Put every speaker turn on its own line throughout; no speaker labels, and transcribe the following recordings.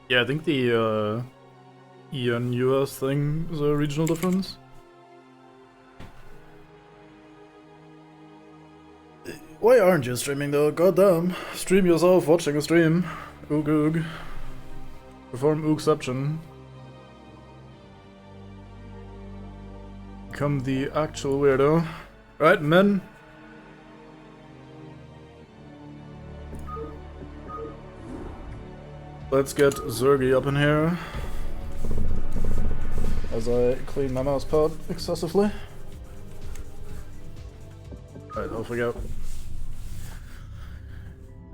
Yeah, I think the EN US thing is a regional difference. Why aren't you streaming though? Goddamn. Stream yourself watching a stream. Oog oog. Perform oogception. Become the actual weirdo. Right, men? Let's get Zergy up in here. As I clean my mousepad excessively. Right, off we go.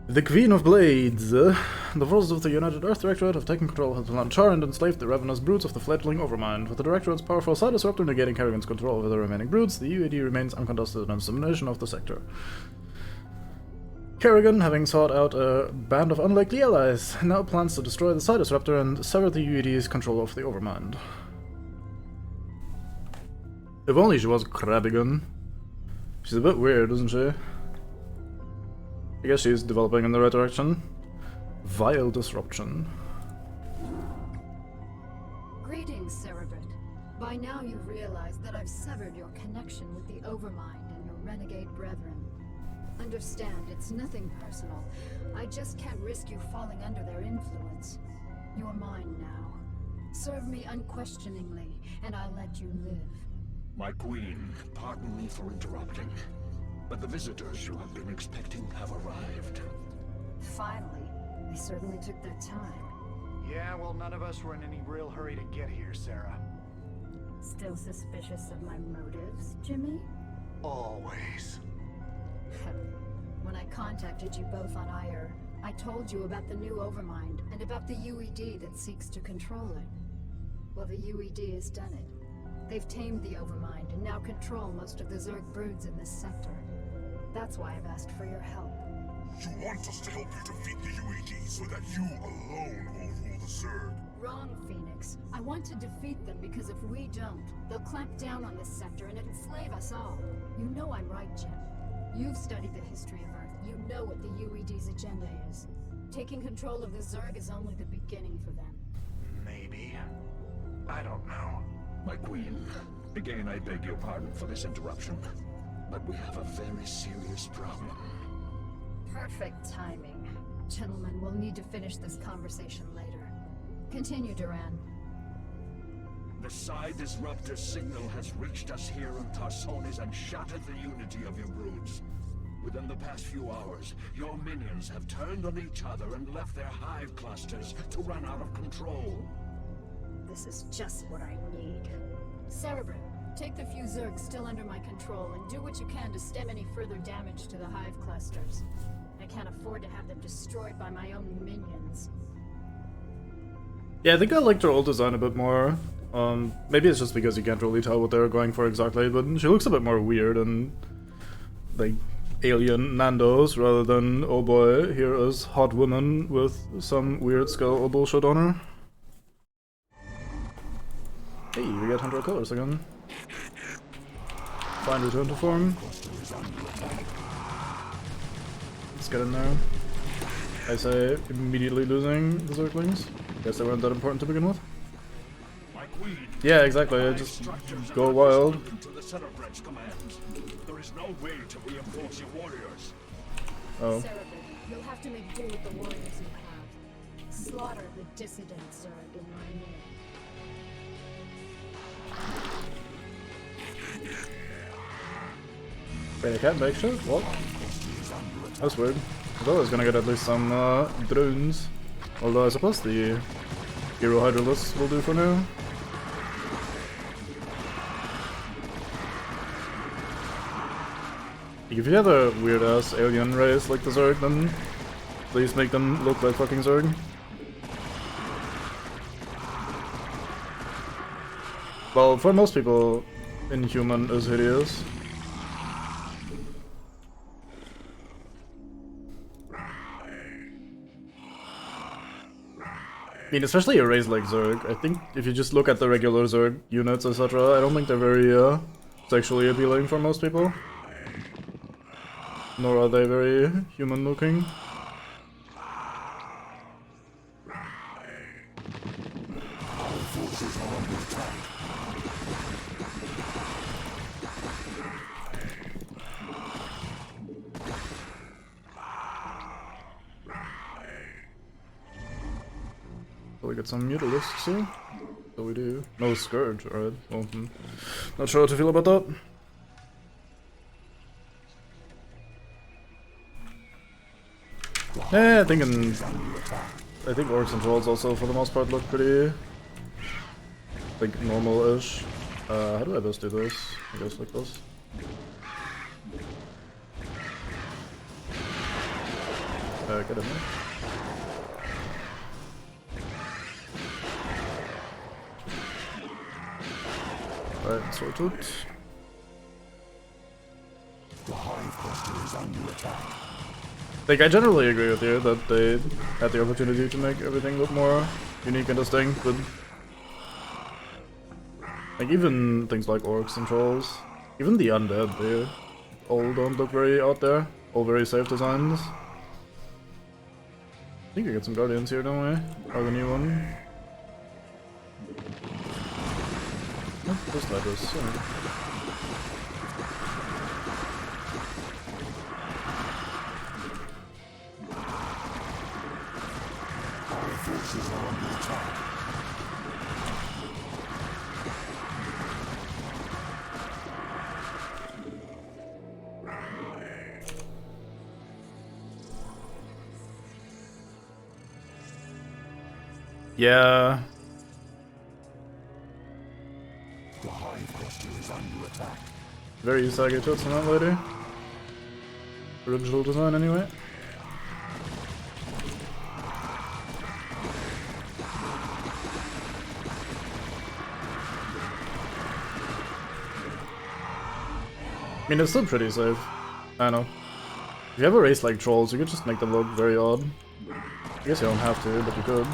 The Queen of Blades. The forces of the United Earth Directorate have taken control of the land Char and enslaved the ravenous broods of the fledgling Overmind. With the Directorate's powerful side disruptor negating Kerrigan's control over the remaining broods, the UAD remains uncontested in its domination of the sector. Kerrigan, having sought out a band of unlikely allies, now plans to destroy the side disruptor and sever the UAD's control of the Overmind. If only she was Krabigan. She's a bit weird, isn't she? I guess she's developing in the right direction. Vile disruption.
Greetings, Cerebrit. By now you've realized that I've severed your connection with the Overmind and your renegade brethren. Understand, it's nothing personal. I just can't risk you falling under their influence. You're mine now. Serve me unquestioningly, and I'll let you live.
My queen, pardon me for interrupting, but the visitors you have been expecting have arrived.
Finally, they certainly took their time.
Yeah, well, none of us were in any real hurry to get here, Sarah.
Still suspicious of my motives, Jimmy?
Always.
When I contacted you both on Ire, I told you about the new Overmind and about the UED that seeks to control it. Well, the UED has done it. They've tamed the Overmind and now control most of the Zerg broods in this sector. That's why I've asked for your help.
You want us to help you defeat the UAD so that you alone will rule the Zerg?
Wrong, Phoenix. I want to defeat them because if we don't, they'll clamp down on this sector and enslave us all. You know I'm right, Jim. You've studied the history of Earth. You know what the UED's agenda is. Taking control of the Zerg is only the beginning for them.
Maybe. I don't know.
My queen, again I beg your pardon for this interruption, but we have a very serious problem.
Perfect timing. Gentlemen, we'll need to finish this conversation later. Continue, Duran.
The side disruptor signal has reached us here on Tarsonis and shattered the unity of your broods. Within the past few hours, your minions have turned on each other and left their hive clusters to run out of control.
This is just what I need. Cerebrin, take the few Zergs still under my control and do what you can to stem any further damage to the hive clusters. I can't afford to have them destroyed by my own minions.
Yeah, I think I liked her old design a bit more. Maybe it's just because you can't really tell what they're going for exactly, but she looks a bit more weird and like alien Nando's rather than, oh boy, here is hot woman with some weird skeletal bullshit on her. Hey, we get Hunter colors again. Fine return to form. Let's get in there. I say immediately losing the Zerglings. Guess they weren't that important to begin with. Yeah, exactly. I just go wild.
There is no way to reinforce your warriors.
Oh.
Cerebrin, you'll have to make do with the warriors you have. Slaughter the dissident Zerg in my name.
Wait, I can't make shit? What? That's weird. I thought I was gonna get at least some drones. Although I suppose the Hero Hydralists will do for now. If you have a weird ass alien race like the Zerg, then please make them look like fucking Zerg. Well, for most people, Inhuman is hideous. I mean, especially a race like Zerg. I think if you just look at the regular Zerg units, etc., I don't think they're very sexually appealing for most people. Nor are they very human looking. So we get some mutalisks here. So we do. No Scourge, alright. Well, not sure how to feel about that. Yeah, I think orcs and trolls also for the most part look pretty like normal-ish. How do I best do this? I guess like this. Get in there. Alright, sorted.
The hive cluster is under attack.
Like, I generally agree with you that they had the opportunity to make everything look more unique and distinct, but like even things like orcs and trolls, even the undead, they all don't look very out there, all very safe designs. I think we get some guardians here, don't we? Or the new one. Oh, just like this. Yeah.
Forces are under attack.
Yeah.
The hive cluster is under attack.
Very Usagi Toots on that lady. Original design anyway. I mean, it's still pretty safe. I know. If you have a race like trolls, you could just make them look very odd. I guess you don't have to, but you could.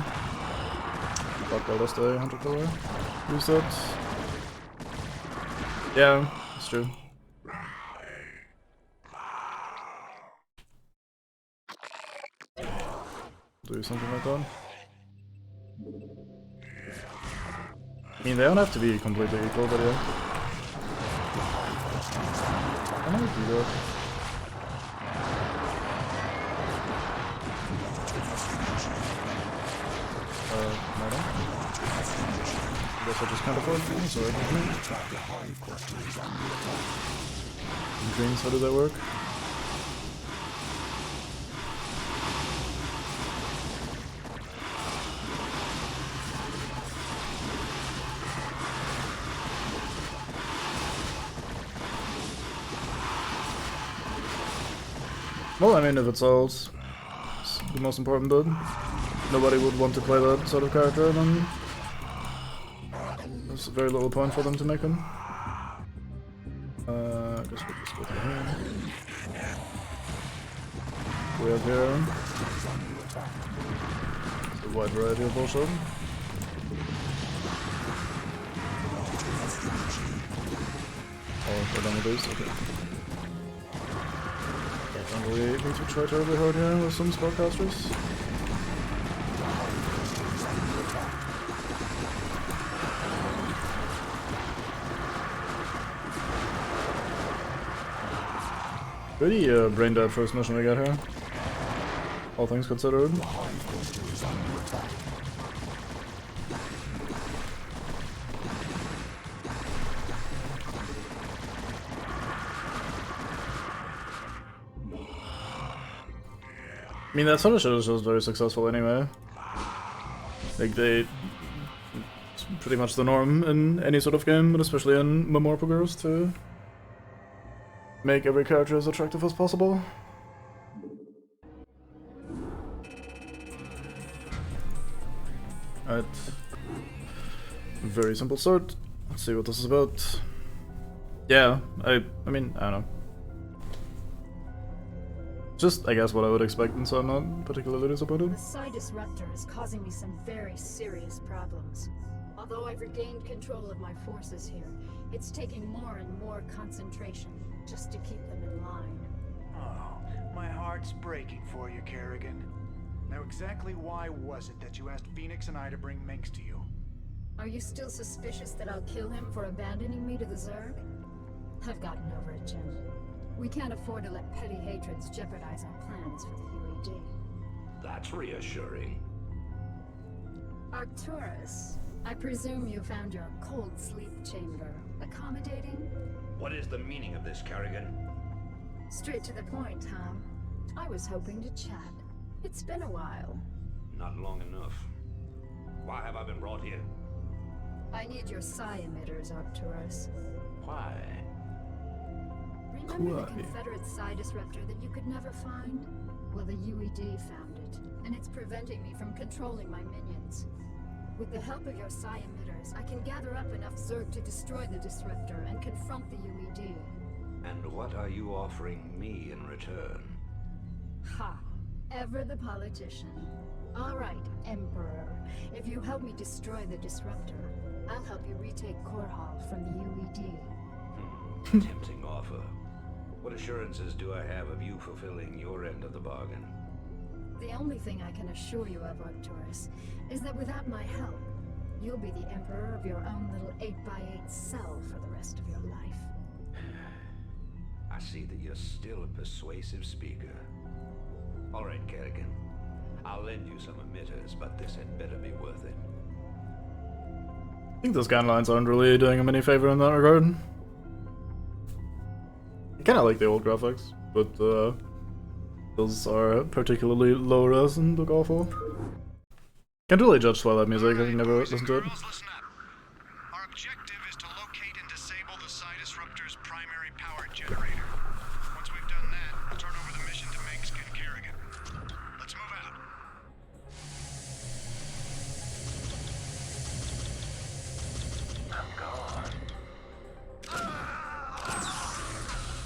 Fuck, well, that's the hunter killer. Use that. Yeah, that's true. Do something like that. I mean, they don't have to be completely equal, but yeah. I might do that. No. I guess I just can't afford things, so I don't know. Greens, how does that work? Well, I mean, if it sells, it's the most important bit. Nobody would want to play that sort of character, then there's very little point for them to make him. I guess we'll just go through here. We have here a wide variety of bullshit. Oh, we're done with these? Okay. And we need to try terribly hard here with some spellcasters. Pretty brain dead first mission we got here. All things considered. I mean, that sort of shit is just very successful anyway. Like, it's pretty much the norm in any sort of game, but especially in MMORPGs, to make every character as attractive as possible. Alright. Very simple start. Let's see what this is about. Yeah, I mean, I don't know. Just, I guess, what I would expect, and so I'm not particularly disappointed.
The Psi Disruptor is causing me some very serious problems. Although I've regained control of my forces here, it's taking more and more concentration just to keep them in line.
Oh, my heart's breaking for you, Kerrigan. Now exactly why was it that you asked Phoenix and I to bring Minx to you?
Are you still suspicious that I'll kill him for abandoning me to the Zerg? I've gotten over it, Jim. We can't afford to let petty hatreds jeopardize our plans for the UED.
That's reassuring.
Arcturus, I presume you found your cold sleep chamber accommodating?
What is the meaning of this, Kerrigan?
Straight to the point, huh? I was hoping to chat. It's been a while.
Not long enough. Why have I been brought here?
I need your psi emitters, Arcturus.
Why?
Remember the Confederate psi disruptor that you could never find? Well, the UED found it, and it's preventing me from controlling my minions. With the help of your psi emitters, I can gather up enough Zerg to destroy the disruptor and confront the UED.
And what are you offering me in return?
Ha! Ever the politician. All right, Emperor. If you help me destroy the disruptor, I'll help you retake Korhal from the UED.
Tempting offer. What assurances do I have of you fulfilling your end of the bargain?
The only thing I can assure you of, Arcturus, is that without my help, you'll be the Emperor of your own little 8x8 cell for the rest of your life.
I see that you're still a persuasive speaker. All right, Kerrigan. I'll lend you some emitters, but this had better be worth it.
I think those scanlines aren't really doing him any favor in that regard. I kinda like the old graphics, but those are particularly low res and look awful. Can't really judge Twilight music, I never listened to it.
Listen up. Our objective is to locate and disable the psi disruptor's primary power generator. Once we've done that, we'll turn over the mission to Mengsk and Kerrigan. Let's move out.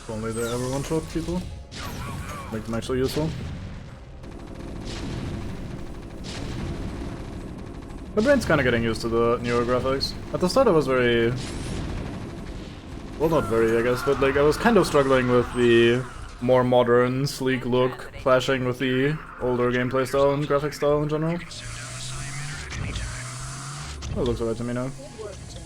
If only they ever one-shot people. Make them actually useful. My brain's kinda getting used to the newer graphics. At the start I was very... well, not very, I guess, but like I was kind of struggling with the more modern, sleek look clashing with the older gameplay style and graphic style in general. Oh, it looks alright to me now.
Good work, Jim.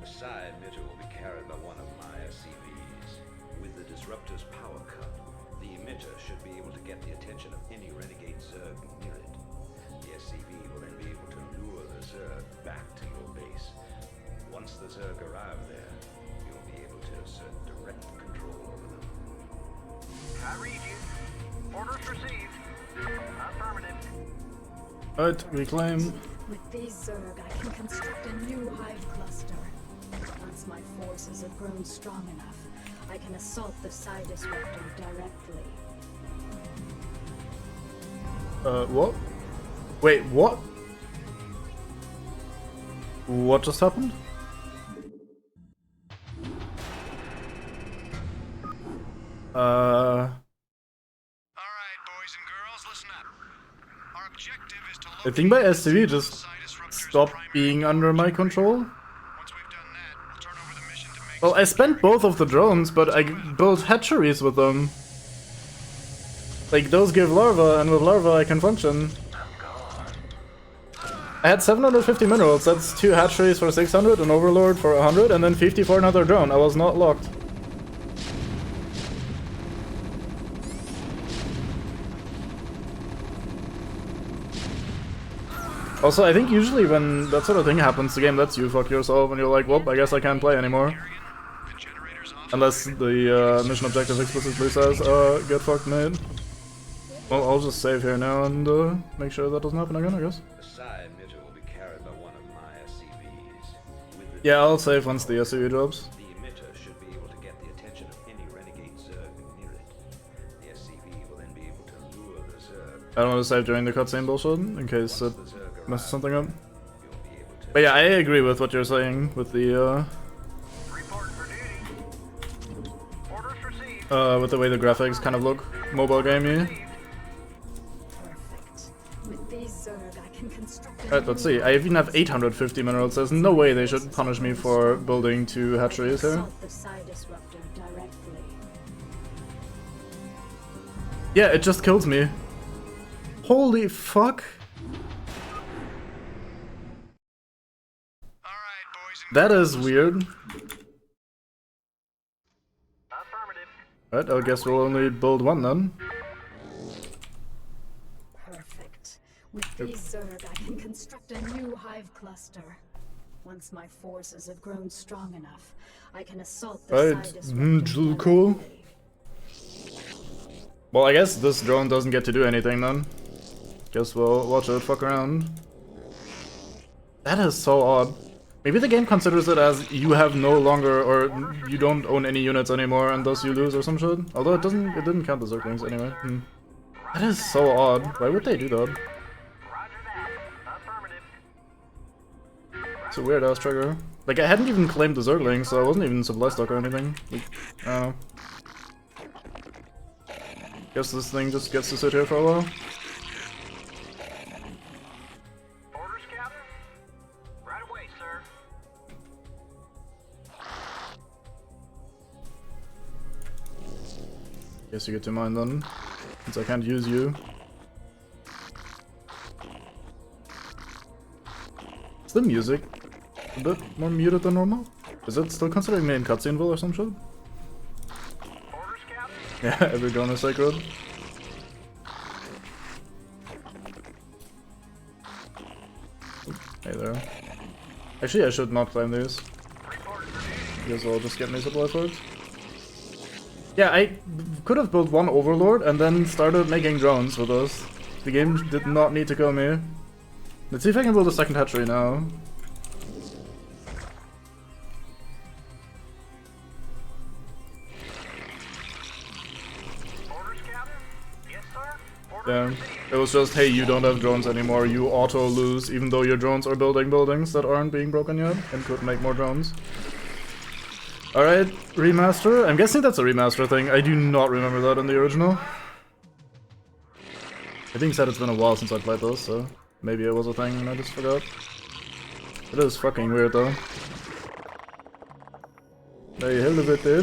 The psi emitter will be carried by one of my SCVs. With the disruptor's power cut, the emitter should be able to get the attention of any renegade Zerg near it. The SCV will then be able to lure the Zerg back to your base. Once the Zerg arrive there, you'll be able to assert direct control over them.
I read you. Orders received. Affirmative.
Alright, reclaim.
With these Zerg, I can construct a new hive cluster. Once my forces have grown strong enough, I can assault the psi disruptor directly.
What? Wait, what? What just happened?
All right, boys and girls, listen up. Our objective is to
I think my SCV just stopped being under my control.
Once we've done that, we'll turn over the mission to Mengsk.
Well, I spent both of the drones, but I built hatcheries with them. Like, those give larvae, and with larvae I can function. I had 750 minerals, that's 2 hatcheries for 600, an overlord for 100, and then 50 for another drone. I was not locked. Also, I think usually when that sort of thing happens, the game lets you fuck yourself, and you're like, well, I guess I can't play anymore.
The generator's off.
Unless the mission objective explicitly says, get fucked, mate. Well, I'll just save here now and make sure that doesn't happen again, I guess.
The psi emitter will be carried by one of my SCVs. With the
Yeah, I'll save once the SUV drops.
The emitter should be able to get the attention of any renegade Zerg near it. The SCV will then be able to lure the Zerg.
I don't want to save during the cutscene bullshit, in case it
The Zerg
messes
arrive,
something up.
you'll be able to.
But yeah, I agree with what you're saying with the,
Report for duty. Orders received.
with the way the graphics kind of look mobile gamey.
Perfect. With these Zerg, I can construct a
Alright, let's see. I even have 850 minerals. There's no way they should punish me for building 2 hatcheries here.
assault the psi disruptor directly.
Yeah, it just kills me. Holy fuck. That is weird. Right, I guess we'll only build one then.
Perfect. With these Zerg, I can construct a new hive cluster. Once my forces have grown strong enough, I can assault the
Right, cool. Well, I guess this drone doesn't get to do anything then. Guess we'll watch it fuck around. That is so odd. Maybe the game considers it as you have no longer, or you don't own any units anymore, and thus you lose or some shit. Although it didn't count the Zerglings anyway. That is so odd. Why would they do that? It's a weird ass trigger. Like, I hadn't even claimed the Zerglings, so I wasn't even supply stock or anything. Like, I don't know. Guess this thing just gets to sit here for a while.
Orders, Captain? Right away, sir.
Guess you get to mine then, since I can't use you. Is the music a bit more muted than normal? Is it still considering me in cutsceneville or some shit?
Orders, Captain?
Yeah, every drone is sacred. Hey there. Actually, I should not claim these. Because I'll just get me supply forts. Yeah, I could have built one Overlord and then started making drones with those. The game did not need to kill me. Let's see if I can build a second hatchery now.
Orders, Captain? Yes, sir.
Yeah, it was just, hey, you don't have drones anymore, you auto-lose, even though your drones are building buildings that aren't being broken yet, and could make more drones. Alright, remaster? I'm guessing that's a remaster thing, I do not remember that in the original. I think said it's been a while since I played this, so maybe it was a thing and I just forgot. It is fucking weird though. Hey, helvete,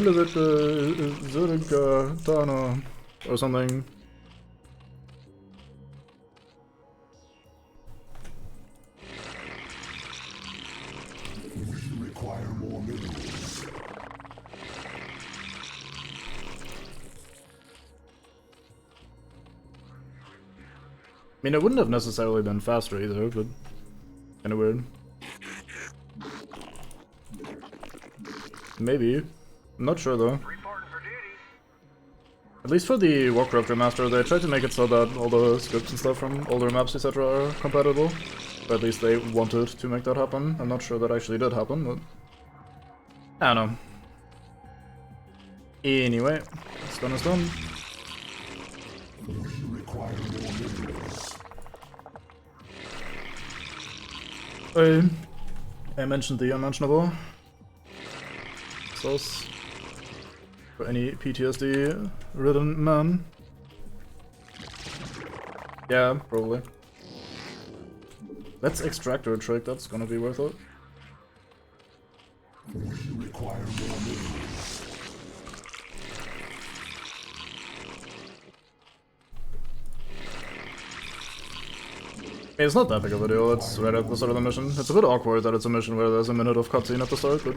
Zerg, Tana, or something.
We require more minerals.
I mean, it wouldn't have necessarily been faster either, but kinda weird. Maybe. I'm not sure though.
Reporting for duty.
At least for the Warcraft remaster, they tried to make it so that all the scripts and stuff from older maps, etc. are compatible. Or at least they wanted to make that happen. I'm not sure that actually did happen, but I don't know. Anyway, it's done is done.
We require more minerals.
I mentioned the unmentionable. Sauce. For any PTSD-ridden man. Yeah, probably. Let's extractor trick, that's gonna be worth it.
We require more minerals.
It's not that big of a deal, it's right at the start of the mission. It's a bit awkward that it's a mission where there's a minute of cutscene at the start, but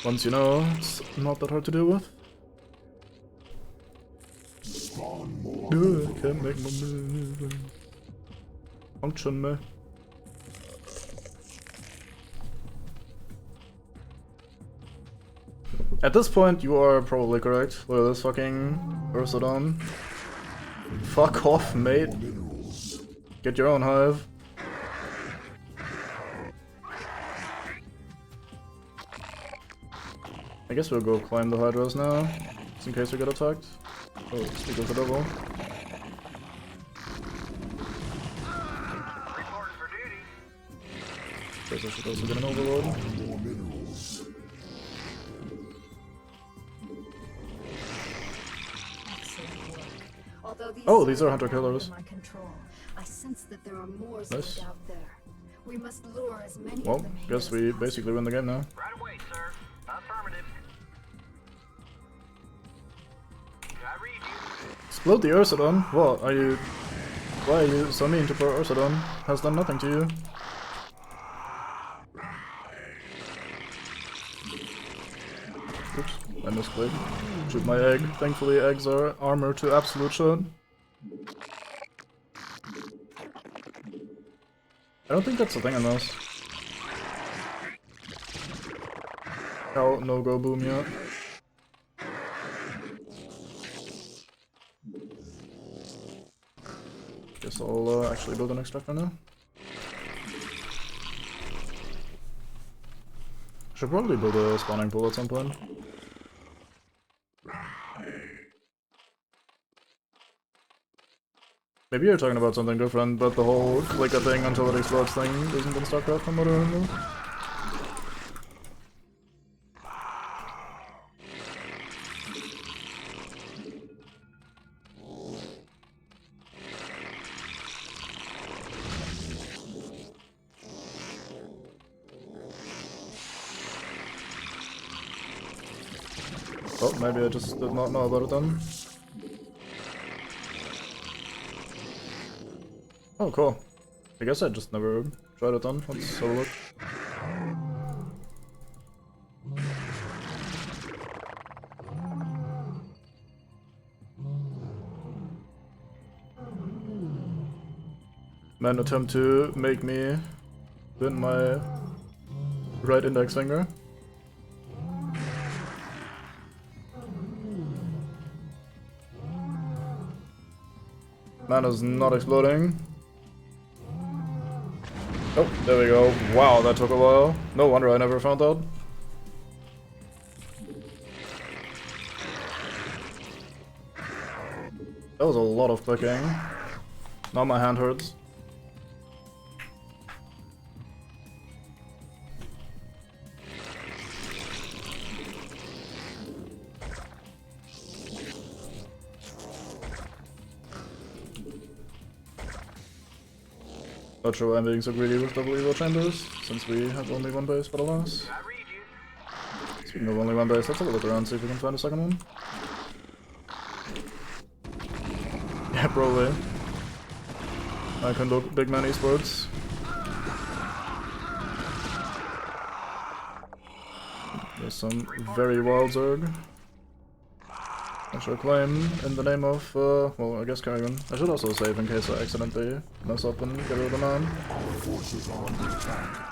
once you know, it's not that hard to deal with.
Spawn more.
I can't make my move. Function me. At this point, you are probably correct. Look at this fucking Ursadon. Fuck off, mate.
Minerals.
Get your own hive. I guess we'll go climb the Hydras now, just in case we get attacked. Oh, speak of the devil.
Reporting for duty.
Guess I should also get an Overlord.
More minerals.
Excellent work. Although
Oh, these are
Zerg
hunter killers.
under my control, I sense that there are more
Nice.
Zerg out there. We must lure as many
Well,
of them here
guess
as
we
possible.
basically win the game now.
Right away, sir. Affirmative. Did I read you?
Explode the Ursadon? What, are you... Why are you so mean to poor Ursadon? Has done nothing to you. misclick. Shoot my egg. Thankfully eggs are armor to absolute shit. I don't think that's the thing in this. Oh, no go boom yet. Guess I'll actually build an extractor now. Should probably build a spawning pool at some point. Maybe you're talking about something different, but the whole click a thing until it explodes thing isn't in StarCraft from what I remember. Oh, maybe I just did not know about it then. Oh, cool. I guess I just never tried it then. Let's have a look. Man attempt to make me bend my right index finger. Man is not exploding. Oh, there we go. Wow, that took a while. No wonder I never found out. That was a lot of clicking. Now my hand hurts. Not sure why I'm being so greedy with double evil chambers, since we have only one base, but alas. Speaking of only one base, let's have a look around, see if we can find a second one. Yeah, probably. I can look big man esports. There's some very wild Zerg. I shall claim in the name of, well, I guess Kerrigan. I should also save in case I accidentally mess up and get rid of the man.
Our forces are under attack.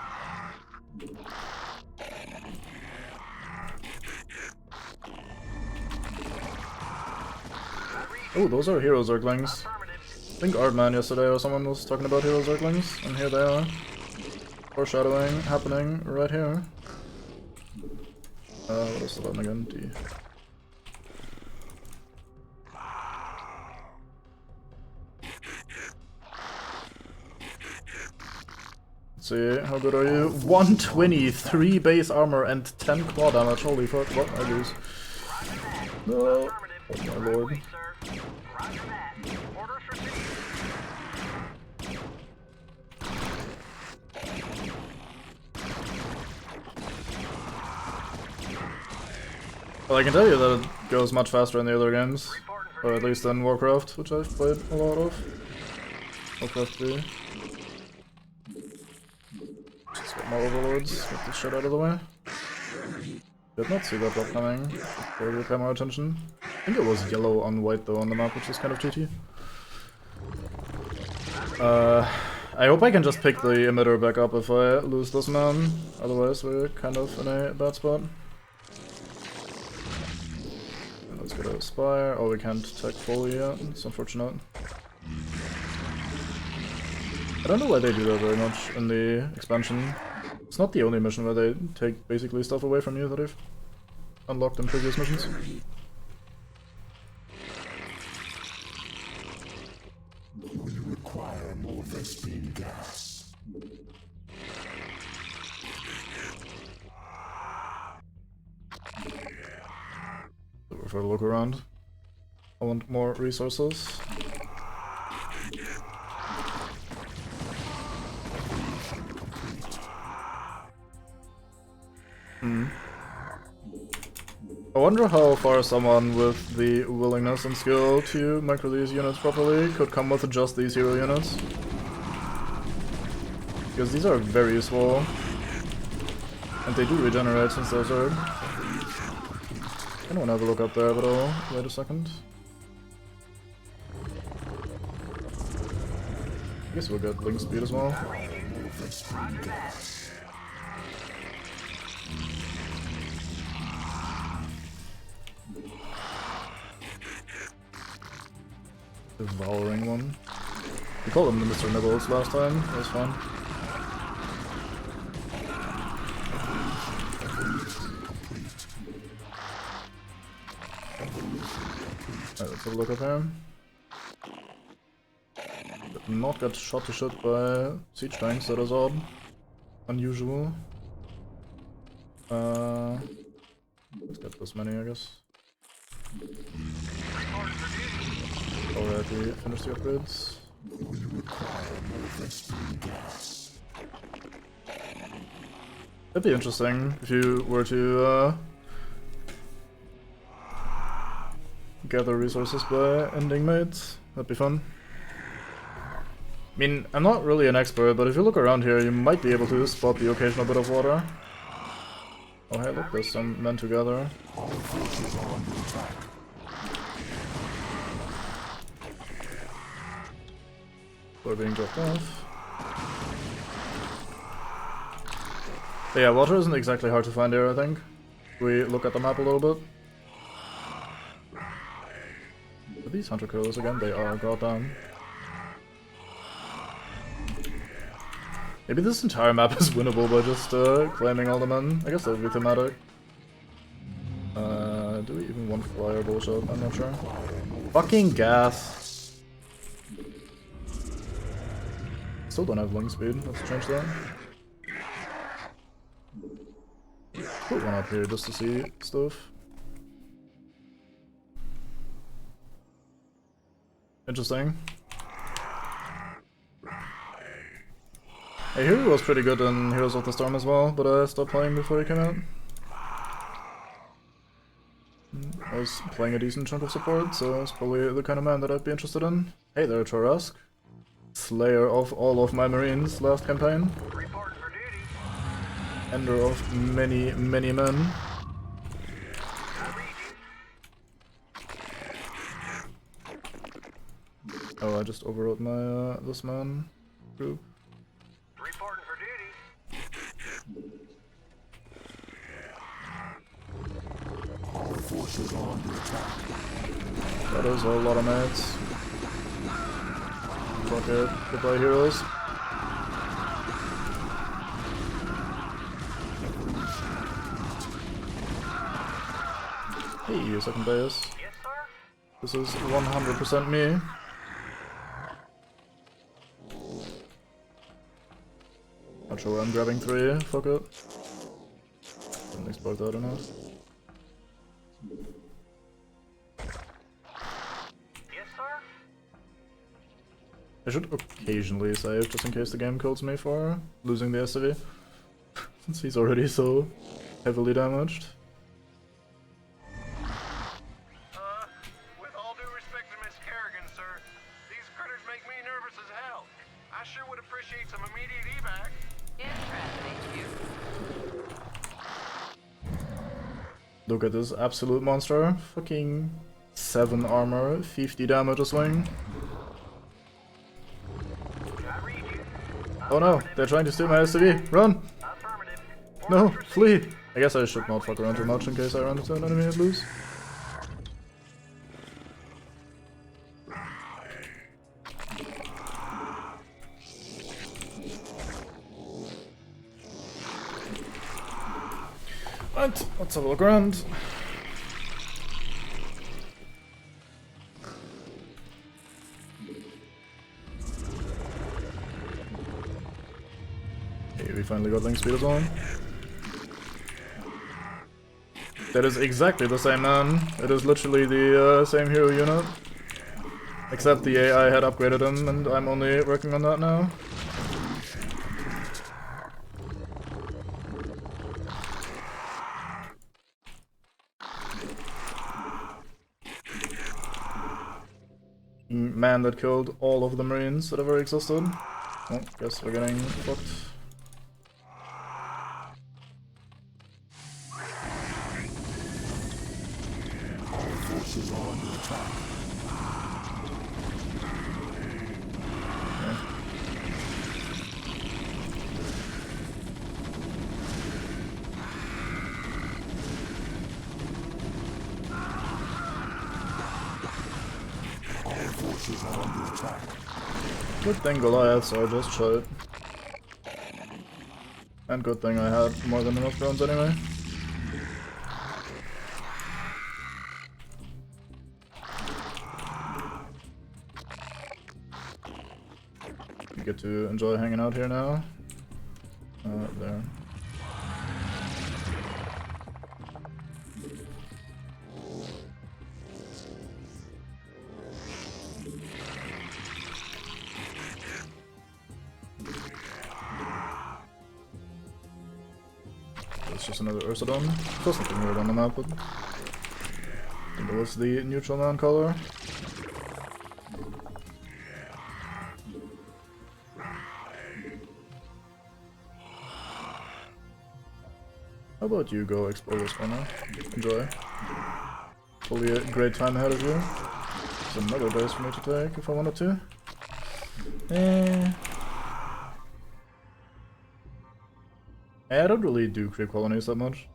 Oh, those are hero Zerglings. I think Artman yesterday or someone was talking about hero Zerglings, and here they are. Foreshadowing happening right here. What is the button again? D. Let's see, how good are you? 123 base armor and 10 claw damage. Holy fuck, what? I lose. No. Oh my lord. Well, I can tell you that it goes much faster in the other games. Or at least in Warcraft, which I've played a lot of. Warcraft 3. Just get more overlords, get this shit out of the way. Did not see that drop coming. Probably pay more attention. I think it was yellow on white though on the map, which is kind of cheaty. I hope I can just pick the emitter back up if I lose this man. Otherwise we're kind of in a bad spot. Let's get a Spire. Oh, we can't tech fully yet. It's unfortunate. I don't know why they do that very much in the expansion. It's not the only mission where they take basically stuff away from you that I've unlocked in previous missions.
You require more Vespene gas.
So prefer to look around. I want more resources. I wonder how far someone with the willingness and skill to micro these units properly could come with just these hero units. Because these are very useful. And they do regenerate since they're Zerg. I don't want to have a look up there, but I'll wait a second. I guess we'll get link speed as well. Devouring one. We called him the Mr. Nibbles last time, that was fun. Alright, let's have a look up here. Did not get shot to shit by siege tanks, that is odd. Unusual. Let's get this many, I guess. Already finished the upgrades. It'd be interesting if you were to gather resources by ending mates. That'd be fun. I mean, I'm not really an expert, but if you look around here, you might be able to spot the occasional bit of water. Oh hey, look, there's some men together. We're being dropped off. But yeah, water isn't exactly hard to find here, I think. We look at the map a little bit. Are these hunter killers again? They are, goddamn. Maybe this entire map is winnable by just claiming all the men. I guess that would be thematic. Do we even want flyer bullshit? I'm not sure. Fucking gas! Still don't have link speed, let's change that. Put one up here just to see stuff. Interesting. I hear he was pretty good in Heroes of the Storm as well, but I stopped playing before he came out. I was playing a decent chunk of support, so it's probably the kind of man that I'd be interested in. Hey there, Torask. Slayer of all of my marines last campaign. Ender of many, many men. Oh, I just overrode my this man group.
Reporting for duty.
Our forces are under attack.
That is a lot of mates. Fuck it. Goodbye, heroes. Hey, you second base.
Yes, sir.
This is 100% me. Not sure where I'm grabbing 3, fuck it. Didn't exploit that enough.
Yes, sir.
I should occasionally save just in case the game kills me for losing the SCV. Since he's already so heavily damaged.
With all due respect to Miss Kerrigan, sir, these critters make me nervous as hell. I sure would appreciate some immediate evac.
Look at this absolute monster. Fucking 7 armor, 50 damage a swing. Oh no, they're trying to steal my SCV. Run! No, flee! I guess I should not fuck around too much in case I run into an enemy and lose. Right, let's have a look around. Okay, we finally got link speed as well. That is exactly the same man. It is literally the same hero unit. Except the AI had upgraded him and I'm only working on that now. Man that killed all of the marines that ever existed. Oh, guess we're getting fucked. Good thing Goliaths are just shit. And good thing I had more than enough drones anyway. You get to enjoy hanging out here now. There. It's just another Ursadon. There's nothing weird on the map, but I think it was the neutral man color. How about you go explore this corner? Enjoy. Probably a great time ahead of you. There's another base for me to take if I wanted to. I don't really do creep colonies that much.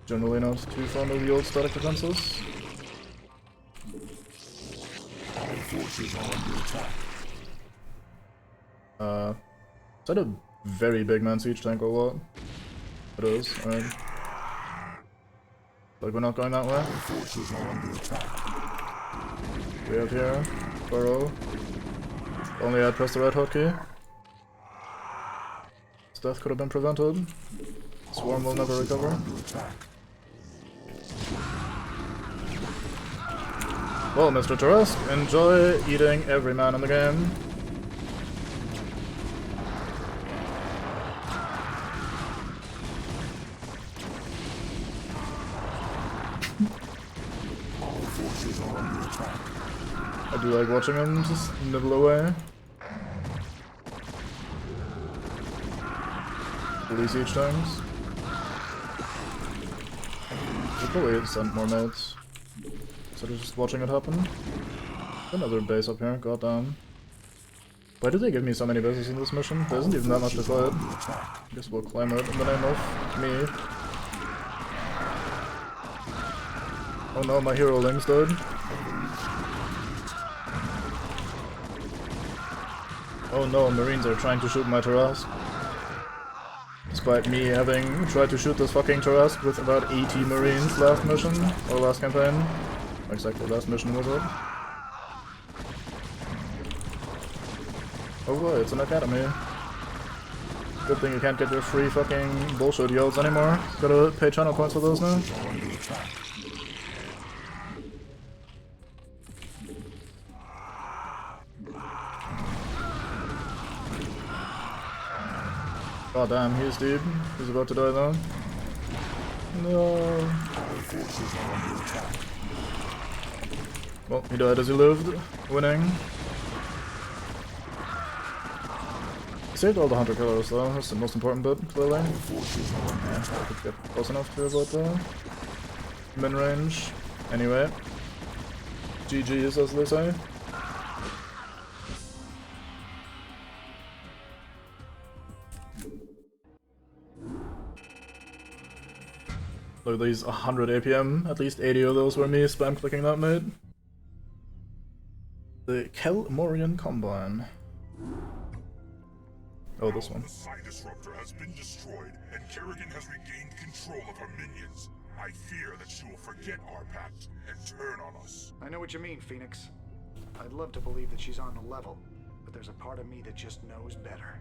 Generally not too fond of the old static defenses. Is that a very big man siege tank or what? It is, alright. Like we're not going that way. We have here, Burrow. Only I'd pressed the right hotkey. His death could have been prevented. Swarm will never recover. Well, Mr. Turusk, enjoy eating every man in the game. I do like watching him just nibble away. Release each times. We probably sent more mates. Instead of just watching it happen. Another base up here, goddamn. Why do they give me so many bases in this mission? There isn't even that much to fight. I guess we'll claim it in the name of me. Oh no, my hero links died. Oh no, Marines are trying to shoot my Tarrasque. Despite me having tried to shoot this fucking Tarrasque with about 80 Marines last mission, or last campaign. Exactly, last mission was it. Oh boy, it's an academy. Good thing you can't get your free fucking bullshit yields anymore. Gotta pay channel points for those now. God damn, he's deep. He's about to die though. No. Well, he died as he lived, winning. Saved all the hunter killers though, that's the most important bit, clearly. Yeah, I could get close enough to about the min range. Anyway. GG's as they say. Look at these 100 APM, at least 80 of those were me spam clicking that mate. The Kelmorian Combine. Oh, this one.
The Psi Disruptor has been destroyed, and Kerrigan has regained control of her minions. I fear that she will forget our pact and turn on us.
I know what you mean, Phoenix. I'd love to believe that she's on the level, but there's a part of me that just knows better.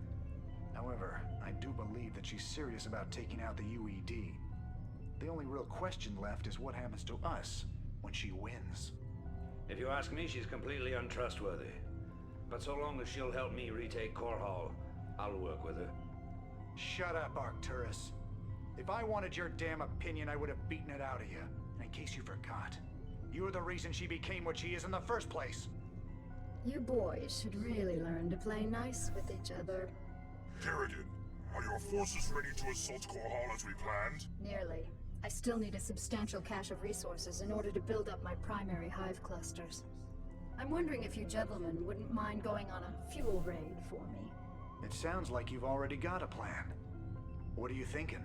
However, I do believe that she's serious about taking out the UED. The only real question left is what happens to us when she wins.
If you ask me, she's completely untrustworthy. But so long as she'll help me retake Core Hall, I'll work with her.
Shut up, Arcturus. If I wanted your damn opinion, I would have beaten it out of you. And in case you forgot, you're the reason she became what she is in the first place.
You boys should really learn to play nice with each other.
Kerrigan, are your forces ready to assault Core Hall as we planned?
Nearly. I still need a substantial cache of resources in order to build up my primary hive clusters. I'm wondering if you gentlemen wouldn't mind going on a fuel raid for me.
It sounds like you've already got a plan. What are you thinking?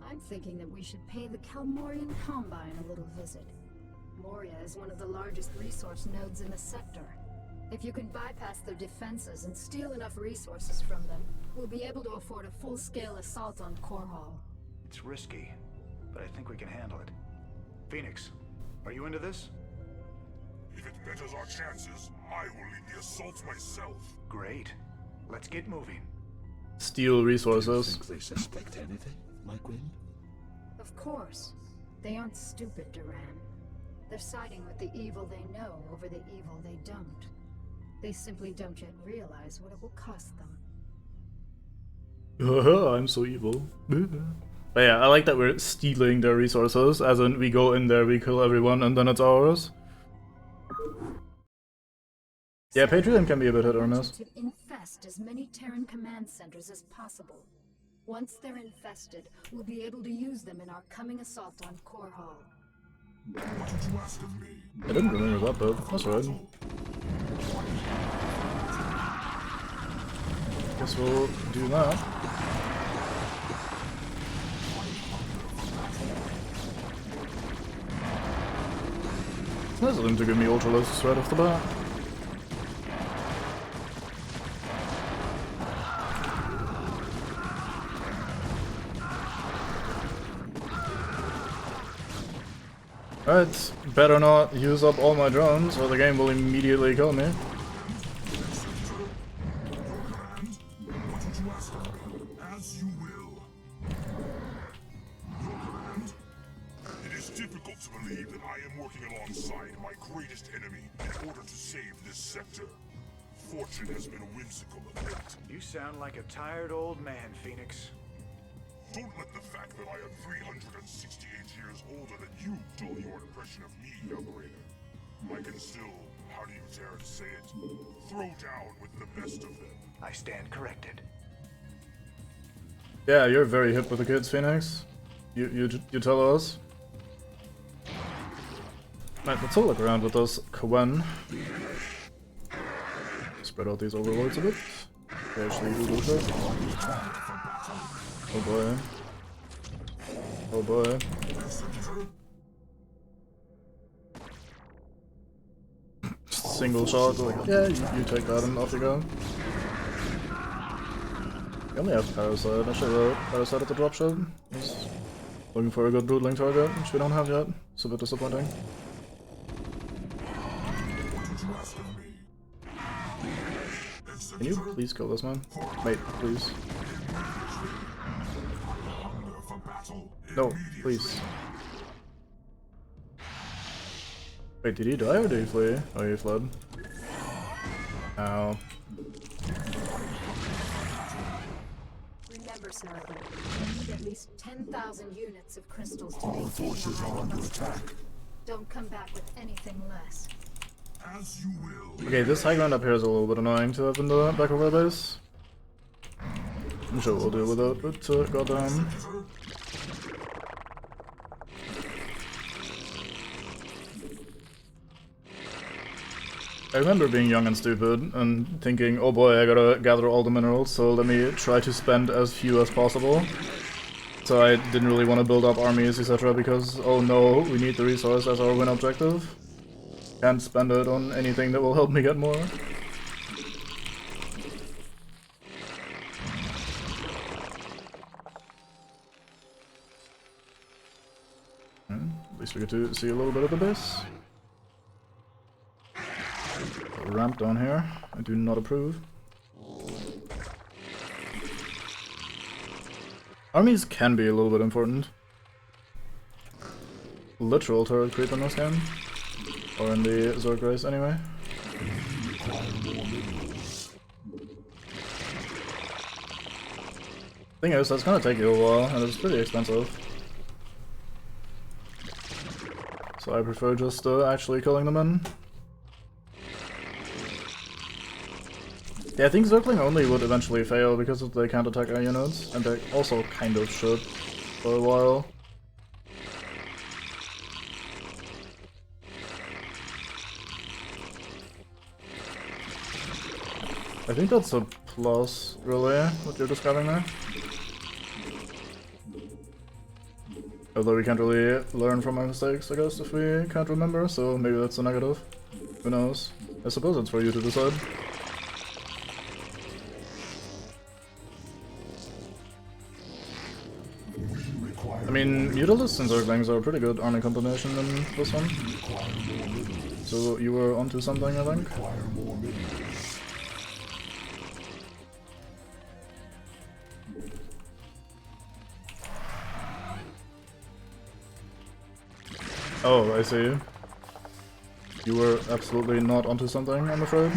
I'm thinking that we should pay the Kelmorian Combine a little visit. Moria is one of the largest resource nodes in the sector. If you can bypass their defenses and steal enough resources from them, we'll be able to afford a full-scale assault on Core Hall.
It's risky, but I think we can handle it. Phoenix, are you into this?
If it betters our chances, I will lead the assault myself.
Great. Let's get moving.
Steal resources.
Think they suspect anything, my Queen?
Of course. They aren't stupid, Duran. They're siding with the evil they know over the evil they don't. They simply don't yet realize what it will cost them.
I'm so evil. But yeah, I like that we're stealing their resources, as in we go in there, we kill everyone, and then it's ours. Yeah, Patreon can be a bit hit or miss.
To infest as many Terran command centers as possible. Once they're infested, we'll be able to use them in our coming assault on Core Hall.
What did you ask of me?
I didn't remember that bit. That's right. Guess we'll do that. That's them to give me ultralists right off the bat. Alright, better not use up all my drones or the game will immediately kill me.
What did you ask of me? As you will. Your command? It is difficult to believe that I am working alongside my greatest enemy in order to save this sector. Fortune has been whimsical of late.
You sound like a tired old man, Phoenix.
Don't let the fact that I am 368 years older than you dull your impression of me, young Raider. I can still, how do you dare to say it, throw down with the best of them.
I stand corrected.
Yeah, you're very hip with the kids, Phoenix. You tell us. Right, let's all look around with us, Quen. Spread out these overlords a bit. They actually do shit. Oh boy. Oh boy. Just a single shot, like, yeah, you take that and off you go. We only have Parasite. I should have Parasite at the dropship. Just looking for a good broodling target, which we don't have yet. It's a bit disappointing. Can you please kill this man? Wait, please. No, please. Wait, did he die or did he flee? Oh, he fled. Ow.
Remember, Sarah, you need at least 10,000 units of crystals to maintain the high level. Don't come back with anything less.
As you will.
Okay, this high ground up here is a little bit annoying to have in the back of our base. I'm sure we'll deal with it, but goddamn. I remember being young and stupid and thinking, oh boy, I gotta gather all the minerals, so let me try to spend as few as possible. So I didn't really want to build up armies, etc. because, oh no, we need the resource as our win objective. Can't spend it on anything that will help me get more. At least we get to see a little bit of the base. A ramp down here, I do not approve. Armies can be a little bit important. Literal turret creep in this game. Or in the Zerg race, anyway. Thing is, that's gonna take you a while, and it's pretty expensive. So I prefer just actually killing them in. Yeah, I think Zergling only would eventually fail because they can't attack our units, and they also kind of should for a while. I think that's a plus, really, what you're describing there. Although we can't really learn from our mistakes, I guess, if we can't remember, so maybe that's a negative. Who knows? I suppose it's for you to decide. I mean, Mutalisks and Zerglings are a pretty good army combination in this one. So you were onto something, I think. Oh, I see. You were absolutely not onto something, I'm afraid.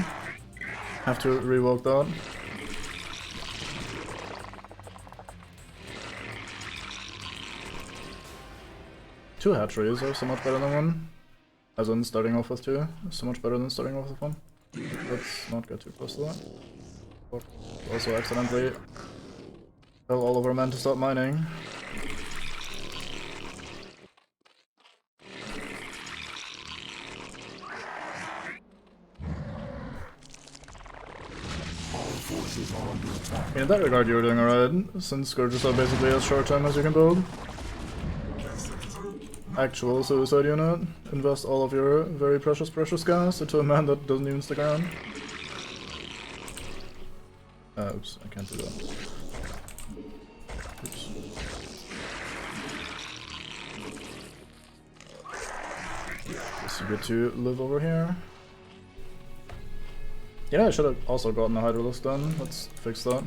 Have to revoke that. Two hatcheries are so much better than one. As in, starting off with two is so much better than starting off with one. Let's not get too close to that. But also accidentally tell all of our men to stop mining. In that regard, you're doing alright, since Scourges are basically as short term as you can build. Actual suicide unit. Invest all of your very precious gas into a man that doesn't even stick around. Oops, I can't do that. Oops. Guess you get to live over here. Yeah, I should have also gotten the Hydralisk done. Let's fix that.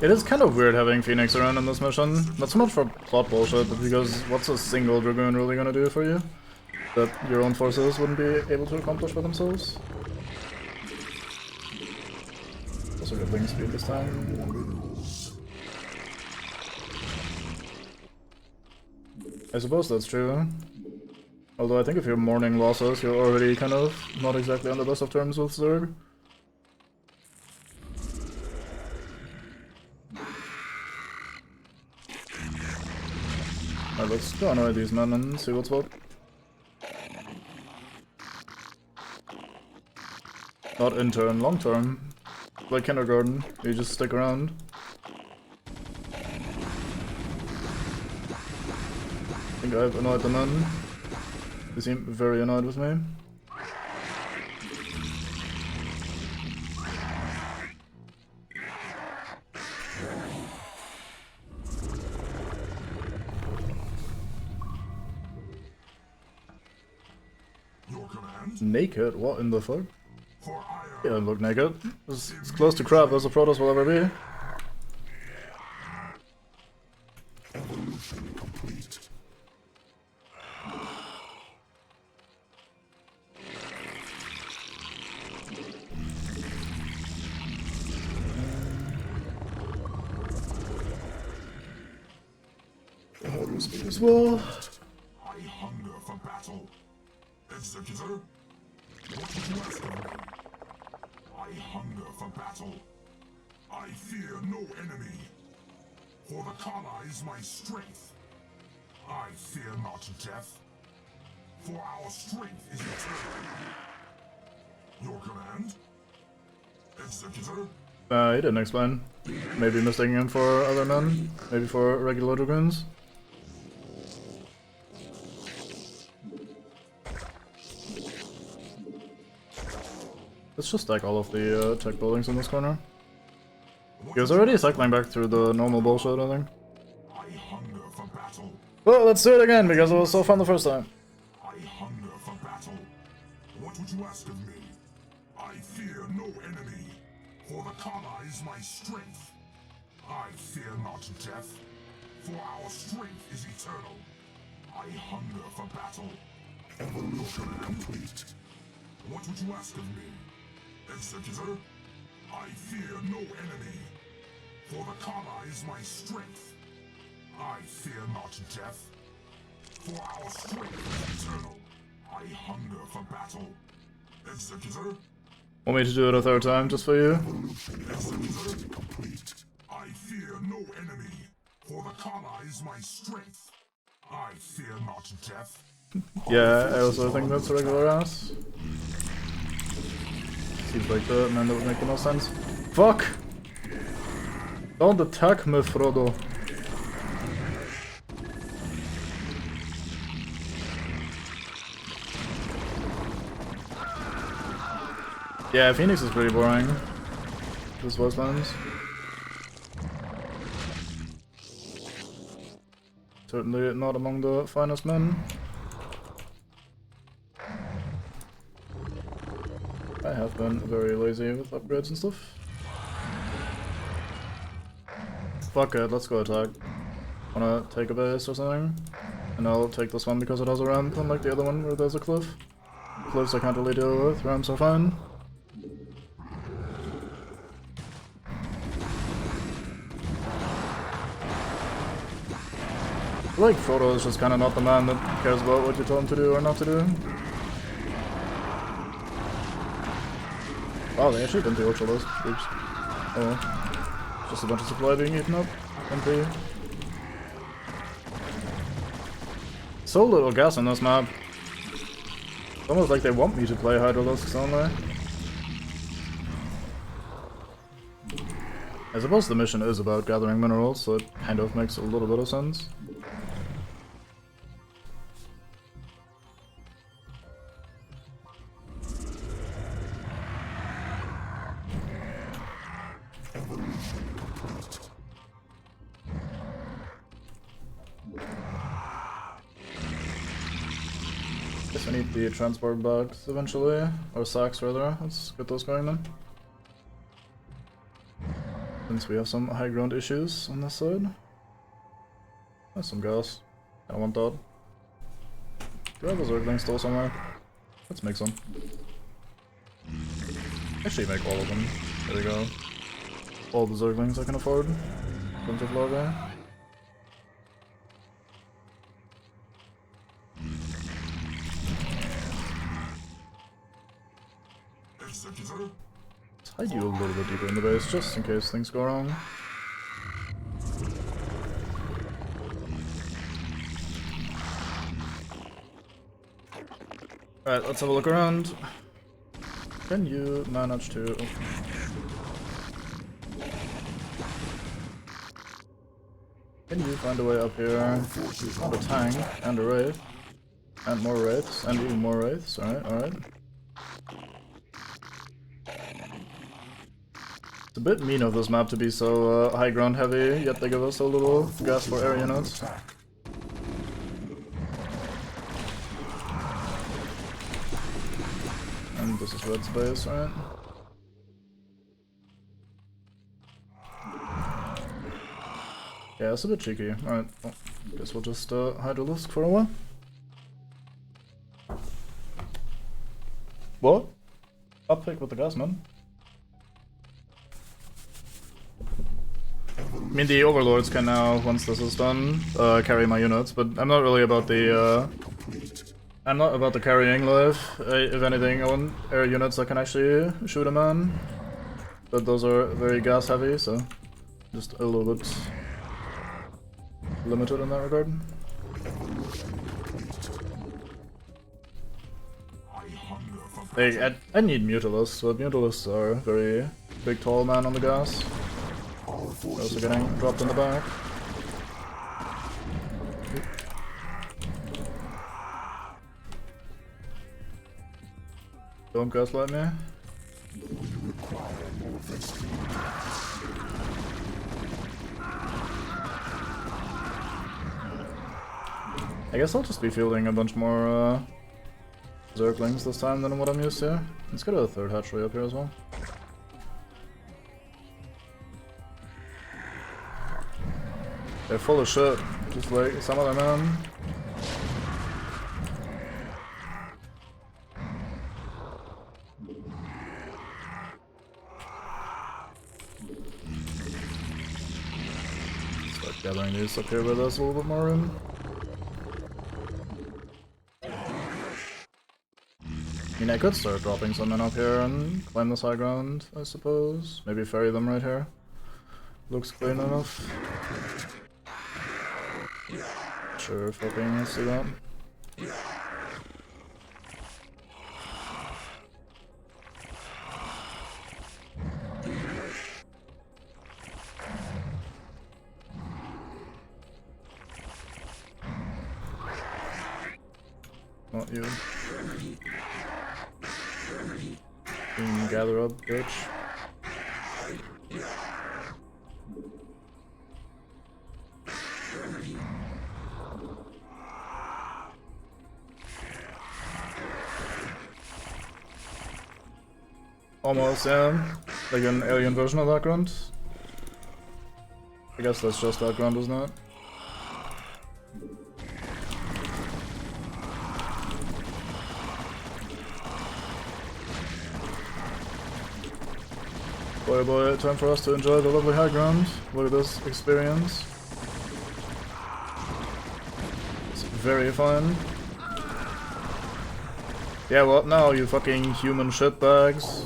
It is kind of weird having Phoenix around in this mission. Not so much for plot bullshit, but because what's a single Dragoon really gonna do for you? That your own forces wouldn't be able to accomplish by themselves? Also good wing speed this time. I suppose that's true. Although I think if you're mourning losses, you're already kind of not exactly on the best of terms with Zerg. Alright, let's go annoy these men and see what's what. Not intern, long term. Like kindergarten, you just stick around. I think I've annoyed the men. They seem very annoyed with me. Naked? What in the fuck? Yeah, I look naked. It's close to crap as a Protoss will ever be.
Evolution complete.
Speed as well.
I hunger for battle. Executor, what would you ask of me? I hunger for battle. I fear no enemy. For the Kala is my strength. I fear not death. For our strength is eternal. Your command? Executor?
He didn't explain. Maybe mistaking him for other men. Maybe for regular Dragoons. Let's just stack all of the tech buildings in this corner. He was already cycling back through the normal bullshit, I think.
I hunger for battle.
Well, let's do it again, because it was so fun the first time.
I hunger for battle. What would you ask of me? I fear no enemy. For the Kala is my strength. I fear not death. For our strength is eternal. I hunger for battle. Evolution complete. What would you ask of me? Executor? I fear no enemy. For the Kala is my strength. I fear not death. For our strength is eternal. I hunger for battle. Executor?
Want me to do it a third time, just for you?
Executor complete. I fear no enemy. For the Kala is my strength. I fear not death.
Yeah, I also think that's a regular ass. Seems like the man that would make the most sense. Fuck! Don't attack me, Frodo. Yeah, Phoenix is pretty boring. This wastelands. Certainly not among the finest men. I have been very lazy with upgrades and stuff. Fuck it, let's go attack. Wanna take a base or something? And I'll take this one because it has a ramp, unlike the other one where there's a cliff. Cliffs I can't really deal with, ramps are fine. I feel like Frodo is just kinda not the man that cares about what you tell him to do or not to do. Wow, they actually didn't do ultra list. Oops. Oh. Just a bunch of supply being eaten up. Empty. So little gas on this map. It's almost like they want me to play Hydralisks only. I suppose the mission is about gathering minerals, so it kind of makes a little bit of sense. Guess I need the transport bags eventually, or sacks rather. Let's get those going then. Since we have some high ground issues on this side. There's some gas. I don't want that. Do I have a Zergling still somewhere? Let's make some. Actually make all of them. There we go. All the Zerglings I can afford. Bunch of larvae. Let's hide you a little bit deeper in the base, just in case things go wrong. Alright, let's have a look around. Can you manage to... Oh. Can you find a way up here? Not a tank, and a wraith. And more wraiths, and even more wraiths. Alright, alright. It's a bit mean of this map to be so high ground heavy, yet they give us so little gas for air units. And this is red space, right? Yeah, it's a bit cheeky. Alright, well, guess we'll just Hydralisk for a while. What? Up pick with the gas, man. I mean, the overlords can now, once this is done, carry my units, but I'm not really about the, I'm not about the carrying life. If anything, I want air units that can actually shoot a man. But those are very gas heavy, so just a little bit limited in that regard. I need Mutalisks, but Mutalisks are very big tall man on the gas. They're also getting dropped in the back. Don't gaslight me. I guess I'll just be fielding a bunch more Zerglings this time than what I'm used to. Let's get a third hatchery up here as well. They're full of shit, just like some other man. Start gathering these up here where there's a little bit more room. I mean, I could start dropping some in up here and climb this high ground, I suppose. Maybe ferry them right here. Looks clean enough. Sure, fucking let's do that. Not you. Gather up, bitch. Almost, yeah. Like an alien version of that grunt. I guess that's just that grunt, isn't it? Boy oh boy, time for us to enjoy the lovely high ground. Look at this experience. It's very fun. Yeah, what now, you fucking human shitbags?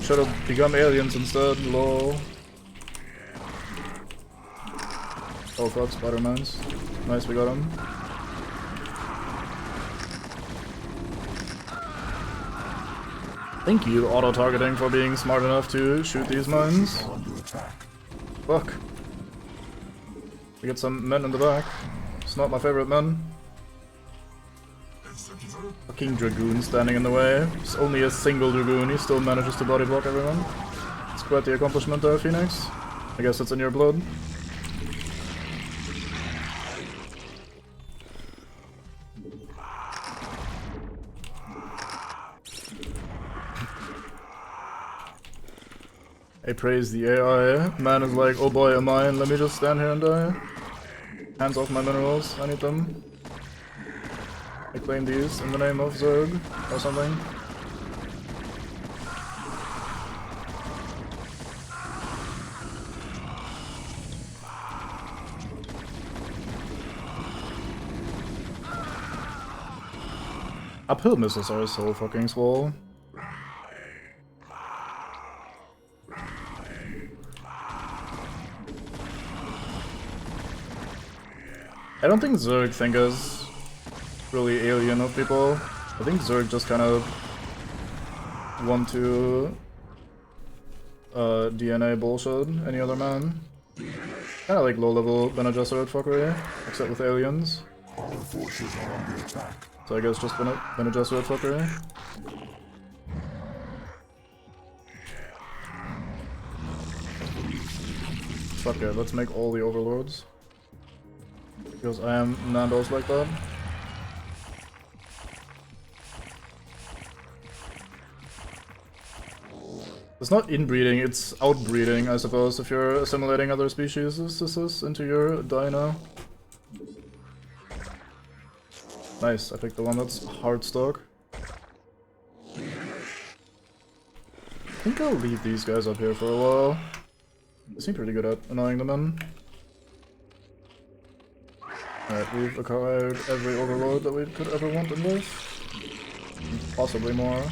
Should have become aliens instead, lol. Oh fuck, Spider-Mans. Nice, we got him. Thank you, auto-targeting, for being smart enough to shoot these mines. Fuck. We get some men in the back. It's not my favorite men. Fucking Dragoon standing in the way. It's only a single Dragoon, he still manages to body block everyone. It's quite the accomplishment there, Phoenix. I guess it's in your blood. I praise the AI. Man is like, oh boy, a mine, let me just stand here and die. Hands off my minerals, I need them. I claim these in the name of Zerg, or something. Uphill missiles are so fucking swole. I don't think Zerg think us really alien of people. I think Zerg just kind of want to DNA bullshit any other man. Kinda like low-level Bene Gesserit fuckery, except with aliens. So I guess just Bene Gesserit fuckery. Fuck it, let's make all the overlords. Because I am Nando's like that. It's not inbreeding, it's outbreeding, I suppose, if you're assimilating other species into your dino. Nice, I picked the one that's hard stock. I think I'll leave these guys up here for a while. They seem pretty good at annoying them in. Alright, we've acquired every overload that we could ever want in this. Possibly more.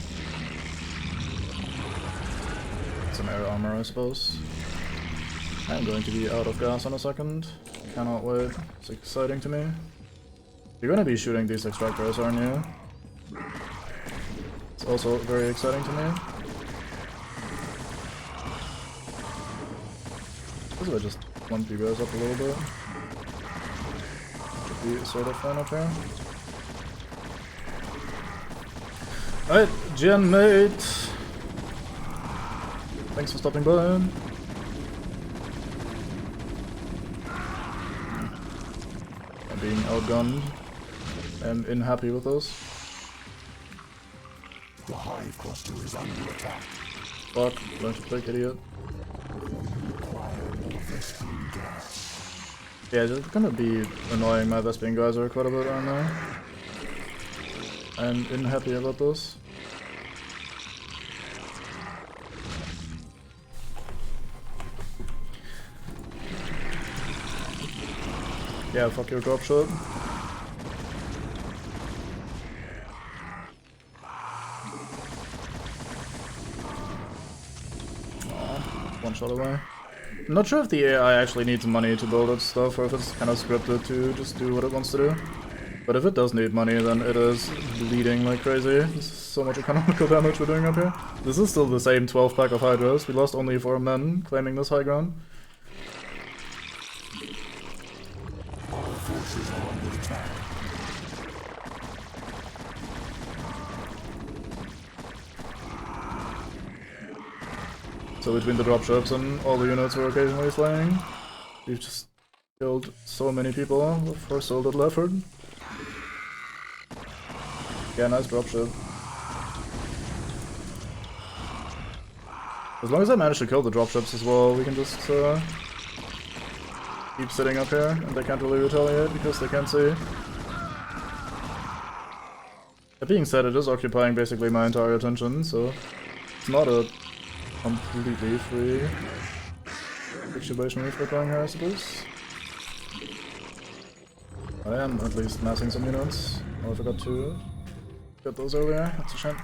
Some air armor, I suppose. I'm going to be out of gas in a second. Cannot wait. It's exciting to me. You're gonna be shooting these extractors, aren't you? It's also very exciting to me. This will just bump you guys up a little bit. Should be sort of fun up here. Alright, Gen mate! Thanks for stopping by. I'm being outgunned. I'm unhappy with this.
The hive cluster is under attack.
Fuck, bunch of big idiot. Yeah, they're gonna be annoying my Vespene geyser quite a bit right now. I'm unhappy about this. Yeah, fuck your dropshot. One shot away. I'm not sure if the AI actually needs money to build its stuff, or if it's kind of scripted to just do what it wants to do. But if it does need money, then it is bleeding like crazy. There's so much economical damage we're doing up here. This is still the same 12-pack of Hydras. We lost only 4 men claiming this high ground. So between the dropships and all the units we're occasionally slaying, we've just killed so many people for so little effort. Yeah, nice dropship. As long as I manage to kill the dropships as well, we can just keep sitting up here, and they can't really retaliate because they can't see. That being said, it is occupying basically my entire attention, so it's not a completely free situation we're going here, I suppose. I am at least massing some units. Oh, I forgot to get those earlier. That's a shame.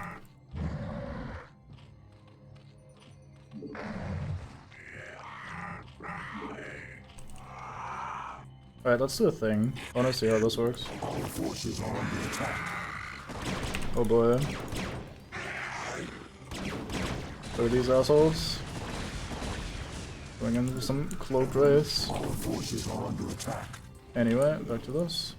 Alright, let's do a thing. I wanna see how this works. Oh boy. Who are these assholes? Going in with some cloaked wraiths. Anyway, back to this.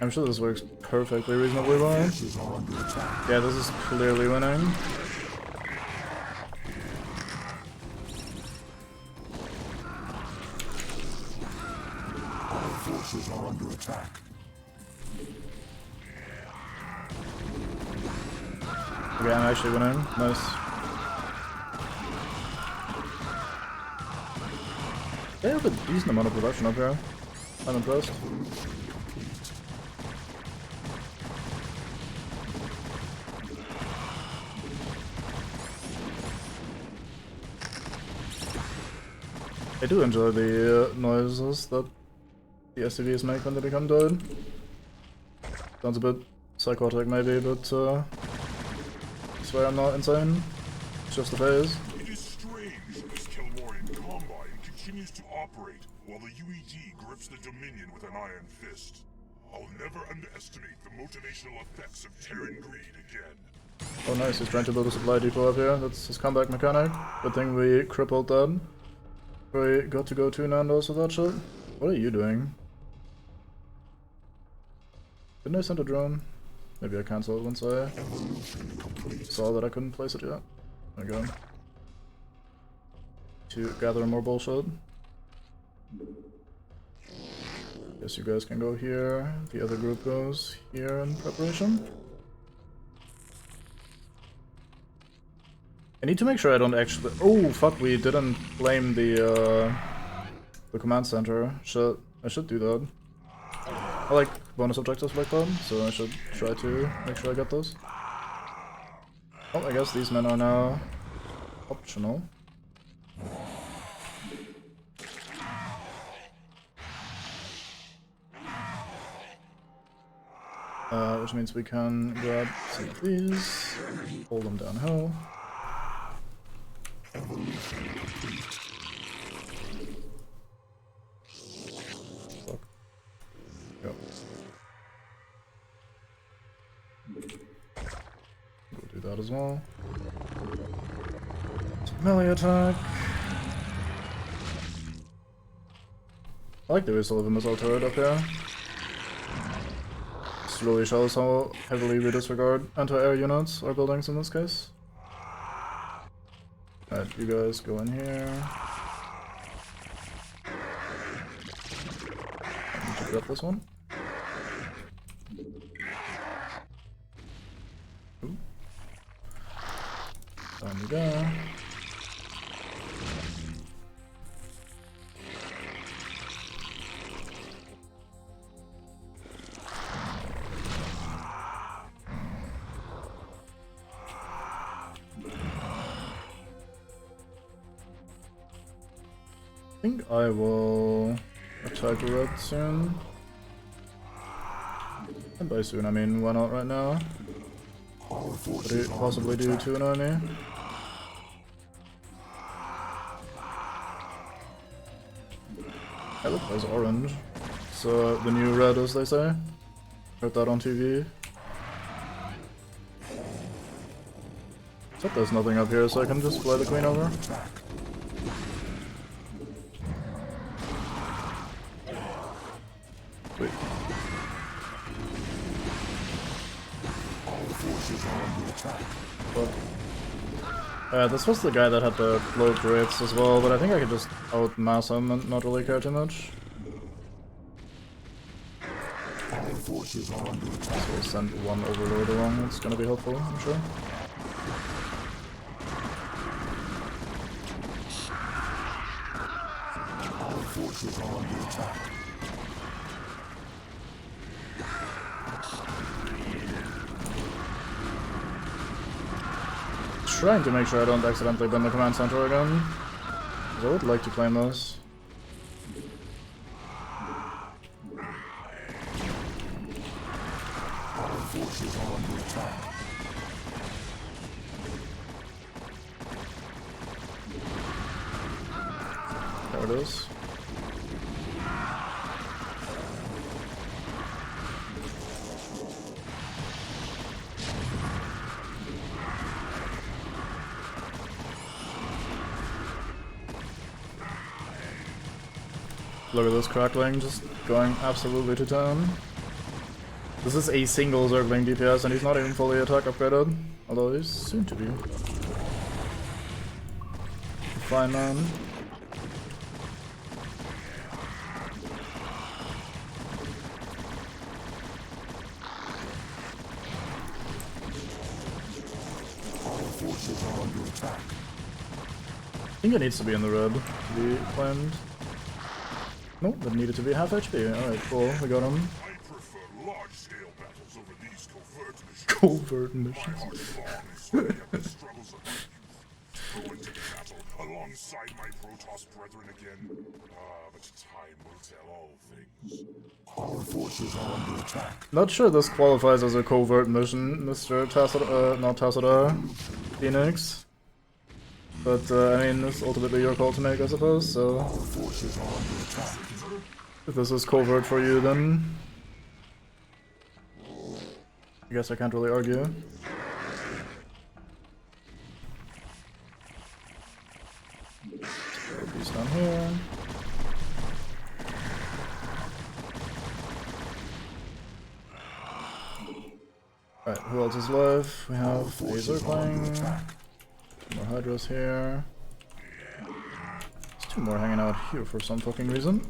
I'm sure this works perfectly reasonably well. Yeah, this is clearly winning.
Forces are under attack.
Okay, I'm actually winning. Nice. They have a decent amount of production up here. I'm impressed. I do enjoy the noises that the SCVs make when they become dead. Sounds a bit psychotic maybe, but I swear I'm not insane. It's just a phase.
It is strange this Kelmorian Combine continues to operate while the UED grips the Dominion with an iron fist. I'll never underestimate the motivational effects of Terran greed again.
Oh nice, he's trying to build a supply depot up here. That's his comeback mechanic. Good thing we crippled that. We got to go 2 Nandos with that shit. What are you doing? Didn't I send a drone? Maybe I cancelled it once I saw that I couldn't place it yet. There we go. To gather more bullshit. Guess you guys can go here. The other group goes here in preparation. I need to make sure I don't actually— oh fuck, we didn't blame the command center. Shit, I should do that. I like bonus objectives like that, so I should try to make sure I get those. Oh, I guess these men are now optional. Which means we can grab some of these, hold them downhill. Fuck. Go. We'll do that as well. Melee attack. I like that we still have a missile turret up here. This really shows how heavily we disregard anti-air units or buildings in this case. Alright, you guys go in here. I need to grab this one. Ooh. Down you go. I think I will attack the red soon. And by soon, I mean, why not right now? Could it possibly do 2 in army? I look as orange. So the new red, as they say. Heard that on TV. Except there's nothing up here, so I can just fly the queen over. Wait. This was the guy that had the cloak raids as well, but I think I could just outmass him and not really care too much. So we'll send one overlord along, it's gonna be helpful, I'm sure.
Our forces are under attack.
Trying to make sure I don't accidentally bend the command center again. 'Cause I would like to claim this.
Our forces are under attack.
There it is. Look at this crackling, just going absolutely to town. This is a single Zergling DPS and he's not even fully attack upgraded, although he's soon to be. Fine man.
Our forces are under attack.
I think it needs to be in the red to be claimed. Nope, that needed to be half HP. Alright, cool, we got him.
I prefer large-scale battles over these covert missions.
Covert missions.
My heart long sweating at the struggles of my youth. Go into the battle alongside my Protoss brethren again. But time will tell all things. Our forces are under attack.
Not sure this qualifies as a covert mission, Mr. Not Tassadar, Phoenix. But, I mean, it's ultimately your call to make, I suppose, so...
Our forces are under attack.
If this is covert for you, then... I guess I can't really argue. So, these down here. Alright, who else is live? We have a Zergling. More Hydras here. There's two more hanging out here for some fucking reason.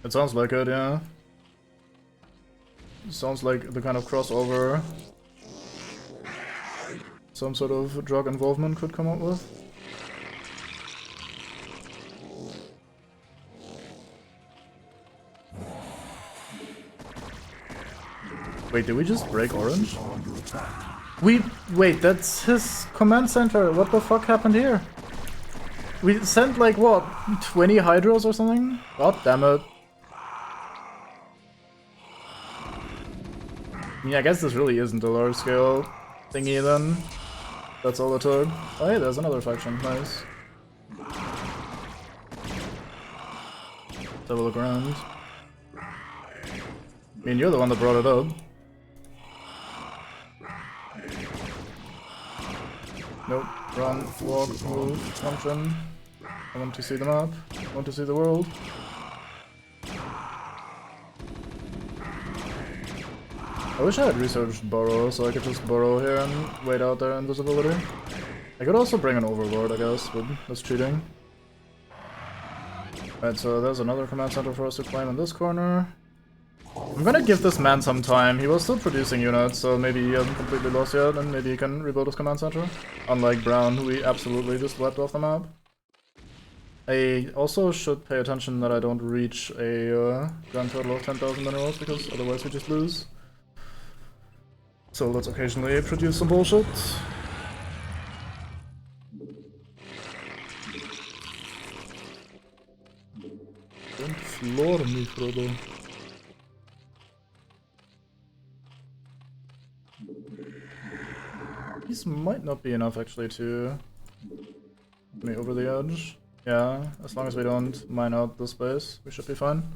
It sounds like it, yeah. It sounds like the kind of crossover some sort of drug involvement could come up with. Wait, did we just break orange? Wait, that's his command center. What the fuck happened here? We sent like what, 20 Hydras or something? God damn it. Yeah, I guess this really isn't a large scale thingy then. That's all it took. Oh hey, there's another faction, nice. Let's have a look around. I mean, you're the one that brought it up. Nope, run, walk, move, function. I want to see the map, I want to see the world. I wish I had researched Burrow, so I could just burrow here and wait out there invisibility. I could also bring an Overlord, I guess, but that's cheating. Alright, so there's another command center for us to claim in this corner. I'm gonna give this man some time. He was still producing units, so maybe he hasn't completely lost yet, and maybe he can rebuild his command center. Unlike Brown, who we absolutely just wiped off the map. I also should pay attention that I don't reach a grand total of 10,000 minerals, because otherwise we just lose. So let's occasionally produce some bullshit. Don't floor me, Frodo. These might not be enough actually to get me over the edge. Yeah, as long as we don't mine out the space, we should be fine.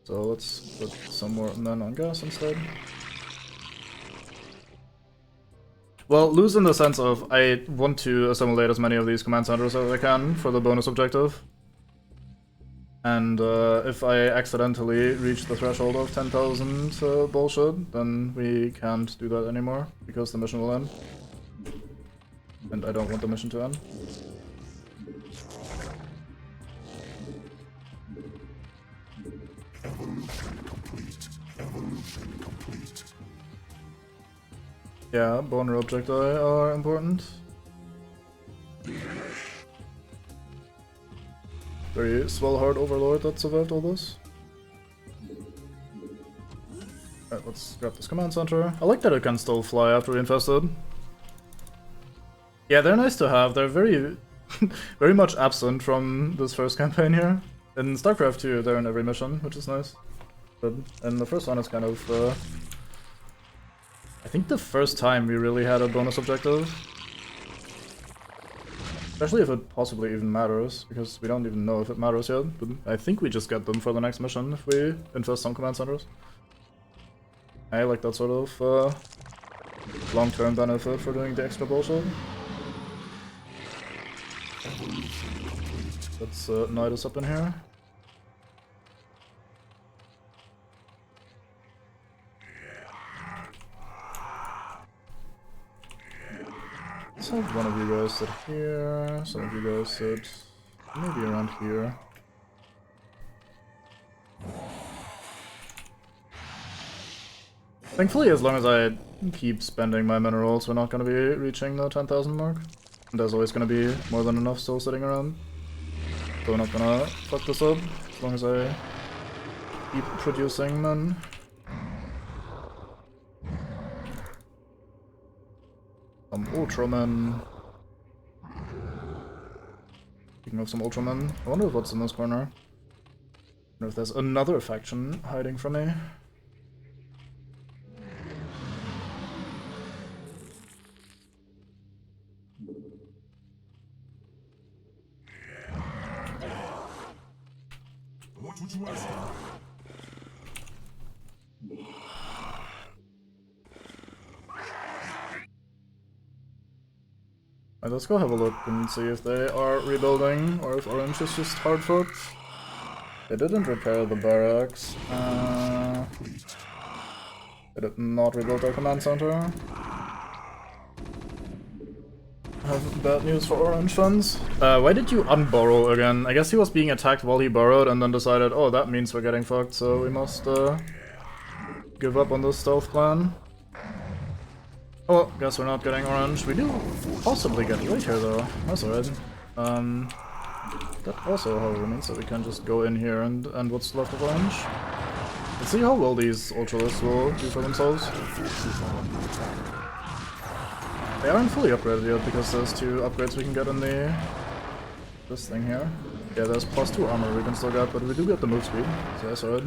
So let's put some more men on gas instead. Well, lose in the sense of I want to assimilate as many of these command centers as I can for the bonus objective. And if I accidentally reach the threshold of 10,000 bullshit, then we can't do that anymore, because the mission will end. And I don't want the mission to end. Yeah, boner objecti are important. Very Swellheart Overlord that survived all this. Alright, let's grab this command center. I like that it can still fly after infested. Yeah, they're nice to have. They're very very much absent from this first campaign here. In StarCraft 2, they're in every mission, which is nice. But in the first one, it's kind of I think the first time we really had a bonus objective. Especially if it possibly even matters, because we don't even know if it matters yet, but I think we just get them for the next mission if we infest some command centers. I like that sort of long-term benefit for doing the extra bullshit. Let's knight us up in here. Let's have one of you guys sit here, some of you guys sit maybe around here. Thankfully, as long as I keep spending my minerals, we're not going to be reaching the 10,000 mark. And there's always going to be more than enough still sitting around. So we're not going to fuck this up, as long as I keep producing men. Some Ultramen. Speaking of some Ultramen, I wonder what's in this corner. I wonder if there's another faction hiding from me.
What would you ask?
Alright, let's go have a look and see if they are rebuilding, or if Orange is just hard fought. They didn't repair the barracks. They did not rebuild their command center. I have bad news for Orange fans. Why did you unburrow again? I guess he was being attacked while he burrowed and then decided, oh, that means we're getting fucked, so we must give up on this stealth plan. Oh, well, guess we're not getting Orange. We do possibly get right here though. That's alright. That also, however, means that we can just go in here and end what's left of Orange. Let's see how well these Ultralists will do for themselves. They aren't fully upgraded yet because there's 2 upgrades we can get in this thing here. Yeah, there's +2 armor we can still get, but we do get the move speed, so that's alright.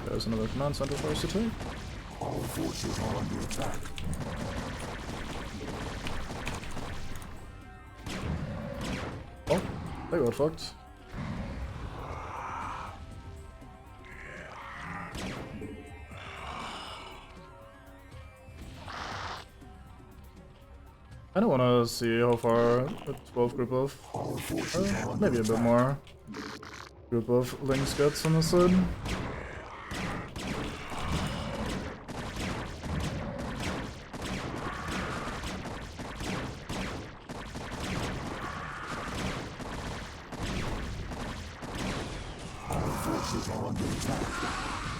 There's another command center for us to take.
Our forces are under attack.
Oh, they got fucked. I don't want to see how far a 12 group of, maybe a bit more, group of links gets on this side.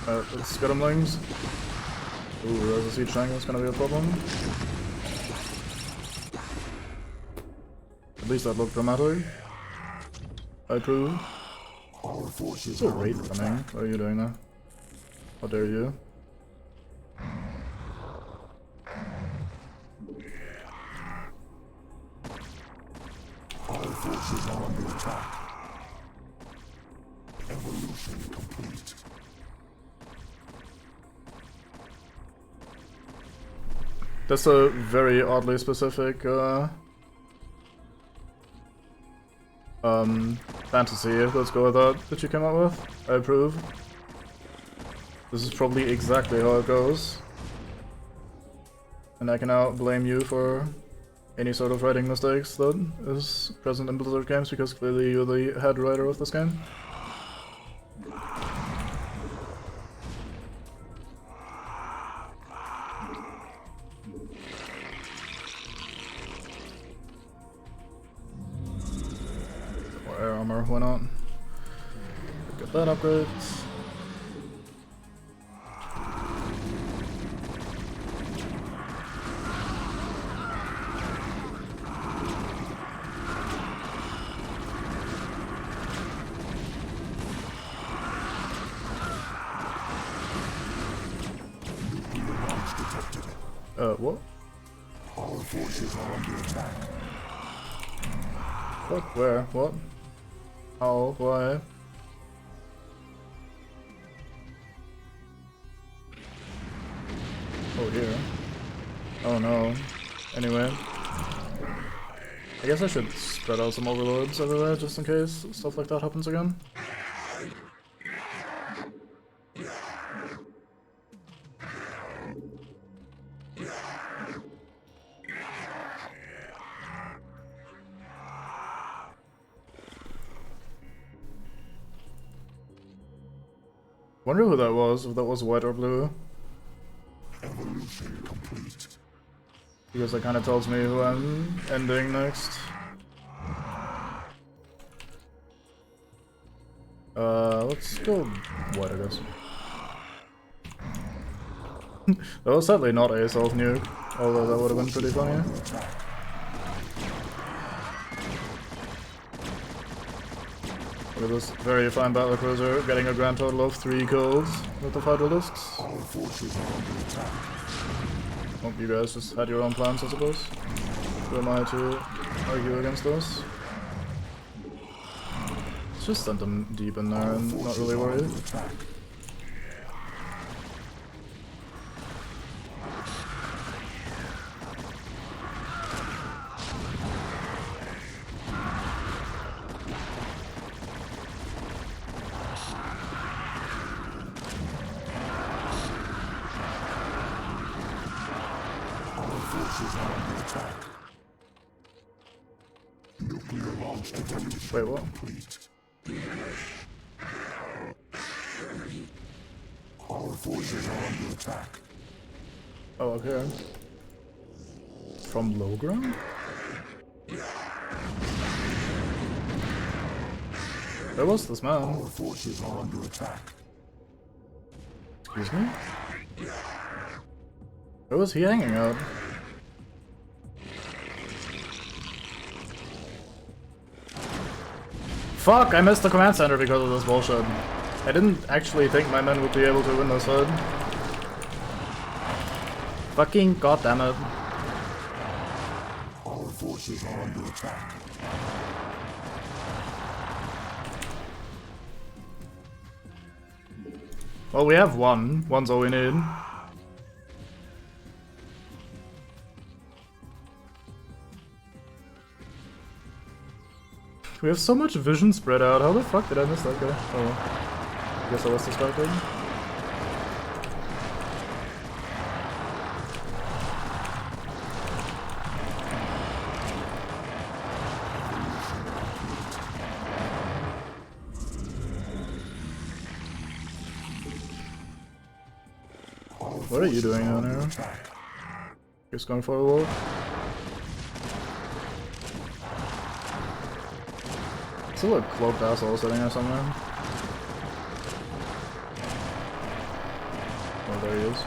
Alright, let's get them lings. Ooh, there's a siege tank, that's gonna be a problem. At least that looked dramatic. I approve. There's a raid coming. What are you doing there? How dare you?
Our forces are under attack. Evolution complete.
That's a very oddly specific fantasy, let's go with that you came up with. I approve. This is probably exactly how it goes. And I can now blame you for any sort of writing mistakes that is present in Blizzard games, because clearly you're the head writer of this game. More air armor, why not? Get that upgrade. What?
Our forces are under attack.
What? Where? What? How? Why? Oh, here. Oh no. Anyway. I guess I should spread out some overlords everywhere just in case stuff like that happens again. Wonder who that was, if that was white or blue.
Evolution complete.
Because that kind of tells me who I'm ending next. Let's go white, I guess. That was sadly not a self nuke, although that would have been pretty funny. Look at this very fine battlecruiser getting a grand total of 3 kills with the Federalists.
Our forces are under attack.
Hope you guys just had your own plans, I suppose. Who am I to argue against those? Let's just send them deep in there and not really worry. Wait, what?
Our forces are under attack.
Oh, okay. From low ground? Where was this man?
Our forces are under attack.
Excuse me? Where was he hanging out? Fuck, I missed the command center because of this bullshit. I didn't actually think my men would be able to win this fight. Fucking goddammit.
Our forces are under attack.
Well, we have one. One's all we need. We have so much vision spread out. How the fuck did I miss that guy? Oh well. I guess I was distracted. What are you doing down here? Just going for a walk? Still a cloaked asshole sitting there somewhere. Oh, there he is.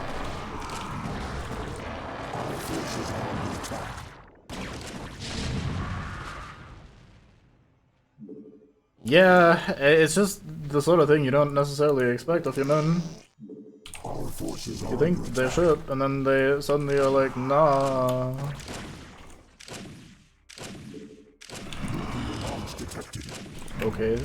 Yeah, it's just the sort of thing you don't necessarily expect of your men. You think they should, and then they suddenly are like, nah. Okay.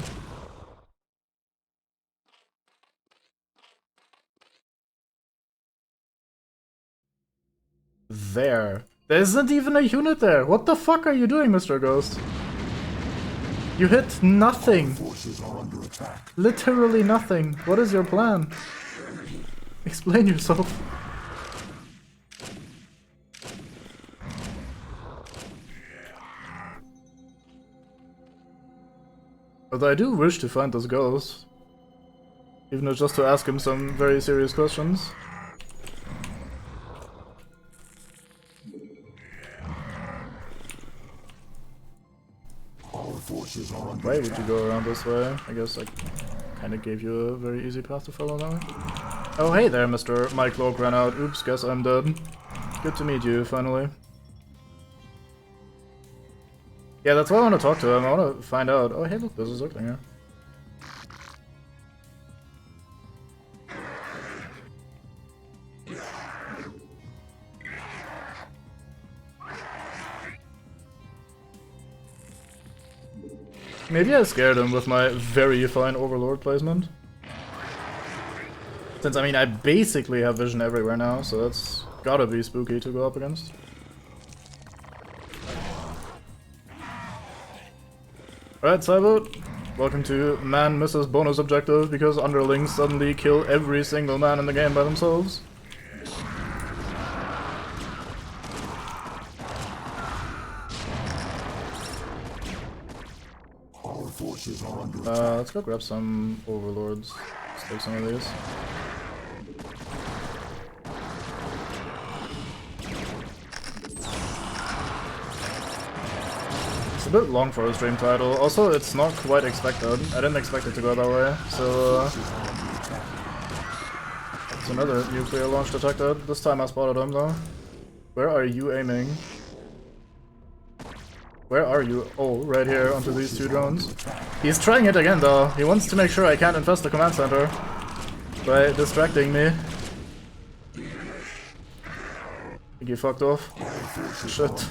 There. There isn't even a unit there! What the fuck are you doing, Mr. Ghost? You hit nothing! Literally nothing. What is your plan? Explain yourself. Although I do wish to find this ghost. Even if just to ask him some very serious questions. Why would you go around this way? I guess I kinda gave you a very easy path to follow now. Oh hey there, Mr. My cloak ran out. Oops, guess I'm dead. Good to meet you, finally. Yeah, that's why I want to talk to him. I want to find out. Oh hey look, there's a Zerg here. Maybe I scared him with my very fine Overlord placement. Since, I mean, I basically have vision everywhere now, so that's gotta be spooky to go up against. Alright, Cyber. Welcome to Man Misses Bonus Objective, because underlings suddenly kill every single man in the game by themselves. Let's go grab some Overlords. Let's take some of these. It's a bit long for a stream title. Also, it's not quite expected. I didn't expect it to go that way, so... It's another nuclear launch detected. This time I spotted him, though. Where are you aiming? Where are you? Oh, right here, onto these two drones. He's trying it again, though. He wants to make sure I can't infest the command center by distracting me. I think he fucked off. Shit.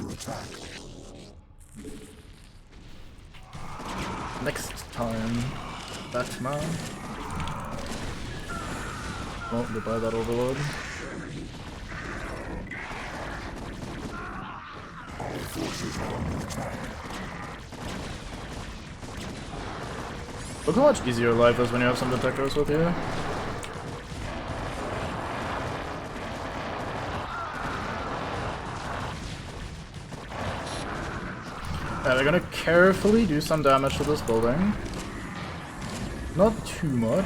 Next time, Batman. Oh, goodbye, that Overlord. Look how much easier life is when you have some detectors with you. We're gonna carefully do some damage to this building. Not too much.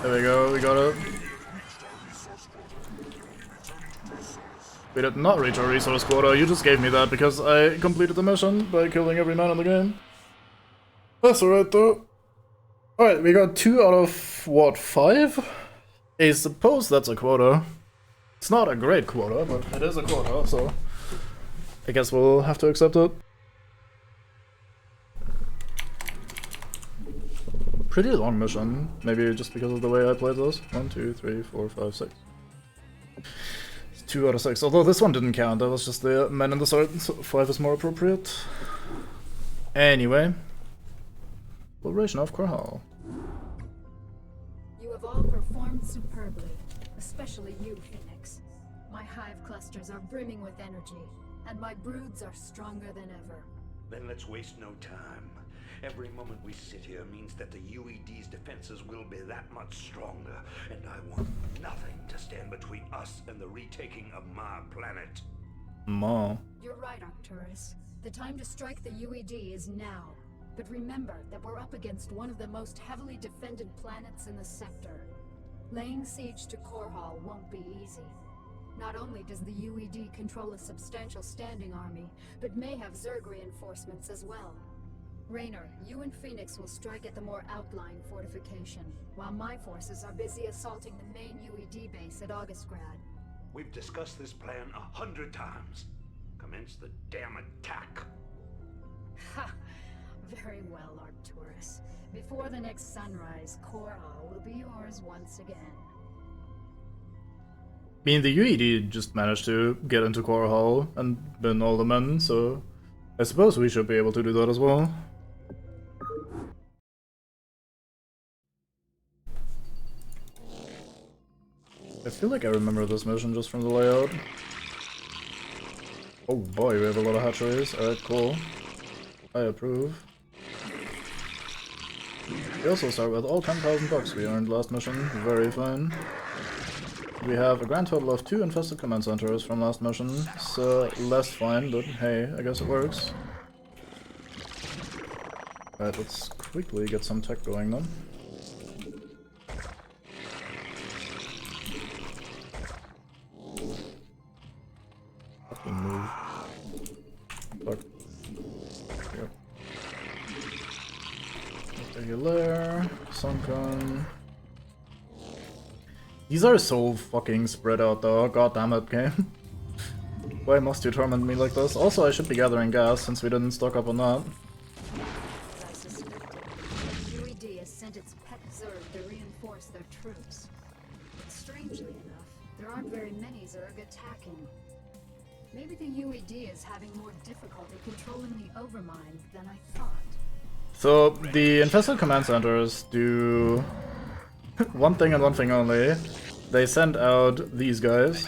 There we go, we got it. We did not reach our resource quota, you just gave me that because I completed the mission by killing every man in the game. That's alright though. Alright, we got 2 out of, what, 5? I suppose that's a quota. It's not a great quota, but it is a quota, so I guess we'll have to accept it. Pretty long mission, maybe just because of the way I played this. 1, 2, 3, 4, 5, 6. 2 out of 6, although this one didn't count, that was just the men in the sword, so 5 is more appropriate. Anyway. Liberation of Korhal.
You have all performed superbly, especially you, Phoenix. My hive clusters are brimming with energy, and my broods are stronger than ever.
Then let's waste no time. Every moment we sit here means that the UED's defenses will be that much stronger, and I want nothing to stand between us and the retaking of my planet.
Ma.
You're right, Arcturus. The time to strike the UED is now. But remember that we're up against one of the most heavily defended planets in the sector. Laying siege to Korhal won't be easy. Not only does the UED control a substantial standing army, but may have Zerg reinforcements as well. Raynor, you and Phoenix will strike at the more outlying fortification, while my forces are busy assaulting the main UED base at Augustgrad.
We've discussed this plan 100 times. Commence the damn attack.
Ha! Very well, Arcturus. Before the next sunrise, Korhal will be yours once again.
I mean, the UED just managed to get into Korhal and bin all the men, so I suppose we should be able to do that as well. I feel like I remember this mission just from the layout. Oh boy, we have a lot of hatcheries. Alright, cool. I approve. We also start with all 10,000 bucks we earned last mission. Very fine. we have a grand total of 2 infested command centers from last mission. So less fine, but hey, I guess it works. Alright, let's quickly get some tech going then. Fucking move. Fuck. Yep. Regular, sunken. These are so fucking spread out though, god damn it, game. Why must you torment me like this? Also, I should be gathering gas since we didn't stock up on that.
As I suspected, UED has sent its pet Zerg to reinforce their troops. But strangely enough, there aren't very many Zerg attacking. Maybe the UED is having more difficulty controlling the Overmind than I thought.
So, the infested command centers do one thing and one thing only. They send out these guys.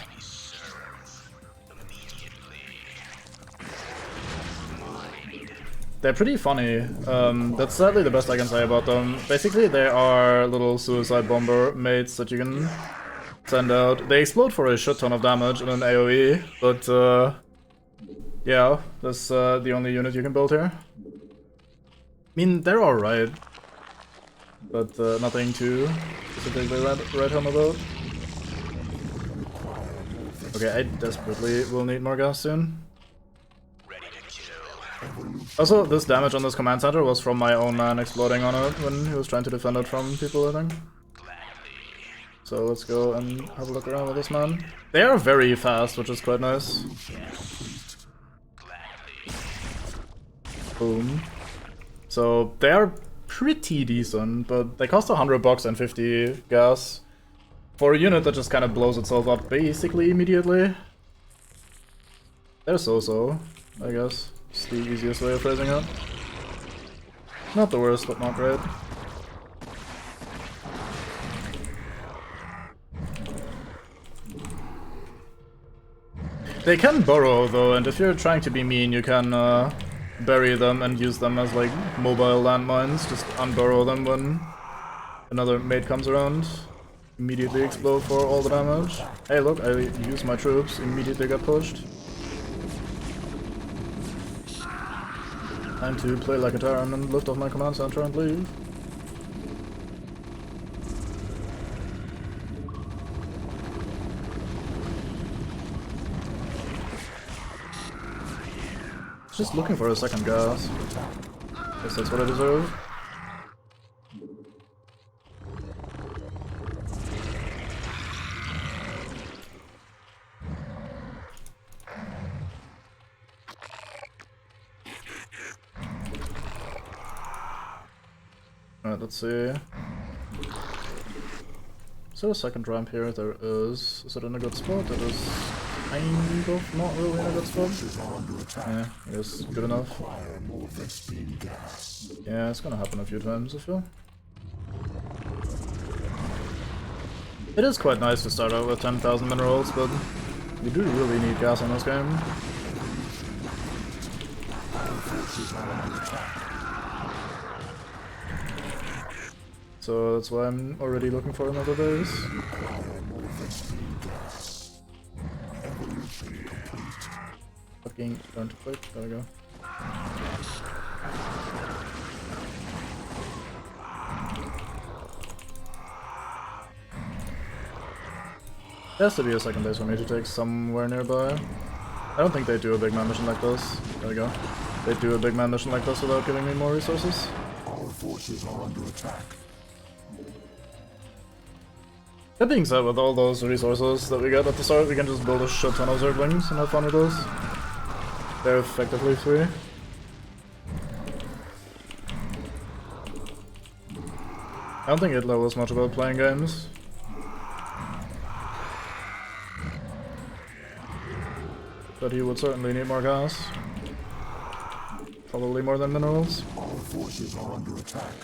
They're pretty funny. That's sadly the best I can say about them. Basically, they are little suicide bomber mates that you can send out. They explode for a shit ton of damage in an AoE, but yeah, that's the only unit you can build here. I mean, they're alright, but nothing too specifically write home about. Okay, I desperately will need more gas soon. Also, this damage on this command center was from my own man exploding on it when he was trying to defend it from people, I think. So let's go and have a look around with this man. They are very fast, which is quite nice. Boom. So they are pretty decent, but they cost $100 and 50 gas for a unit that just kind of blows itself up basically immediately. They're so-so, I guess. It's the easiest way of phrasing it. Not the worst, but not great. They can burrow though, and if you're trying to be mean, you can bury them and use them as like mobile landmines. Just unburrow them when another mate comes around. Immediately explode for all the damage. Hey look, I use my troops, immediately get pushed. Time to play like a Terran and lift off my command center and leave. Just looking for a second gas. Guess that's what I deserve. Alright, let's see. Is there a second ramp here? There is. Is it in a good spot? It is kind of not really in a good spot. Yeah, I guess good enough. Yeah, it's gonna happen a few times, I feel. It is quite nice to start out with 10,000 minerals, but you do really need gas in this game. So that's why I'm already looking for another base. Fucking turn to plate, there we go. There has to be a second base for me to take somewhere nearby. I don't think they do a big man mission like this. There we go. They do a big man mission like this without giving me more resources.
Our forces are under attack.
That being said, with all those resources that we get at the start, we can just build a shit ton of Zerglings and have fun with those. They're effectively free. I don't think Hitler was much about playing games. But he would certainly need more gas. Probably more than minerals.
Our forces are under attack.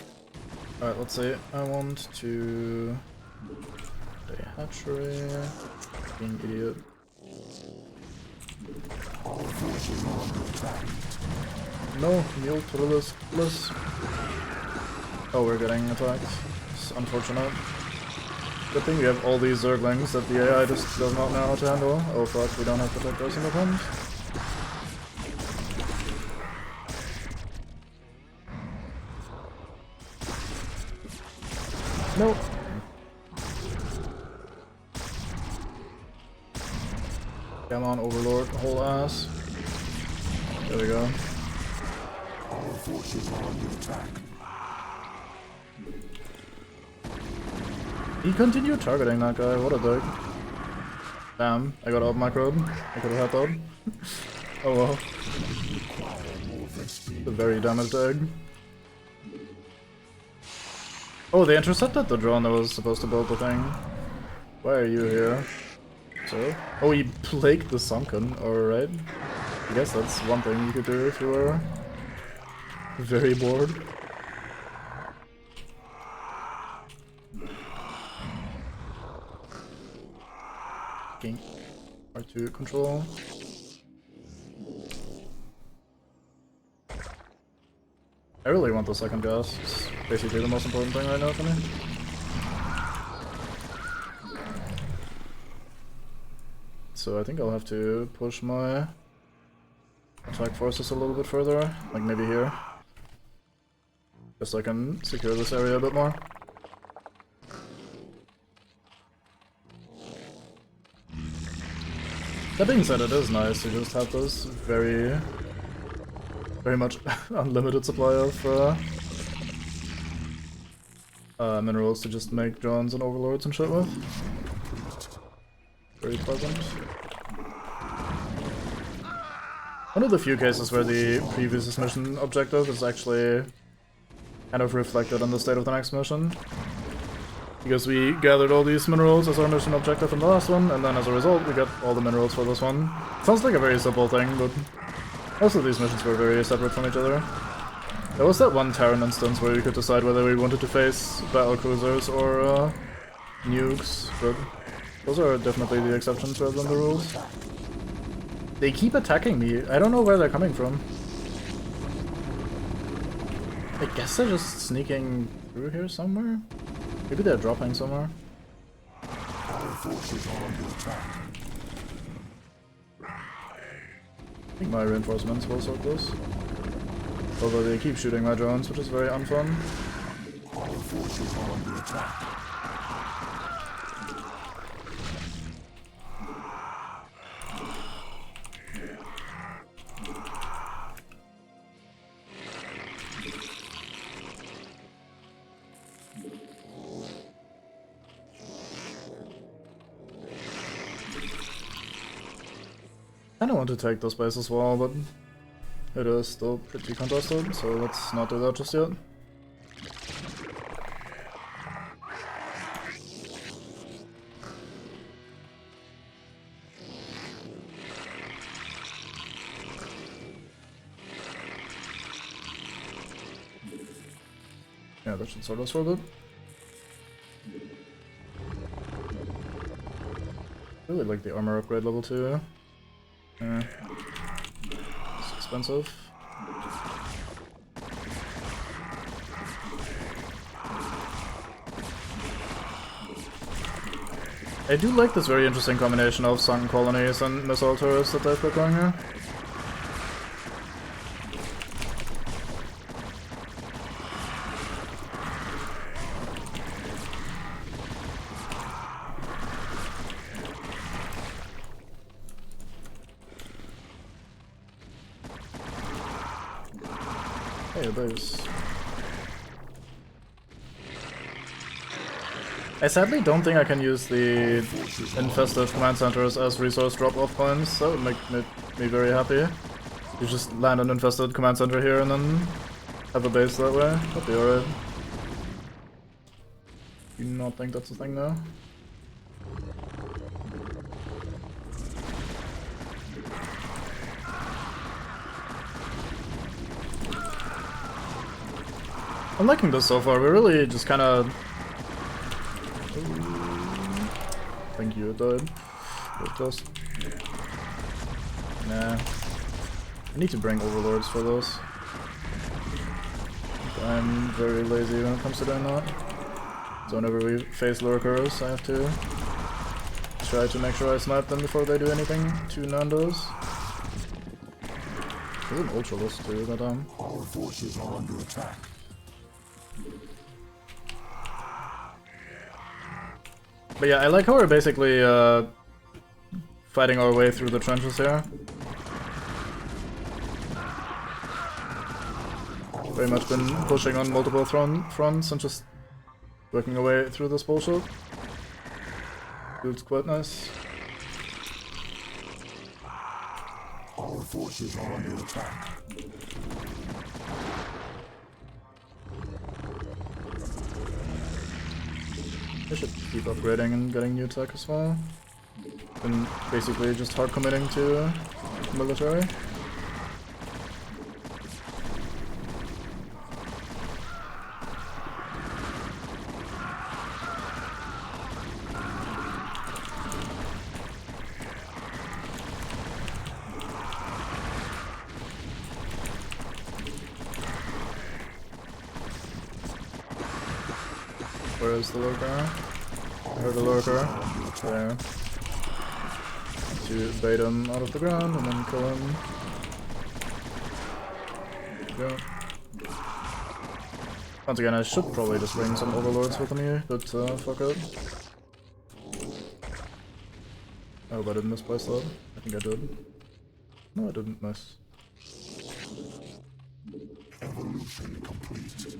Alright, let's see. I want to... a hatchery... Fucking idiot.
Our forces are under attack.
No, meal plus. Oh, we're getting attacked. It's unfortunate. Good thing we have all these Zerglings that the AI just does not know how to handle. Oh fuck, we don't have protectors in the front. Nope. Come on, Overlord, whole ass. There we go.
Our forces are under attack.
He continued targeting that guy, what a dick. Damn, I got out microed. I could have had that. Oh well. A very damaged egg. Oh, they intercepted the drone that was supposed to build the thing. Why are you here? So? Oh, he plagued the sunken, alright. I guess that's one thing you could do if you were very bored. R2 control. I really want the second gas. It's basically the most important thing right now for me. So I think I'll have to push my attack forces a little bit further, like maybe here. Just so I can secure this area a bit more. That being said, it is nice to just have this very much unlimited supply of minerals to just make drones and overlords and shit with. Very pleasant. One of the few cases where the previous mission objective is actually kind of reflected on the state of the next mission. Because we gathered all these minerals as our mission objective in the last one, and then as a result we got all the minerals for this one. Sounds like a very simple thing, but most of these missions were very separate from each other. There was that one Terran instance where we could decide whether we wanted to face battle cruisers or nukes, but those are definitely the exceptions rather than the rules. They keep attacking me. I don't know where they're coming from. I guess they're just sneaking through here somewhere? Maybe they're dropping somewhere.
Our forces are under attack.
I think my reinforcements will sort this. Although they keep shooting my drones, which is very unfun.
Our forces are under attack.
I don't want to take this base as well, but it is still pretty contested, so let's not do that just yet. Yeah, that should sort us for a bit. Really like the armor upgrade level 2. It's expensive. I do like this very interesting combination of sunken colonies and missile turrets that they've got going here. Hey, base. I sadly don't think I can use the infested command centers as resource drop-off points. That would make me very happy. You just land an infested command center here and then have a base that way. That'd be alright. Do you not think that's a thing now? I'm liking this so far. We're really just kind of. Thank you, it died. Just. Nah. I need to bring overlords for this. I'm very lazy when it comes to doing that. So whenever we face lurkers, I have to try to make sure I snipe them before they do anything to Nando's. There's an ultralist too, but
Our forces are under attack.
But yeah, I like how we're basically fighting our way through the trenches here. Very much been pushing on multiple fronts and just working our way through this bullshit. Feels quite nice.
Our forces are under attack.
I should keep upgrading and getting new tech as well. Been basically just hard committing to military. Where is the lurker? I heard the lurker. There. To bait him out of the ground and then kill him. There we go. Once again, I should probably just bring some overlords with me, but fuck it. I hope I didn't misplace that. I think I did. No, I didn't miss.
Evolution complete.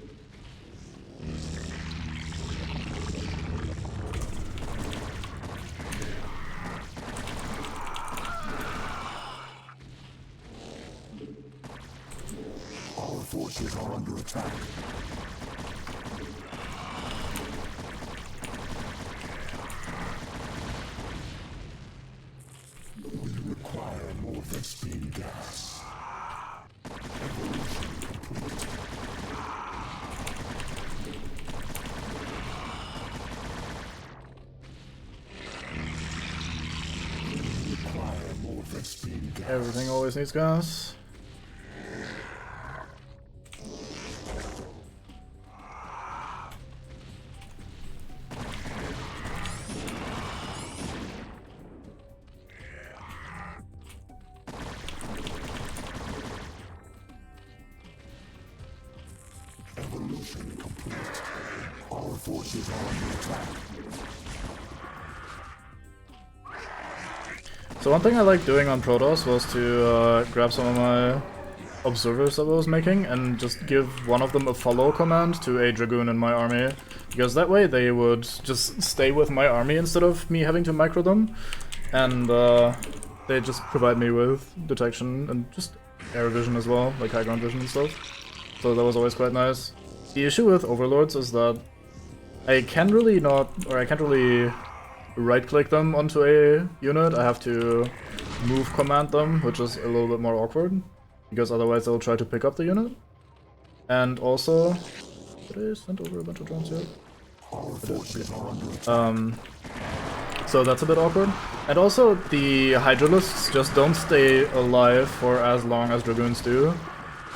Our forces are under attack. We require more Vespene gas. Evolution complete. We require more Vespene gas.
Everything always needs gas.
Evolution complete. Our forces are under attack.
So one thing I liked doing on Protoss was to grab some of my observers that I was making and just give one of them a follow command to a Dragoon in my army. Because that way they would just stay with my army instead of me having to micro them. And they just provide me with detection and just air vision as well, like high ground vision and stuff. So that was always quite nice. The issue with overlords is that I can't really right-click them onto a unit. I have to move command them, which is a little bit more awkward, because otherwise they'll try to pick up the unit. And also, did I send over a bunch of drones yet? So that's a bit awkward. And also, the Hydralisks just don't stay alive for as long as Dragoons do.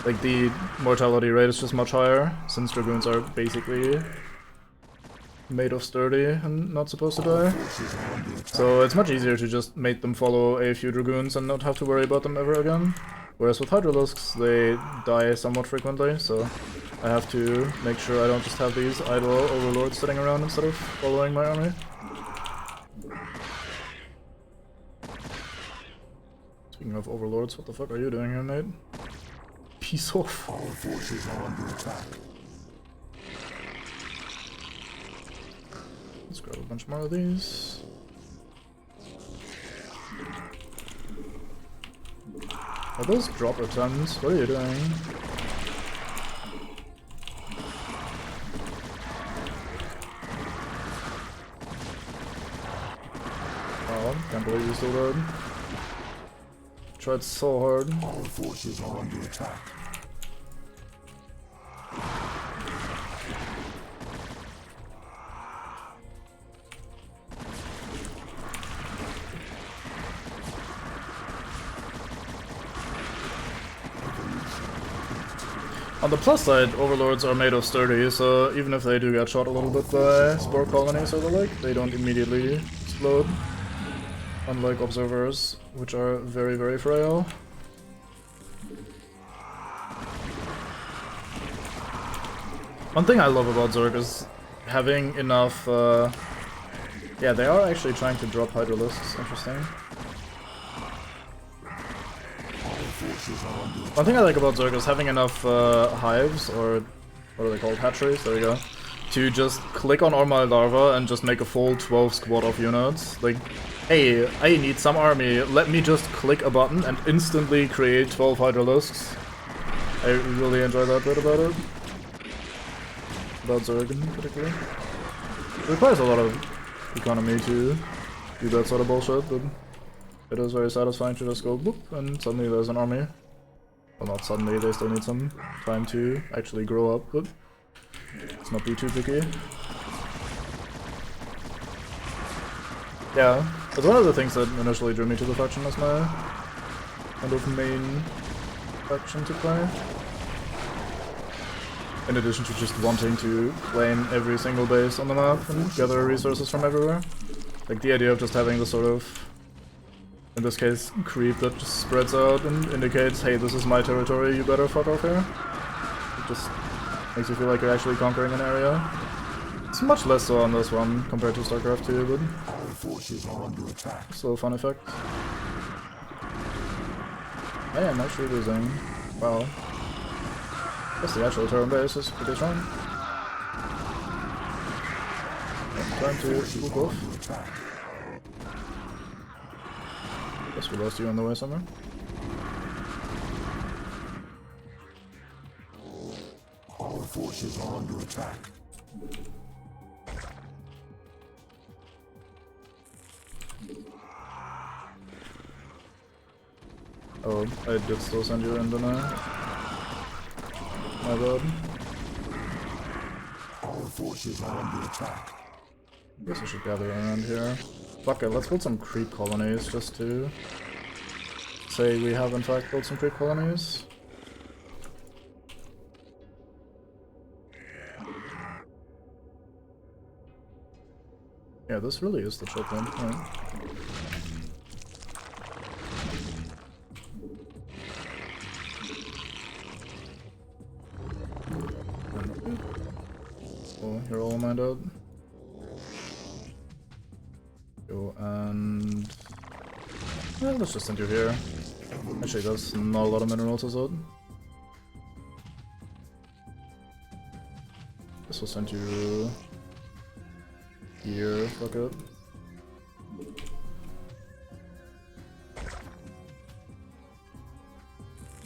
Like, the mortality rate is just much higher, since Dragoons are basically made of sturdy and not supposed to die. So it's much easier to just make them follow a few Dragoons and not have to worry about them ever again. Whereas with Hydralisks, they die somewhat frequently, so I have to make sure I don't just have these idle overlords sitting around instead of following my army. Speaking of overlords, what the fuck are you doing here, mate? Peace off.
Our forces are under attack.
Let's grab a bunch more of these. Are those drop attempts? What are you doing? Oh, can't believe you still dead. Tried so hard.
Our forces are under attack.
On the plus side, overlords are made of sturdy, so even if they do get shot a little bit by spore colonies or the like, they don't immediately explode. Unlike observers, which are very, very frail. One thing I love about Zerg is having enough, yeah, they are actually trying to drop Hydralisks, interesting. One thing I like about Zerg is having enough hives, or what are they called, hatcheries, there we go, to just click on Ormai Larva and just make a full 12 squad of units. Like, hey, I need some army, let me just click a button and instantly create 12 Hydralisks. I really enjoy that bit about it. About Zerg in particular. It requires a lot of economy to do that sort of bullshit, but it is very satisfying to just go boop and suddenly there's an army. Well, not suddenly, they still need some time to actually grow up, but let's not be too picky. Yeah, it's one of the things that initially drew me to the faction as my kind of main faction to play. In addition to just wanting to claim every single base on the map and gather resources from everywhere. Like the idea of just having this sort of, in this case, creep that just spreads out and indicates, hey, this is my territory, you better fuck off here. It just makes you feel like you're actually conquering an area. It's much less so on this one compared to StarCraft 2, but
Our forces are under attack.
still a fun effect. I am actually losing. Wow. I guess the actual Terran base is pretty strong. Time to move off. Guess we lost you on the way somewhere.
Our forces are under attack.
Oh, I did still send you in, didn't I? My bad.
Our forces are under attack.
Guess we should gather around here. Fuck it, let's build some creep colonies just to say we have in fact built some creep colonies. Yeah, this really is the choke one, right? Oh, you're all mined out. Go and... well, let's just send you here. Actually, there's not a lot of minerals as well. This will send you... here, fuck it.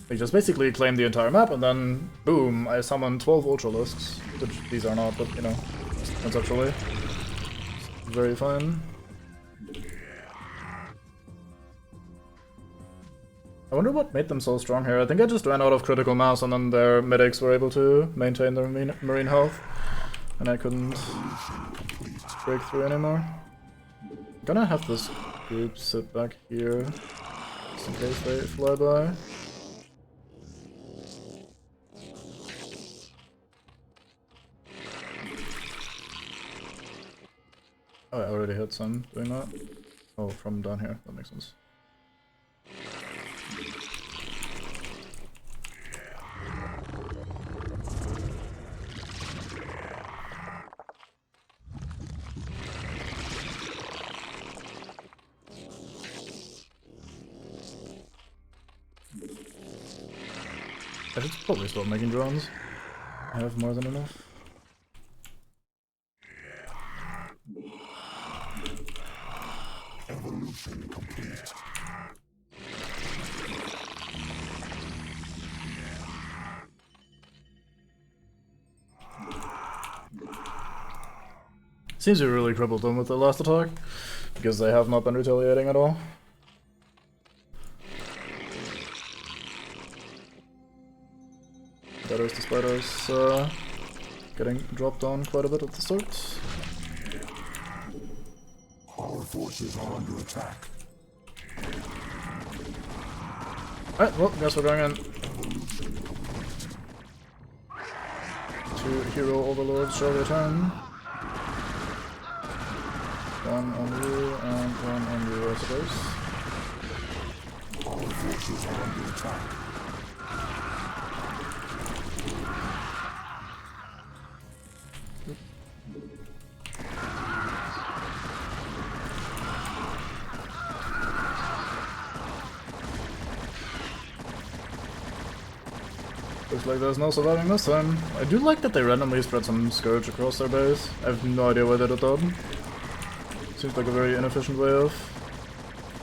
They just basically claim the entire map and then, boom, I summon 12 Ultralisks. Which these are not, but you know, conceptually. It's very fun. I wonder what made them so strong here. I think I just ran out of critical mass and then their medics were able to maintain their marine health. And I couldn't break through anymore. I'm gonna have this group sit back here, just in case they fly by. Oh, I already hit some doing that. Oh, from down here. That makes sense. I should probably stop making drones. I have more than enough.
Evolution complete.
Seems we really crippled them with the last attack, because they have not been retaliating at all. That is despite us getting dropped on quite a bit at the start.
Our forces are under attack.
Alright, well, guess we're going in. two hero overlords shall return. One on you and one on you, I suppose.
Our forces are under attack.
Looks like there's no surviving this time. I do like that they randomly spread some Scourge across their base. I have no idea why they did that. Seems like a very inefficient way of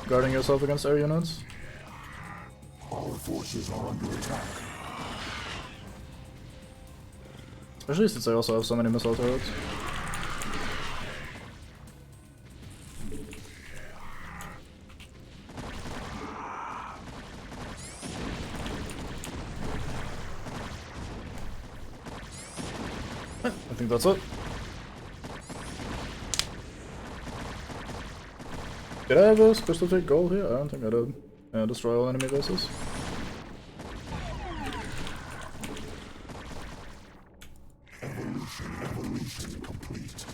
guarding yourself against air units.
Our forces are under attack.
Especially since they also have so many missile turrets. I think that's it. Did I have a specific goal here? I don't think I did. Yeah, destroy all enemy bases.
Evolution complete.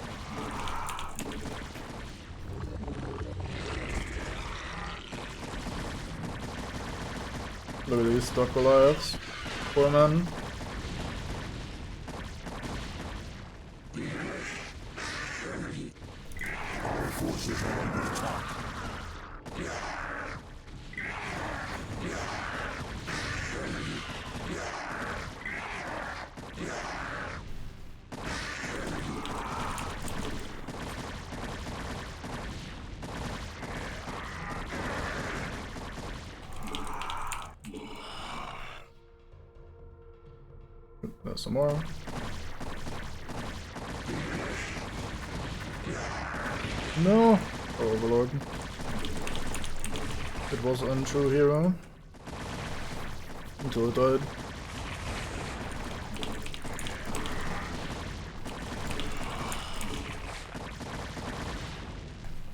Look at these stock Goliaths. Poor men.
Our forces are under attack.
There's some more. No! Oh, Overlord. It was an untrue hero. Until it died.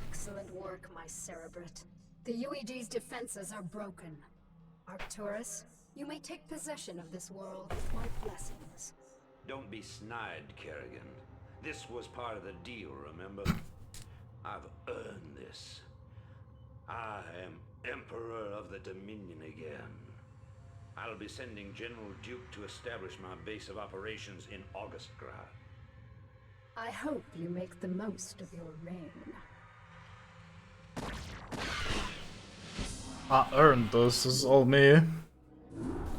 Excellent work, my Cerebrit. The UED's defenses are broken. Arcturus, you may take possession of this world with my blessings.
Don't be snide, Kerrigan. This was part of the deal, remember? I've earned this. I am Emperor of the Dominion again. I'll be sending General Duke to establish my base of operations in Augustgrad.
I hope you make the most of your reign.
I earned this. This is all me.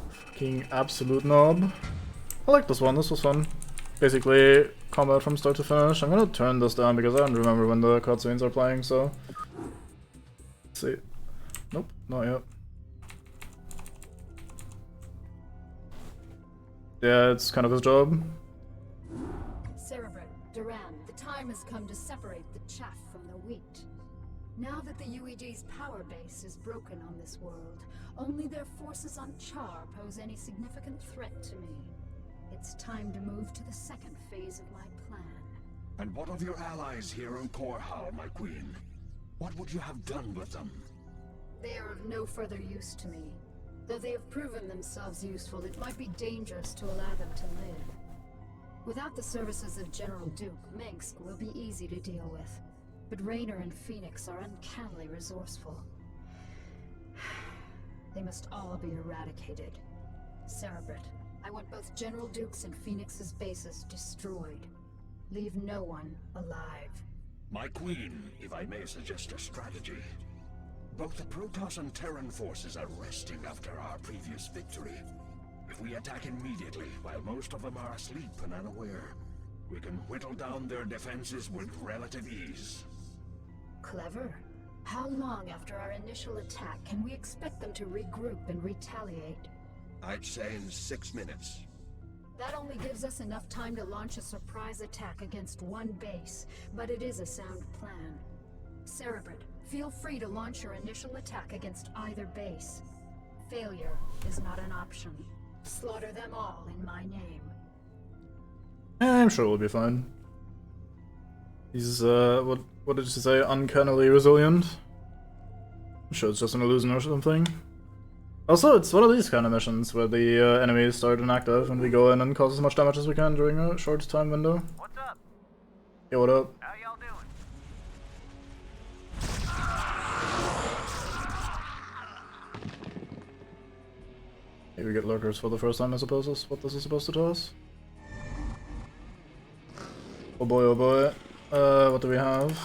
Fucking absolute knob. I like this one. This was fun. Basically, combat from start to finish. I'm gonna turn this down because I don't remember when the cutscenes are playing, so... Let's see. Nope, not yet. Yeah, it's kind of his job.
Cerebrit, Duran, the time has come to separate the chaff from the wheat. Now that the UED's power base is broken on this world, only their forces on Char pose any significant threat to me. It's time to move to the second phase of my plan.
And what of your allies here on Korhal, my queen? What would you have done with them?
They are of no further use to me. Though they have proven themselves useful, it might be dangerous to allow them to live. Without the services of General Duke, Minsk will be easy to deal with. But Raynor and Phoenix are uncannily resourceful. They must all be eradicated. Cerebrit, I want both General Duke's and Phoenix's bases destroyed. Leave no one alive.
My queen, if I may suggest a strategy. Both the Protoss and Terran forces are resting after our previous victory. If we attack immediately, while most of them are asleep and unaware, we can whittle down their defenses with relative ease.
Clever. How long after our initial attack can we expect them to regroup and retaliate?
I'd say in 6 minutes.
That only gives us enough time to launch a surprise attack against one base, but it is a sound plan. Cerebrit, feel free to launch your initial attack against either base. Failure is not an option. Slaughter them all in my name.
I'm sure we'll be fine. He's, what did you say? Uncannily resilient? I'm sure it's just an illusion or something. Also, it's one of these kind of missions where the enemies start inactive and we go in and cause as much damage as we can during a short time window.
What's up?
Hey, what up?
How y'all doing?
Maybe we get lurkers for the first time, I suppose, is what this is supposed to tell us. Oh boy, oh boy. What do we have?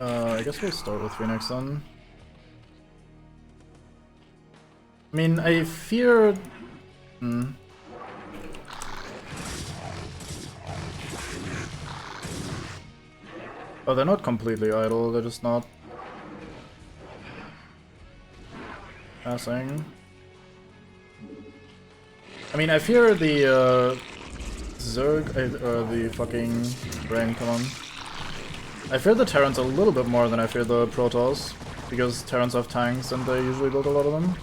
I guess we'll start with Phoenix then. I mean, I fear... Oh, they're not completely idle, they're just not... passing. I mean, I fear the, Zerg... the fucking brain, come on. I fear the Terrans a little bit more than I fear the Protoss, because Terrans have tanks and they usually build a lot of them.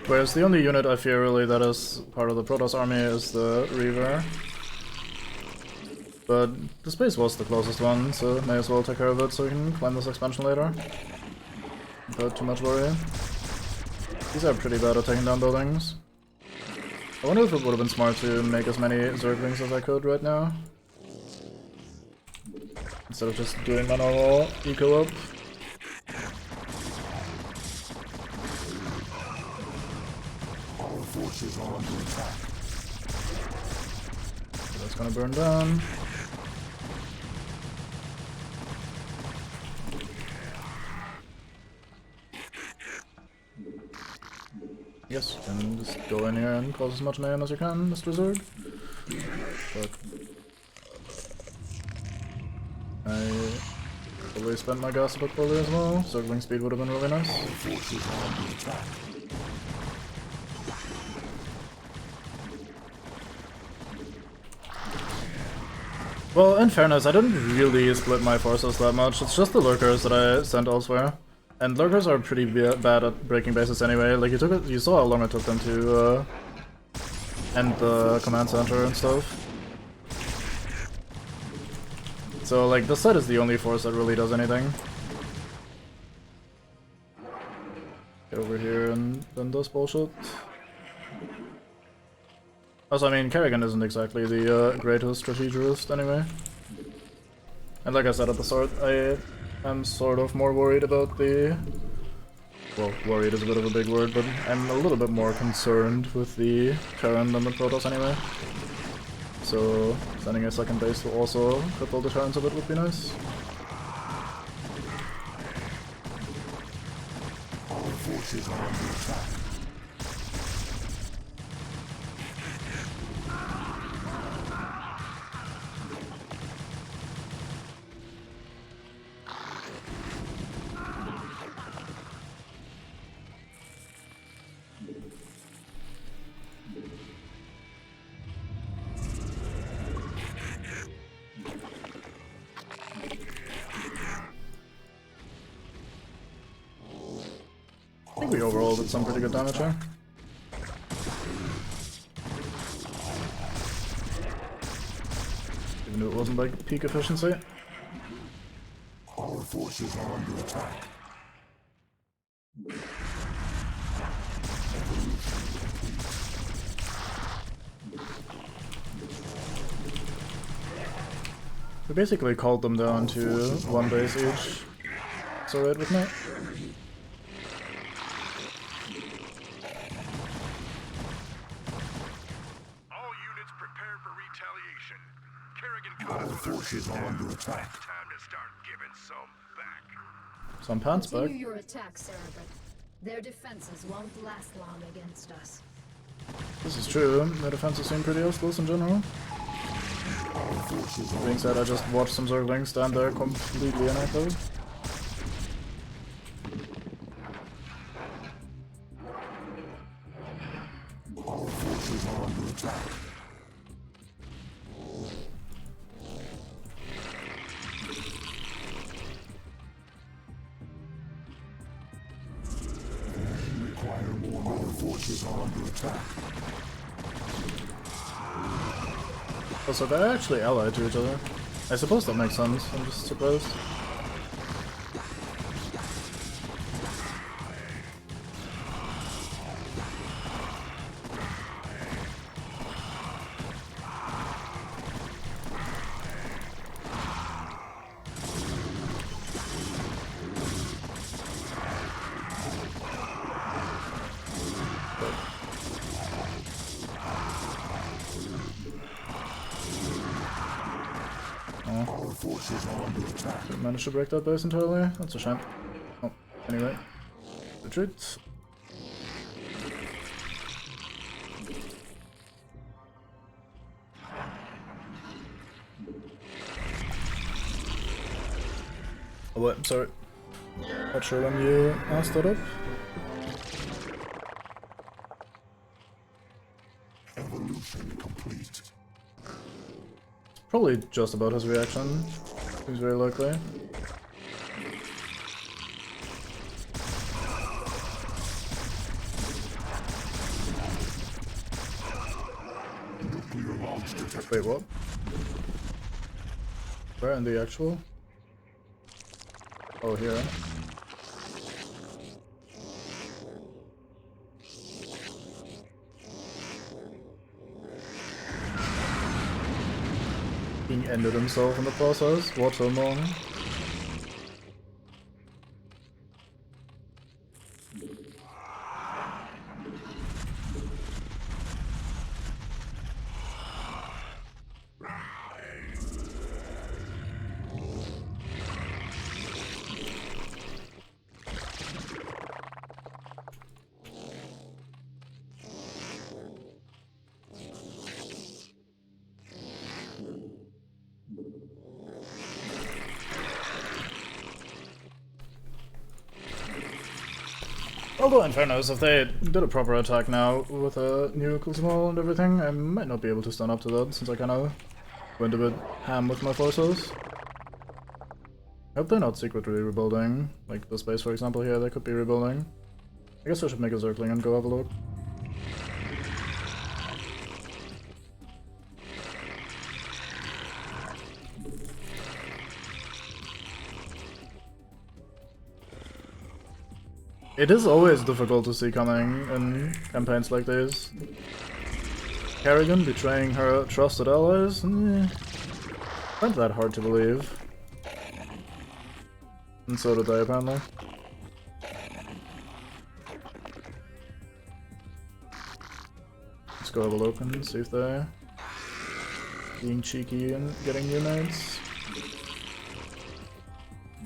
Whereas the only unit I fear really that is part of the Protoss army is the Reaver. But the space was the closest one, so may as well take care of it so we can climb this expansion later. Without too much worry. These are pretty bad at taking down buildings. I wonder if it would have been smart to make as many Zerglings as I could right now. Instead of just doing my normal eco up.
Our forces are under attack.
So that's gonna burn down. Yes, you can just go in here and cause as much mayhem as you can, Mr. Zerg. But I probably spent my gas a bit poorly as well. Circling speed would have been really nice. Well, in fairness, I didn't really split my forces that much. It's just the lurkers that I sent elsewhere. And lurkers are pretty bad at breaking bases anyway. Like, you saw how long it took them to end the command center and stuff. So, like, the set is the only force that really does anything. Get over here and then does bullshit. Also, I mean, Kerrigan isn't exactly the greatest strategist anyway. And like I said at the start, I am sort of more worried about the... Well, worried is a bit of a big word, but I'm a little bit more concerned with the Terran than the Protoss anyway. So, sending a second base to also cripple the Terrans a bit would be nice.
Our forces are under attack.
I think we overall did some pretty good damage here. Even though it wasn't like peak efficiency.
Our forces are under attack.
We basically called them down to one base each. It's alright with me.
All units prepared for retaliation. Kerrigan caught
Our
us with our
forces
head
are
down.
under attack.
Time to start giving some back.
Some pants back.
Continue your attack, Cerebrit. Their defenses won't last long against us.
This is true. The defenses seem pretty useless in general.
Our forces
That
are
being said, I just watched some Zerglings stand there completely inactive.
Our forces are under attack. forces are under attack.
Also, they're actually allied to each other. I suppose that makes sense. I'm just surprised.
Our forces are under attack.
Didn't manage to break that base entirely. That's a shame. Oh, anyway. Retreat. Oh wait, I'm sorry. Not sure when you asked that up.
Evolution complete.
Probably just about his reaction. Seems very likely.
Nuclear launch detected.
Wait, what? Where in the actual? Oh, here. He ended himself in the process. What a mon. Although in fairness, if they did a proper attack now with a new Kultimal and everything, I might not be able to stand up to that, since I kinda went a bit ham with my forces. I hope they're not secretly rebuilding. Like this base, for example, here, they could be rebuilding. I guess I should make a Zergling and go have a look. It is always difficult to see coming in campaigns like these. Kerrigan betraying her trusted allies? Not that hard to believe. And so did they, apparently. Let's go have a look and see if they're being cheeky and getting units.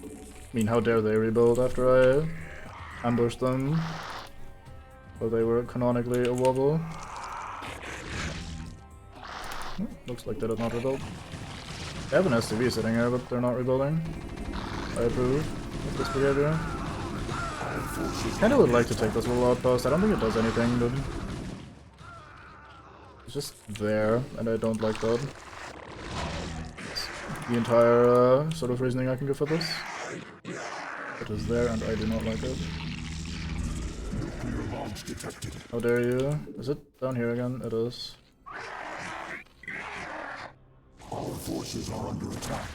I mean, how dare they rebuild after I ambushed them, but they were canonically a wobble. Looks like they did not rebuild. They have an STV sitting here, but they're not rebuilding. I approve of this behavior. Kinda would like to take this little outpost. I don't think it does anything, but it's just there, and I don't like that. It's the entire sort of reasoning I can give for this. It is there, and I do not like it. How dare you? Is it down here again? It is.
Our forces are under attack.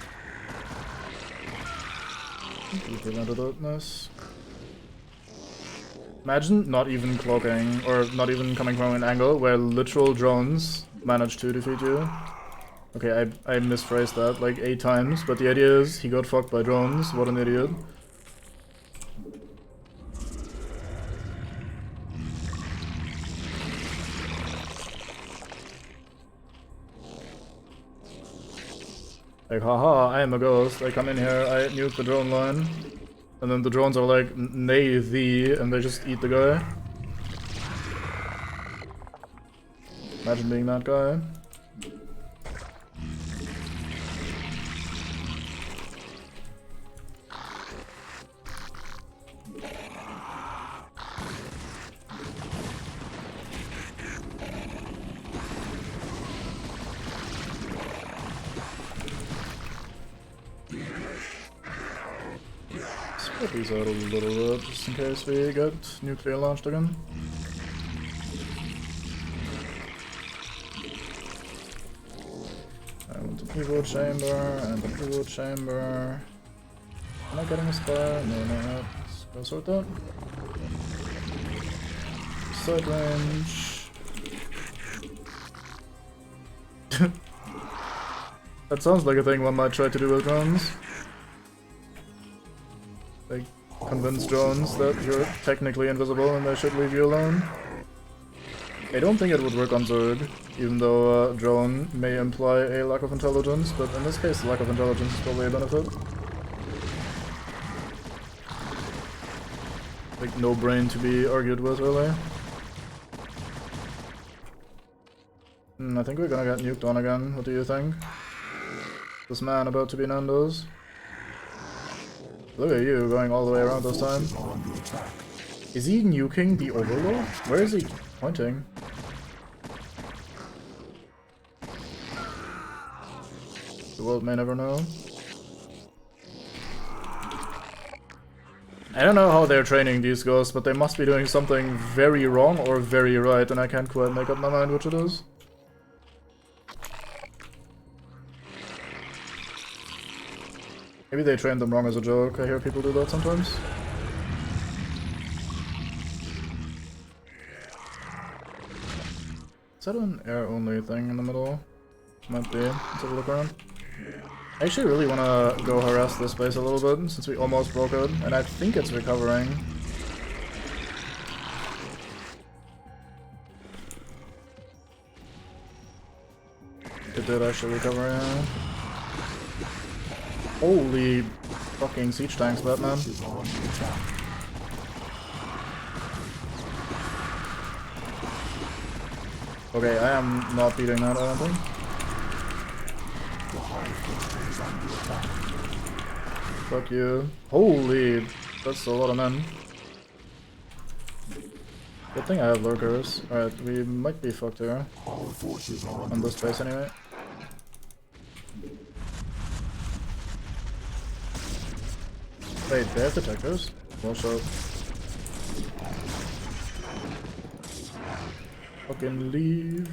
We prevented it, nice. Imagine not even cloaking, or not even coming from an angle where literal drones manage to defeat you. Okay, I misphrased that like 8 times, but the idea is he got fucked by drones. What an idiot. Like, haha, I am a ghost, I come in here, I nuke the drone line, and then the drones are like, nay thee, and they just eat the guy. Imagine being that guy. Spread these out a little bit, just in case we get nuclear launched again. Evo chamber and an Evo chamber. Am I getting a spire? No, no, no. Let's go sort that. Side range. That sounds like a thing one might try to do with drones. Like, convince drones that you're technically invisible and they should leave you alone. I don't think it would work on Zerg, even though drone may imply a lack of intelligence, but in this case the lack of intelligence is probably a benefit. Like, no brain to be argued with, really. I think we're gonna get nuked on again. What do you think? This man about to be Nando's? Look at you, going all the way around this time. Is he nuking the Overlord? Where is he pointing? The world may never know. I don't know how they're training these ghosts, but they must be doing something very wrong or very right, and I can't quite make up my mind which it is. Maybe they trained them wrong as a joke. I hear people do that sometimes. Is that an air-only thing in the middle? Might be. Let's have a look around. I actually really want to go harass this base a little bit, since we almost broke it, and I think it's recovering. It did actually recover, yeah. Holy fucking siege tanks, Batman. Okay, I am not beating that, I don't think. Fuck you. Holy, that's a lot of men. Good thing I have lurkers. Alright, we might be fucked here. On this base anyway. Wait, they have detectors? Well shot. Fucking leave.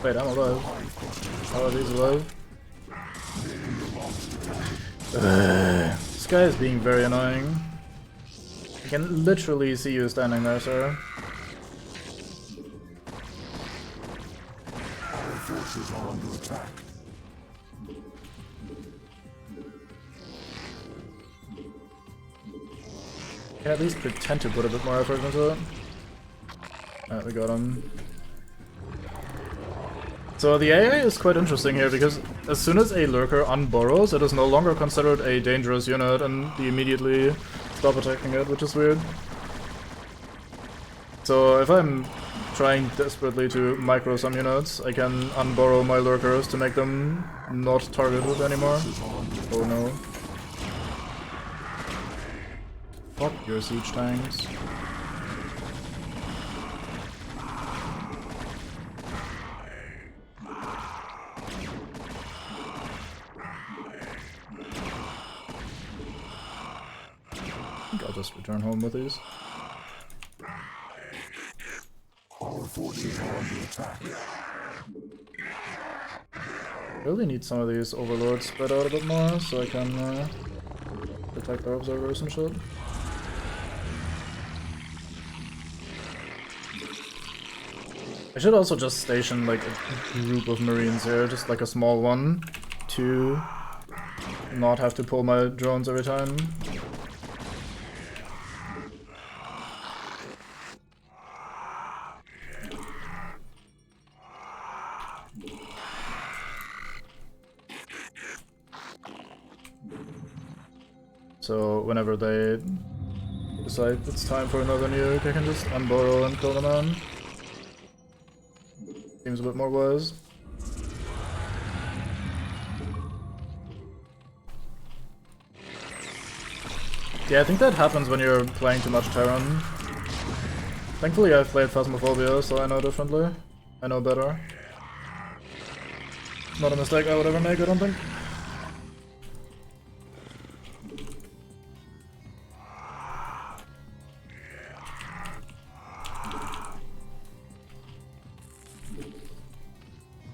Wait, I'm alive. How are these alive? This guy is being very annoying. I can literally see you standing there, sir. Can at least pretend to put a bit more effort into it. Alright, we got him. So the AI is quite interesting here, because as soon as a lurker unburrows, it is no longer considered a dangerous unit, and they immediately stop attacking it, which is weird. So if I'm trying desperately to micro some units, I can unburrow my lurkers to make them not targeted anymore. Oh no. Fuck your siege tanks. I'll just return home with these. Our forces are under attack. Really need some of these overlords spread out a bit more so I can protect our observers and shit. I should also just station like a group of marines here, just like a small one, to not have to pull my drones every time. So whenever they decide it's time for another nuke, I can just unburrow and kill them on. Seems a bit more wise. Yeah, I think that happens when you're playing too much Terran. Thankfully I've played Phasmophobia, so I know differently. I know better. Not a mistake I would ever make, I don't think.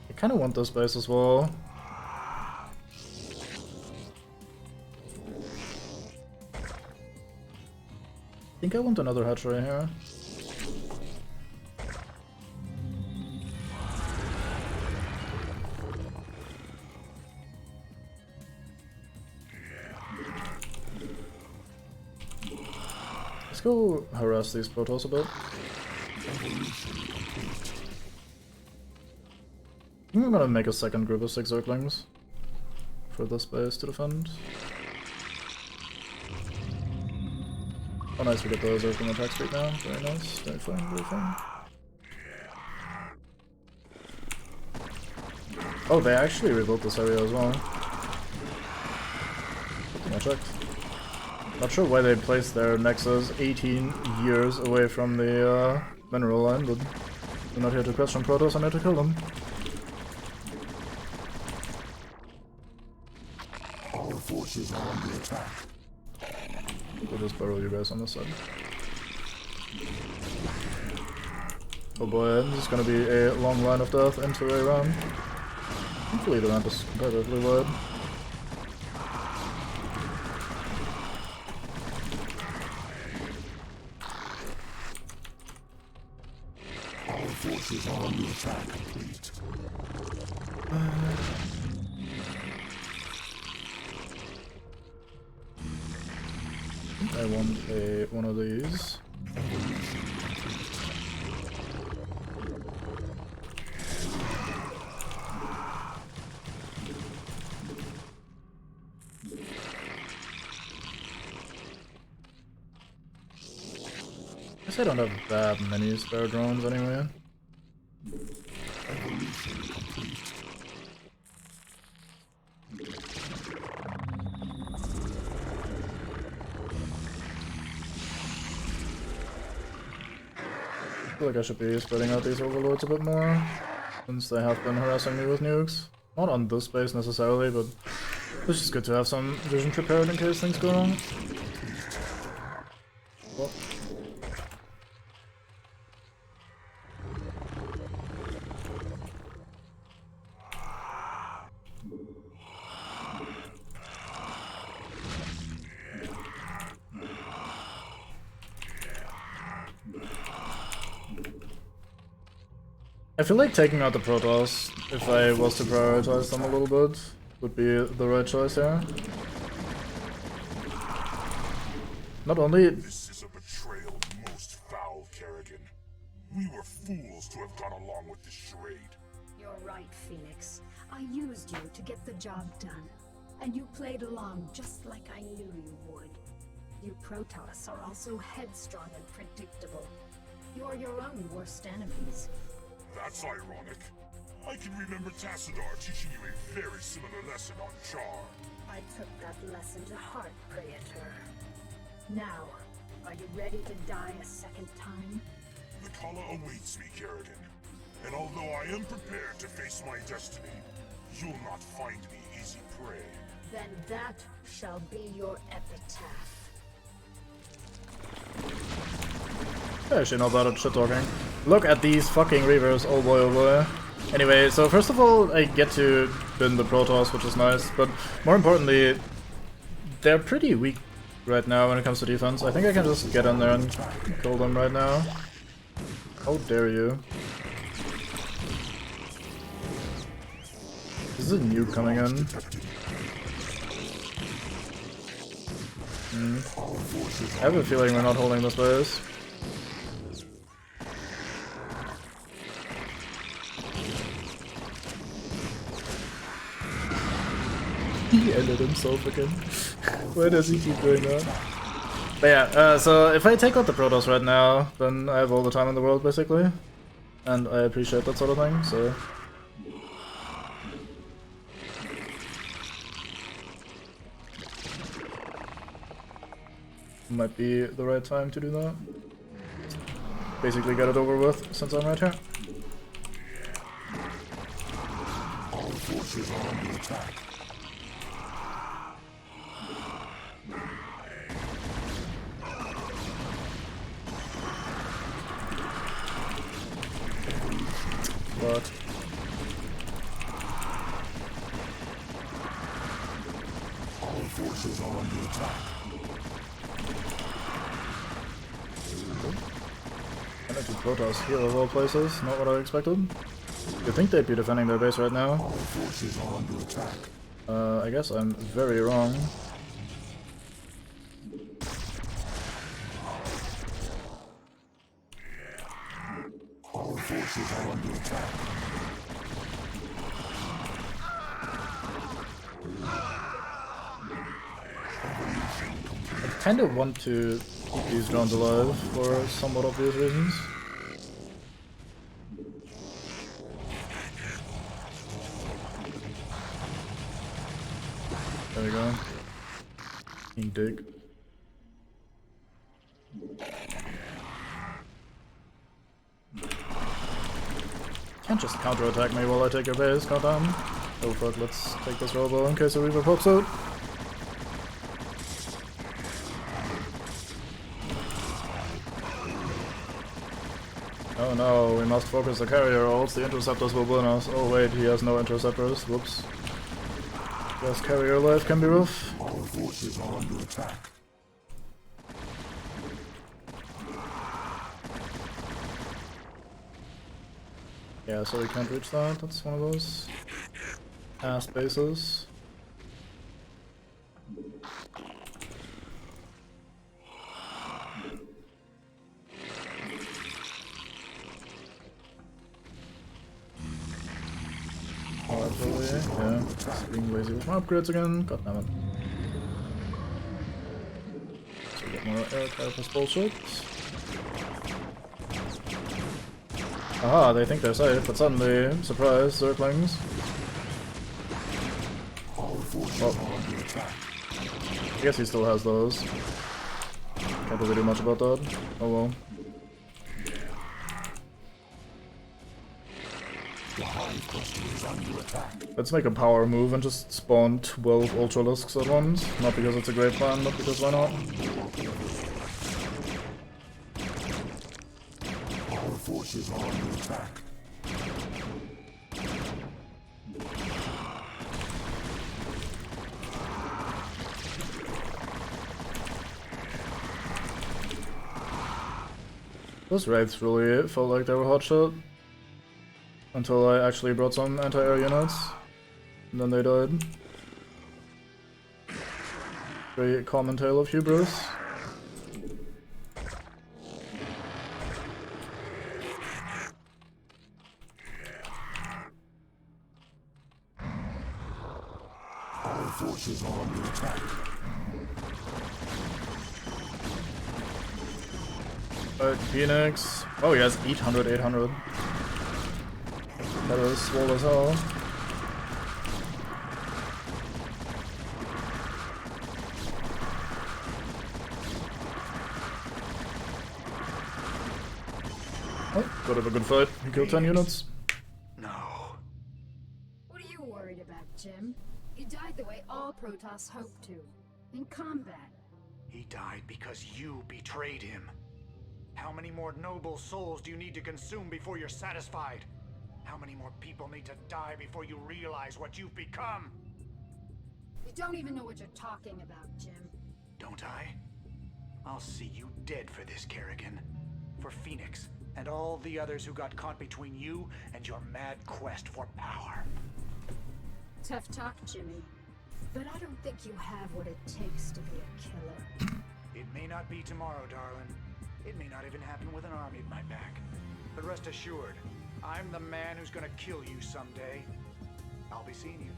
I kinda want this base as well. I think I want another hatchery here. Let's go harass these Protoss a bit. I think I'm gonna make a second group of 6 Zerglings for this base to defend. Oh nice, we get the Zergling attack speed now. Very nice, very fun, very fun. Oh, they actually rebuilt this area as well. I checked. Not sure why they placed their nexus 18 years away from the mineral line, but I'm not here to question Protoss, I'm here to kill them.
Our forces are under attack.
We'll just burrow you guys on this side. Oh boy, this is gonna be a long line of death into a round. Hopefully the ramp is comparatively wide.
Our forces are under attack. Complete.
I want one of these. I guess I don't have that many spare drones anyway. I feel like I should be spreading out these overlords a bit more, since they have been harassing me with nukes. Not on this base necessarily, but it's just good to have some vision prepared in case things go wrong. Well. I feel like taking out the Protoss, if I was to prioritize them a little bit, would be the right choice here. Not only...
This is a betrayal most foul, Kerrigan. We were fools to have gone along with this charade.
You're right, Phoenix. I used you to get the job done. And you played along just like I knew you would. You Protoss are also headstrong and predictable. You're your own worst enemies.
That's ironic. I can remember Tassadar teaching you a very similar lesson on Char.
I took that lesson to heart, Praetor. Now, are you ready to die a second time?
The Kala awaits me, Kerrigan. And although I am prepared to face my destiny, you'll not find me easy prey.
Then that shall be your epitaph.
I actually know about it, shit talking. Look at these fucking Reavers, oh boy, oh boy. Anyway, so first of all, I get to bin the Protoss, which is nice, but more importantly, they're pretty weak right now when it comes to defense. I think I can just get in there and kill them right now. How dare you. Is a nuke coming in? I have a feeling we're not holding this base. He ended himself again. Why does he keep doing that? But yeah, so if I take out the Protoss right now, then I have all the time in the world basically. And I appreciate that sort of thing, so... Might be the right time to do that. basically get it over with since I'm right here.
Our forces are under attack.
But
Our forces are under attack.
energy Protoss here of all places, not what I expected. You'd think they'd be defending their base right now.
Our forces are under attack.
I guess I'm very wrong.
Our forces are under attack.
I kind of want to keep these drones alive for somewhat obvious reasons. There we go. King dig. Can't just counterattack me while I take your base, goddamn. Oh fuck, let's take this robo in case the Reaper pops out. Oh no, we must focus the carrier or else the interceptors will burn us. Oh wait, he has no interceptors, whoops. Guess carrier life can be rough.
Our forces are under attack.
Yeah, so we can't reach that, that's one of those ass bases. Probably, yeah. Just being lazy with my upgrades again, goddammit. So we get more air carapace bullshit. Aha, they think they're safe, but suddenly, surprise, Zerglings. Oh. I guess he still has those. Can't really do much about that. Oh well. Let's make a power move and just spawn 12 Ultralisks at once. Not because it's a great plan, but because why not?
Our forces are under attack.
Those raids really felt like they were hotshot. Until I actually brought some anti-air units. And then they died. Very common tale of hubris.
Our forces are under attack.
Alright, Phoenix. Oh, he has 800, 800. That is swole as hell. Oh, got have a good fight. He killed 10 units.
No.
What are you worried about, Jim? You died the way all Protoss hoped to. In combat.
He died because you betrayed him. How many more noble souls do you need to consume before you're satisfied? How many more people need to die before you realize what you've become?
You don't even know what you're talking about, Jim.
Don't I? I'll see you dead for this, Kerrigan. For Phoenix, and all the others who got caught between you and your mad quest for power.
Tough talk, Jimmy. But I don't think you have what it takes to be a killer.
It may not be tomorrow, darling. It may not even happen with an army at my back. But rest assured, I'm the man who's gonna kill you someday. I'll be seeing you.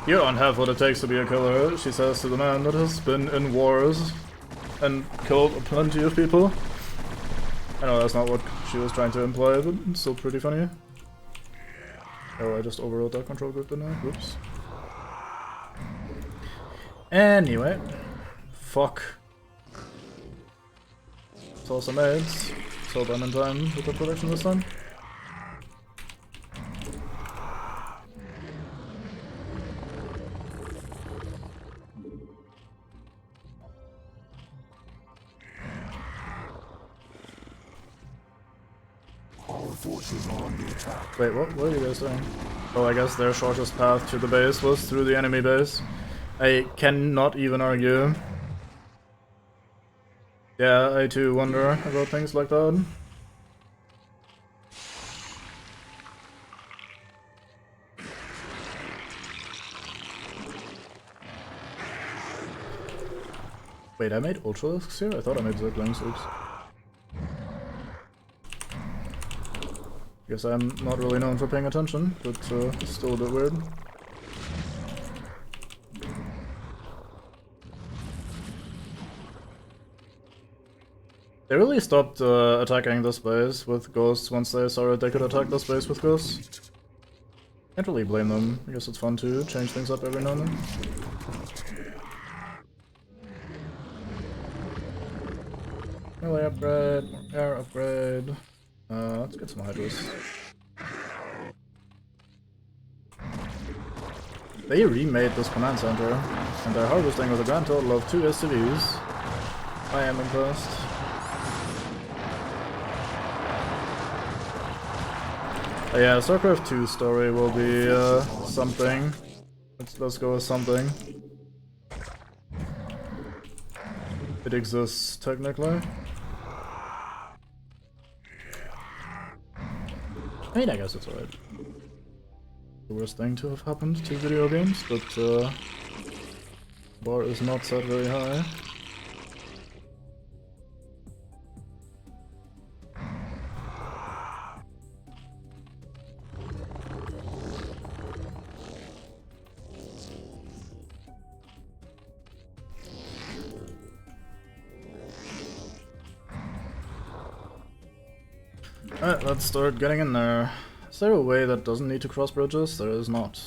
You don't have what it takes to be a killer, she says to the man that has been in wars and killed plenty of people. I know that's not what she was trying to imply, but it's still pretty funny. Oh, I just overrode that control group, didn't I? Whoops. Anyway. Fuck. Saw some aids. So I'm in time with the production this time. Wait, what are you guys doing? Oh, I guess their shortest path to the base was through the enemy base. I cannot even argue. Yeah, I too wonder about things like that. Wait, I made Ultralisks here? I thought I made Zerglings, oops. Guess I'm not really known for paying attention, but it's still a bit weird. They really stopped attacking this base with ghosts once they saw that they could attack this base with ghosts. Can't really blame them. I guess it's fun to change things up every now and then. Melee upgrade, more air upgrade. Let's get some hydras. They remade this command center, and they're harvesting with a grand total of 2 SCVs. I am impressed. Yeah, StarCraft 2 story will be something. Let's go with something. It exists technically. I mean, I guess it's alright. The worst thing to have happened to video games, but bar is not set very high. Alright, let's start getting in there. Is there a way that doesn't need to cross bridges? There is not.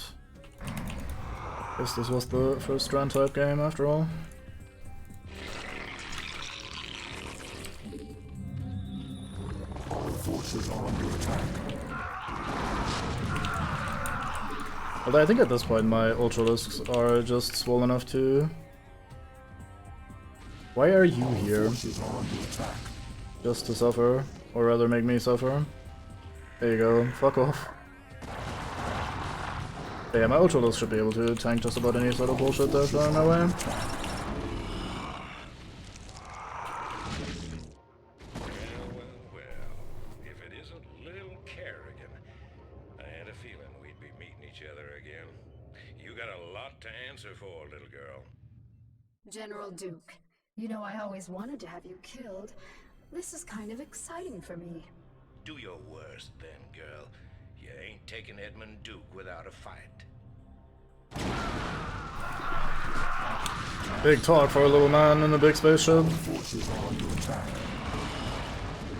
Guess this was the first Strand type game after all.
Our forces are under attack.
Although I think at this point my Ultralisks are just swole enough to... Why are you here? Just to suffer? Or rather make me suffer? There you go, fuck off. Yeah, my Ultralisks should be able to tank just about any sort of bullshit they're throwing my way.
Well, if it isn't little Kerrigan, I had a feeling we'd be meeting each other again. You got a lot to answer for, little girl.
General Duke, you know I always wanted to have you killed. This is kind of exciting for me.
Do your worst then, girl. You ain't taking Edmund Duke without a fight.
Big talk for a little man in a big spaceship.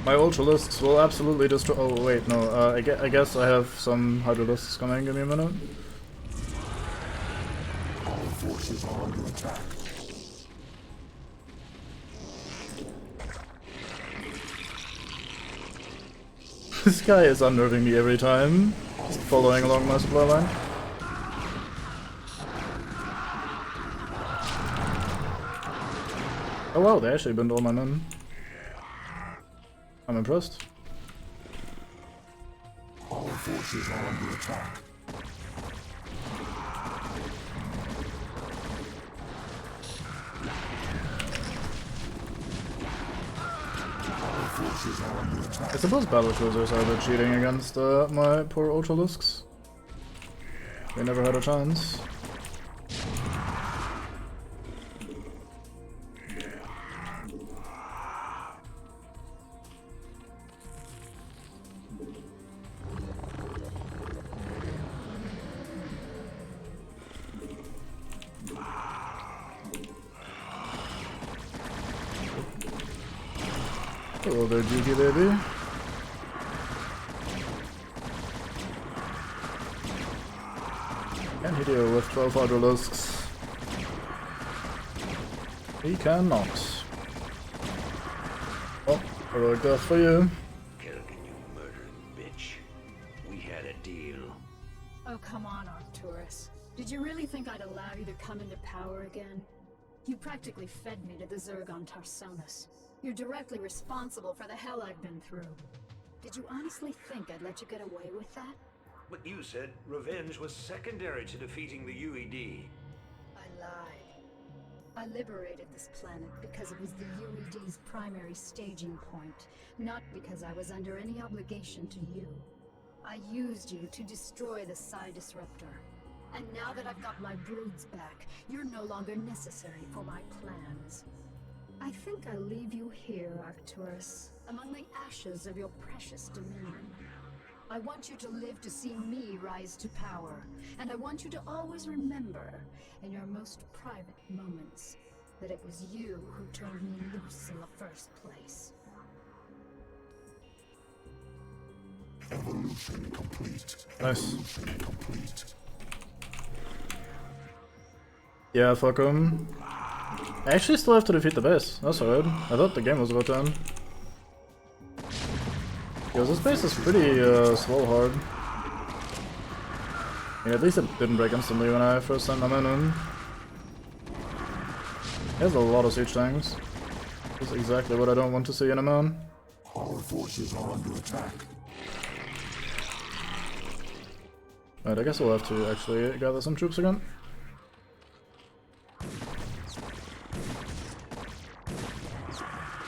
My Ultralisks will absolutely destroy. Oh wait, no. I guess I have some Hydralisks coming. Give me a minute.
Our forces are under attack.
This guy is unnerving me every time. Just following along my supply line. Oh wow, they actually burned all my men. I'm impressed.
Our forces are under attack. Our forces are under attack.
I suppose battlecruisers are a bit cheating against my poor Ultralisks. They never had a chance. Hello there, Dookie baby. Can he deal with 12 Hydralisks? He cannot. Oh, Heroic death for you.
Kerrigan, you murdering bitch. We had a deal.
Oh, come on, Arcturus. Did you really think I'd allow you to come into power again? You practically fed me to the Zerg on Tarsonis. You're directly responsible for the hell I've been through. Did you honestly think I'd let you get away with that?
But you said revenge was secondary to defeating the UED.
I lied. I liberated this planet because it was the UED's primary staging point, not because I was under any obligation to you. I used you to destroy the Psi Disruptor. And now that I've got my broods back, you're no longer necessary for my plans. I think I'll leave you here, Arcturus, among the ashes of your precious dominion. I want you to live to see me rise to power, and I want you to always remember, in your most private moments, that it was you who turned me loose in the first place.
Evolution complete.
Nice.
Complete.
Yeah, fuck him. I actually still have to defeat the base. That's alright. I thought the game was about to end. Because this base is pretty slow hard. Yeah, at least it didn't break instantly when I first sent my men in. He has a lot of siege tanks. That's exactly what I don't want to see in a man.
Our forces are under attack.
Right, I guess we'll have to actually gather some troops again.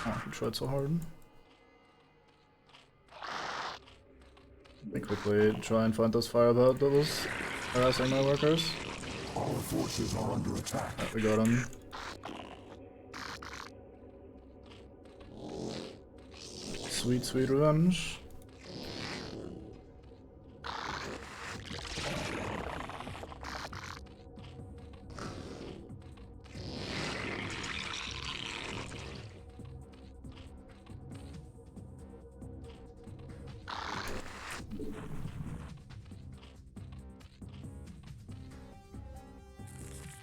Oh, he tried so hard. Let me quickly try and find this firebird that was harassing my workers.
Our forces are under attack.
Right, we got him. Sweet, sweet revenge.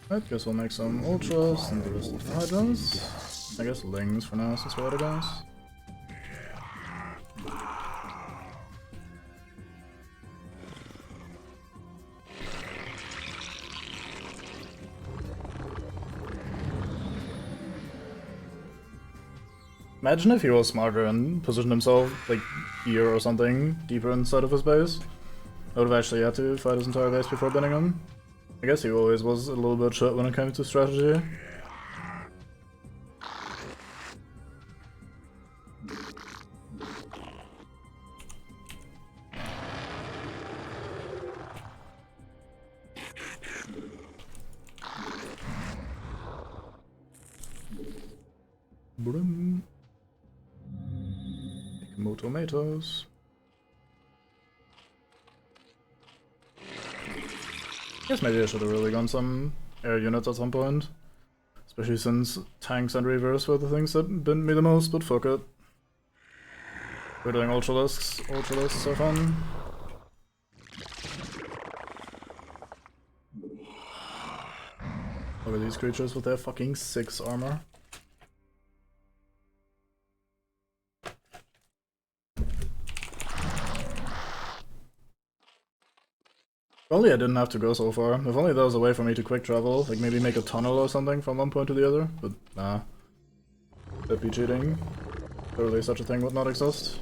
Right, guess we'll make some ultras and the rest of the hydras. I guess lings for now since we're out of guys. Imagine if he was smarter and positioned himself like here or something deeper inside of his base. I would have actually had to fight his entire base before binning him. I guess he always was a little bit shit when it came to strategy. Brum. Make more tomatoes. Guess maybe I should have really gone some air units at some point. Especially since tanks and reavers were the things that bent me the most, but fuck it. We're doing ultralisks. Ultralisks are fun. Look at these creatures with their fucking 6 armor. If only I didn't have to go so far. If only there was a way for me to quick travel, like maybe make a tunnel or something from one point to the other, but nah. That'd be cheating. Surely such a thing would not exist.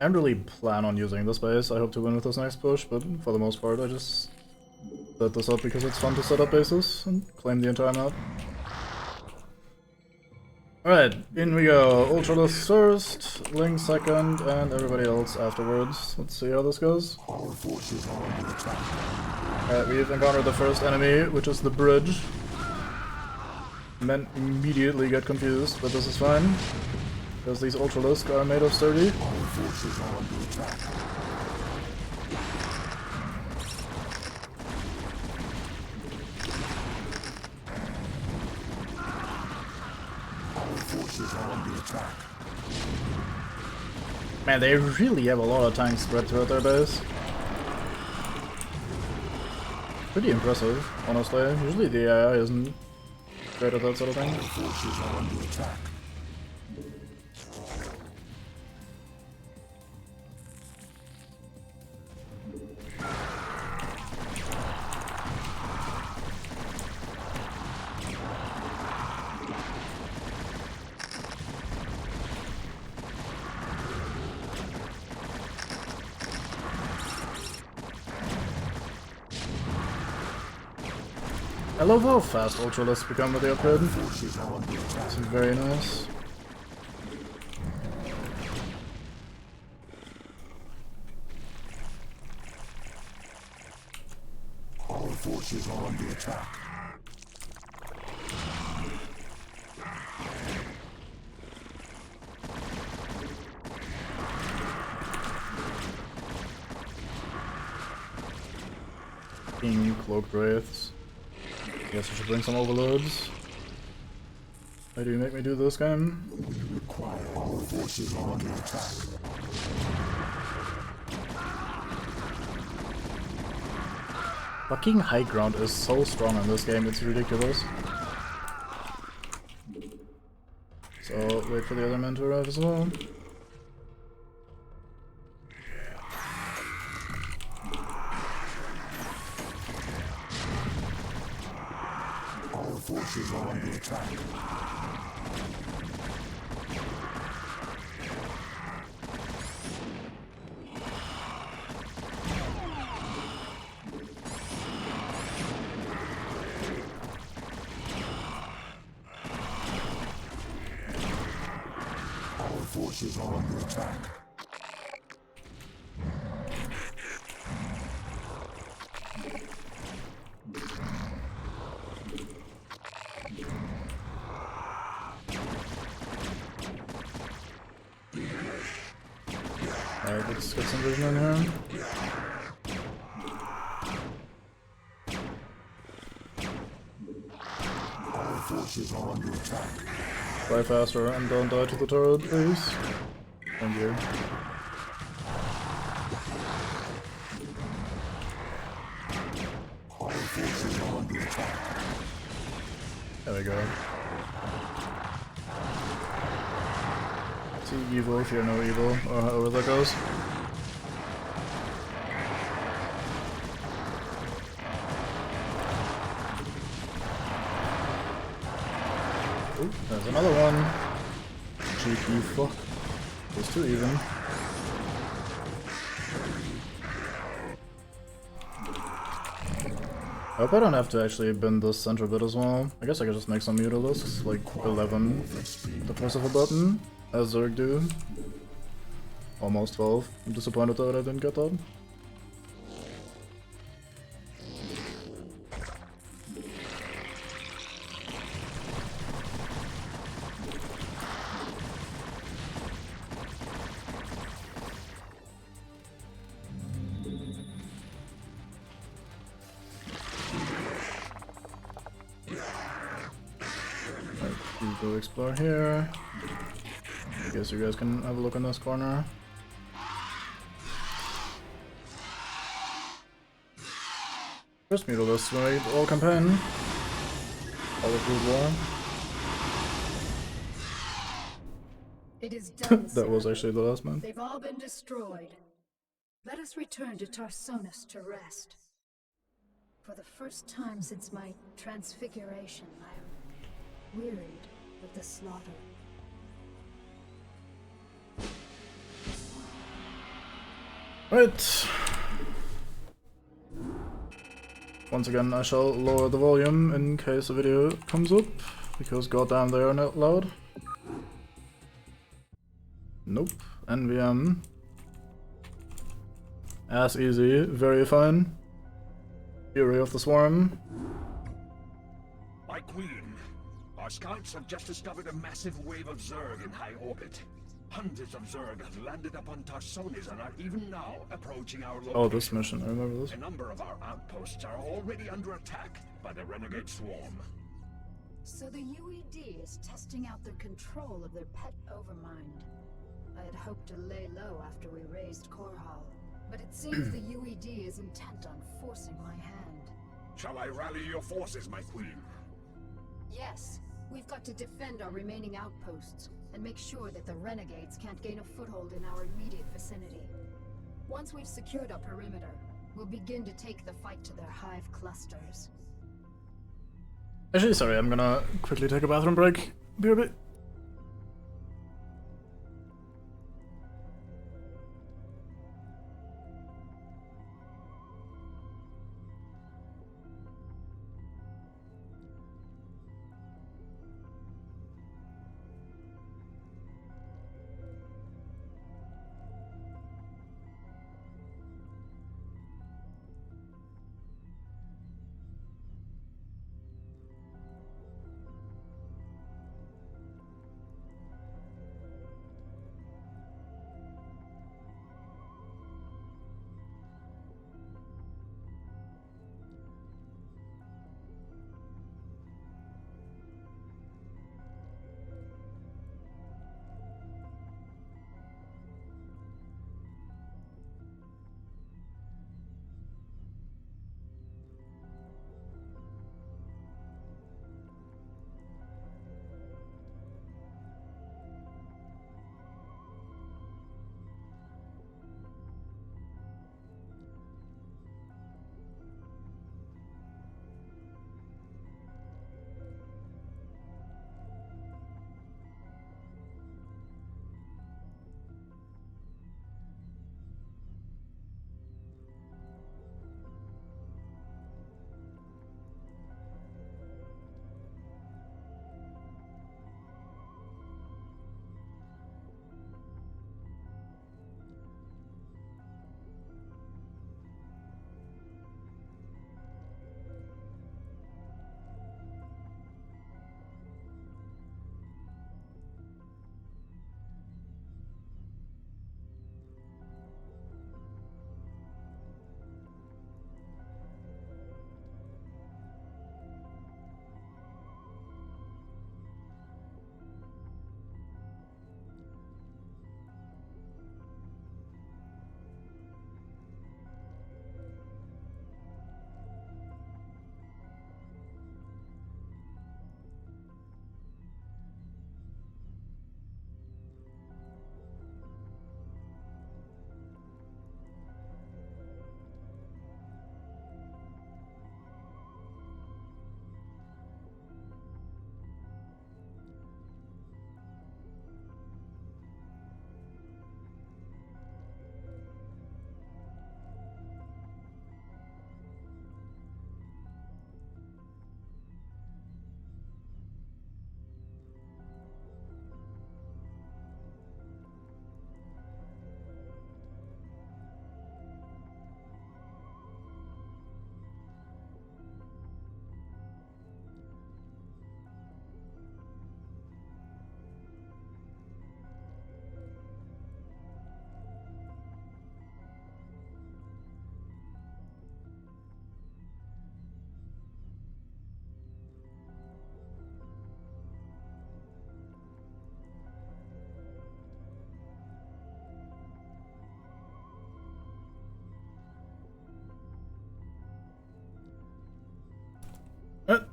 I don't really plan on using this base. I hope to win with this next push, but for the most part I just set this up because it's fun to set up bases and claim the entire map. Alright, in we go. Ultralisks first, Ling second, and everybody else afterwards. Let's see how this goes. Alright, we've encountered the first enemy, which is the bridge. Men immediately get confused, but this is fine. Because these Ultralisks are made of sturdy. Man, they really have a lot of tanks spread throughout their base. Pretty impressive, honestly. Usually the AI isn't great at that sort of thing.
Our forces are under attack.
I love how fast Ultralists become with the upgrade.
Forces are under attack.
It's very nice.
Our forces are under attack.
King Cloaked Wraiths. Guess I should bring some overloads. Why do you make me do this game?
Our forces are under attack.
Fucking high ground is so strong in this game, it's ridiculous. So, wait for the other men to arrive as well.
Our forces are under attack. Our forces are under attack.
Alright, let's get some vision in here.
Our forces are under attack.
Fly faster and don't die to the turret, please. Thank you.
Our forces are under attack.
There we go. See evil, fear no evil, or however that goes. Ooh, there's another one. Cheeky fuck. Those two even. I hope I don't have to actually bend this center bit as well. I guess I could just make some mutilisks, like 11 the press of a button, as Zerg do. Almost 12. I'm disappointed though that I didn't get that. You go explore here. I guess you guys can have a look in this corner. First Mutalist, right? All campaign. All of Brood War.
It is done.
That was
Sarah.
actually the last man.
They've all been destroyed. Let us return to Tarsonis to rest. For the first time since my transfiguration, I am wearied of the slaughter.
Right. Once again, I shall lower the volume in case the video comes up, because goddamn they are not loud. Nope. NVM. As easy, very fine. Fury of the Swarm.
My queen, our scouts have just discovered a massive wave of Zerg in high orbit. Hundreds of Zerg have landed upon Tarsonis and are even now approaching our location.
Oh, this mission, I remember this.
A number of our outposts are already under attack by the renegade swarm.
So the UED is testing out their control of their pet overmind. I had hoped to lay low after we raised Korhal, but it seems the UED is intent on forcing my hand.
Shall I rally your forces, my queen?
Yes, we've got to defend our remaining outposts and make sure that the renegades can't gain a foothold in our immediate vicinity. Once we've secured our perimeter, we'll begin to take the fight to their hive clusters.
Actually, sorry, I'm gonna quickly take a bathroom break. Be right back.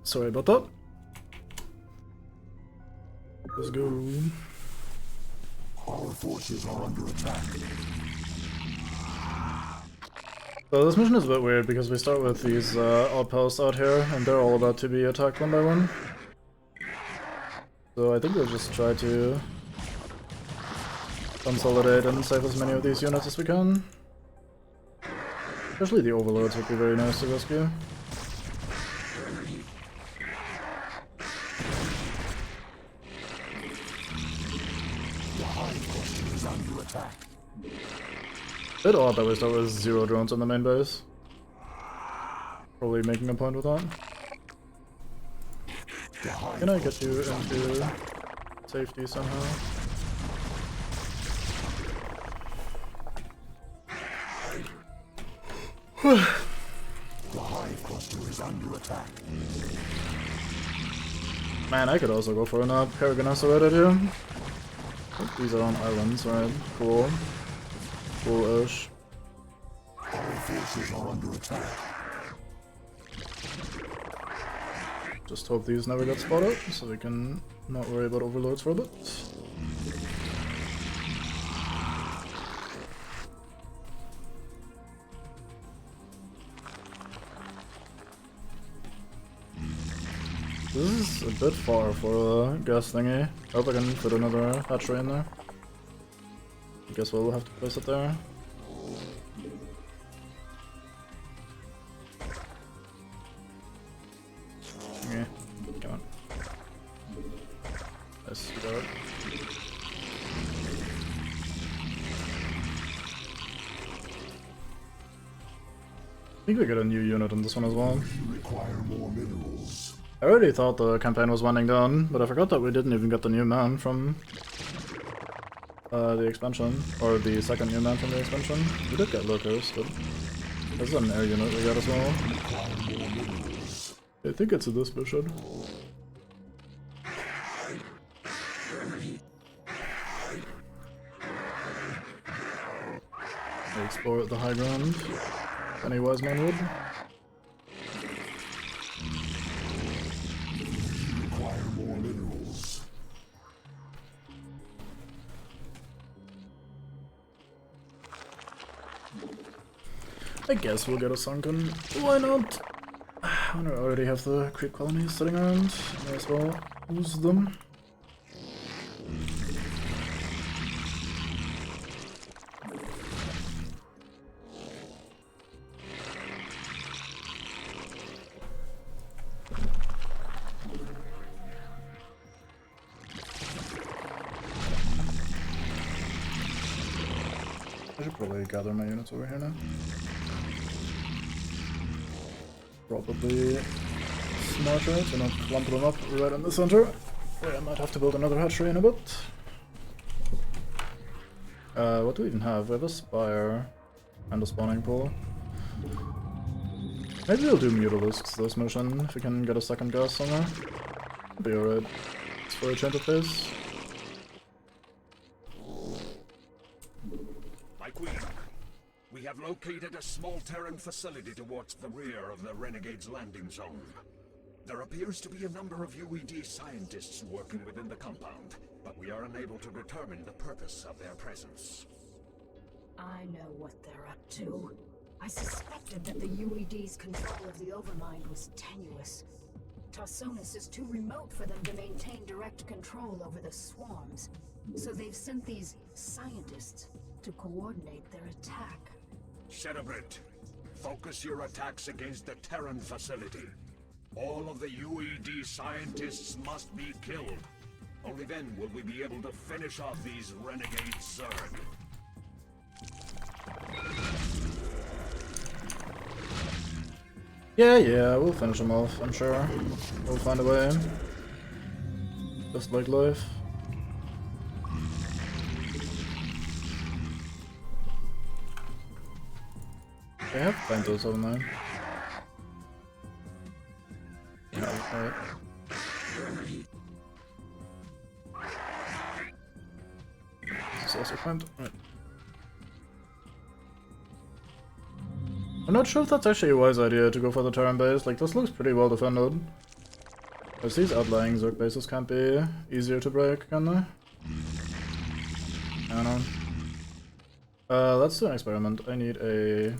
Sorry about that. Let's go.
Our forces are under attack.
So this mission is a bit weird because we start with these outposts out here and they're all about to be attacked one by one. So I think we'll just try to consolidate and save as many of these units as we can. Especially the overlords would be very nice to rescue. Bit odd that we start with 0 drones on the main base. Probably making a point with that. Can I get you into safety somehow?
The hive cluster is under attack.
Man, I could also go for an Paragon Accelerator here. These are on islands, right? Cool. Cool-ish.
Our forces are under attack.
Just hope these never get spotted, so we can not worry about overloads for a bit. This is a bit far for a gas thingy. I hope I can fit another hatchery in there. I guess we'll have to place it there. Yeah, come on. Nice, you got it. I think we get a new unit in this one as well.
We require more minerals.
I already thought the campaign was winding down, but I forgot that we didn't even get the new man from the expansion, or the second new man from the expansion. We did get lurkers, but this is an air unit we got as well. I think it's a this mission. I explore the high ground. Any wise man would.
Require more minerals.
I guess we'll get a sunken. Why not? I already have the creep colonies sitting around. May as well use them. I should probably gather my units over here now. Probably smarter to not clump them up right in the center. I might have to build another hatchery in a bit. What do we even have? We have a spire and a spawning pool. Maybe we'll do mutalisks this mission if we can get a second gas somewhere. Be alright. It's for a change of pace.
My queen, we have located a small Terran facility towards the rear of the Renegade's landing zone. There appears to be a number of UED scientists working within the compound, but we are unable to determine the purpose of their presence.
I know what they're up to. I suspected that the UED's control of the Overmind was tenuous. Tarsonis is too remote for them to maintain direct control over the swarms, so they've sent these scientists to coordinate their attack.
Cerebrit, focus your attacks against the Terran facility. All of the UED scientists must be killed. Only then will we be able to finish off these renegade Zerg.
Yeah, we'll finish them off, I'm sure. We'll find a way. Just like life. They have Pentos, haven't they? Yeah, right. This is also Pent. Right. I'm not sure if that's actually a wise idea to go for the Terran base. Like, this looks pretty well defended. Because these outlying Zerg bases can't be easier to break, can they? I don't know. Let's do an experiment. I need a...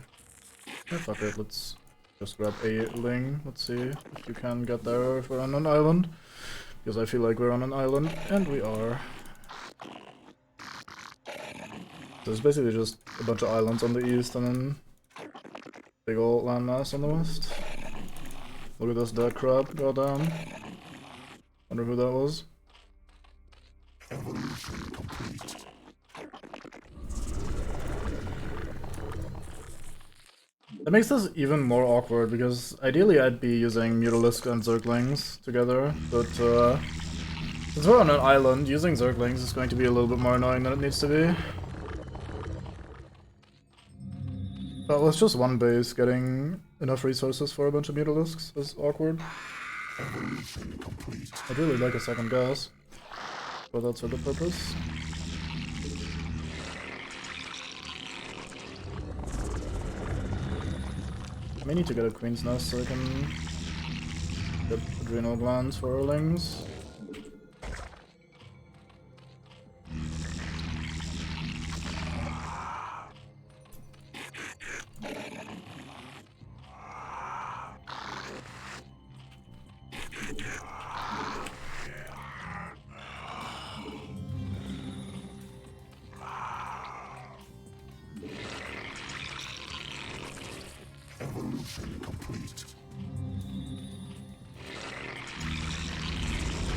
Oh, fuck it, let's just grab a Ling. Let's see if you can get there if we're on an island. Because I feel like we're on an island, and we are. So it's basically just a bunch of islands on the east and then big old landmass on the west. Look at this dead crab go down. Wonder who that was.
Evolution complete.
That makes this even more awkward because ideally I'd be using Mutalisk and Zerglings together, but since we're on an island, using Zerglings is going to be a little bit more annoying than it needs to be. But with just one base, getting enough resources for a bunch of Mutalisks is awkward.
Evolution complete.
I'd really like a second gas, but that's for the purpose. I may need to get a Queen's Nest so I can get adrenal glands for Earlings.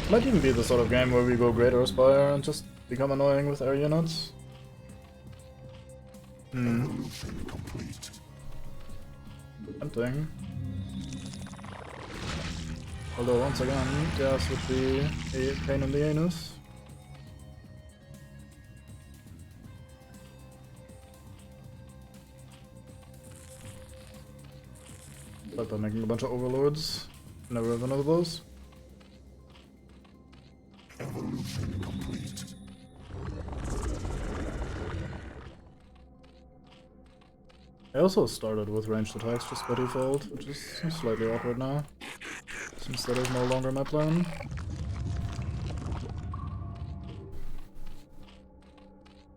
Might even be the sort of game where we go Greater Aspire and just become annoying with air units. Tempting. Although once again, gas would be a pain in the anus. But by making a bunch of overlords, never have another boss. I also started with ranged attacks just by default, which is slightly awkward now, since that is no longer my plan.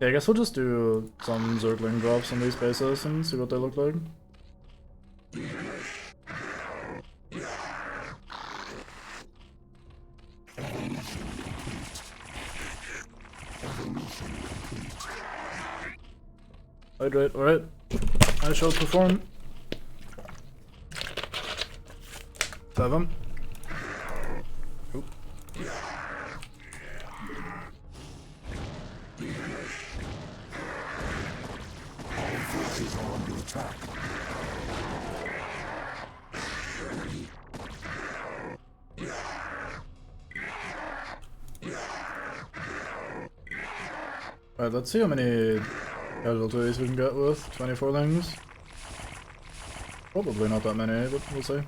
Yeah, I guess we'll just do some Zergling drops on these bases and see what they look like. Hydrate, alright. I shall perform. 7. Oop. Alright, let's see how many casualties we can get with 24 things. Probably not that many, but we'll see.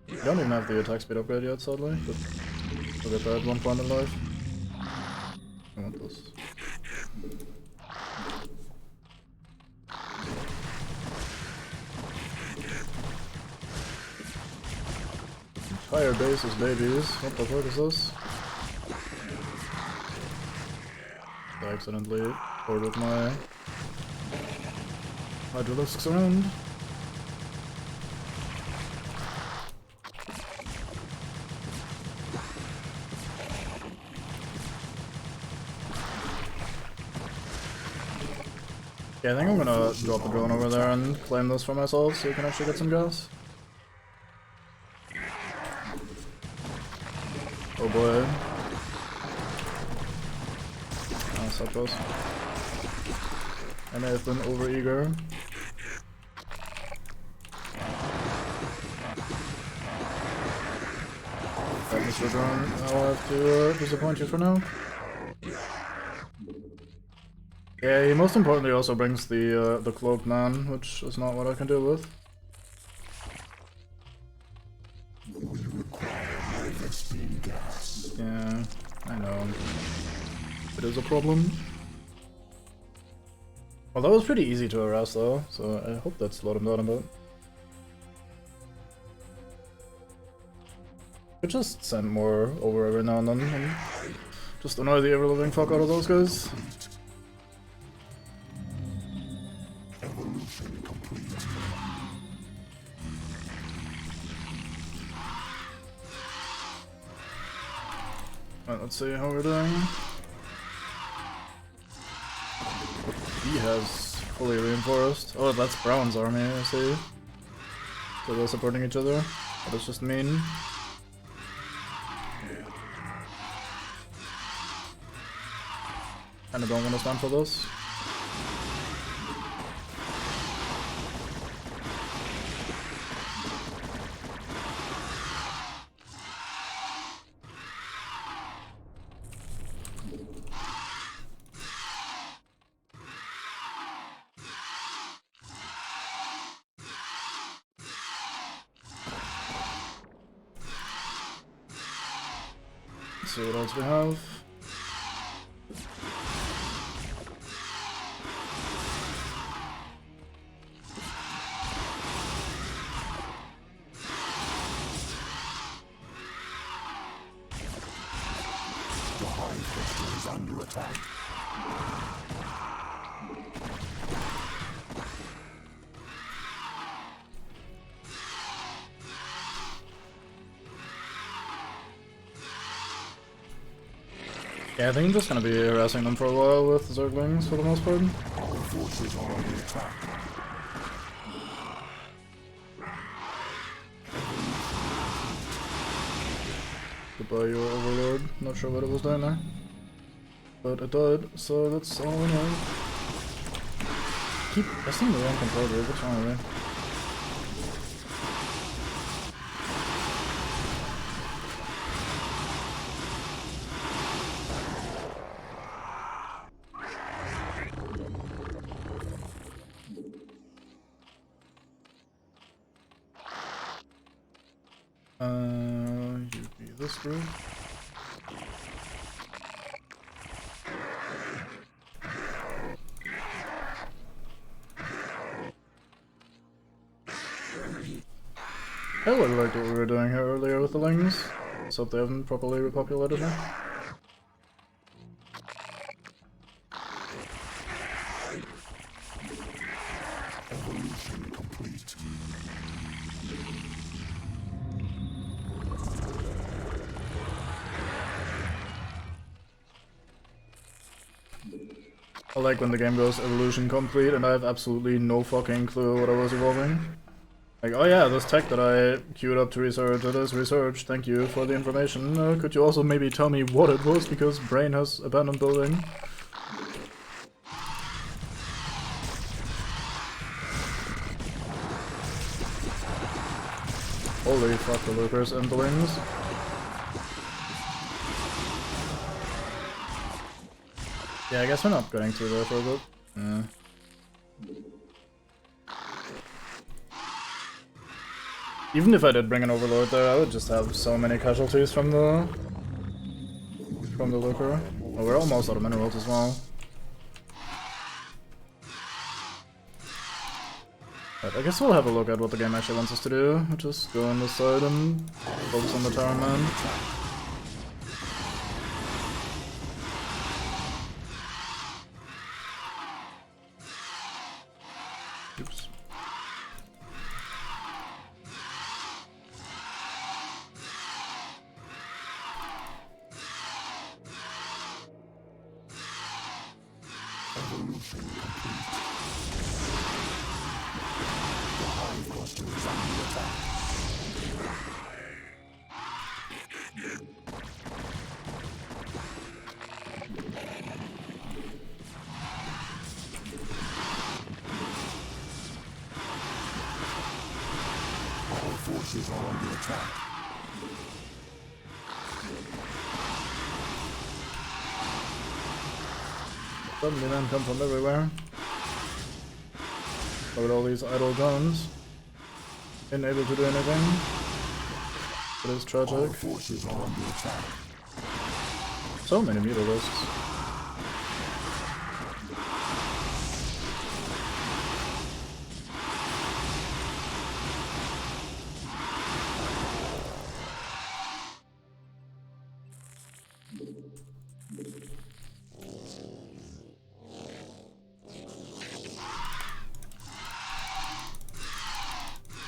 We don't even have the attack speed upgrade yet, sadly, but we'll get that at one point in life. I want this. Entire base is babies. What the fuck is this? I accidentally ordered my Hydralisks around. Yeah, I think I'm gonna drop the drone over there and claim this for myself so we can actually get some gas. Oh boy. Oh, so close. I may have been overeager. That Mr. Drone, I'll have to disappoint you for now. Yeah, he most importantly also brings the cloaked man, which is not what I can deal with. Yeah, I know. It is a problem. Well, that was pretty easy to harass though, so I hope that slowed him down a bit. Could just send more over every now and then and just annoy the ever-living fuck out of those guys. Alright, let's see how we're doing. He has fully reinforced. Oh, that's Brown's army, I see. So they're supporting each other. That is just mean. Kinda don't want to stand for this. Let's see what else we have.
is under attack.
Yeah, I think I'm just gonna be harassing them for a while with Zerglings for the most part.
Our forces are under attack.
Goodbye, your overlord. Not sure what it was doing there. But it died, so that's all we know. Keep pressing the wrong control, dude. What's wrong with me? You'd be this group. I really liked what we were doing here earlier with the Lings. Let's hope they haven't properly repopulated her.
Evolution complete.
I like when the game goes evolution complete and I have absolutely no fucking clue what I was evolving. Like, oh yeah, this tech that I queued up to research, it is research, thank you for the information. Could you also maybe tell me what it was, because brain has abandoned building? Holy fuck, the lurkers and the Lings. Yeah, I guess we're not going to there for a bit. Yeah. Even if I did bring an overlord there, I would just have so many casualties from the lurker. Oh, we're almost out of minerals as well. But I guess we'll have a look at what the game actually wants us to do. We'll just go on this side and focus on the Terran Man. Oops.
Evolution complete. The hive cluster is under attack. Our forces are under attack.
Suddenly men come from everywhere. Look at all these idle guns. Unable to do anything. It is
Our
tragic.
forces are under attack.
So many mutalisks.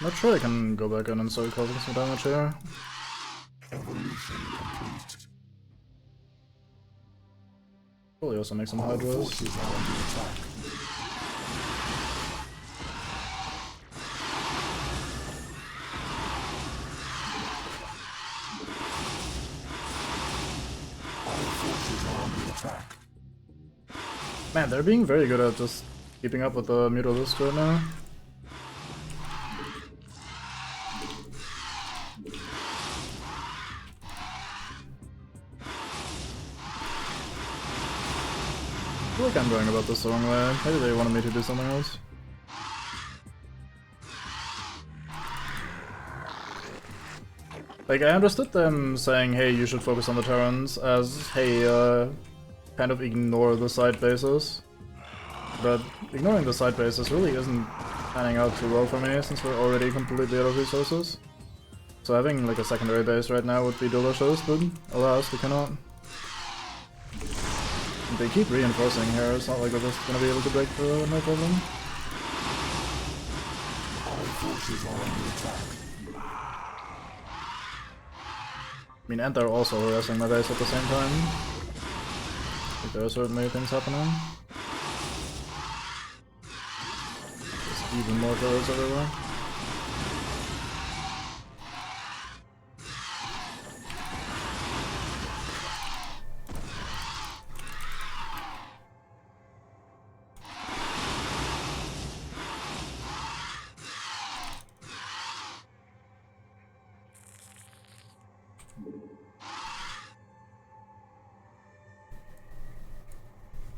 Not sure I can go back in and start causing some damage here.
Evolution complete.
Probably also make some hydras.
Forces are under attack. Our forces are under attack.
Man, they're being very good at just keeping up with the mutalisks right now. I feel like I'm going about this the wrong way. Maybe they wanted me to do something else. Like, I understood them saying, hey, you should focus on the Terrans, as, hey, kind of ignore the side bases. But ignoring the side bases really isn't panning out too well for me, since we're already completely out of resources. So having, like, a secondary base right now would be delicious, but alas, we cannot. They keep reinforcing here, it's not like they're just gonna be able to break through, no problem.
Our forces are under attack.
I mean, and they're also harassing my base at the same time. Like, there are certainly things happening. Just even more turrets everywhere.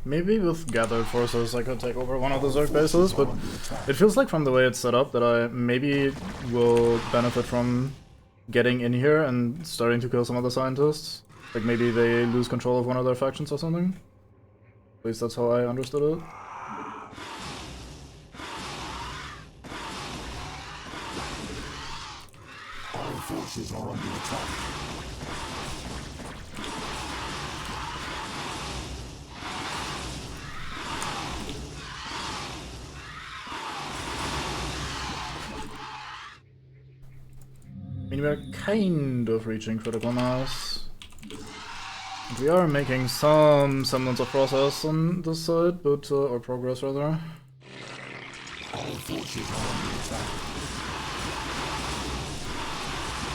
Maybe with gathered forces I could take over one of the Zerg bases, but it feels like from the way it's set up that I maybe will benefit from getting in here and starting to kill some of the scientists. Like maybe they lose control of one of their factions or something. At least that's how I understood it.
Our forces are under attack.
I mean, we're kind of reaching critical mass. And we are making some semblance of process on this side, but, or progress rather.
Our forces are under attack.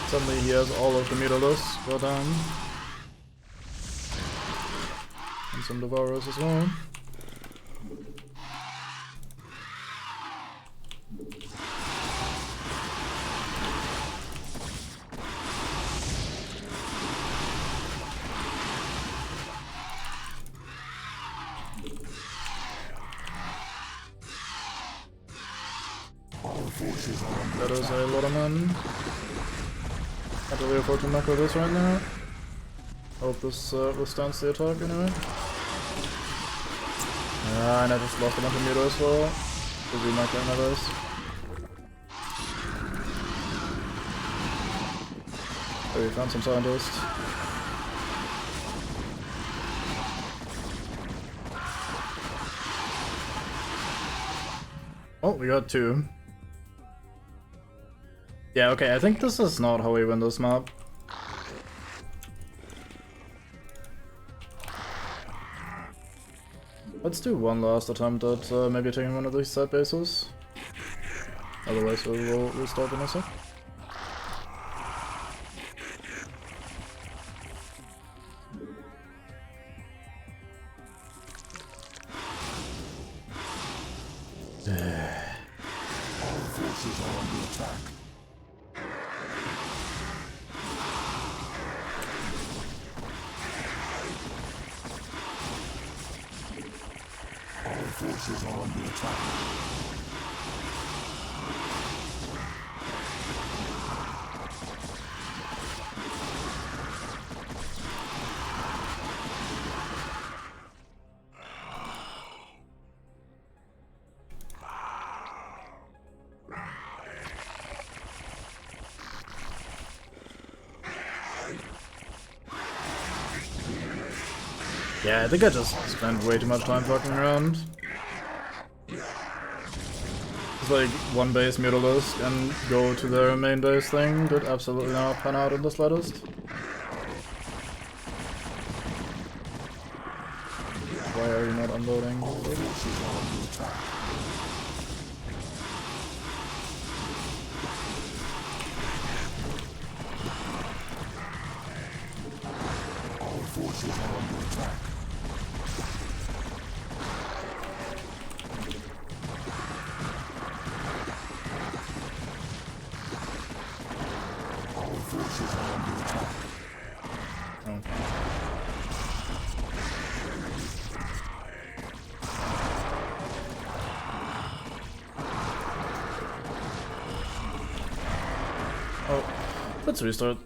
Suddenly he has all of the mutalisks go down. And some devourers as well. That is a lot of men. Can't really afford to knuckle this right now. Hope this withstands the attack anyway. And I just lost a bunch of muto as well. Busy knuckling my base. Oh, we found some scientists. Oh, we got two. Yeah, okay, I think this is not how we win this map. Let's do one last attempt at maybe taking one of these side bases. Otherwise we'll start in a sec.
Our forces are under attack. Our forces are under attack.
Yeah, I think I just spent way too much time fucking around. It's like one base mutalisk and go to their main base thing did absolutely not pan out in the slightest. Why are you not unloading?
Our forces are under attack. Our forces are under attack.
Oh, let's restart.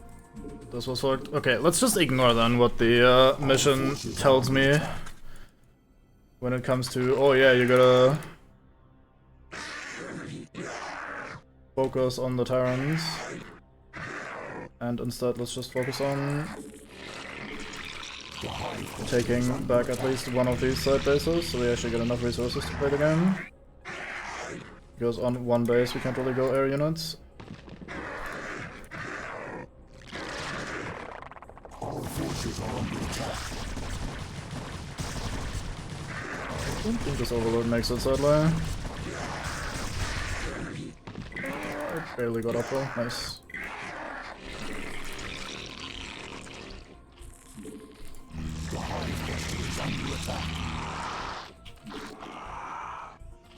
This was fucked. Okay, let's just ignore then what the mission tells me when it comes to, oh yeah, you gotta focus on the Terrans. And instead let's just focus on taking back at least one of these side bases, so we actually get enough resources to play the game. Because on one base we can't really go air units. I don't think this Overlord makes it, sadly. It barely got up though, nice.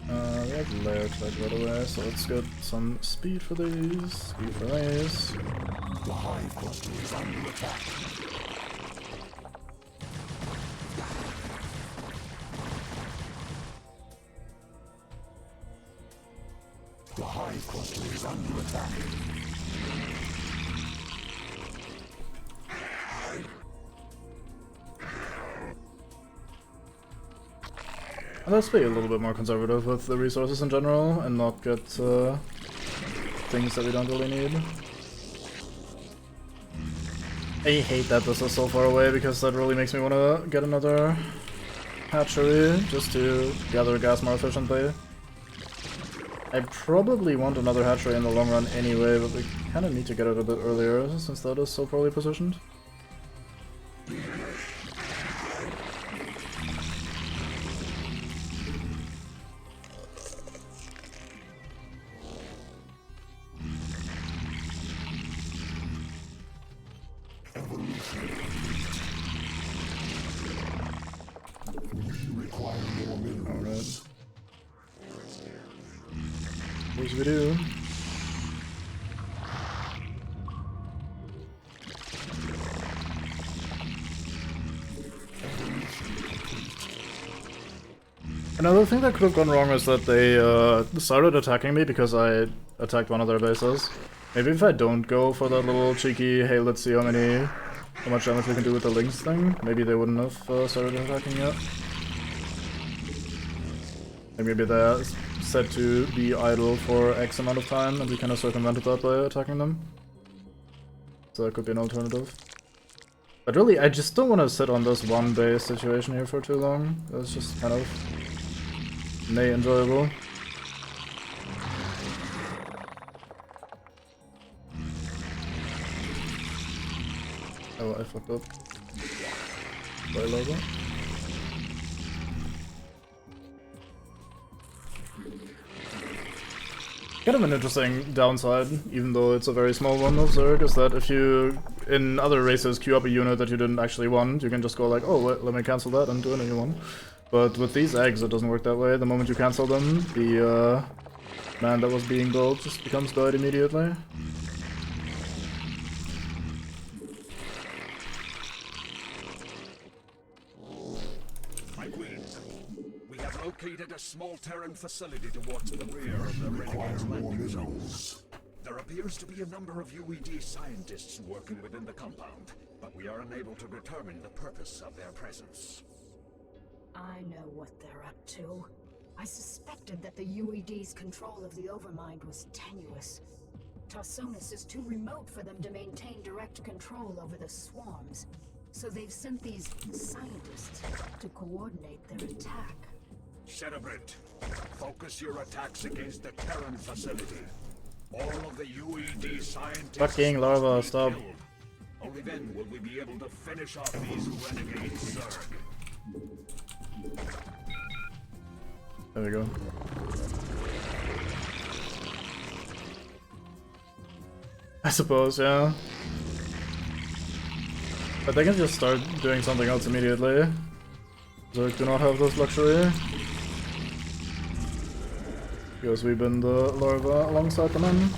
We have lair tag right away, so let's get some speed for these. Speed for these.
The hive cluster is under attack. The hive cluster is under attack.
And let's be a little bit more conservative with the resources in general and not get things that we don't really need. I hate that this is so far away because that really makes me want to get another hatchery just to gather gas more efficiently. I probably want another hatchery in the long run anyway, but we kind of need to get it a bit earlier since that is so poorly positioned. Alright. What we do? Another thing that could have gone wrong is that they started attacking me because I attacked one of their bases. Maybe if I don't go for that little cheeky, hey, let's see how much damage we can do with the links thing, maybe they wouldn't have started attacking yet. Like maybe they're set to be idle for X amount of time and we kind of circumvented that by attacking them. So that could be an alternative. But really, I just don't want to sit on this one base situation here for too long. That's just kind of enjoyable. Oh, I fucked up. By logo. Kind of an interesting downside, even though it's a very small one of Zerg, is that if you, in other races, queue up a unit that you didn't actually want, you can just go like, oh, let me cancel that and do a new one. But with these eggs, it doesn't work that way. The moment you cancel them, the man that was being built just becomes dead immediately.
Located a small Terran facility towards the rear of the Renegade's landing zones. There appears to be a number of UED scientists working within the compound, but we are unable to determine the purpose of their presence.
I know what they're up to. I suspected that the UED's control of the Overmind was tenuous. Tarsonis is too remote for them to maintain direct control over the swarms, so they've sent these scientists to coordinate their attack.
Cerebrate, focus your attacks against the Terran facility. All of the UED scientists...
Fucking larva, stop.
Killed. Only then will we be able to finish off these renegade Zerg.
There we go. I suppose, yeah. But they can just start doing something else immediately. Zerg do not have this luxury. Because we've been the larva alongside the men.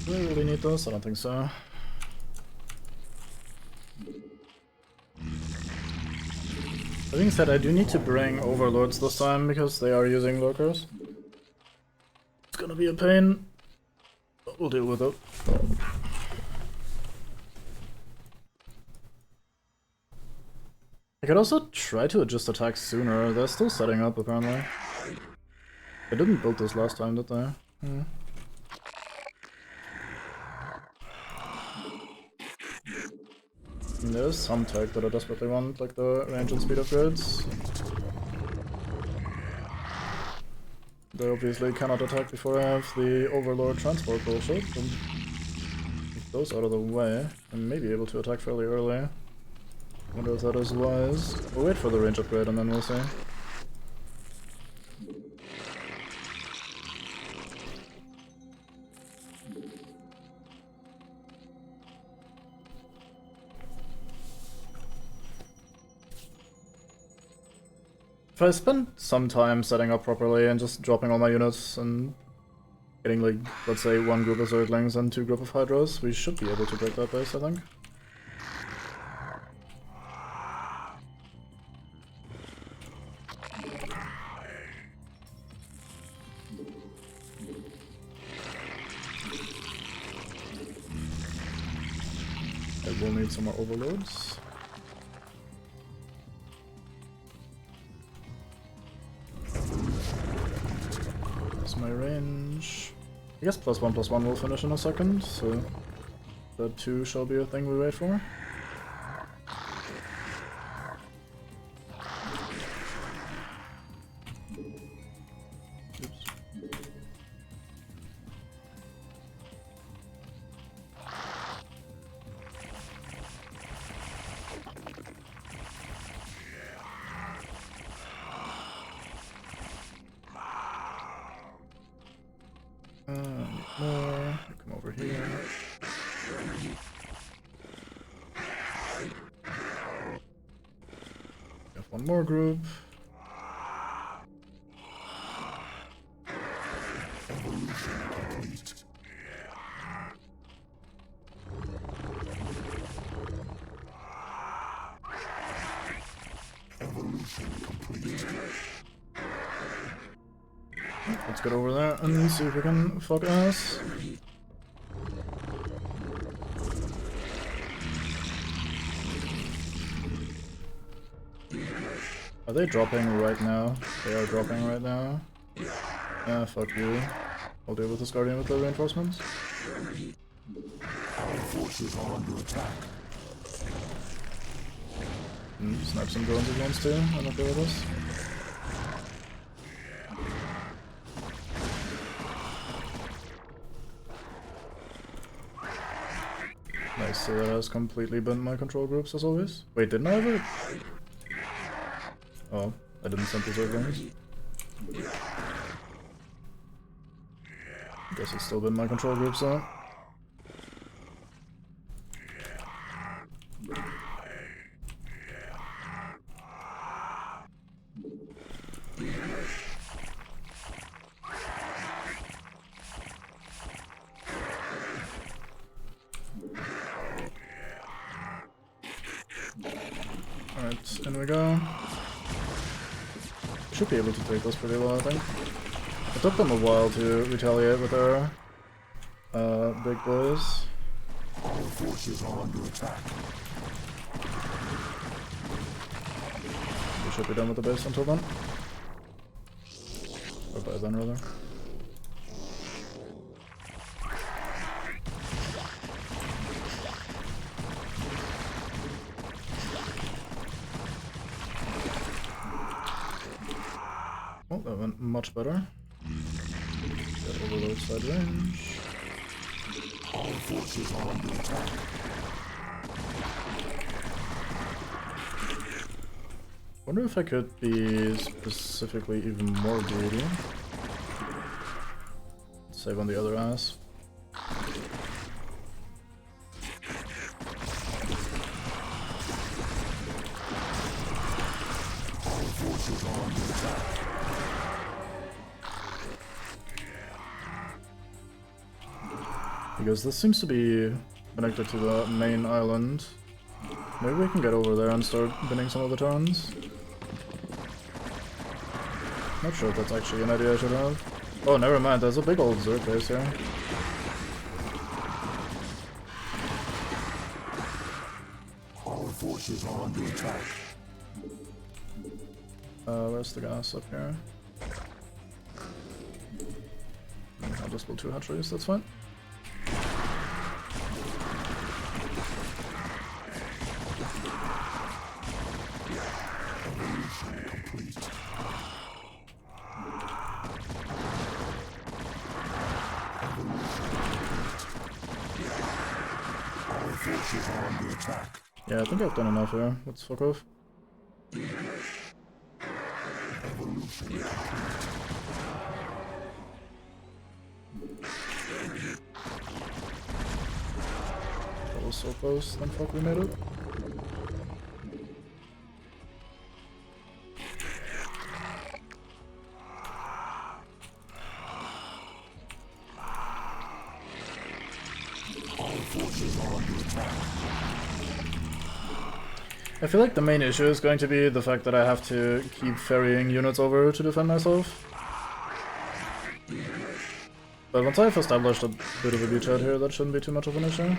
Do we really need this? I don't think so. That being said, I do need to bring overlords this time because they are using lurkers. It's gonna be a pain, but we'll deal with it. I could also try to adjust attacks sooner. They're still setting up, apparently. They didn't build this last time, did they? There's some tech that I desperately want, like the range and speed upgrades. They obviously cannot attack before I have the Overlord transport bullshit, but with those out of the way, I may be able to attack fairly early. Wonder if that is wise. We'll wait for the range upgrade and then we'll see. If I spend some time setting up properly and just dropping all my units and getting, like, let's say one group of Zerglings and 2 group of Hydras, we should be able to break that base, I think. I will need some more overloads. That's my range. I guess +1/+1 will finish in a second, so that 2 shall be a thing we wait for. Oops. More. Come over here. We have one more group. Let's get over there and see if we can fuck ass. Are they dropping right now? They are dropping right now. Yeah, fuck you. I'll deal with this Guardian with the reinforcements.
Our forces are under attack.
Snipe some drones at once too. I'm okay with this. Nice, so that has completely bent my control groups as always. Wait, didn't I ever? Oh, I didn't send the Zerglings. Guess it's still been my control groups though. Alright, in we go. Should be able to take this pretty well, I think. It took them a while to retaliate with their big boys.
Our forces are under attack.
We should be done with the base until then. Or by then, rather. Oh, that went much better. Get overload side range.
Our forces are under attack.
Wonder if I could be specifically even more greedy. Save on the other ass.
Our forces are under attack.
Because this seems to be connected to the main island. Maybe we can get over there and start binning some of the turns. Not sure if that's actually an idea I should have. Oh, never mind. There's a big old Zerg base here.
Our forces are under attack.
Where's the gas up here? I'll just build 2 hatcheries, that's fine.
Complete. Our forces are under attack.
Yeah, I think I've done enough here. Let's fuck off. That was so close, then fuck we made it. I feel like the main issue is going to be the fact that I have to keep ferrying units over to defend myself. But once I've established a bit of a beachhead here, that shouldn't be too much of an issue.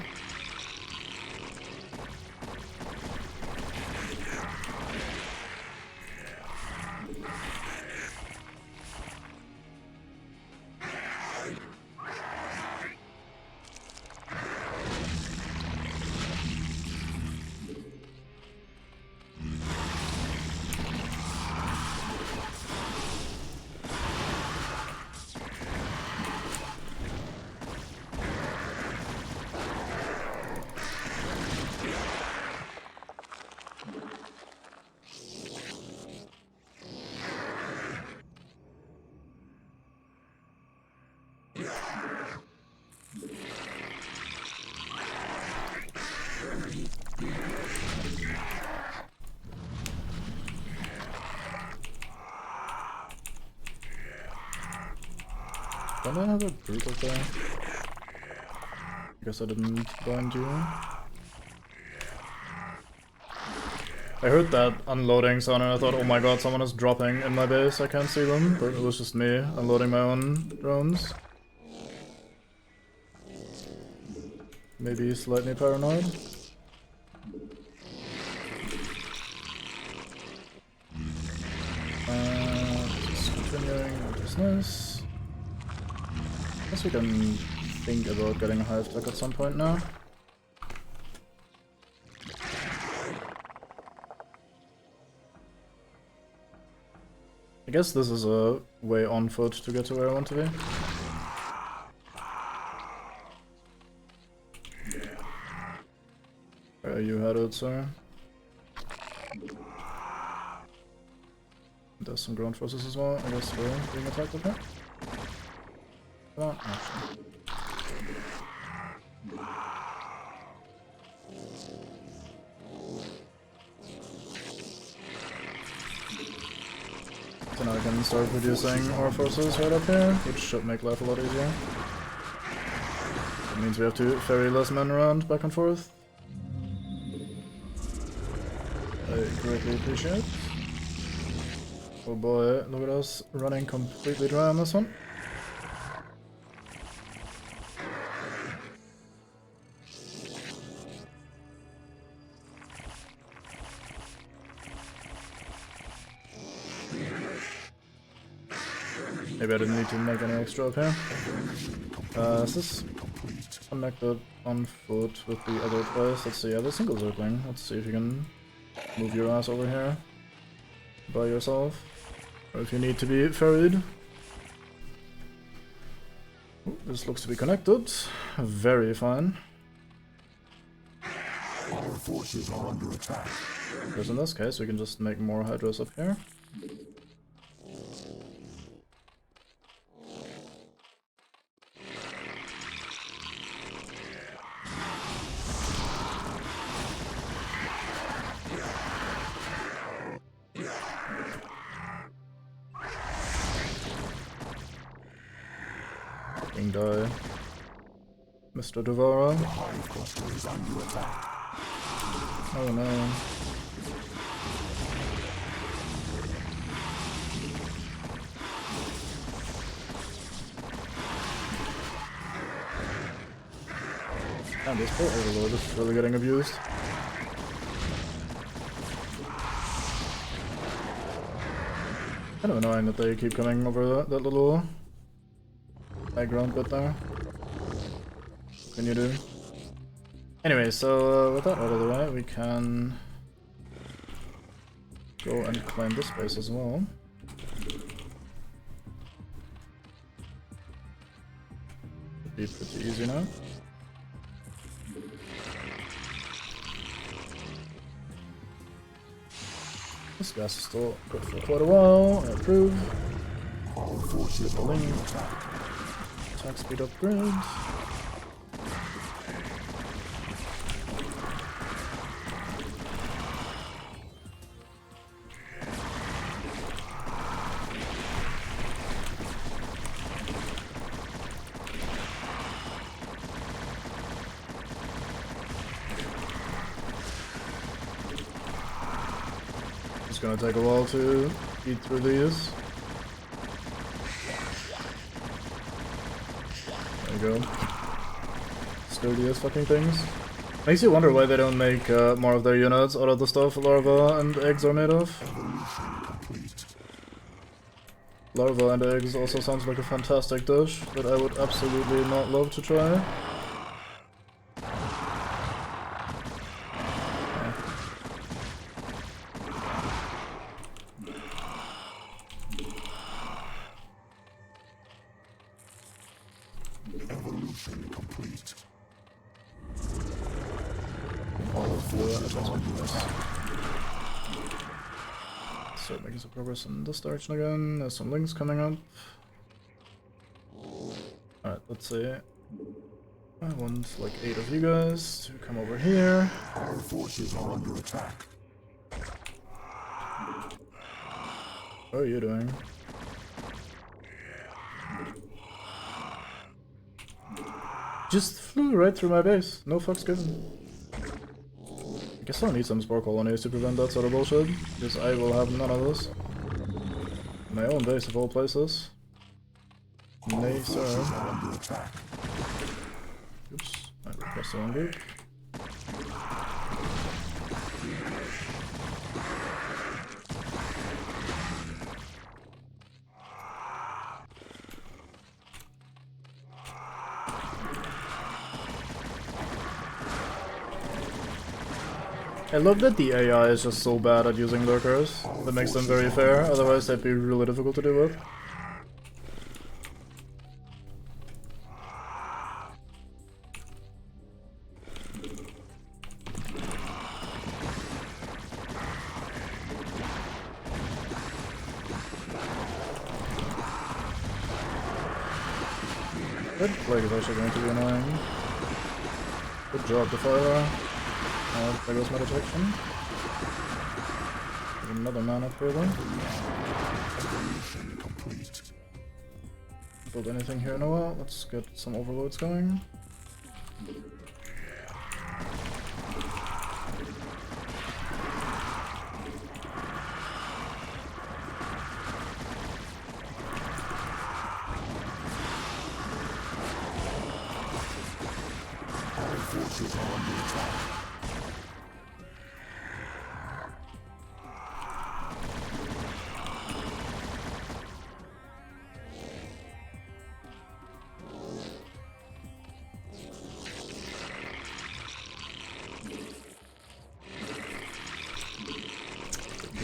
Don't I have a group up there? I guess I didn't blind you. I heard that unloading sound and I thought, oh my god, someone is dropping in my base, I can't see them, but it was just me unloading my own drones. Maybe slightly paranoid. Just continuing our business. I guess we can think about getting a hive tech at some point now. I guess this is a way on foot to get to where I want to be. Where are you headed, sir? There's some ground forces as well. I guess we're being attacked up here. Well, actually. So now I can start producing our forces right up here, which should make life a lot easier. It means we have to ferry less men around back and forth. I greatly appreciate. Oh boy, look at us running completely dry on this one. Maybe I didn't need to make any extra up here. Is this connected on foot with the other place? Let's see, yeah, the single Zergling. Let's see if you can move your ass over here by yourself. Or if you need to be ferried. Ooh, this looks to be connected. Very fine.
Our forces are under attack.
Because in this case, we can just make more hydras up here. Die, Mr. Devourer. Oh no. Damn, this poor overlord is really getting abused. Kind of annoying that they keep coming over that little background bit there. What can you do? Anyway, so with that out of the way, we can go and claim this base as well. Should be pretty easy now. This gas is still good for quite a while. I approve. Link. Attack speed upgrades. It's gonna take a while to eat through these. There you go. Sturdy as fucking things. Makes you wonder why they don't make more of their units out of the stuff larva and eggs are made of. Larva and eggs also sounds like a fantastic dish that I would absolutely not love to try.
Evolution complete.
All of the advancements. Start making some progress in this direction again. There's some links coming up. Alright, let's see. I want like 8 of you guys to come over here.
Our forces are under attack.
What are you doing? Just flew right through my base. No fucks given. I guess I'll need some spore colonies to prevent that sort of bullshit, because I will have none of this. My own base of all places. Nay, sir. Oops, I request the wrong group. I love that the AI is just so bad at using lurkers. That makes them very fair, otherwise they'd be really difficult to deal with. Red Plague is actually going to be annoying. Good job, Defiler. There goes my detection. There's another man up here though. Build anything here in a while. Let's get some overloads going.
Our forces are under attack.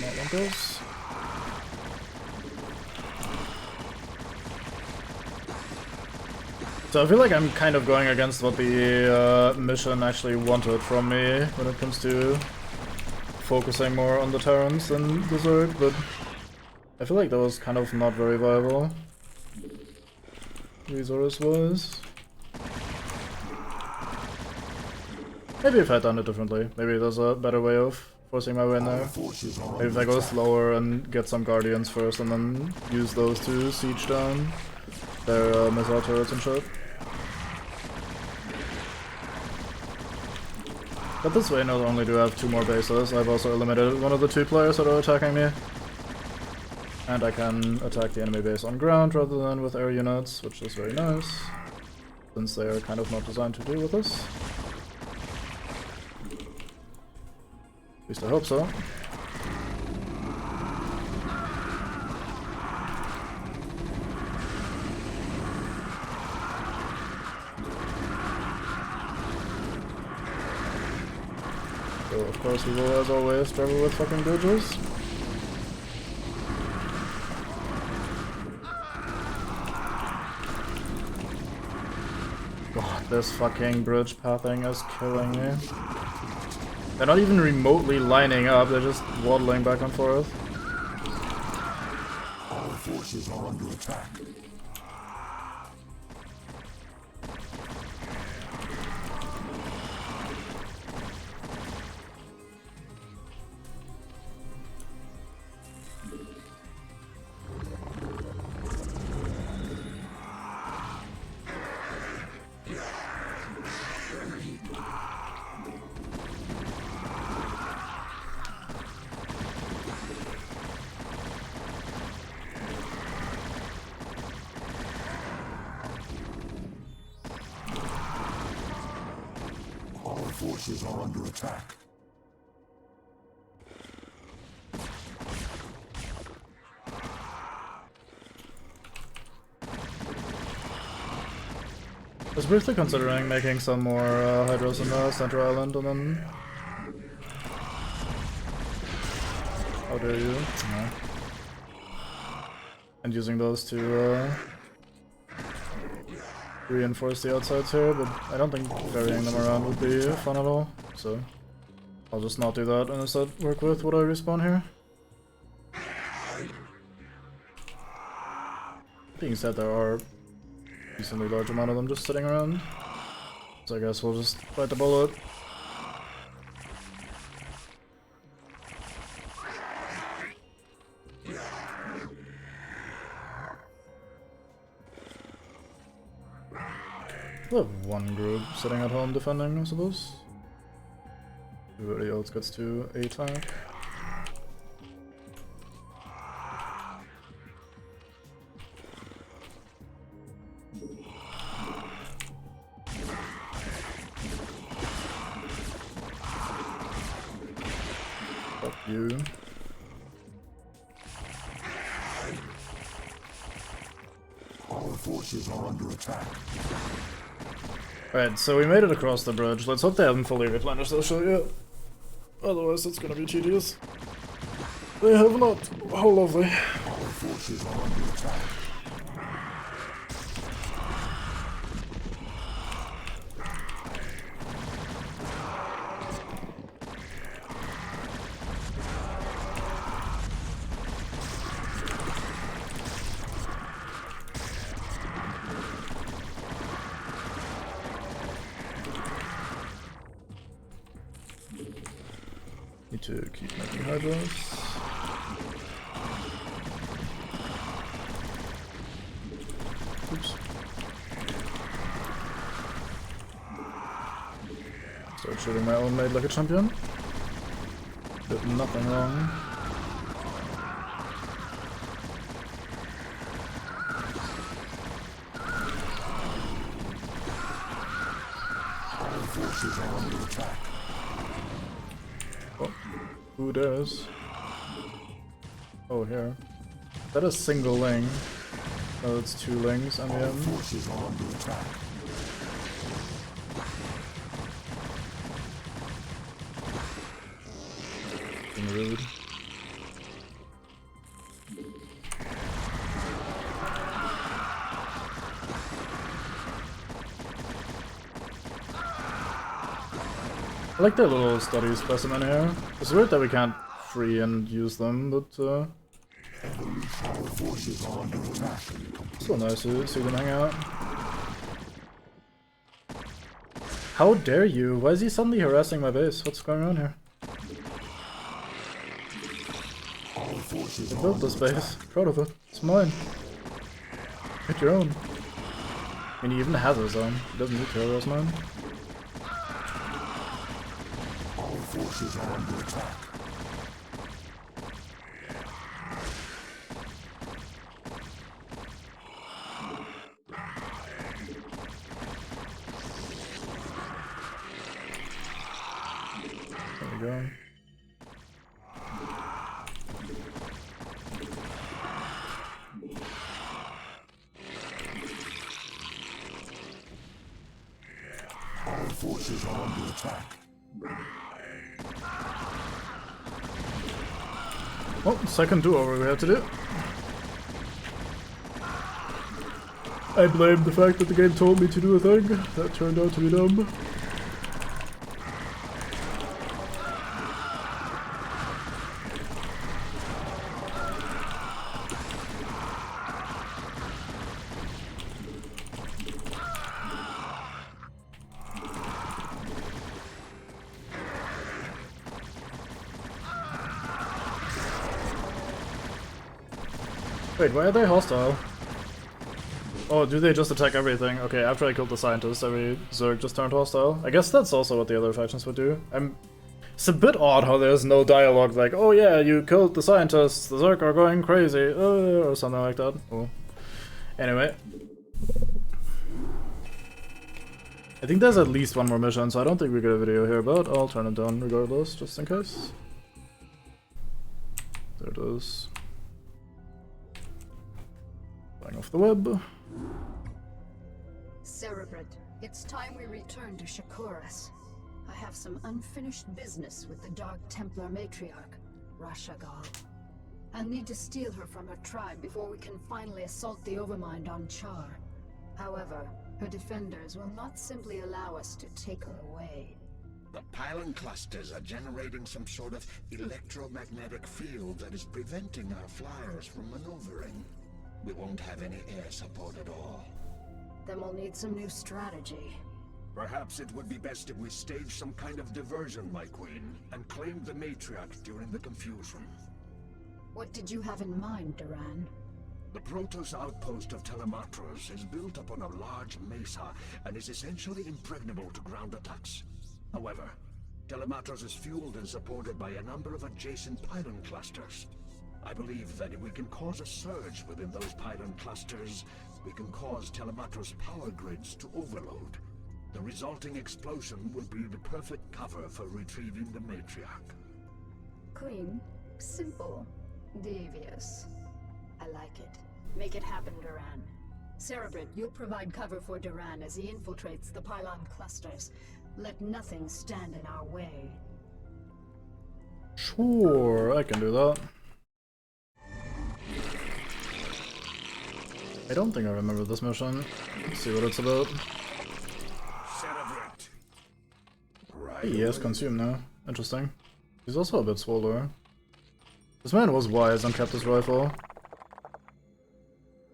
Not want those. So I feel like I'm kind of going against what the mission actually wanted from me when it comes to focusing more on the Terrans than the Zerg, but I feel like that was kind of not very viable, resource-wise. Maybe if I'd done it differently, maybe there's a better way of forcing my way in there. Maybe if I go slower and get some Guardians first and then use those to siege down their missile turrets and shit. But this way, not only do I have 2 more bases, I've also eliminated one of the 2 players that are attacking me. And I can attack the enemy base on ground rather than with air units, which is very nice, since they are kind of not designed to deal with this. least I hope so. So of course we will, as always, struggle with fucking bridges. God, this fucking bridge pathing is killing me. They're not even remotely lining up, they're just waddling back and forth.
Our forces are under attack. Forces are under attack.
I was briefly considering making some more hydros in the center island and then... How dare you? No. And using those to reinforce the outsides here, but I don't think varying them around would be fun at all, so I'll just not do that and instead work with what I respawn here. Being said, there are a decently large amount of them just sitting around, so I guess we'll just bite the bullet. We'll have one group sitting at home defending, I suppose. Everybody else gets to attack. Fuck you.
Our forces are under attack.
Alright, so we made it across the bridge. Let's hope they haven't fully replenished their shit yet. Otherwise it's gonna be tedious. They have not. How lovely.
Our forces are under attack.
Need to keep making hydros. Oops. Start shooting my own maid like a champion. Did nothing wrong.
Our forces are under attack.
Oh, who dares? Oh, here. Is that a single ling? No, it's two lings on the
Our
end.
forces are under attack.
Being rude. I like their little study specimen here. It's weird that we can't free and use them, but
Our forces are under attack.
still nice to see them hang out. How dare you? Why is he suddenly harassing my base? What's going on here?
Our forces
I
are
built
under
this base. Proud of it. It's mine. Get your own. I mean, he even has his own. He doesn't need to harass mine.
Our forces are under attack.
There we go.
forces are under attack.
Oh, second do-over we have to do. I blame the fact that the game told me to do a thing that turned out to be dumb. Wait, why are they hostile? Oh, do they just attack everything? Okay, after I killed the scientist, every Zerg just turned hostile. I guess that's also what the other factions would do. It's a bit odd how there's no dialogue like, oh yeah, you killed the scientists, the Zerg are going crazy, or something like that. Oh. Anyway. I think there's at least one more mission, so I don't think we get a video here, but I'll turn it down regardless, just in case. There it is. Flying off the web.
Cerebrit, it's time we return to Shakuras. I have some unfinished business with the Dark Templar matriarch, Rashagal. I'll need to steal her from her tribe before we can finally assault the Overmind on Char. However, her defenders will not simply allow us to take her away.
The pylon clusters are generating some sort of electromagnetic field that is preventing our flyers from maneuvering. We won't have any air support at all.
Then we'll need some new strategy.
Perhaps it would be best if we stage some kind of diversion, my queen, and claim the matriarch during the confusion.
What did you have in mind, Duran?
The Protoss outpost of Telematros is built upon a large mesa and is essentially impregnable to ground attacks. However, Telematros is fueled and supported by a number of adjacent pylon clusters. I believe that if we can cause a surge within those pylon clusters, we can cause Telematros power grids to overload. The resulting explosion will be the perfect cover for retrieving the matriarch.
Clean, simple, devious. I like it. Make it happen, Duran. Cerebrit, you'll provide cover for Duran as he infiltrates the pylon clusters. Let nothing stand in our way.
Sure, I can do that. I don't think I remember this mission. Let's see what it's about.
Cerebrit. Right.
He has consumed now. Interesting. He's also a bit swollen. This man was wise and kept his rifle.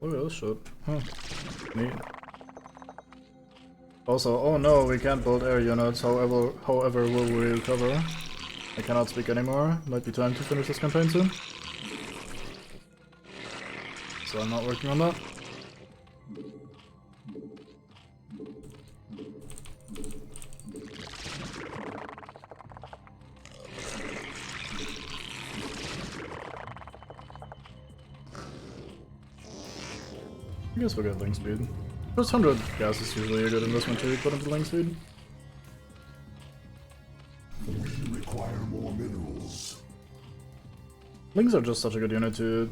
Look at this shit. Huh. Neat. Also, oh no, we can't build air units, however will we recover? I cannot speak anymore. Might be time to finish this campaign soon. So I'm not working on that. I guess we'll get link speed. First 100 gas is usually a good investment to put into link speed.
We require more minerals.
Links are just such a good unit to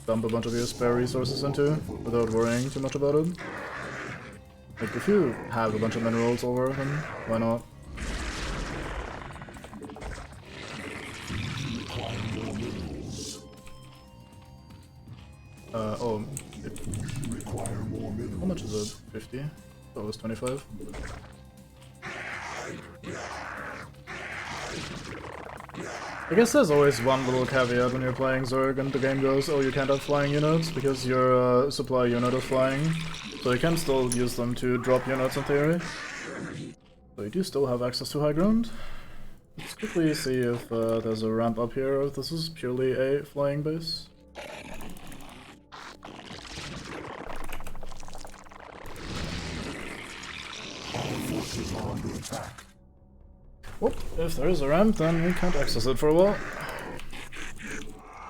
dump a bunch of your spare resources into without worrying too much about it. Like, if you have a bunch of minerals over, then why not?
We require more minerals.
Oh.
We require more minerals.
How much is it? 50? Oh, it was 25. I guess there's always one little caveat when you're playing Zerg and the game goes, oh, you can't have flying units because your supply unit is flying. So you can still use them to drop units in theory. So you do still have access to high ground. Let's quickly see if there's a ramp up here or if this is purely a flying base.
Forces are under attack.
Well, if there is a ramp, then we can't access it for a while.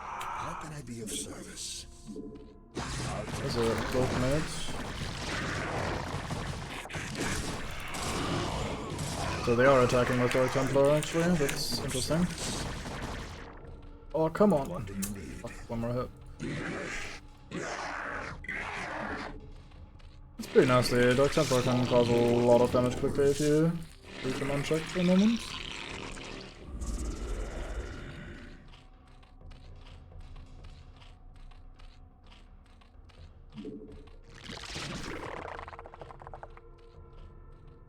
How can I be of service?
There's a cloak mate. So they are attacking with Dark Templar actually, that's interesting. Oh, come on.
What do you need?
Fuck, one more hit. Let's Pretty nasty. Dark Templar can cause a lot of damage quickly if you leave them unchecked for a moment.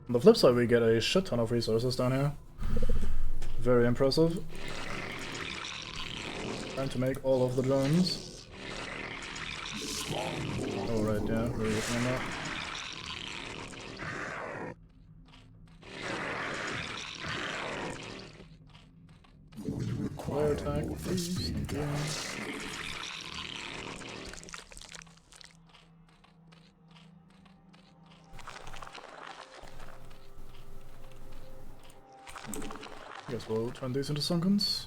On the flip side, we get a shit ton of resources down here. Very impressive. Time to make all of the drones. Oh right, yeah, we're looking at that. Flare attack, please. Thank you. Guess we'll turn these into sunkens.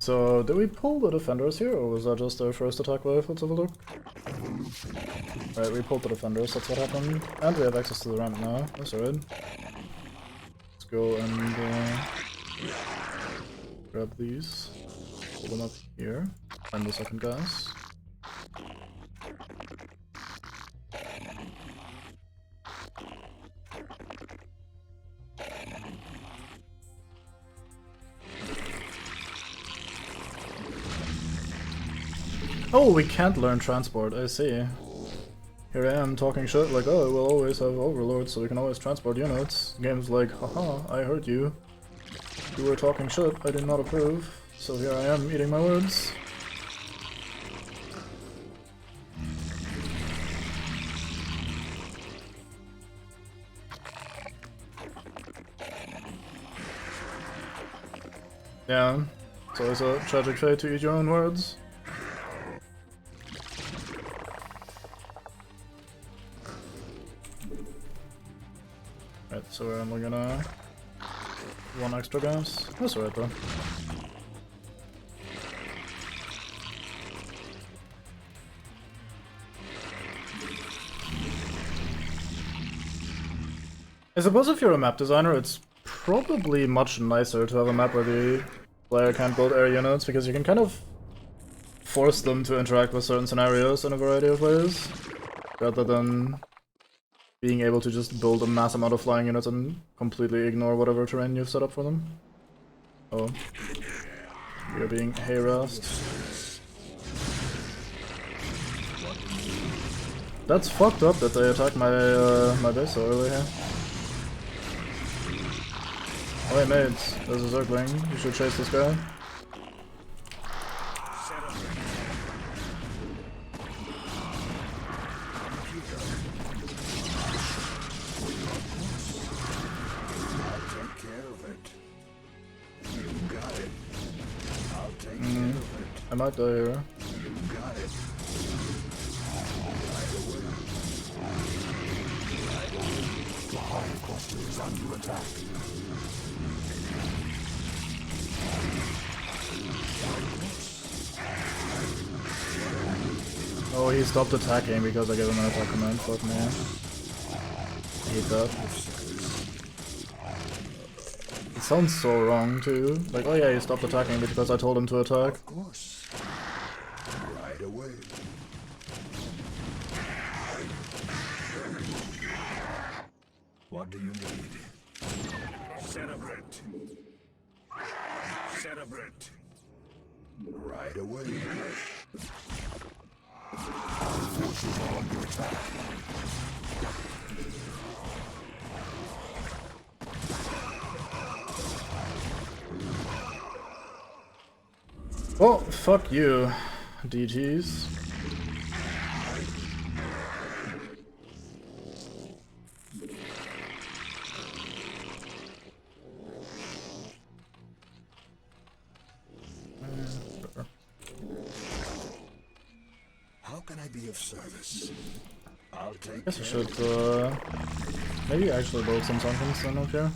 So, did we pull the defenders here, or was that just their first attack wave? Let's have a look. Right, we pulled the defenders, that's what happened. And we have access to the ramp now, that's alright. Let's go and grab these. Pull them up here. Find the second gas. Oh, we can't learn transport, I see. Here I am talking shit like, oh, we'll always have overlords so we can always transport units. Game's like, haha, I heard you. You were talking shit, I did not approve. So here I am eating my words. Yeah, it's always a tragic fate to eat your own words. Right, so we're only gonna... one extra gas. That's alright though. I suppose if you're a map designer, it's probably much nicer to have a map where the player can't build air units, because you can kind of force them to interact with certain scenarios in a variety of ways, rather than being able to just build a mass amount of flying units and completely ignore whatever terrain you've set up for them. Oh. We are being harassed. That's fucked up that they attacked my my base so early here. Oh hey mates, there's a Zergling. You should chase this guy. I might die here. Oh, he stopped attacking because I gave him an attack command. Fuck me. I hate that. It sounds so wrong too. Like, oh yeah, he stopped attacking because I told him to attack.
Of course. Right away. What do you need? Celebrate. Celebrate. Right away. Forces are under attack.
Well, fuck you, DTs.
How can I be of service? I'll take
Guess I should, maybe actually build some sunkens then up here.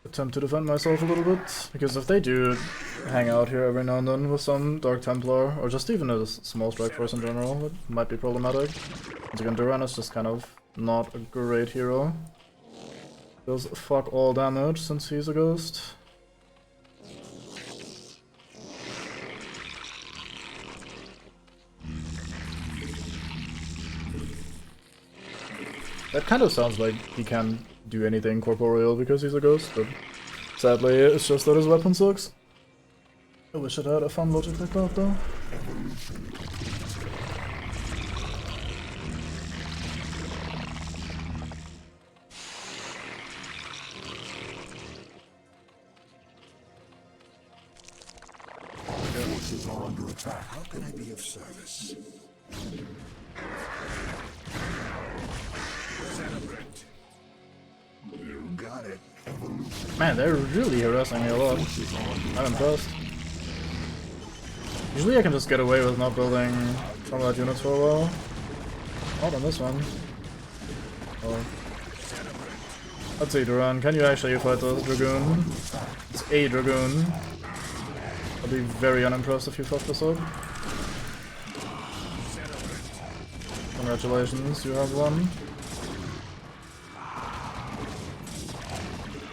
Attempt to defend myself a little bit, because if they do hang out here every now and then with some Dark Templar, or just even a small strike force in general. It might be problematic. Once again, Duran is just kind of not a great hero. Does fuck all damage since he's a ghost. That kind of sounds like he can't do anything corporeal because he's a ghost, but sadly it's just that his weapon sucks. I wish it had a fun logic like that though.
Forces are under attack.
How can I be of service? Celebrate. You got it.
Man, they're really harassing me a lot. I'm impressed. Usually I can just get away with not building combat units for a while. Not on this one. Oh. Let's see, Duran, can you actually fight the Dragoon? It's a Dragoon. I'll be very unimpressed if you fuck this up. Congratulations, you have one.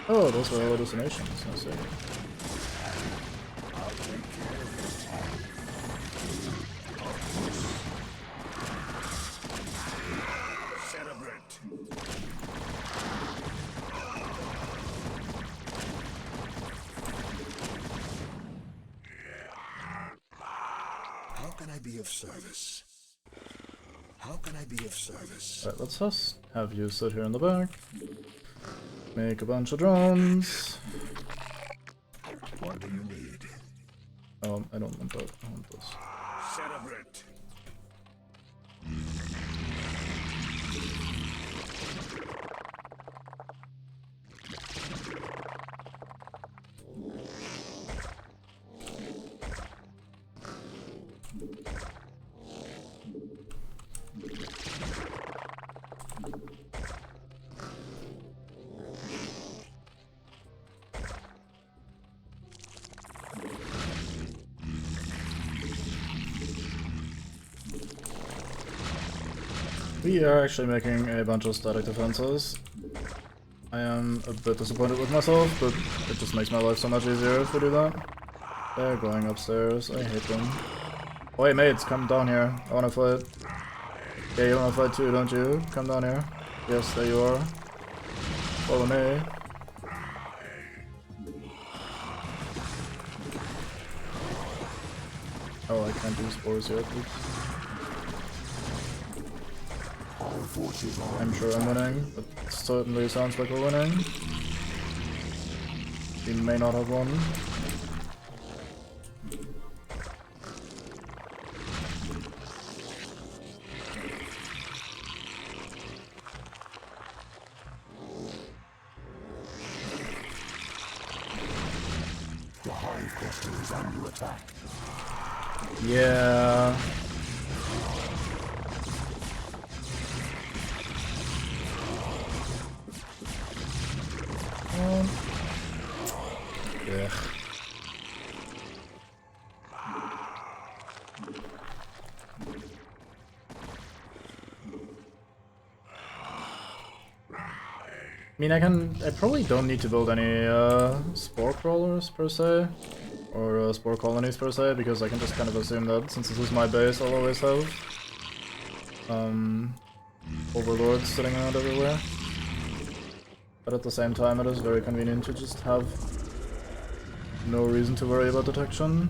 Oh, those were hallucinations, I see.
How can I be of service? How can I be of service?
Alright, let's just have you sit here in the back. Make a bunch of drones.
What do you need?
I don't want that. I want this.
Celebrate.
We are actually making a bunch of static defenses. I am a bit disappointed with myself, but it just makes my life so much easier if we do that. They're going upstairs, I hate them. Oh, hey mates, come down here, I wanna fight. Yeah, you wanna fight too, don't you? Come down here. Yes, there you are. Follow me. Oh, I can't do spores yet, oops. I'm sure I'm winning, but it certainly sounds like we're winning. We may not have won.
The Hive Cluster is under attack.
Yeah. Yeah. I mean, I probably don't need to build any spore crawlers per se, or spore colonies per se, because I can just kind of assume that since this is my base, I'll always have overlords sitting around everywhere. But at the same time, it is very convenient to just have no reason to worry about detection.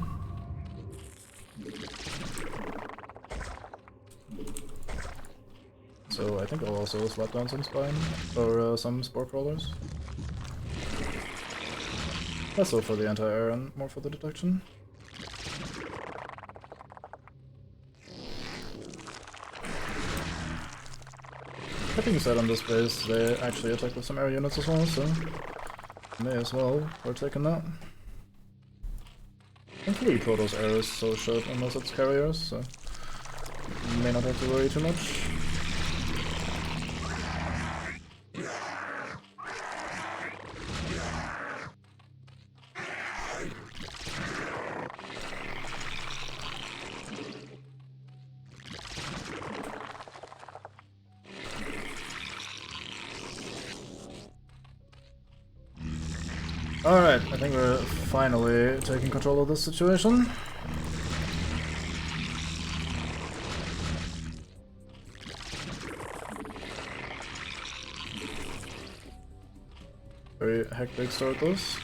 So I think I'll also slap down some spine, or some spore crawlers. Less so for the anti-air and more for the detection. That being said, on this base, they actually attack with some air units as well, so may as well partake in that. Thankfully, Protoss air is so short unless it's carriers, so you may not have to worry too much. Alright, I think we're finally taking control of this situation. Very hectic start this.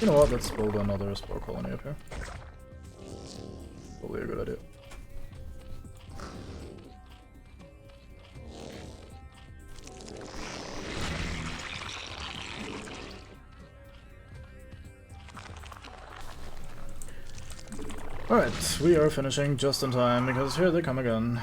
You know what, let's build another spore colony up here. Probably a good idea. Alright, we are finishing just in time, because here they come again.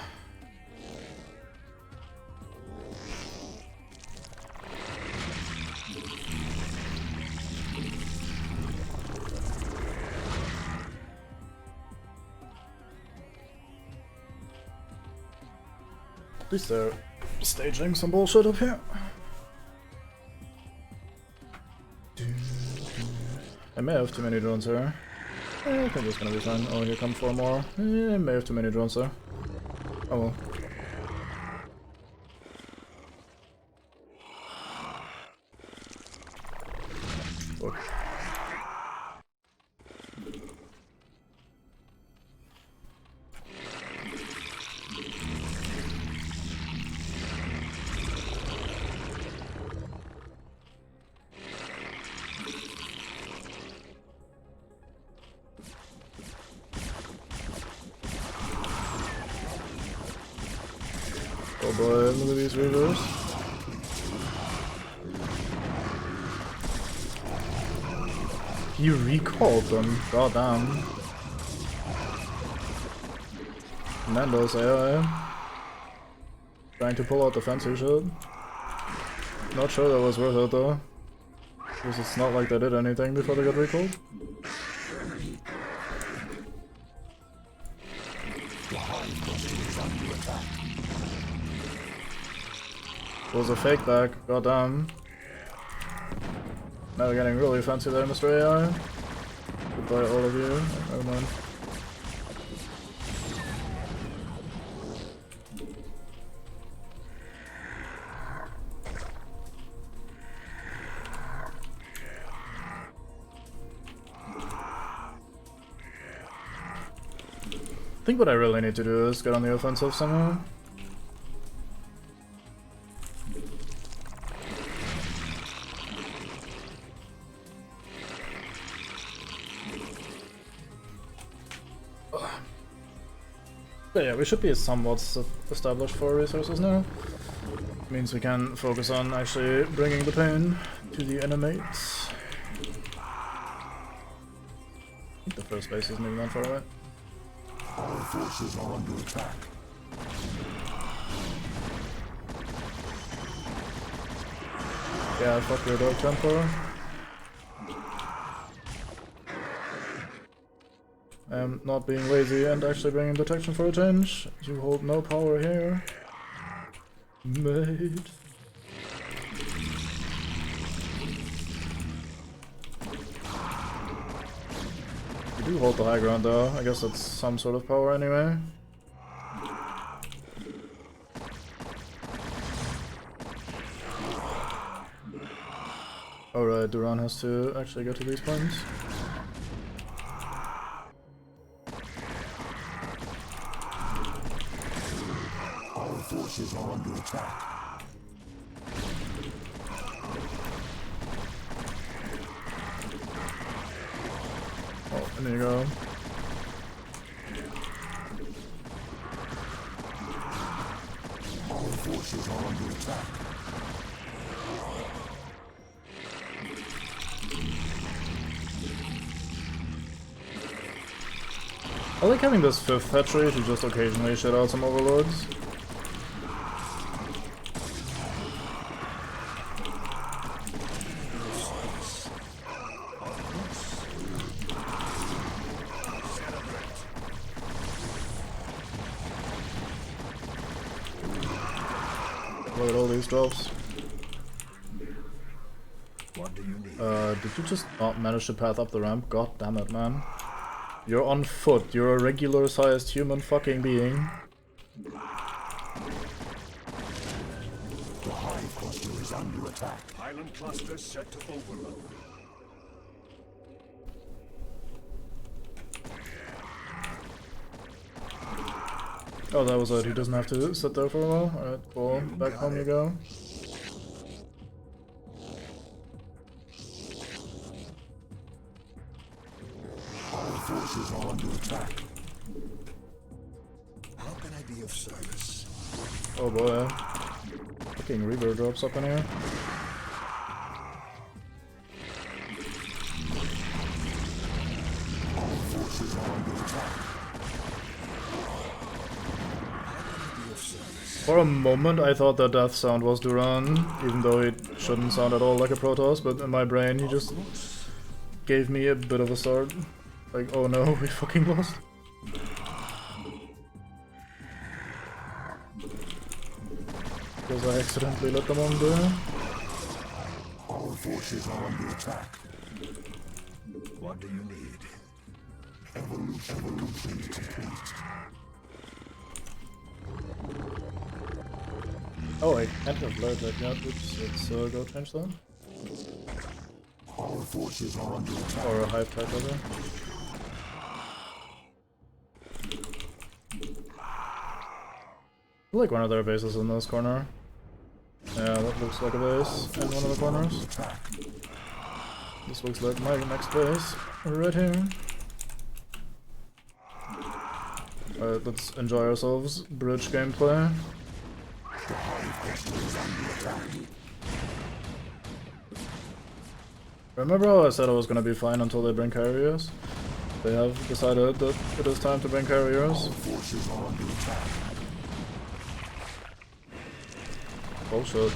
At least they're staging some bullshit up here. I may have too many drones here. I think it's gonna be fine. Oh, here come 4 more. I may have too many drones there. Oh well. Fuck. Oh boy, look at these reavers. He recalled them, goddamn. Nando's AI. Trying to pull out the fancy shit. Not sure that was worth it though. Because it's not like they did anything before they got recalled. It was a fake back, goddamn. Now we're getting really fancy there, Mr. AI. Goodbye all of you. Oh, never mind. I think what I really need to do is get on the offensive somehow. But yeah, we should be somewhat established for resources now. Means we can focus on actually bringing the pain to the inmates. I think the first base isn't even that far away.
Our forces are under attack.
Yeah, fuck your dog tempo. I'm not being lazy and actually bringing detection for a change. You hold no power here. Mate. You do hold the high ground though. I guess that's some sort of power anyway. Alright, Duran has to actually get to these points.
Our forces are under attack.
Oh, and there you go.
Our forces are under attack.
I like having this 5th hatchery to just occasionally shit out some overlords. Look at all these drops.
What do you need?
Did you just not manage to path up the ramp? God damn it, man. You're on foot. You're a regular-sized human fucking being.
is under attack.
Island cluster set to overload.
Oh, that was it. He doesn't have to sit there for a while. Alright, cool. Back home you go.
Our forces are under attack.
How can I be of service?
Oh boy. Fucking Reaver drops up in here.
Our forces are under attack.
For a moment I thought the death sound was Duran, even though it shouldn't sound at all like a Protoss, but in my brain he just gave me a bit of a start. Like, oh no, we fucking lost. Because I accidentally let them on there.
Our forces are under attack.
What do you need?
Evolution complete.
Oh, I can't have blurred that yet. Oops, let's go change that.
Our forces are under attack.
Or a hive type rather. I like one of their bases in this corner. Yeah, that looks like a base in one of the corners. This looks like my next base, right here. Alright, let's enjoy ourselves. Bridge gameplay. Remember how I said I was gonna be fine until they bring carriers? They have decided that it is time to bring carriers. Bullshit.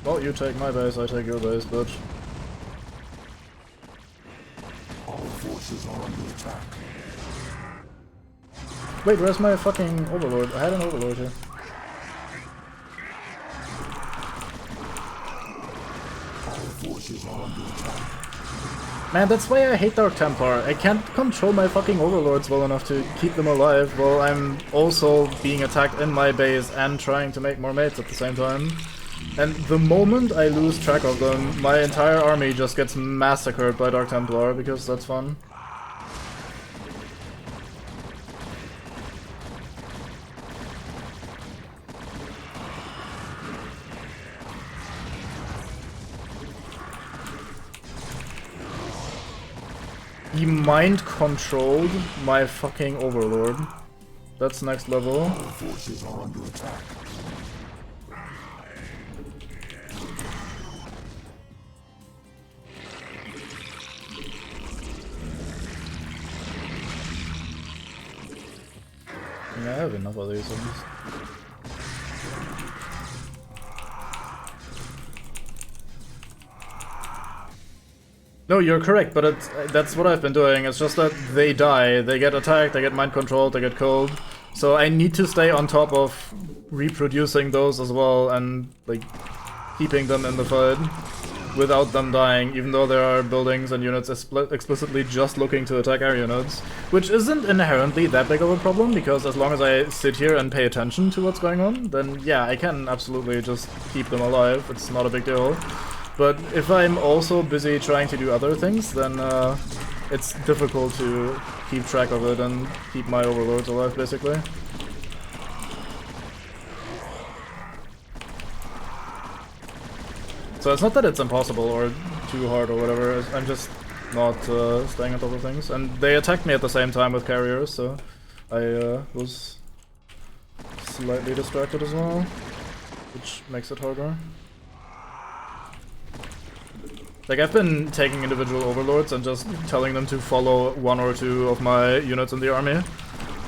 Well, you take my base, I take your base, bitch.
Our forces are under attack.
Wait, where's my fucking overlord? I had an overlord here.
Our forces are under attack.
Man, that's why I hate Dark Templar. I can't control my fucking overlords well enough to keep them alive while I'm also being attacked in my base and trying to make more mates at the same time. And the moment I lose track of them, my entire army just gets massacred by Dark Templar, because that's fun. He mind-controlled my fucking overlord. That's next level.
Our forces are under attack.
Yeah, I have enough of these ones. No, you're correct, but that's what I've been doing. It's just that they die, they get attacked, they get mind-controlled, they get cold. So I need to stay on top of reproducing those as well and, like, keeping them in the fight without them dying, even though there are buildings and units explicitly just looking to attack our units. Which isn't inherently that big of a problem, because as long as I sit here and pay attention to what's going on, then yeah, I can absolutely just keep them alive, it's not a big deal. But if I'm also busy trying to do other things, then it's difficult to keep track of it and keep my overlords alive, basically. So it's not that it's impossible or too hard or whatever, I'm just not staying on top of things. And they attacked me at the same time with carriers, so I was slightly distracted as well, which makes it harder. Like, I've been taking individual overlords and just telling them to follow one or two of my units in the army.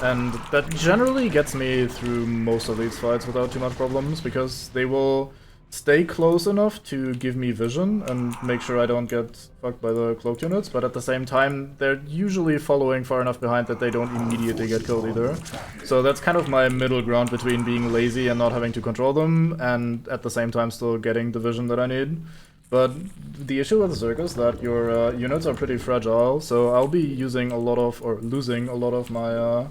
And that generally gets me through most of these fights without too much problems, because they will stay close enough to give me vision and make sure I don't get fucked by the cloaked units, but at the same time, they're usually following far enough behind that they don't immediately get killed either. So that's kind of my middle ground between being lazy and not having to control them, and at the same time still getting the vision that I need. But the issue with Zerg is that your units are pretty fragile, so I'll be using a lot of, or losing a lot of my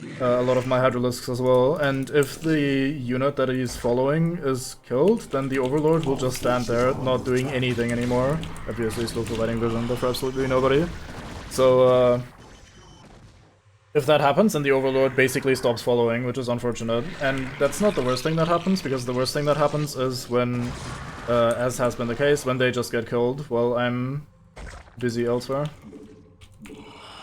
Hydralisks as well, and if the unit that he's following is killed, then the Overlord will just stand there, not doing anything anymore. Obviously still providing vision, but for absolutely nobody. So, if that happens, then the Overlord basically stops following, which is unfortunate. And that's not the worst thing that happens, because the worst thing that happens is when, as has been the case, when they just get killed while I'm busy elsewhere.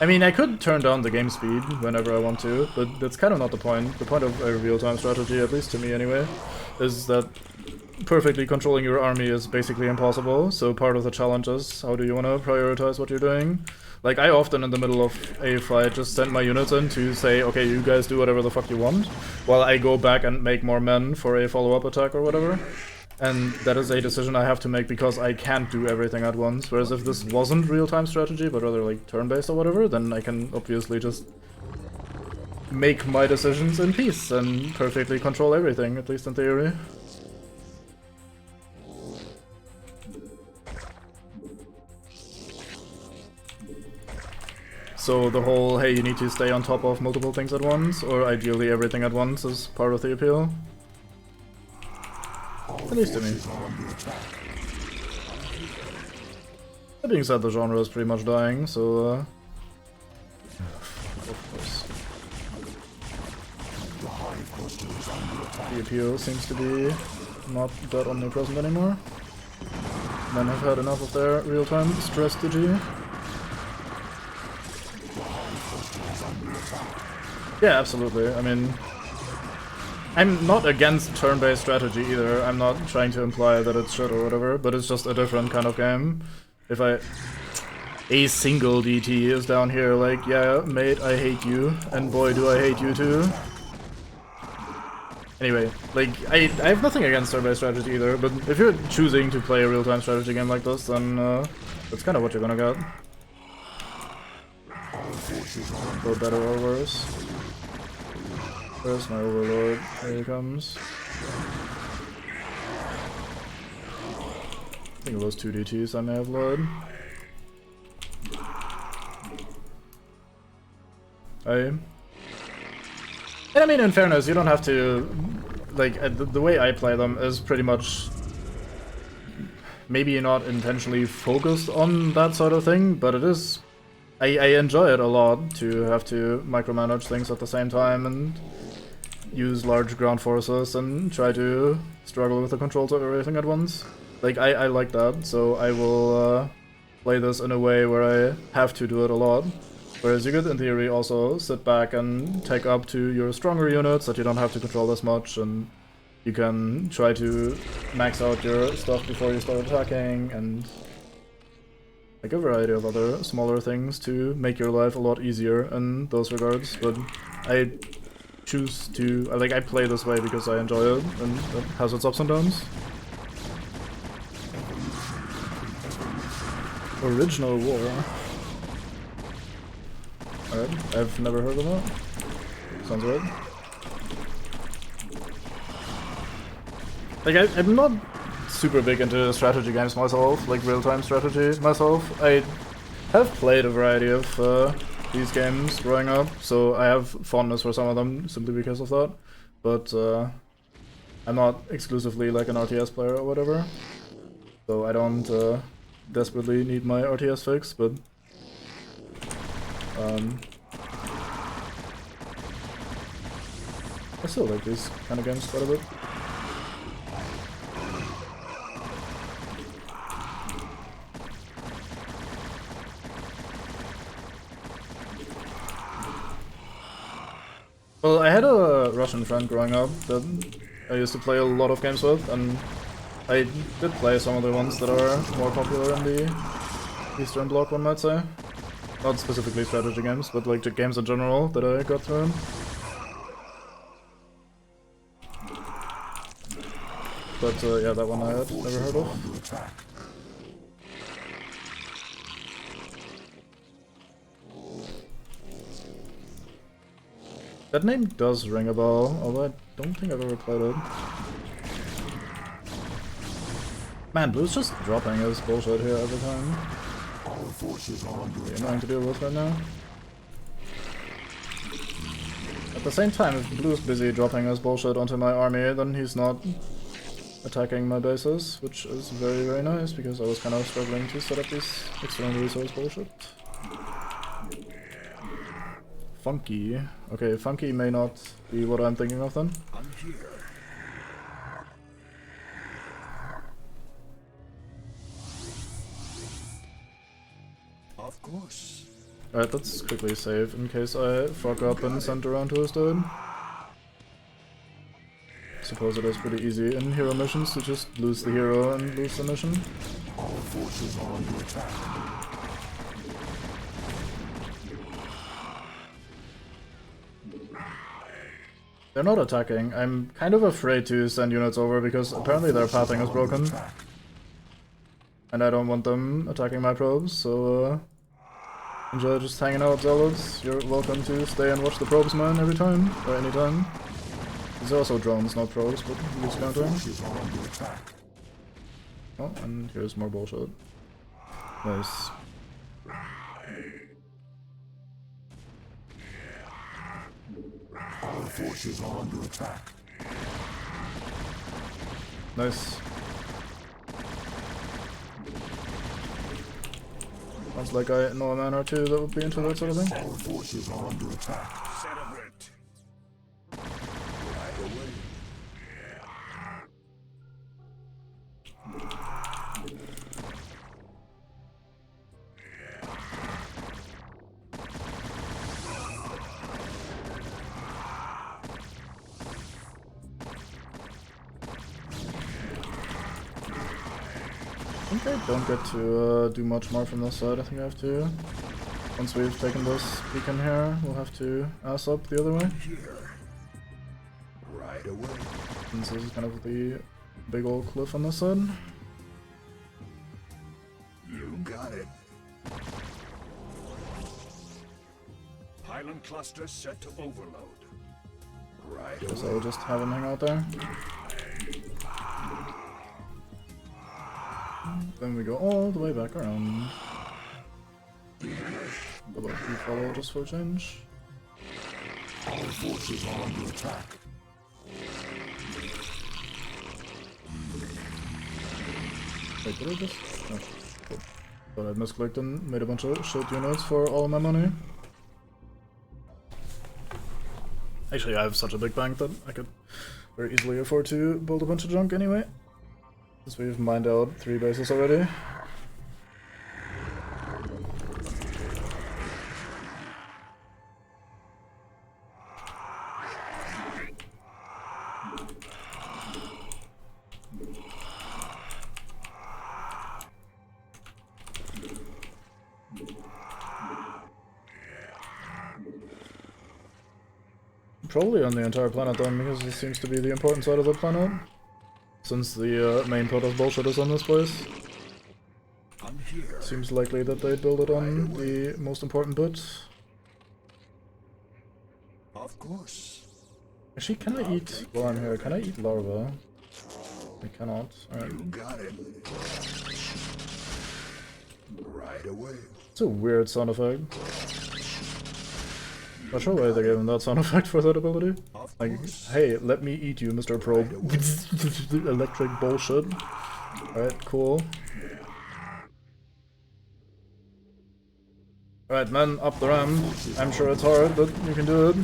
I mean, I could turn down the game speed whenever I want to, but that's kind of not the point. The point of a real-time strategy, at least to me anyway, is that perfectly controlling your army is basically impossible, so part of the challenge is how do you want to prioritize what you're doing. Like, I often in the middle of a fight just send my units in to say, okay, you guys do whatever the fuck you want, while I go back and make more men for a follow-up attack or whatever. And that is a decision I have to make because I can't do everything at once. Whereas if this wasn't real-time strategy, but rather like turn-based or whatever, then I can obviously just make my decisions in peace and perfectly control everything, at least in theory. So the whole, hey, you need to stay on top of multiple things at once, or ideally everything at once, is part of the appeal. At least to me. That being said, the genre is pretty much dying, so of course. The appeal seems to be not that omnipresent anymore. Men have had enough of their real-time strategy. Yeah, absolutely. I mean, I'm not against turn-based strategy either. I'm not trying to imply that it's shit or whatever, but it's just a different kind of game. If a single DT is down here like, yeah, mate, I hate you, and boy, do I hate you too. Anyway, like, I have nothing against turn-based strategy either, but if you're choosing to play a real-time strategy game like this, then that's kind of what you're gonna get. For better or worse. Where's my Overlord? Here he comes. I think of those 2 DTs I may have led. And I mean, in fairness, you don't have to... Like, the way I play them is pretty much... Maybe not intentionally focused on that sort of thing, but it is... I enjoy it a lot to have to micromanage things at the same time and use large ground forces and try to struggle with the controls of everything at once. Like, I like that, so I will play this in a way where I have to do it a lot. Whereas you could, in theory, also sit back and take up to your stronger units that you don't have to control as much, and you can try to max out your stuff before you start attacking, and like a variety of other smaller things to make your life a lot easier in those regards. But I choose to, like, I play this way because I enjoy it, and it has its ups and downs. Original War. Alright, I've never heard of that. Sounds right. Like, I'm not super big into strategy games myself, like real-time strategy myself. I have played a variety of these games growing up, so I have fondness for some of them simply because of that. But I'm not exclusively like an RTS player or whatever, so I don't desperately need my RTS fix, but I still like these kind of games quite a bit. Well, I had a Russian friend growing up that I used to play a lot of games with, and I did play some of the ones that are more popular in the Eastern Bloc, one might say. Not specifically strategy games, but like the games in general that I got through him. But yeah, that one I had never heard of. That name does ring a bell, although I don't think I've ever played it. Man, Blue's just dropping his bullshit here every time.
Our forces are under
Pretty
attack.
annoying to deal with right now. At the same time, if Blue's busy dropping his bullshit onto my army, then he's not attacking my bases, which is very, very nice, because I was kind of struggling to set up this external resource bullshit. Funky. Okay, funky may not be what I'm thinking of then.
I'm here. Of course.
Alright, let's quickly save in case I fuck up and send around to his dude. Suppose it is pretty easy in hero missions to just lose the hero and lose the mission.
Our forces are under attack.
They're not attacking. I'm kind of afraid to send units over because apparently their pathing is broken. And I don't want them attacking my probes, so enjoy just hanging out, zealots. You're welcome to stay and watch the probes, man, every time, or anytime. These are also drones, not probes, but use countering. Oh, and here's more bullshit. Nice.
Our forces are under attack.
Nice. Sounds like I know a man or two that would be into that sort of thing.
Our forces are under attack.
Celebrate. Right away.
I think I don't get to do much more from this side. I think I have to, once we've taken this beacon here, we'll have to ass up the other way.
Here. Right away.
Since this is kind of the big old cliff on this side.
You got it. Pylon cluster set to overload. Right
Guess
away.
I'll just have him hang out there. Then we go all the way back around. How about you follow just for a change?
Our forces are under attack.
Wait, did I just? Oh, cool. Thought I'd misclicked and made a bunch of shit units for all my money. Actually, I have such a big bank that I could very easily afford to build a bunch of junk anyway. Since we've mined out 3 bases already. Probably on the entire planet then, because this seems to be the important side of the planet. Since the main pot of bullshit is on this place.
I'm here.
Seems likely that they build it on the most important bit.
Of course.
Actually, can I eat, while I'm here, can I eat larva? I cannot. Alright.
You got it. Right away.
It's a weird sound effect. Not sure why they gave him that sound effect for that ability.
Of
Like,
course.
hey, let me eat you, Mr. Probe. Electric bullshit. Alright, cool. Alright, man, up the ramp. I'm sure it's hard, but you can do it.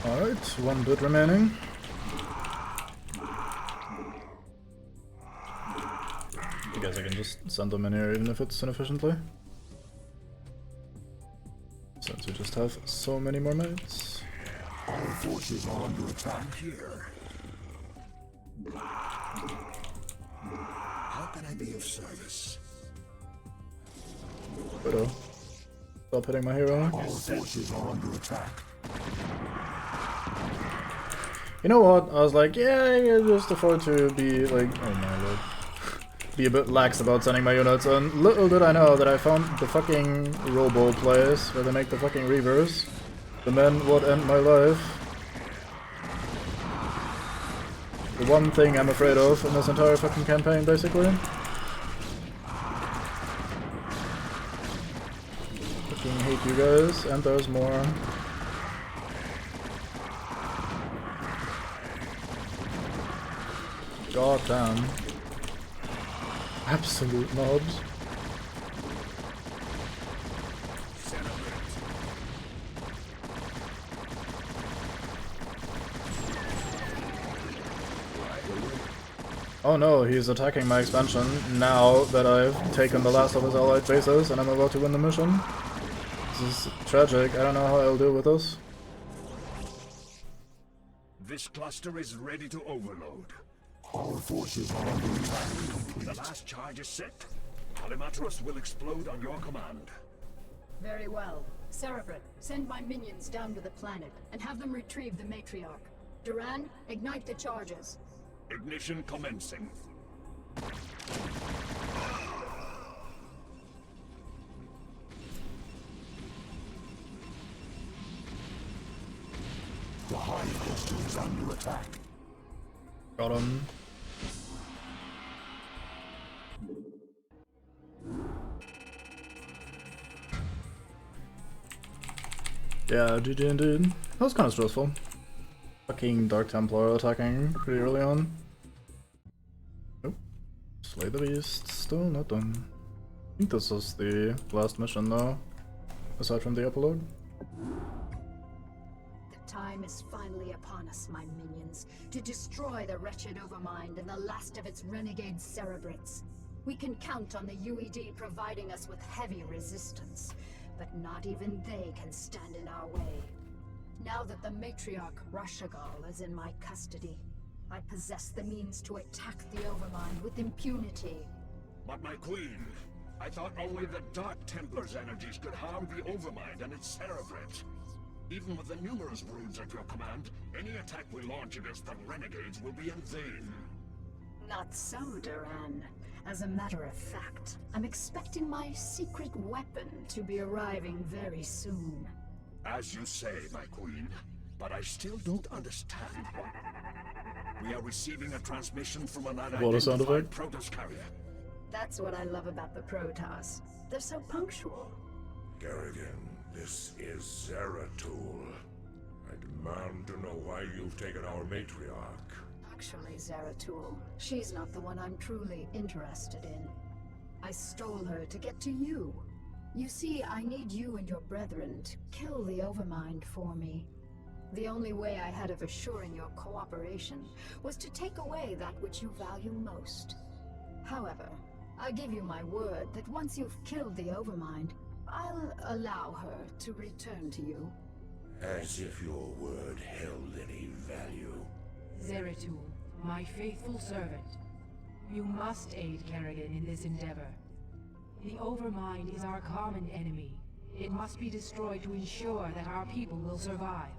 Alright, 1 bit remaining. I guess I can just send them in here even if it's inefficiently. Since we just have so many more mates.
Our forces are under attack.
Here. How can I be of service?
Widow. Stop hitting my hero.
Our forces are under attack.
You know what? I was like, yeah, I just afford to be like, oh my lord. Be a bit lax about sending my units, and little did I know that I found the fucking robo place where they make the fucking reavers. The men would end my life. The one thing I'm afraid of in this entire fucking campaign, basically. Fucking hate you guys, and there's more. God damn. Absolute mobs. Oh no, he's attacking my expansion now that I've taken the last of his allied bases and I'm about to win the mission. This is tragic. I don't know how I'll deal with this.
This cluster is ready to overload.
Our forces are under attack.
The last charge is set. Polymatros will explode on your command.
Very well. Cerebrit, send my minions down to the planet and have them retrieve the matriarch. Duran, ignite the charges.
Ignition commencing.
The Hive cluster is under attack.
Got him. Yeah, GG indeed. That was kind of stressful. Fucking Dark Templar attacking pretty early on. Nope. Slay the Beast, still not done. I think this is the last mission though, aside from the epilogue.
The time is finally upon us, my minions, to destroy the wretched Overmind and the last of its renegade Cerebrits. We can count on the UED providing us with heavy resistance, but not even they can stand in our way. Now that the matriarch Rashagal is in my custody, I possess the means to attack the Overmind with impunity.
But my queen, I thought only the Dark Templar's energies could harm the Overmind and its Cerebrate. Even with the numerous broods at your command, any attack we launch against the renegades will be in vain.
Not so, Duran. As a matter of fact, I'm expecting my secret weapon to be arriving very soon.
As you say, my queen, but I still don't understand why. We are receiving a transmission from an
What a sound
unidentified
effect.
Protoss carrier.
That's what I love about the Protoss. They're so punctual.
Garrigan, this is Zeratul. I demand to know why you've taken our matriarch.
Actually, Zeratul, she's not the one I'm truly interested in. I stole her to get to you. You see, I need you and your brethren to kill the Overmind for me. The only way I had of assuring your cooperation was to take away that which you value most. However, I give you my word that once you've killed the Overmind, I'll allow her to return to you.
As if your word held any value.
Zeratul, my faithful servant. You must aid Kerrigan in this endeavor. The Overmind is our common enemy. It must be destroyed to ensure that our people will survive.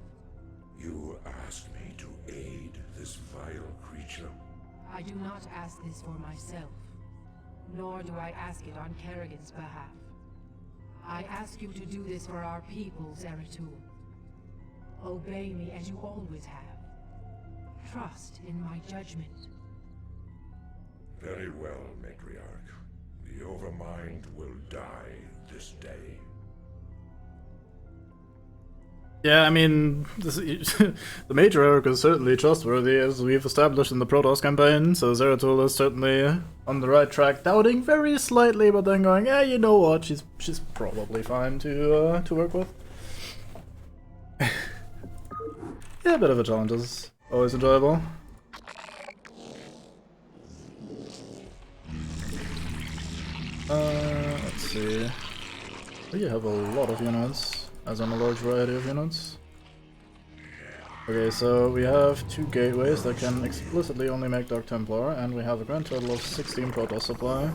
You asked me to aid this vile creature.
I do not ask this for myself, nor do I ask it on Kerrigan's behalf. I ask you to do this for our people, Zeratul. Obey me as you always have. Trust in my judgment.
Very well, matriarch. The Overmind will die this day.
Yeah, I mean, this, the matriarch is certainly trustworthy, as we've established in the Protoss campaign, so Zeratul is certainly on the right track, doubting very slightly, but then going, yeah, you know what, she's probably fine to work with. Yeah, a bit of a challenge is always enjoyable. Let's see. We have a lot of units, as in a large variety of units. Okay, so we have 2 gateways that can explicitly only make Dark Templar, and we have a grand total of 16 Protoss supply.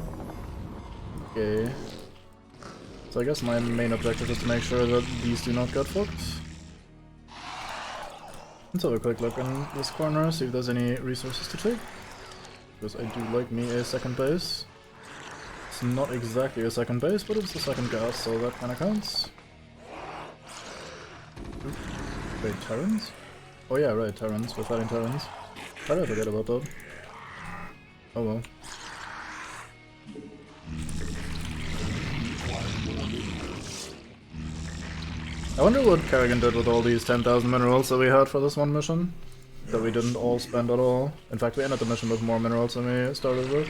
Okay. So So I guess my main objective is to make sure that these do not get fucked. Let's have a quick look in this corner, see if there's any resources to take. Because I do like me a second base. It's not exactly a second base, but it's a second gas, so that kinda counts. Ooh. Wait, Terrans? Oh yeah, right, Terrans. We're fighting Terrans. How did I forget about that? Oh well. I wonder what Kerrigan did with all these 10,000 minerals that we had for this one mission. That we didn't all spend at all. In fact, we ended the mission with more minerals than we started with.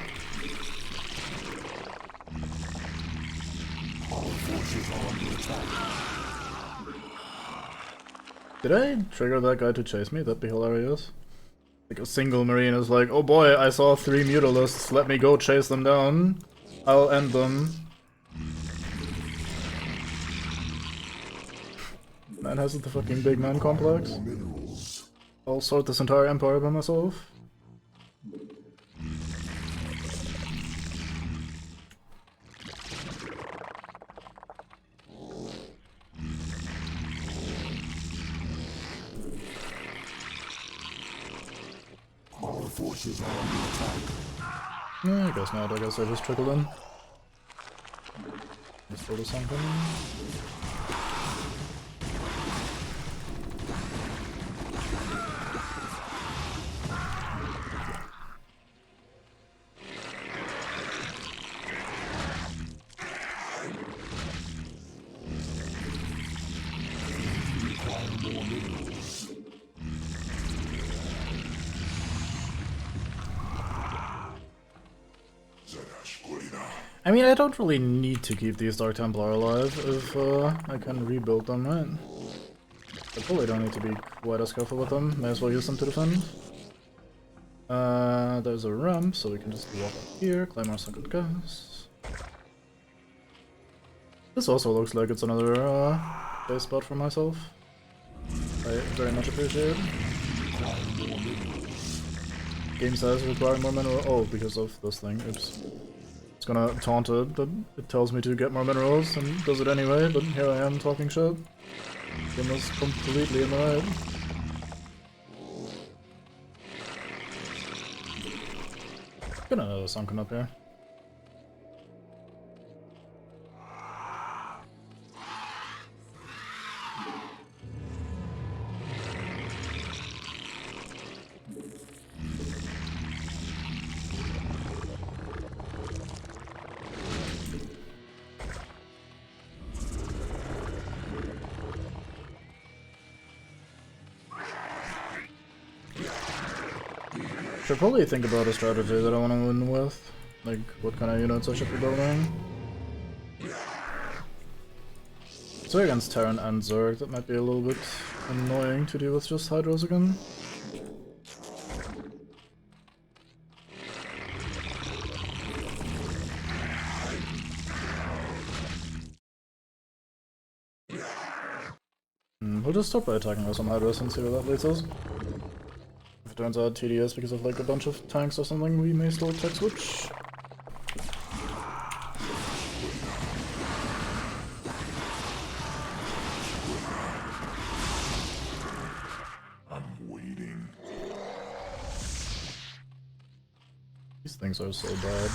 Did I trigger that guy to chase me? That'd be hilarious. Like a single marine is like, oh boy, I saw 3 mutalisks, let me go chase them down. I'll end them. Man hasn't the fucking big man complex. I'll sort this entire empire by myself.
Our forces are under attack.
Yeah, I guess not. I guess I just trickled in. Just for the something. I mean, I don't really need to keep these Dark Templar alive if I can rebuild them, right? I probably don't need to be quite as careful with them. May as well use them to defend. There's a ramp, so we can just walk up here, claim our second gas. This also looks like it's another base spot for myself. I very much appreciate it. Game says require more mineral. Oh, because of this thing. Oops. It's gonna taunt it, but it tells me to get more minerals and does it anyway, but here I am talking shit. Game was completely in the right. Got another sunken up here. Should probably think about a strategy that I want to win with. Like, what kind of units I should be building. So against Terran and Zerg, that might be a little bit annoying to deal with just Hydros again. We'll just start by attacking with some Hydros and see where that leads us. If it turns out TDS because of like a bunch of tanks or something, we may still tech switch.
I'm waiting.
These things are so bad.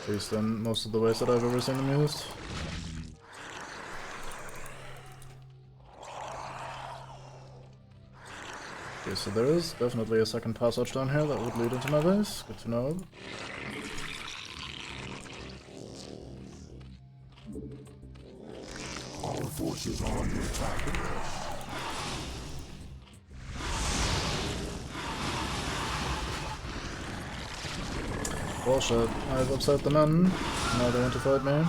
At least in most of the ways that I've ever seen them used. Okay, so there is definitely a second passage down here that would lead into my base. Good to know.
Our forces are under attack.
Bullshit. I've upset the men. Now they want to fight me.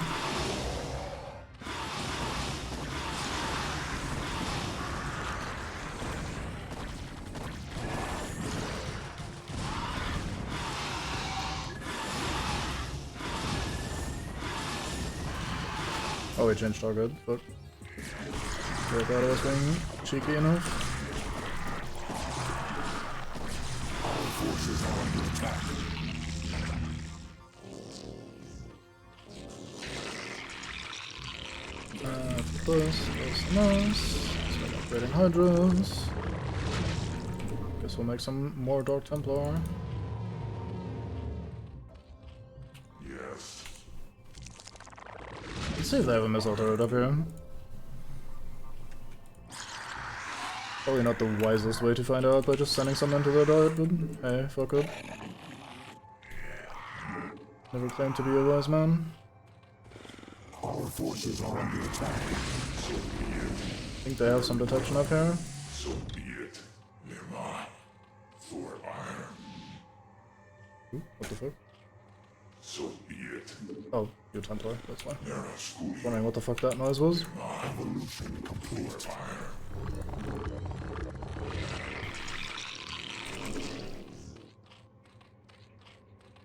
Oh, we changed target, but I thought I was being cheeky enough.
Our forces are under attack.
this. Start upgrading Hydras. Guess we'll make some more Dark Templar.
Yes.
Let's see if they have a missile turret up here. Probably not the wisest way to find out by just sending someone to their diet, but hey, fuck it. Never claimed to be a wise man.
Our forces are under attack. So be it.
Think they have some detection up here.
So be it. Lima. For iron.
Ooh, what the fuck?
So be it.
Oh, you're Templar, that's why.
Nera school.
Wondering what the fuck that noise was.
Evolution for iron.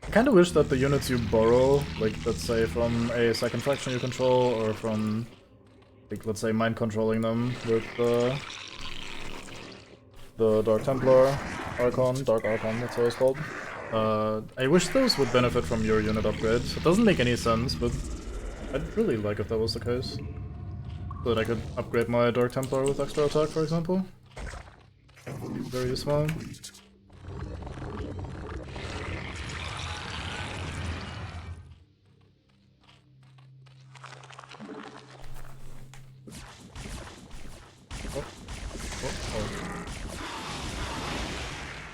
I kinda wish that the units you borrow, like let's say from a second faction you control, or from, like let's say mind controlling them with the Dark Templar Archon, Dark Archon, that's what it's called. I wish those would benefit from your unit upgrades. It doesn't make any sense, but I'd really like if that was the case. So that I could upgrade my Dark Templar with extra attack, for example. Very useful.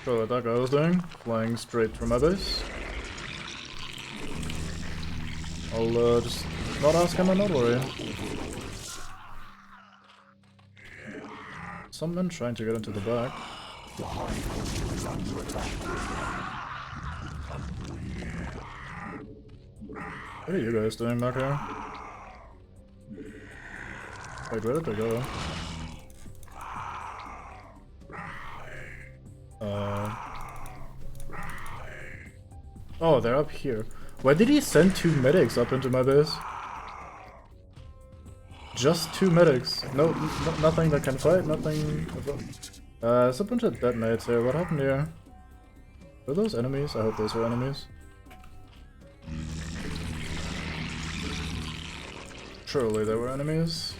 Sure what that guy was doing, flying straight through my base. I'll just not ask him and not worry. Some men trying to get into the back. What are you guys doing back here? Wait, where did they go? Oh, they're up here. Why did he send 2 medics up into my base? Just 2 medics. No, nothing that can fight, nothing... There's a bunch of dead mates here. What happened here? Were those enemies? I hope those were enemies. Surely they were enemies.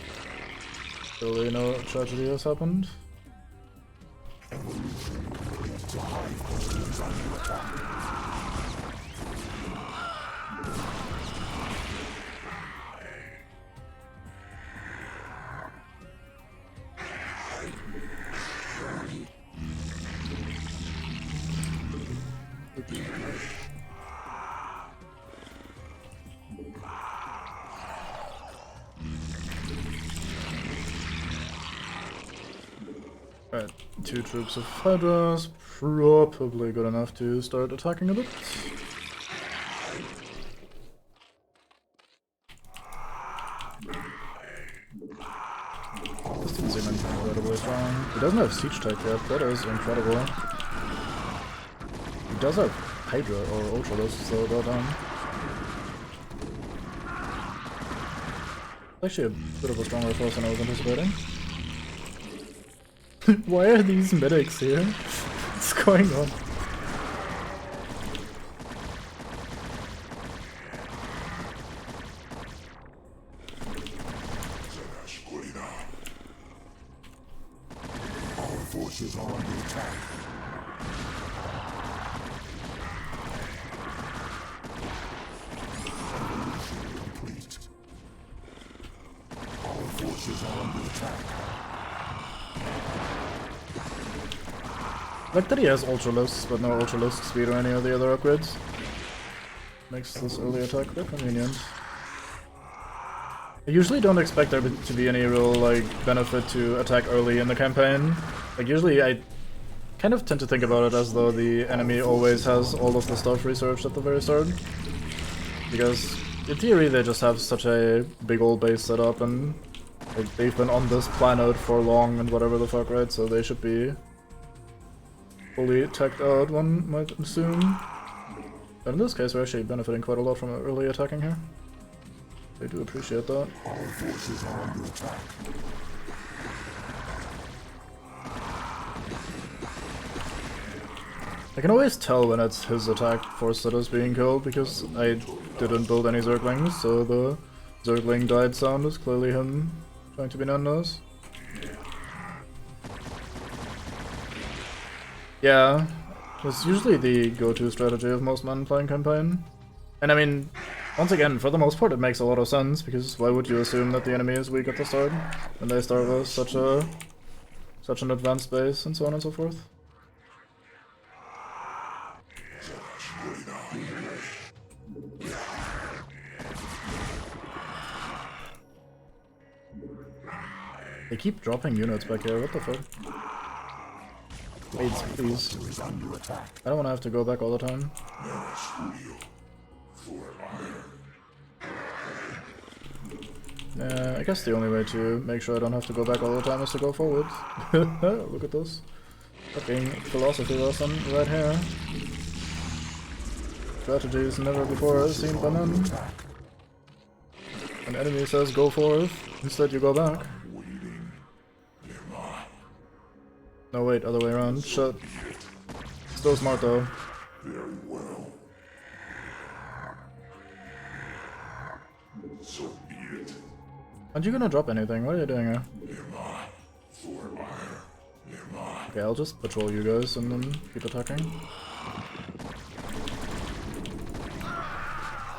Surely no tragedy has happened. Alright, 2 troops of Hydras, probably good enough to start attacking a bit. This didn't seem incredibly strong. He doesn't have siege tech yet, that is incredible. He does have Hydra or Ultralisk, so well done. Actually a bit of a stronger force than I was anticipating. Why are these medics here? What's going on?
Our forces are under attack. Complete. Our forces are under attack.
Like that he has Ultralisks, but no Ultralisk speed or any of the other upgrades. Makes this early attack quite convenient. I usually don't expect there to be any real, like, benefit to attack early in the campaign. Like, usually I kind of tend to think about it as though the enemy always has all of the stuff researched at the very start. Because, in theory, they just have such a big old base set up, and like, they've been on this planet for long and whatever the fuck, right? So they should be fully teched out, one might assume. But in this case, we're actually benefiting quite a lot from early attacking here. They do appreciate that.
Our forces are under attack.
I can always tell when it's his attack force that is being killed, because I didn't build any Zerglings, so the Zergling died sound is clearly him going to be Nando's. Yeah, it's usually the go-to strategy of most men playing campaign. And I mean, once again, for the most part it makes a lot of sense, because why would you assume that the enemy is weak at the start when they start with such an advanced base and so on and so forth? They keep dropping units back here, what the fuck? Wait, please. I don't want to have to go back all the time. I guess the only way to make sure I don't have to go back all the time is to go forward. Look at this. Fucking philosophy lesson right here. Strategies never before seen by men. An enemy says go forth, instead you go back. No wait, other way around. Shit. Still smart though.
Very well. So be it.
Aren't you gonna drop anything? What are you doing here? Okay, I'll just patrol you guys and then keep attacking.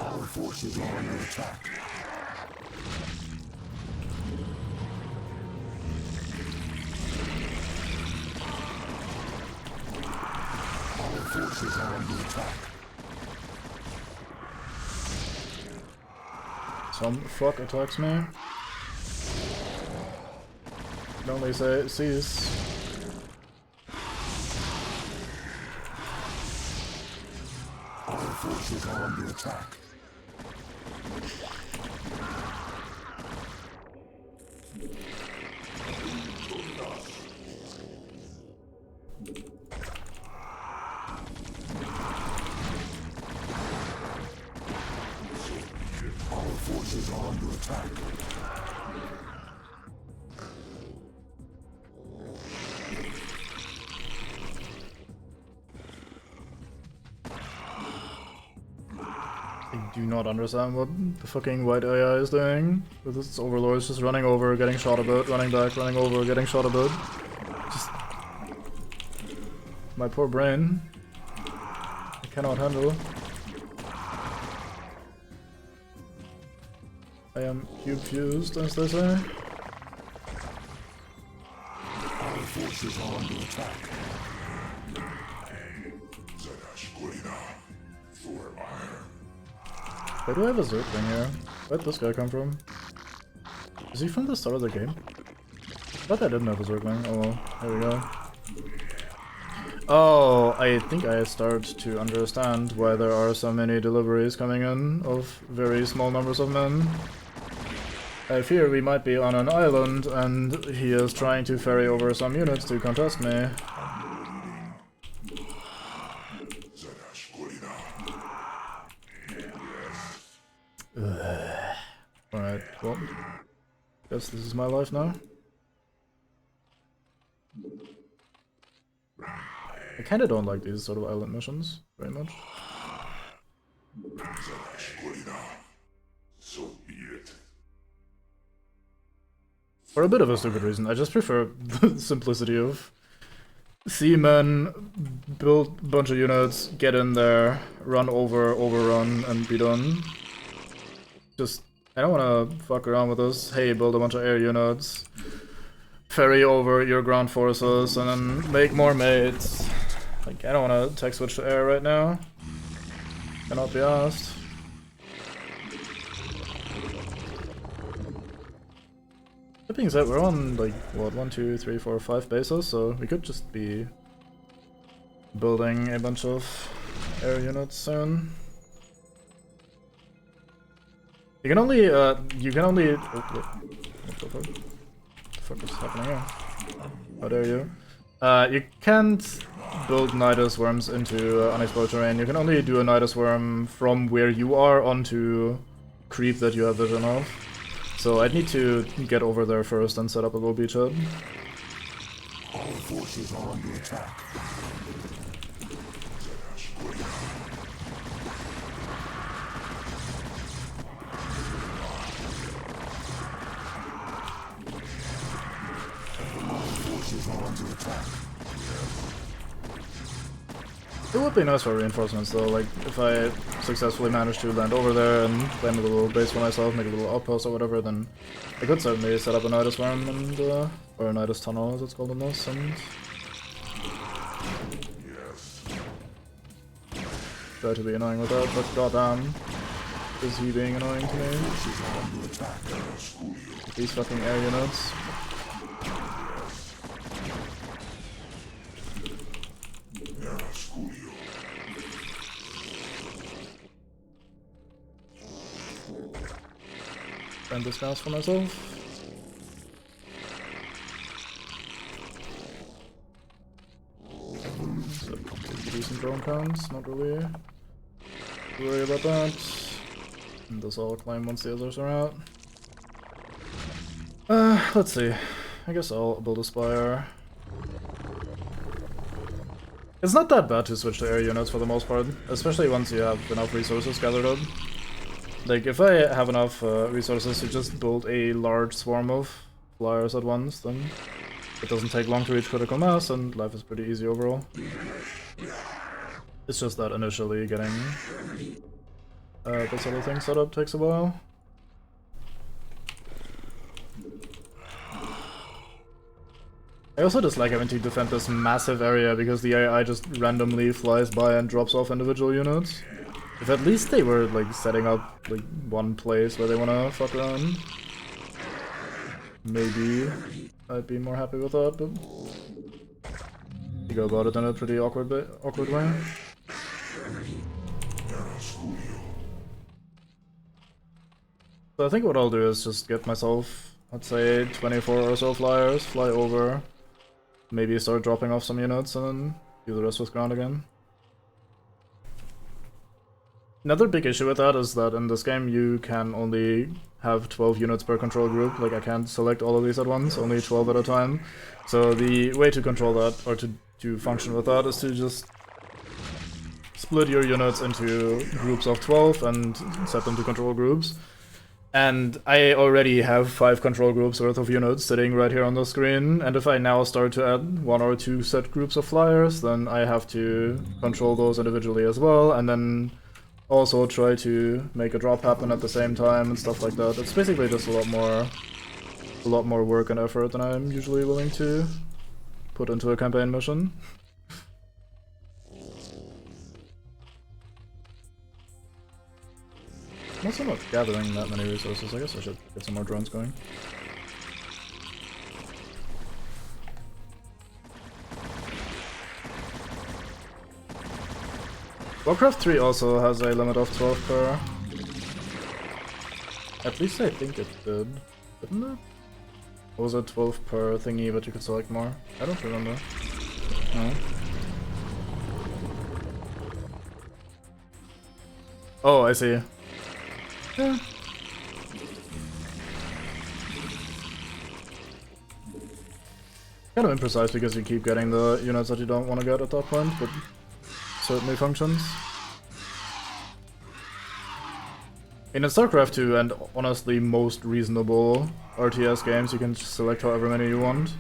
Our forces are under attack. Our forces are under attack.
Some fuck attacks me. Can only say cease.
Our forces are under attack. Our forces are under attack.
I do not understand what the fucking white AI is doing. With its overlords just running over, getting shot a bit, running back, running over, getting shot a bit. Just... my poor brain. I cannot handle. I am cube fused, as they say.
Our forces are under attack. For iron.
Why do I have a Zerg thing here? Where'd this guy come from? Is he from the start of the game? I thought I didn't have a Zergling. Oh well, here we go. Oh, I think I start to understand why there are so many deliveries coming in of very small numbers of men. I fear we might be on an island and he is trying to ferry over some units to contest me. Alright, well, guess this is my life now. I kinda don't like these sort of island missions very much.
So be it.
For a bit of a stupid reason, I just prefer the simplicity of seamen, build a bunch of units, get in there, run over, overrun, and be done. Just, I don't wanna fuck around with this. Hey, build a bunch of air units, ferry over your ground forces, and then make more mates. Like, I don't wanna tech switch to air right now. Cannot be asked. That being said, we're on, like, what, 1, 2, 3, 4, 5 bases, so we could just be building a bunch of air units soon. You can only, oh, wait. What the fuck is happening here? How dare you? You can't build Nidus worms into unexplored terrain. You can only do a Nidus worm from where you are onto creep that you have vision of. So I'd need to get over there first and set up a little beachhead.
Our forces are under attack.
It would be nice for reinforcements though, like if I successfully manage to land over there and claim a little base for myself, make a little outpost or whatever, then I could certainly set up a Nidus farm and, or a Nidus tunnel as it's called in this, and try to be annoying with that, but goddamn, is he being annoying to me? These fucking air units. Find this house for myself. So, decent drone counts, not really worry about that. And this I'll claim once the others are out. Let's see. I guess I'll build a spire. It's not that bad to switch to air units for the most part, especially once you have enough resources gathered up. Like, if I have enough resources to just build a large swarm of flyers at once, then it doesn't take long to reach critical mass, and life is pretty easy overall. It's just that initially getting this other thing set up takes a while. I also just like having to defend this massive area because the AI just randomly flies by and drops off individual units. If at least they were like setting up like one place where they wanna fuck around, maybe I'd be more happy with that, but you go about it in a pretty awkward way. So I think what I'll do is just get myself, let's say, 24 or so flyers, fly over, maybe start dropping off some units, and then do the rest with ground again. Another big issue with that is that in this game you can only have 12 units per control group. Like, I can't select all of these at once, only 12 at a time. So the way to control that, or to function with that, is to just split your units into groups of 12 and set them to control groups. And I already have 5 control groups worth of units sitting right here on the screen, and if I now start to add 1 or 2 set groups of flyers, then I have to control those individually as well, and then also try to make a drop happen at the same time and stuff like that. It's basically just a lot more work and effort than I'm usually willing to put into a campaign mission. I'm also not gathering that many resources. I guess I should get some more drones going. Warcraft 3 also has a limit of 12 per. At least I think it did, didn't it? Or was it 12 per thingy, but you could select more? I don't remember. No. Oh, I see. Yeah. Kind of imprecise because you keep getting the units that you don't want to get at that point, but certainly functions. In StarCraft 2 and honestly most reasonable RTS games, you can just select however many you want.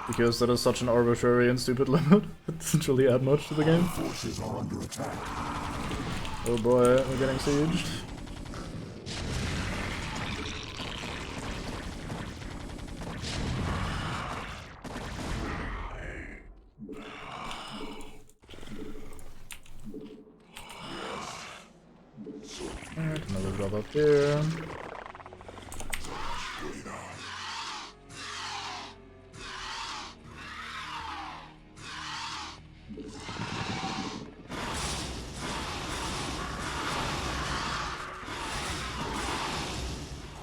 Because that is such an arbitrary and stupid limit. It doesn't really add much to the game.
Forces are under attack.
Oh boy, we're getting sieged. And another drop up here.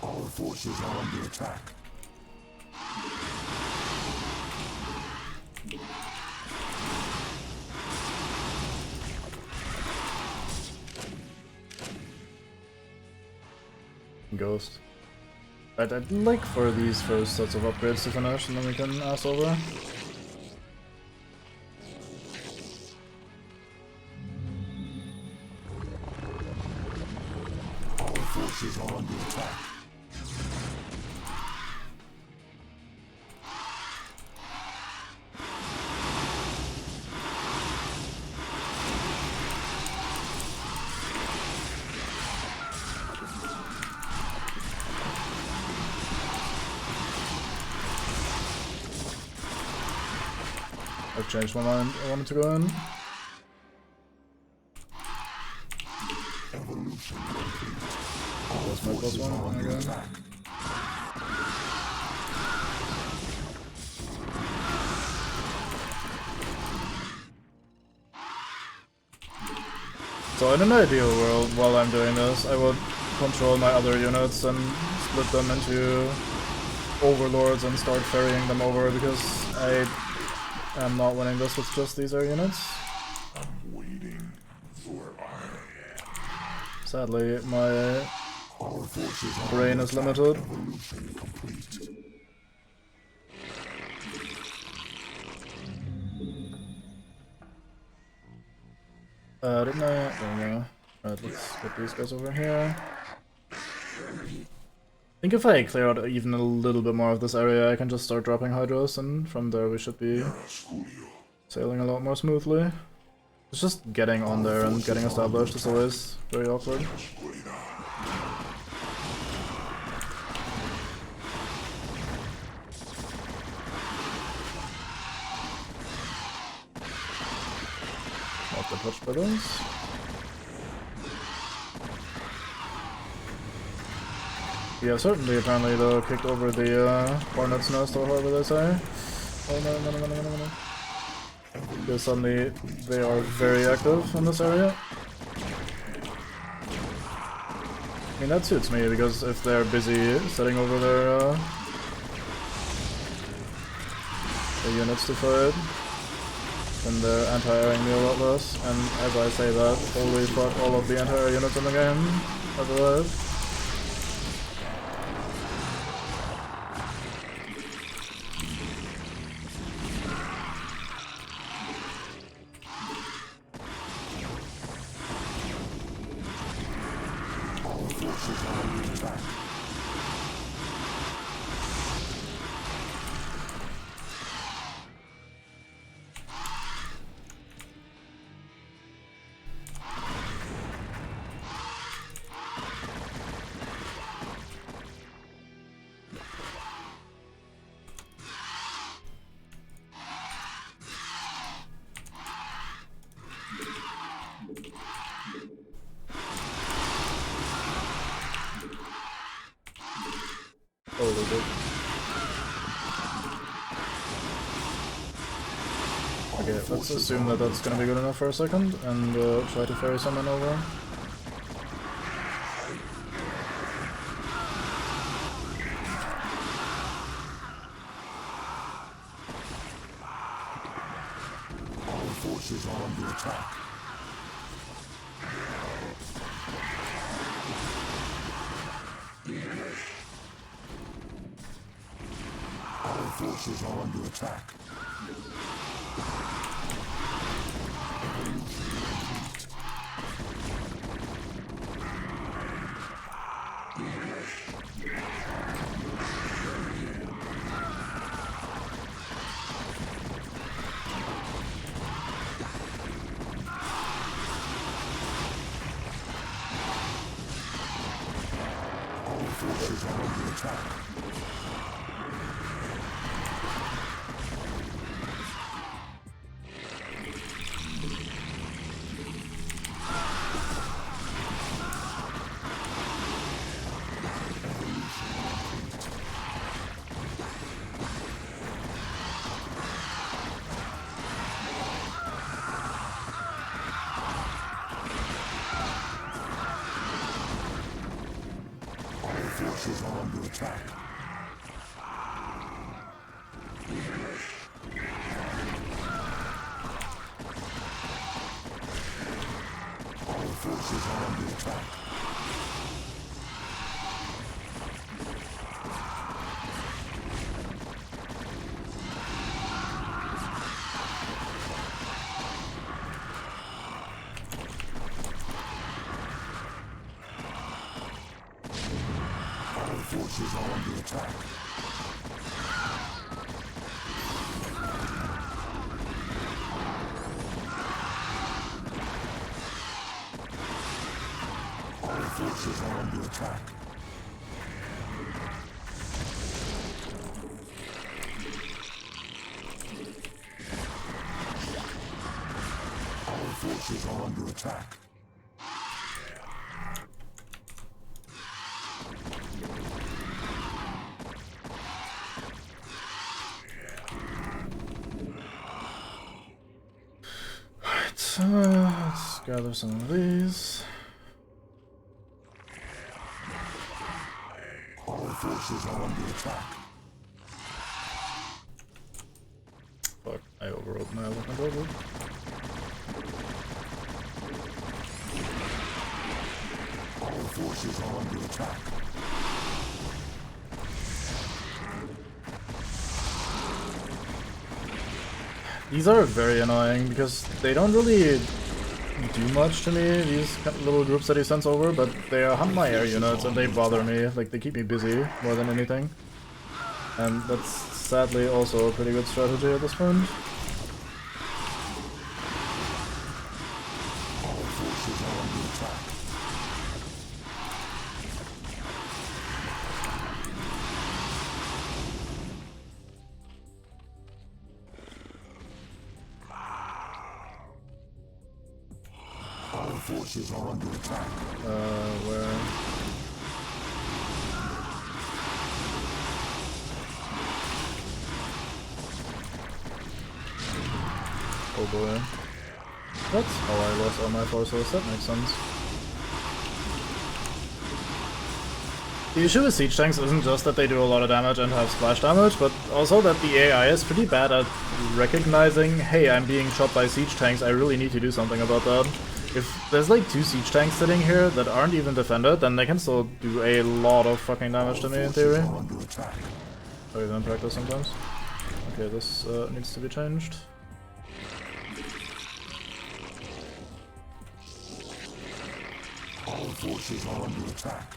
Our forces are under attack.
Ghost. Right, I'd like for these first sets of upgrades to finish, and then we can ass over.
Our forces are under attack.
I've changed my mind. I wanted to go in. That's my +1 again. So in an ideal world, while I'm doing this, I would control my other units and split them into overlords and start ferrying them over, because I am not winning this with just these air units.
I'm waiting for
Sadly, my brain is limited. Didn't I? There we go. Alright, let's get these guys over here. I think if I clear out even a little bit more of this area, I can just start dropping hydros, and from there we should be sailing a lot more smoothly. It's just getting on there and getting established is always very awkward. Not get touched by those. Yeah, certainly, apparently, though, kicked over the hornet's nest, or however they say. Oh no, no, no, no, no, no, no. Because suddenly they are very active in this area. I mean, that suits me, because if they're busy setting over their units to fight, then they're anti-airing me a lot less. And as I say that, holy fuck, all of the anti-air units in the game have arrived. Okay, let's assume that that's gonna be good enough for a second, and try to ferry someone over.
our forces are under attack. Our forces are under attack. Forces are under attack. Our forces are under attack. Forces are under attack. Our forces are under attack. under attack.
Alright, let's gather some of these.
Our forces are under attack.
Fuck, I overrode my other controller.
Our forces are under attack.
These are very annoying because they don't really do much to me, these little groups that he sends over, but they hunt my air units and they bother me, like they keep me busy more than anything. And that's sadly also a pretty good strategy at this point.
Our forces are under attack. Our forces are under attack.
Where? Oh boy. That's how I lost all my forces, that makes sense. The issue with siege tanks isn't just that they do a lot of damage and have splash damage, but also that the AI is pretty bad at recognizing, hey, I'm being shot by siege tanks, I really need to do something about that. If there's like 2 siege tanks sitting here that aren't even defended, then they can still do a lot of fucking damage to me in theory. Oh, you don't practice sometimes? Okay, this needs to be changed.
Our forces are under attack.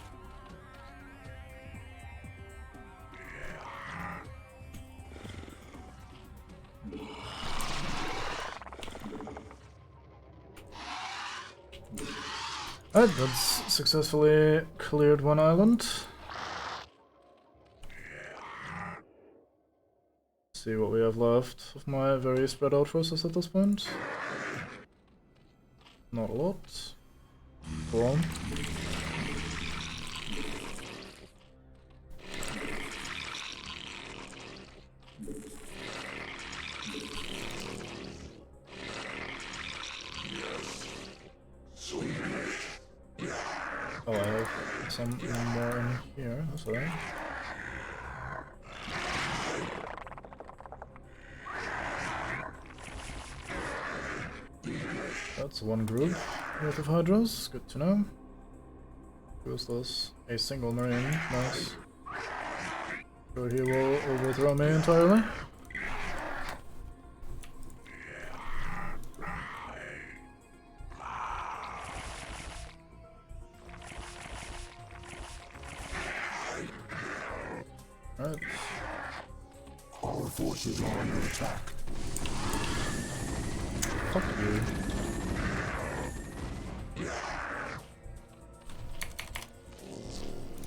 Alright, that's successfully cleared one island. See what we have left of my very spread out forces at this point. Not a lot. Cool. Oh, I have some more in here, that's alright. That's one group worth of hydras, good to know. Who's this? A single marine, nice. Sure, he will overthrow me entirely. Alright.
Our forces are under attack.
Fuck you.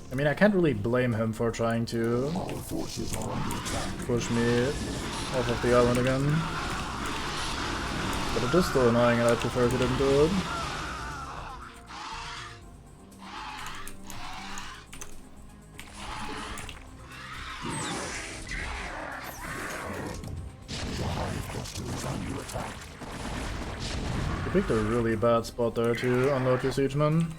I mean, I can't really blame him for trying to
Our forces are under attack.
push me off of the island again. But it is still annoying and I prefer if he didn't do it. You picked a really bad spot there to unload your siegemen.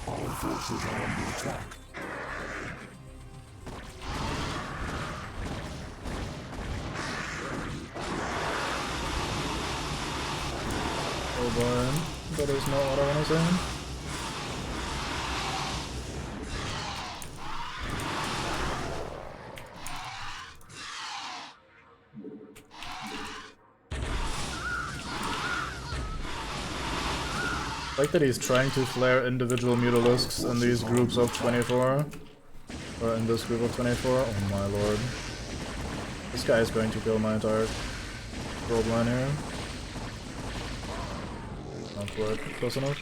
Our forces are under attack.
Oh boy, that is not what I want to say. I like that he's trying to flare individual mutalisks in these groups of 24. Or in this group of 24. Oh my lord. This guy is going to kill my entire world line here. Not quite close enough.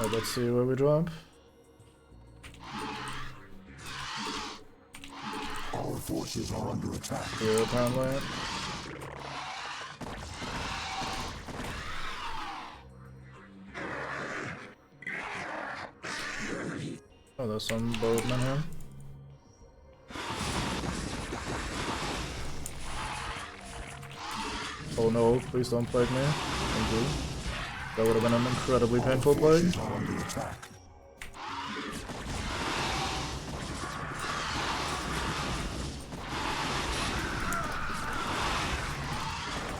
Alright, let's see where we drop.
Our forces are under attack.
Here, apparently. Oh, there's some boatmen here. Oh no, please don't plague me. Thank you. That would have been an incredibly painful plague.
Are under attack.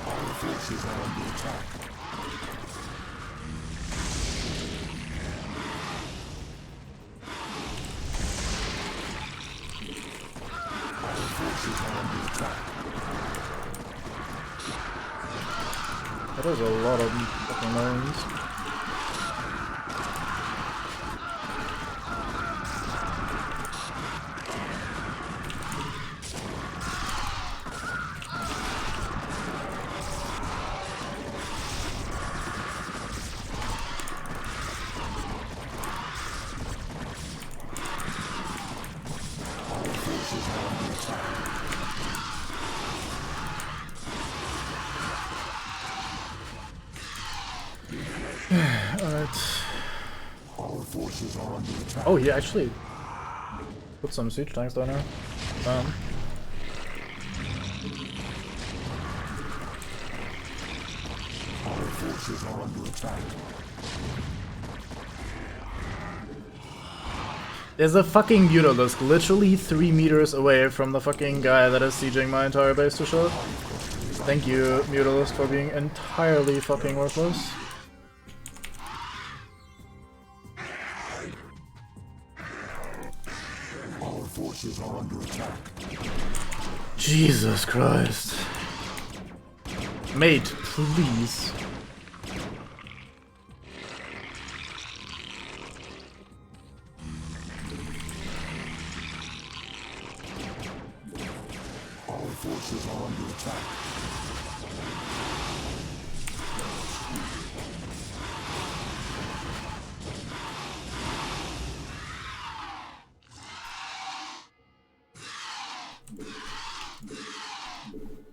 Our forces are under attack. Our forces are under attack.
That is a lot of fucking names.
Our forces are under attack.
Alright.
Our forces are under attack.
Oh, he actually put some siege tanks down here.
Our forces are under attack.
There's a fucking Mutalisk literally 3 meters away from the fucking guy that is sieging my entire base to shot. Thank you, Mutalisk, for being entirely fucking worthless.
Our forces are under attack.
Jesus Christ. Mate, please.
Our forces are under attack.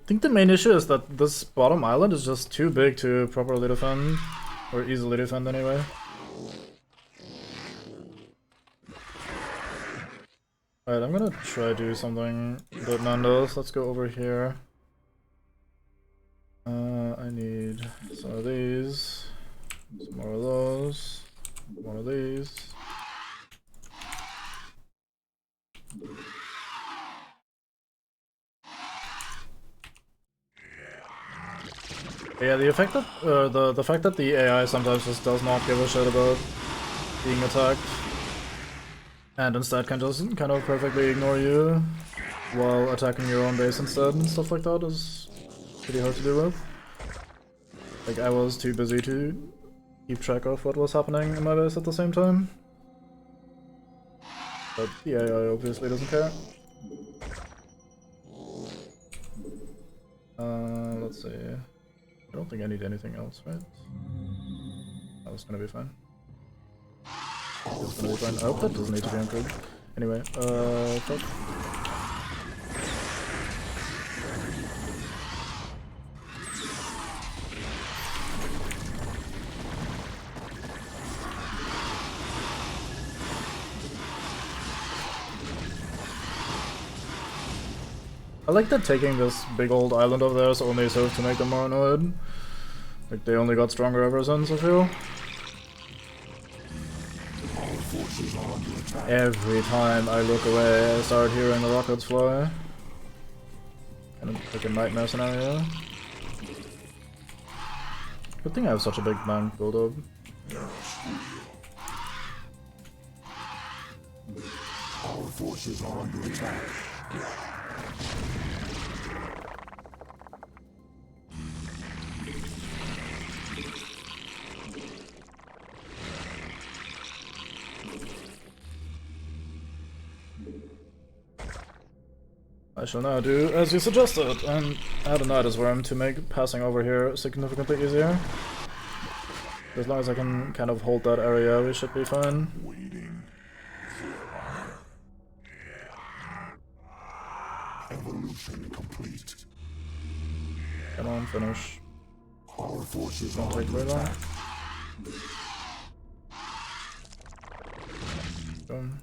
I think the main issue is that this bottom island is just too big to properly defend, or easily defend anyway. Alright, I'm gonna try to do something that none does. Let's go over here. I need some of these, some more of those, one of these. Yeah, the effect that the fact that the AI sometimes just does not give a shit about being attacked, and instead can just kind of perfectly ignore you while attacking your own base instead and stuff like that is pretty hard to deal with. Like, I was too busy to keep track of what was happening in my base at the same time. But the AI obviously doesn't care. Let's see. I don't think I need anything else, right? Oh, that's gonna be fine. It's gonna be fine. I hope that doesn't need to be improved. Anyway, fuck. I like that taking this big old island over there only serves to make them more annoyed. Like, they only got stronger ever since, I feel. Every time I look away, I start hearing the rockets fly. Kind of like a nightmare scenario. Good thing I have such a big bank build-up.
Our forces are under attack.
I shall now do as you suggested, and add a Nidus Worm to make passing over here significantly easier. As long as I can kind of hold that area, we should be fine.
Waiting for evolution complete.
Come on, finish.
Our forces
Don't
are
take
under
very long.
attack.
Boom.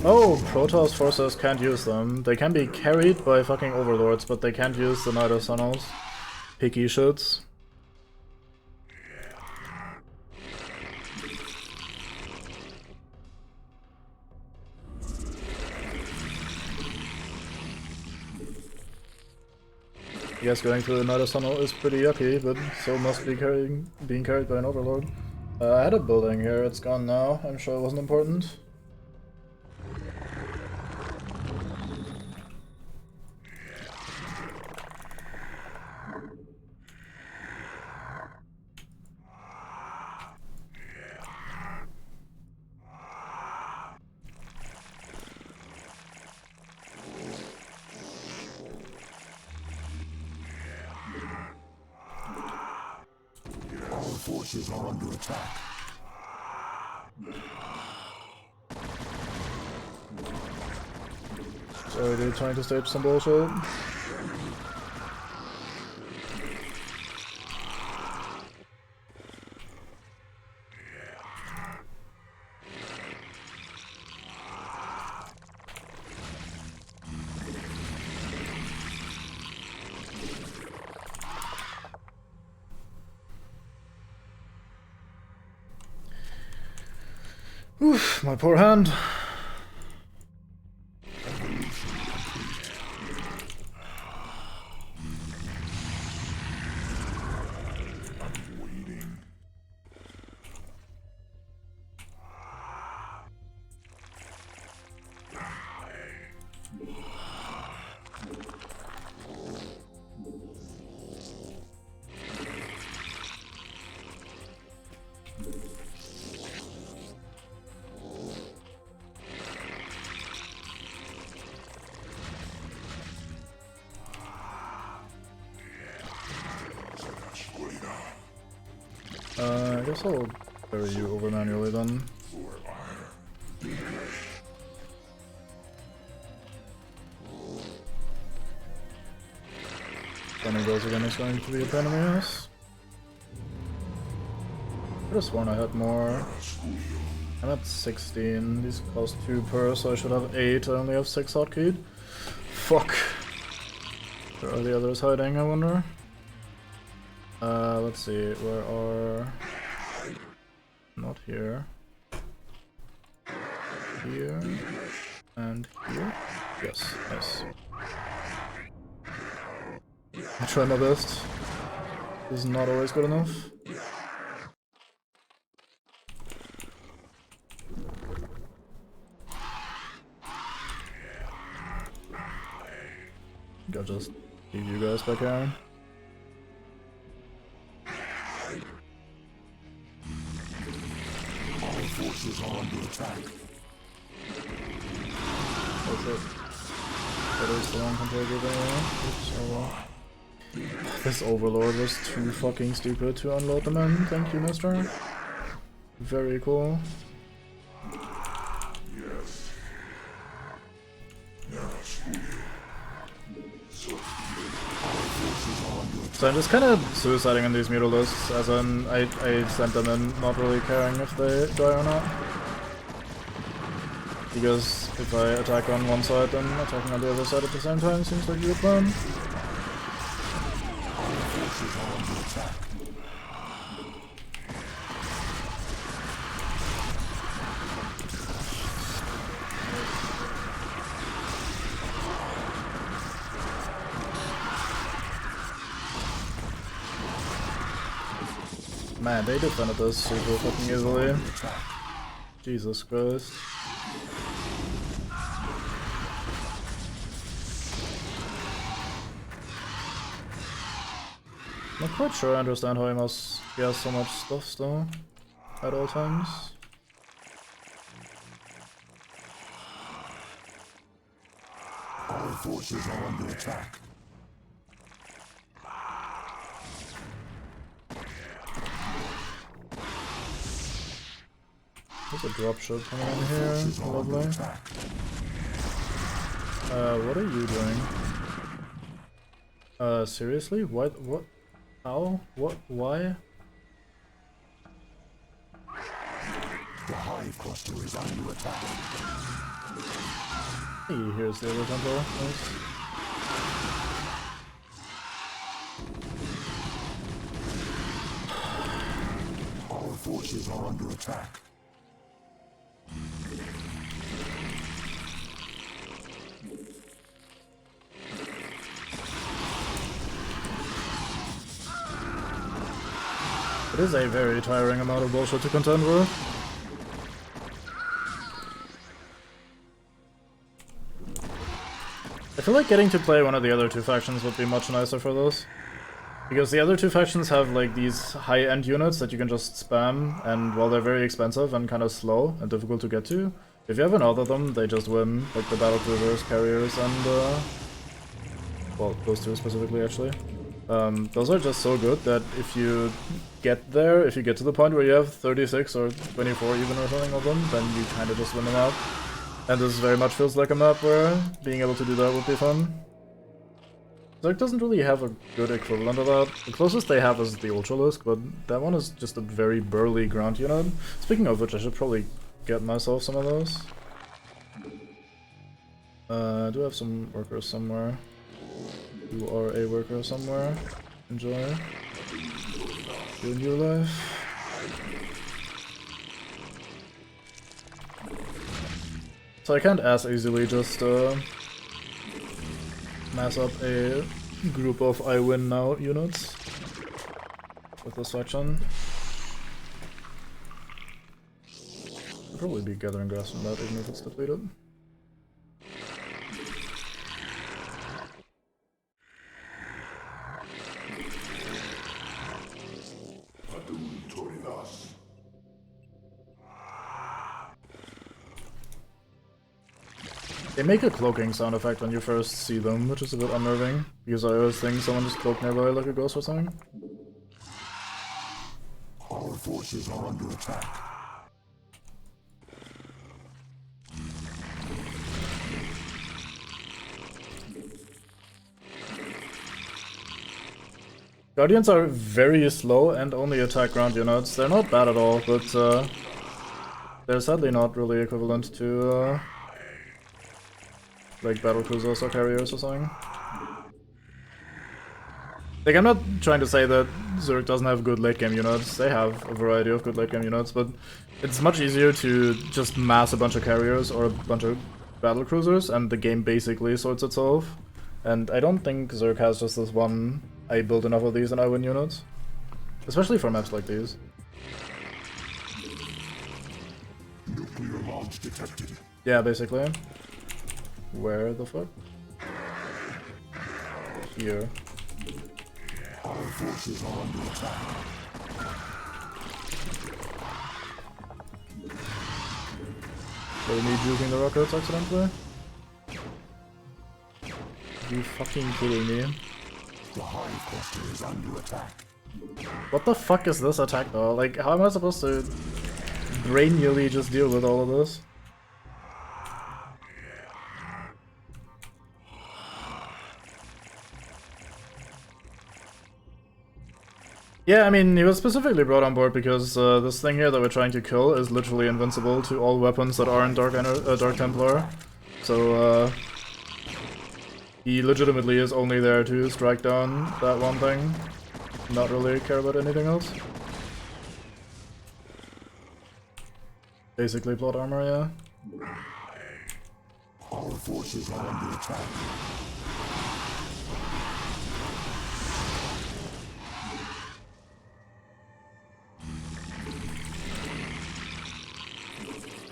Oh, Protoss forces can't use them. They can be carried by fucking overlords, but they can't use the Night of Tunnels. Picky shits. I guess going through the Night of Tunnel is pretty yucky, but so must be being carried by an overlord. I had a building here, it's gone now. I'm sure it wasn't important.
Our forces are under attack.
Sorry dude, trying to stage some bullshit. Oof, my poor hand. I guess I'll bury you over manually then. Gunning goes again is going to be a pain in the ass. I could have sworn I had more. I'm at 16, these cost 2 per, so I should have 8, I only have 6 hotkeyed. Fuck. Where are the others hiding, I wonder? Let's see, where are... Not here. Here. And here? Yes, nice. I try my best. This is not always good enough. I'll just leave you guys back here.
Our forces are under attack.
That's it. That is the one control over. This overlord was too fucking stupid to unload them in. Thank you, mister. Very cool.
Yes.
So I'm just kind of suiciding in these mutalisks, as in I sent them in not really caring if they die or not. Because if I attack on one side, then attacking on the other side at the same time seems like a good plan. Man, they defended this super fucking easily. Jesus Christ. Not quite sure I understand how he has so much stuff still at all times.
Our forces are under attack.
There's a dropship coming in here. Lovely. What are you doing? Seriously? What? What? How? What? Why?
The hive cluster is under attack.
Hey, here's the other temple. Nice.
Our forces are under attack.
It is a very tiring amount of bullshit to contend with. I feel like getting to play one of the other two factions would be much nicer for this. Because the other two factions have like these high-end units that you can just spam, and while they're very expensive and kind of slow and difficult to get to, if you have another of them, they just win. Like the battlecruisers, carriers, and well, those two specifically actually. Those are just so good that if you get there, if you get to the point where you have 36 or 24 even or something of them, then you kind of just win the map. And this very much feels like a map where being able to do that would be fun. Zerg doesn't really have a good equivalent of that. The closest they have is the Ultralisk, but that one is just a very burly ground unit. Speaking of which, I should probably get myself some of those. I do have some workers somewhere. You are a worker somewhere. Enjoy. Doing your life. So I can't as easily just mass up a group of I win now units with this faction. I'll probably be gathering grass from that even if it's depleted. They make a cloaking sound effect when you first see them, which is a bit unnerving, because I always think someone just cloaked nearby like a ghost or something.
Our forces are under attack.
Guardians are very slow and only attack ground units. They're not bad at all, but they're sadly not really equivalent to like battlecruisers or carriers or something. Like, I'm not trying to say that Zerg doesn't have good late game units. They have a variety of good late game units, but it's much easier to just mass a bunch of carriers or a bunch of battlecruisers and the game basically sorts itself. And I don't think Zerg has just this one, I build enough of these and I win units. Especially for maps like these.
Nuclear launch detected.
Yeah, basically. Where the fuck? Here.
Our forces are under attack.
So me juking the rockets accidentally? You fucking kidding me?
The hive cluster is under attack.
What the fuck is this attack though? Like, how am I supposed to brainially just deal with all of this? Yeah, I mean, he was specifically brought on board because this thing here that we're trying to kill is literally invincible to all weapons that aren't Dark Templar. So, he legitimately is only there to strike down that one thing, not really care about anything else. Basically plot armor, yeah.
Our forces are under attack.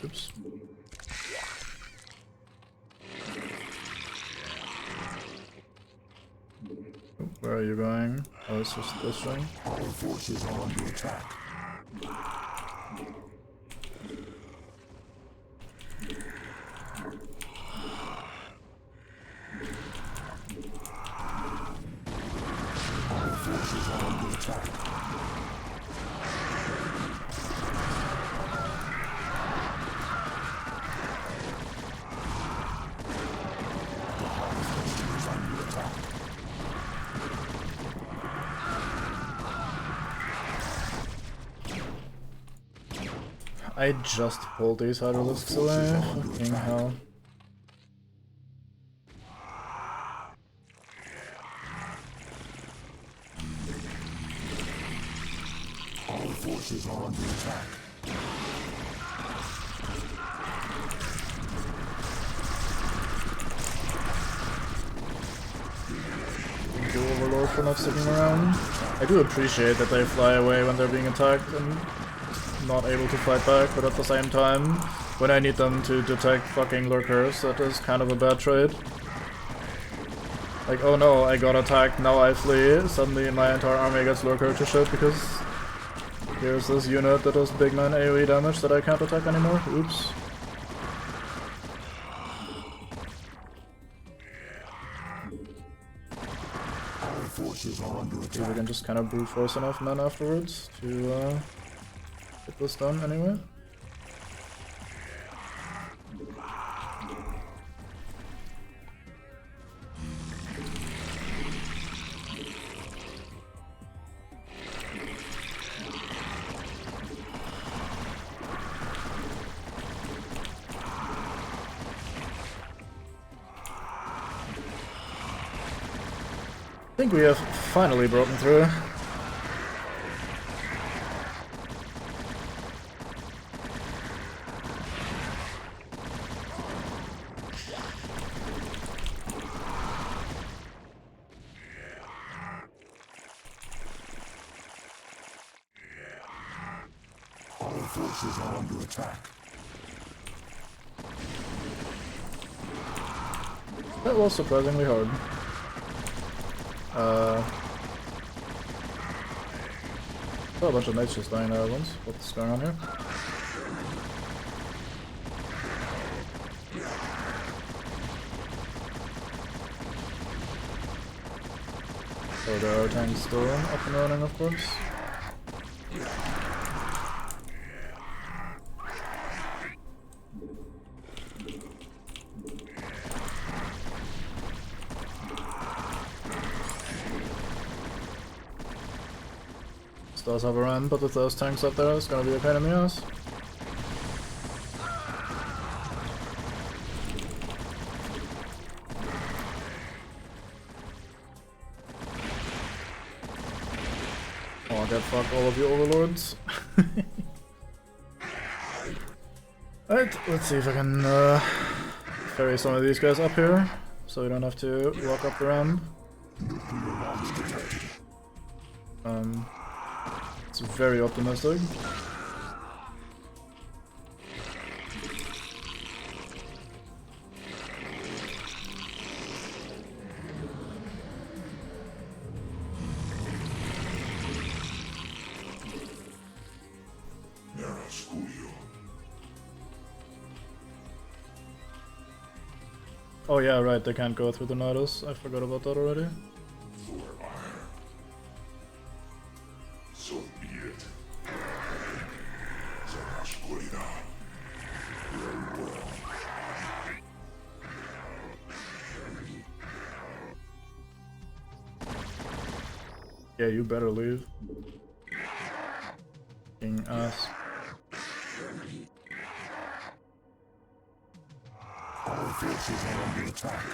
Oops. Where are you going? Oh, it's just this thing.
Our forces are under attack. Our forces are under attack.
I just pulled these Hydralisks away. Fucking hell.
Our forces are under attack.
Thank you, Overlord, for not sticking around. I do appreciate that they fly away when they're being attacked and not able to fight back, but at the same time, when I need them to detect fucking lurkers, that is kind of a bad trade. Like, oh no, I got attacked, now I flee, suddenly my entire army gets lurker to shit because here's this unit that does big man AoE damage that I can't attack anymore. Oops.
Forces are under
See if we can just kind of brute force enough men afterwards to get this done anyway. I think we have finally broken through.
Our forces are under attack.
That was surprisingly hard. Saw a bunch of knights just dying there at once. What's going on here? So there are tanks still up and running, of course. Does have a run, but with those tanks up there, it's gonna be a pain in the ass. Oh, get fucked, all of you overlords. Alright, let's see if I can ferry some of these guys up here, so we don't have to walk up the ramp. It's very optimistic. Oh yeah, right, they can't go through the Nidus. I forgot about that already.
So be it. Very well.
Yeah, you better leave. Fucking ass.
Our forces are under attack.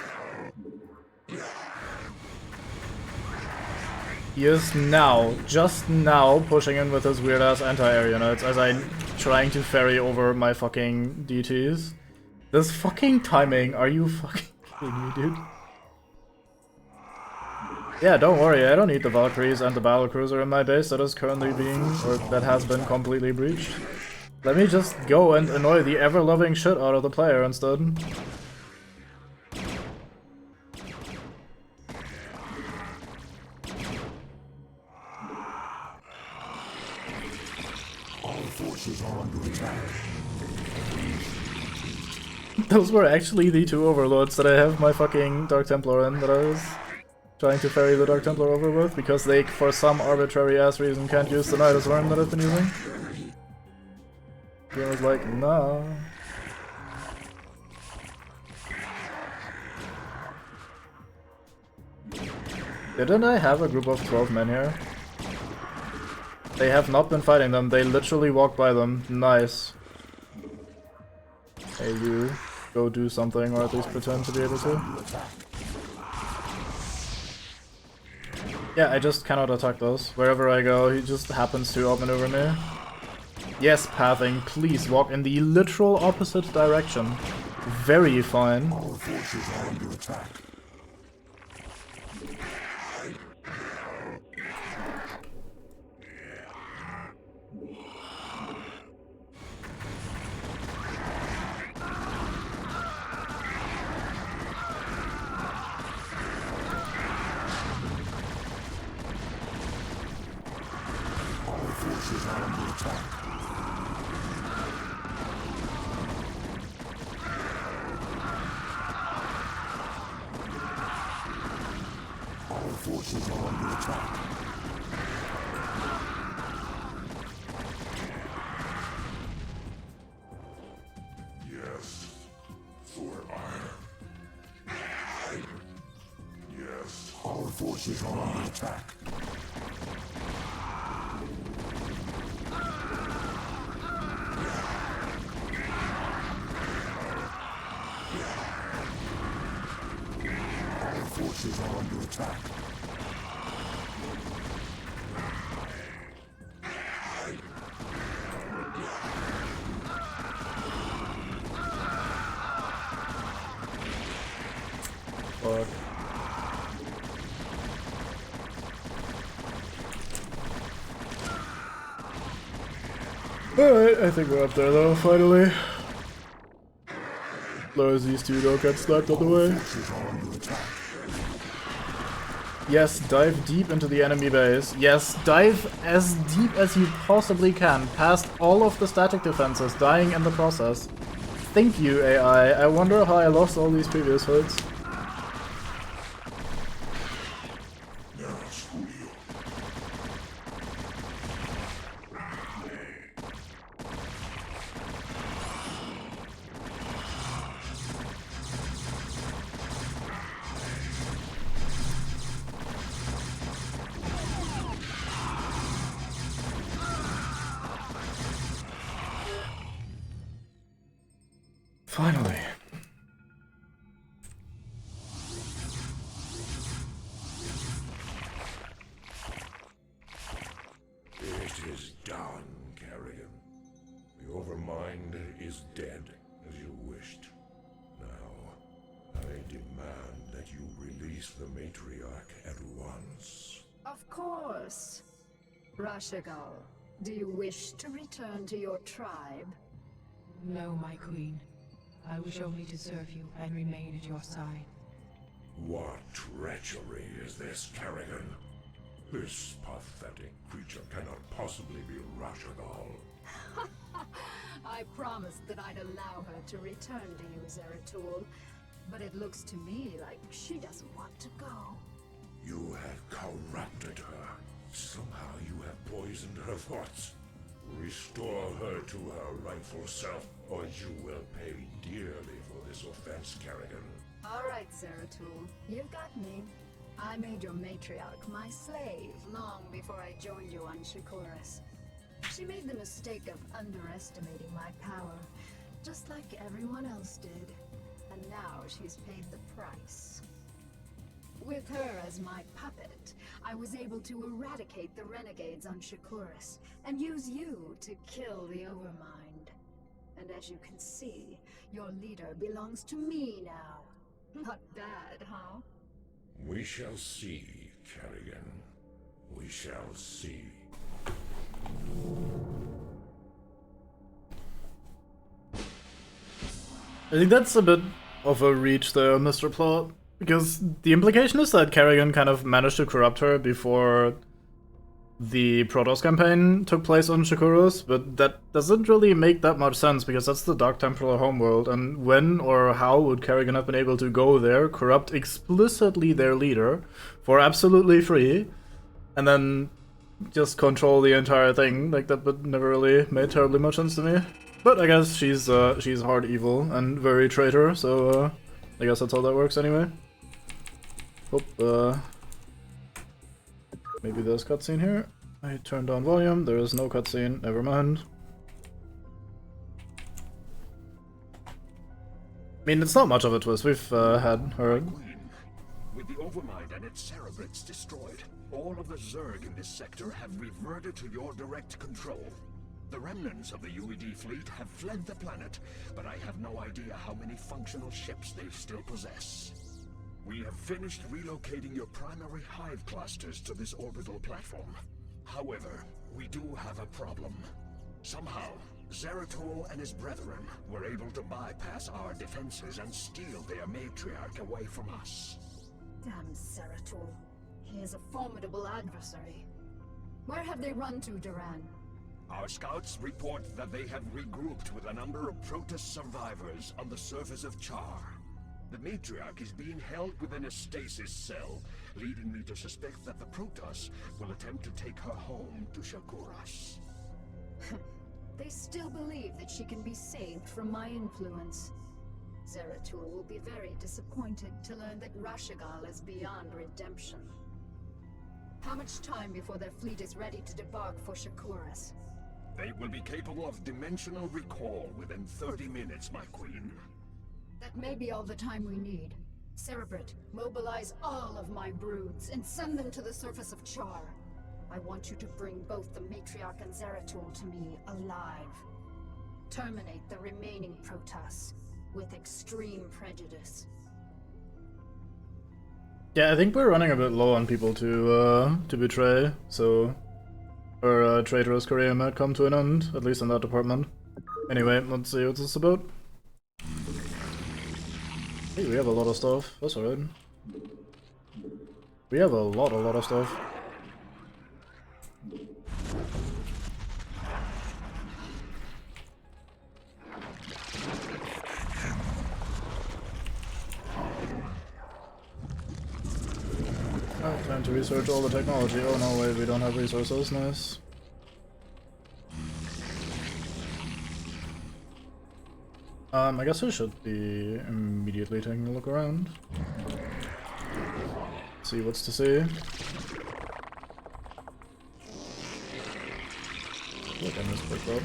He is now, just now, pushing in with his weird ass anti-air units as I'm trying to ferry over my fucking DTs. This fucking timing, are you fucking kidding me, dude? Yeah, don't worry, I don't need the Valkyries and the battlecruiser in my base that is currently being, or that has been completely breached. Let me just go and annoy the ever-loving shit out of the player instead.
Forces are under attack.
Those were actually the two overlords that I have my fucking Dark Templar in that I was trying to ferry the Dark Templar over with because they, for some arbitrary ass reason, can't use the Nidus Worm that I've been using. Game was like, nah. Didn't I have a group of 12 men here? They have not been fighting them, they literally walked by them. Nice. Hey, you go do something, or at least pretend to be able to. Yeah, I just cannot attack those. Wherever I go, he just happens to outmaneuver me. Yes, pathing, please walk in the literal opposite direction. Very fine.
Our forces are under attack. Our forces are under attack. Our forces are under attack. Yes, for iron. Yes, our forces are under attack. Our forces are under attack.
Fuck. Alright, I think we're up there though, finally. As long as these two don't get slapped on the way. Yes, dive deep into the enemy base. Yes, dive as deep as you possibly can, past all of the static defenses, dying in the process. Thank you, AI. I wonder how I lost all these previous fights. Finally.
It is done, Kerrigan. The Overmind is dead, as you wished. Now, I demand that you release the Matriarch at once.
Of course. Rashagal, do you wish to return to your tribe?
No, my queen. I wish only to serve you and remain at your side.
What treachery is this, Kerrigan? This pathetic creature cannot possibly be Rashagal.
I promised that I'd allow her to return to you, Zeratul, but it looks to me like she doesn't want to go.
You have corrupted her. Somehow you have poisoned her thoughts. Restore her to her rightful self, or you will pay dearly for this offense, Kerrigan.
All right, Zeratul, you've got me. I made your matriarch my slave long before I joined you on Shakuras. She made the mistake of underestimating my power, just like everyone else did. And now she's paid the price. With her as my puppet, I was able to eradicate the renegades on Shakuras and use you to kill the Overmind. And as you can see, your leader belongs to me now. Not bad, huh?
We shall see, Kerrigan. We shall see.
I think that's a bit of a reach there, Mr. Plot. Because the implication is that Kerrigan kind of managed to corrupt her before the Protoss campaign took place on Shakuros, but that doesn't really make that much sense because that's the Dark Templar homeworld, and when or how would Kerrigan have been able to go there, corrupt explicitly their leader for absolutely free, and then just control the entire thing? Like, that would never really made terribly much sense to me. But I guess she's hard evil and very traitor, so I guess that's how that works anyway. Hope, maybe there's cutscene here. I turned on volume, there is no cutscene, never mind. mean, it's not much of a twist. We've had her.
Queen, with the Overmind and its cerebrates destroyed, all of the Zerg in this sector have reverted to your direct control. The remnants of the UED fleet have fled the planet, but I have no idea how many functional ships they still possess. We have finished relocating your primary hive clusters to this orbital platform. However, we do have a problem. Somehow, Zeratul and his brethren were able to bypass our defenses and steal their matriarch away from us.
Damn Zeratul. He is a formidable adversary. Where have they run to, Duran?
Our scouts report that they have regrouped with a number of Protist survivors on the surface of Char. The matriarch is being held within a stasis cell, leading me to suspect that the Protoss will attempt to take her home to Shakuras.
They still believe that she can be saved from my influence. Zeratul will be very disappointed to learn that Rashagal is beyond redemption. How much time before their fleet is ready to debark for Shakuras?
They will be capable of dimensional recall within 30 minutes, my queen.
That may be all the time we need. Cerebrate, mobilize all of my broods and send them to the surface of Char. I want you to bring both the Matriarch and Zeratul to me alive. Terminate the remaining Protoss with extreme prejudice.
Yeah, I think we're running a bit low on people to betray, so our traitorous career might come to an end, at least in that department. Anyway, let's see what this is about. Hey, we have a lot of stuff. That's alright. We have a lot of stuff. Oh, time to research all the technology. Oh no, wait, we don't have resources. Nice. I guess I should be immediately taking a look around. See what's to see. Look, I missed picked up.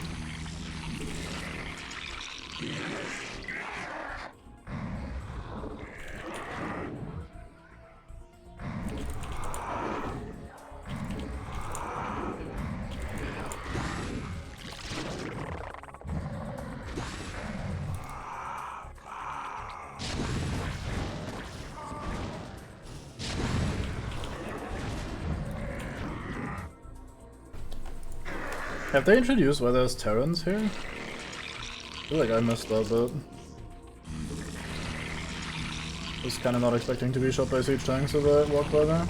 Have they introduced why there's Terrans here? I feel like I missed that bit. Was kinda not expecting to be shot by siege tanks as I walked by there.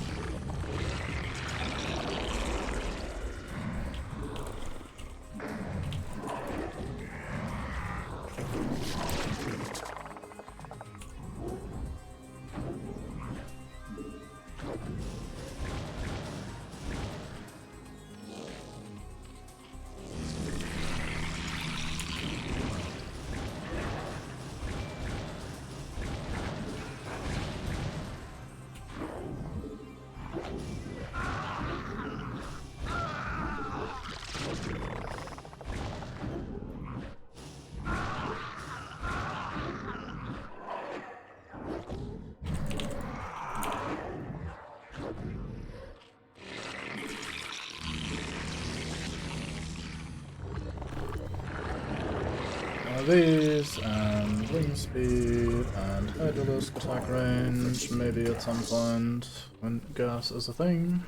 These, and wing speed, and hydralisk attack range, maybe at some point when gas is a thing.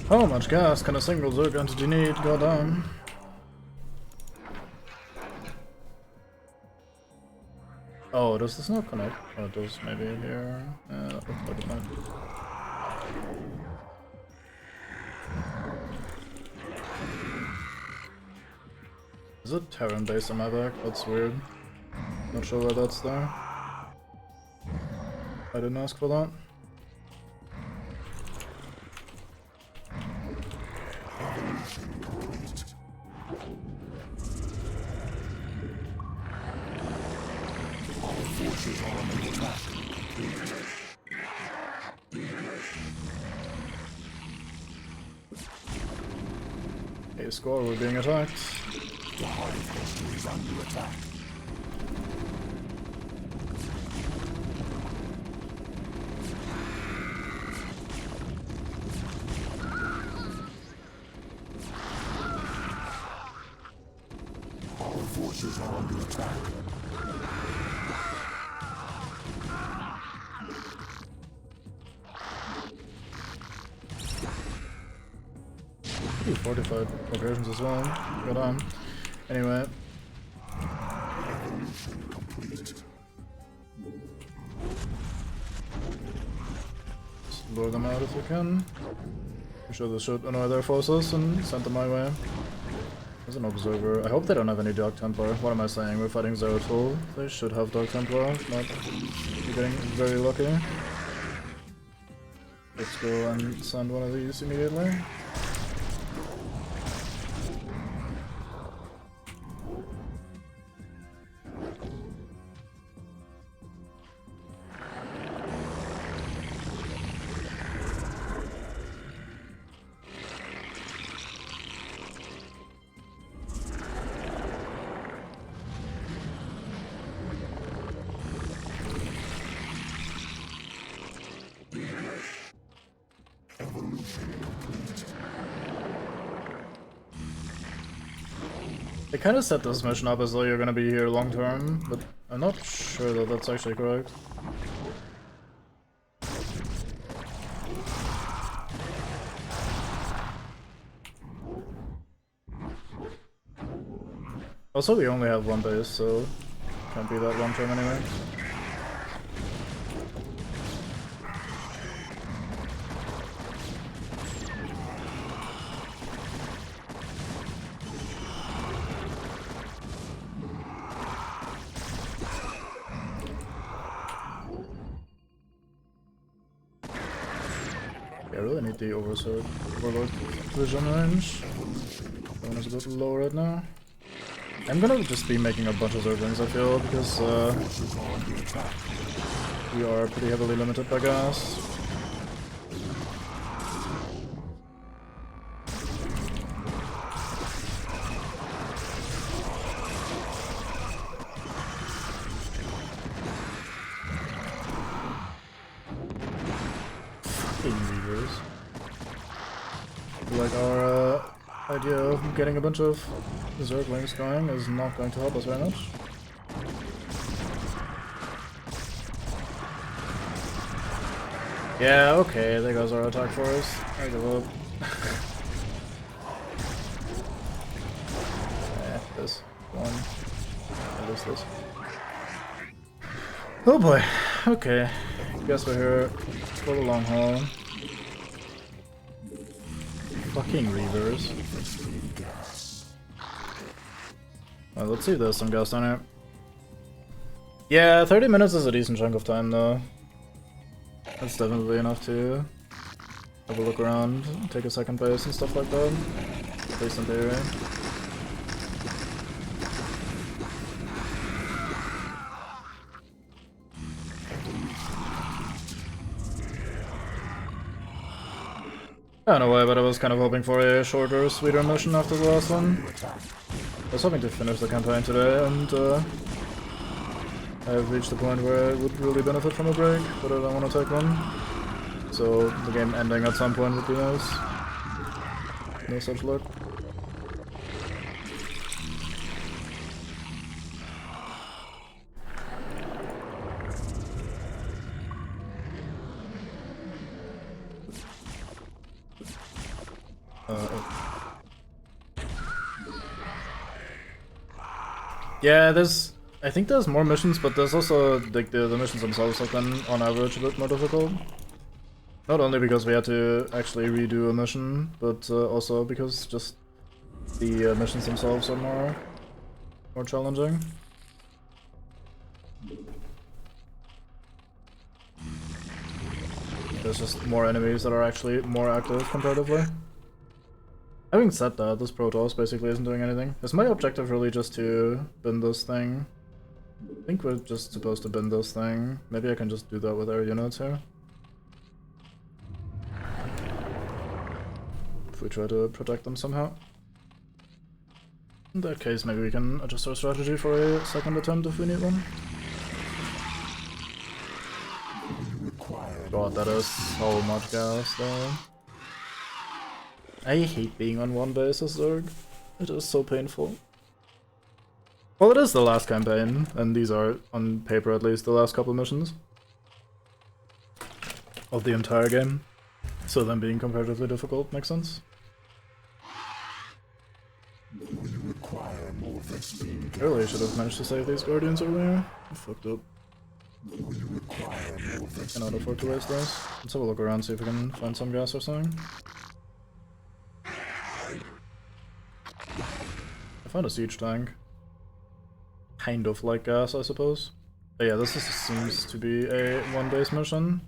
How much gas can a single Zerg entity need? Goddamn. Oh, does this not connect? Oh, it does maybe here. Yeah, that looks like it might. Is it Terran base on my back? That's weird. Not sure why that's there. I didn't ask for that. Hey, score, we're being attacked.
The Hive cluster is under attack. Our forces are under attack.
Ooh, fortified locations as well. Good on. Anyway.
Evolution complete.
Just lure them out if you can. I'm sure this should annoy their forces and send them my way. There's an observer. I hope they don't have any Dark Templar. What am I saying? We're fighting Zeratul. They should have Dark Templar. If not, we're getting very lucky. Let's go and send one of these immediately. They kind of set this mission up as though you're gonna be here long term, but I'm not sure that that's actually correct. Also, we only have one base, so can't be that long term anyway. I really need the Overlord vision range. That one is a bit low right now. I'm gonna just be making a bunch of Zerglings, I feel, because we are pretty heavily limited by gas. Reavers. Like our idea of getting a bunch of Zerglings going is not going to help us very much. Yeah, okay, there goes our attack force. I give up. This one. At least this. Oh boy. Okay. Guess we're here for the long haul. Fucking Reavers. Well, let's see if there's some gas down here. Yeah, 30 minutes is a decent chunk of time though. That's definitely enough to have a look around, take a second base and stuff like that. At least in theory. I don't know why, but I was kind of hoping for a shorter, sweeter mission after the last one. I was hoping to finish the campaign today, and I've reached the point where I would really benefit from a break, but I don't want to take one. So the game ending at some point would be nice. No such luck. Yeah, I think there's more missions, but there's also like the missions themselves have been on average a bit more difficult. Not only because we had to actually redo a mission, but also because just the missions themselves are more challenging. There's just more enemies that are actually more active comparatively. Having said that, this Protoss basically isn't doing anything. Is my objective really just to bin this thing? I think we're just supposed to bin this thing. Maybe I can just do that with our units here. if we try to protect them somehow. In that case, maybe we can adjust our strategy for a second attempt if we need one. God, that is so much gas though. I hate being on one base as Zerg. It is so painful. Well, it is the last campaign, and these are, on paper at least, the last couple missions of the entire game. So them being comparatively difficult makes sense. Really should have managed to save these Guardians earlier. I fucked up. Cannot afford to waste those. Let's have a look around, see if we can find some gas or something. I found a siege tank. Kind of like gas, I suppose. But yeah, seems to be a one-base mission.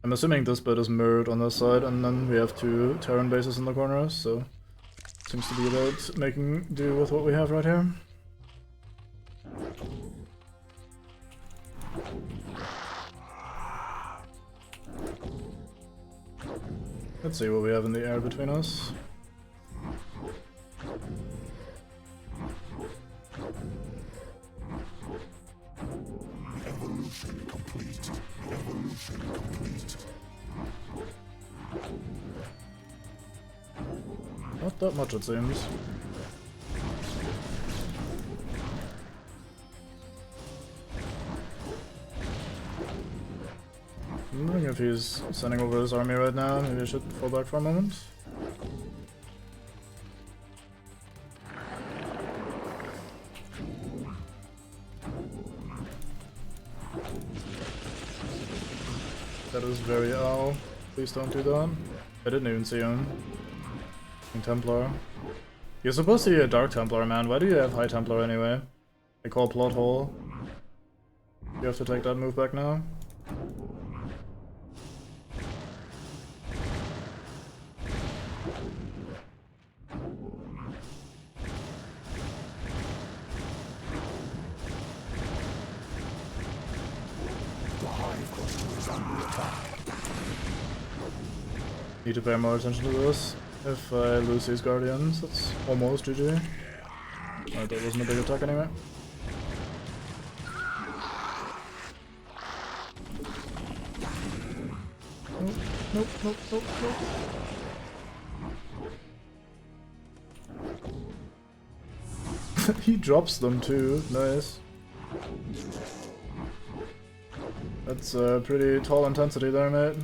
I'm assuming this bit is mirrored on this side, and then we have two Terran bases in the corners, so seems to be about making do with what we have right here. Let's see what we have in the air between us.
Evolution complete. Evolution complete.
Not that much, it seems. I'm wondering if he's sending over his army right now. Maybe I should fall back for a moment. That is very ow. Please don't do that. I didn't even see him. Templar. You're supposed to be a Dark Templar, man. Why do you have High Templar anyway? I call plot hole. You have to take that move back now. Need to pay more attention to this. If I lose these Guardians, that's almost GG. Alright, that wasn't a big attack anyway. Nope, nope, nope, nope, nope. He drops them too, nice. That's a pretty tall intensity there, mate.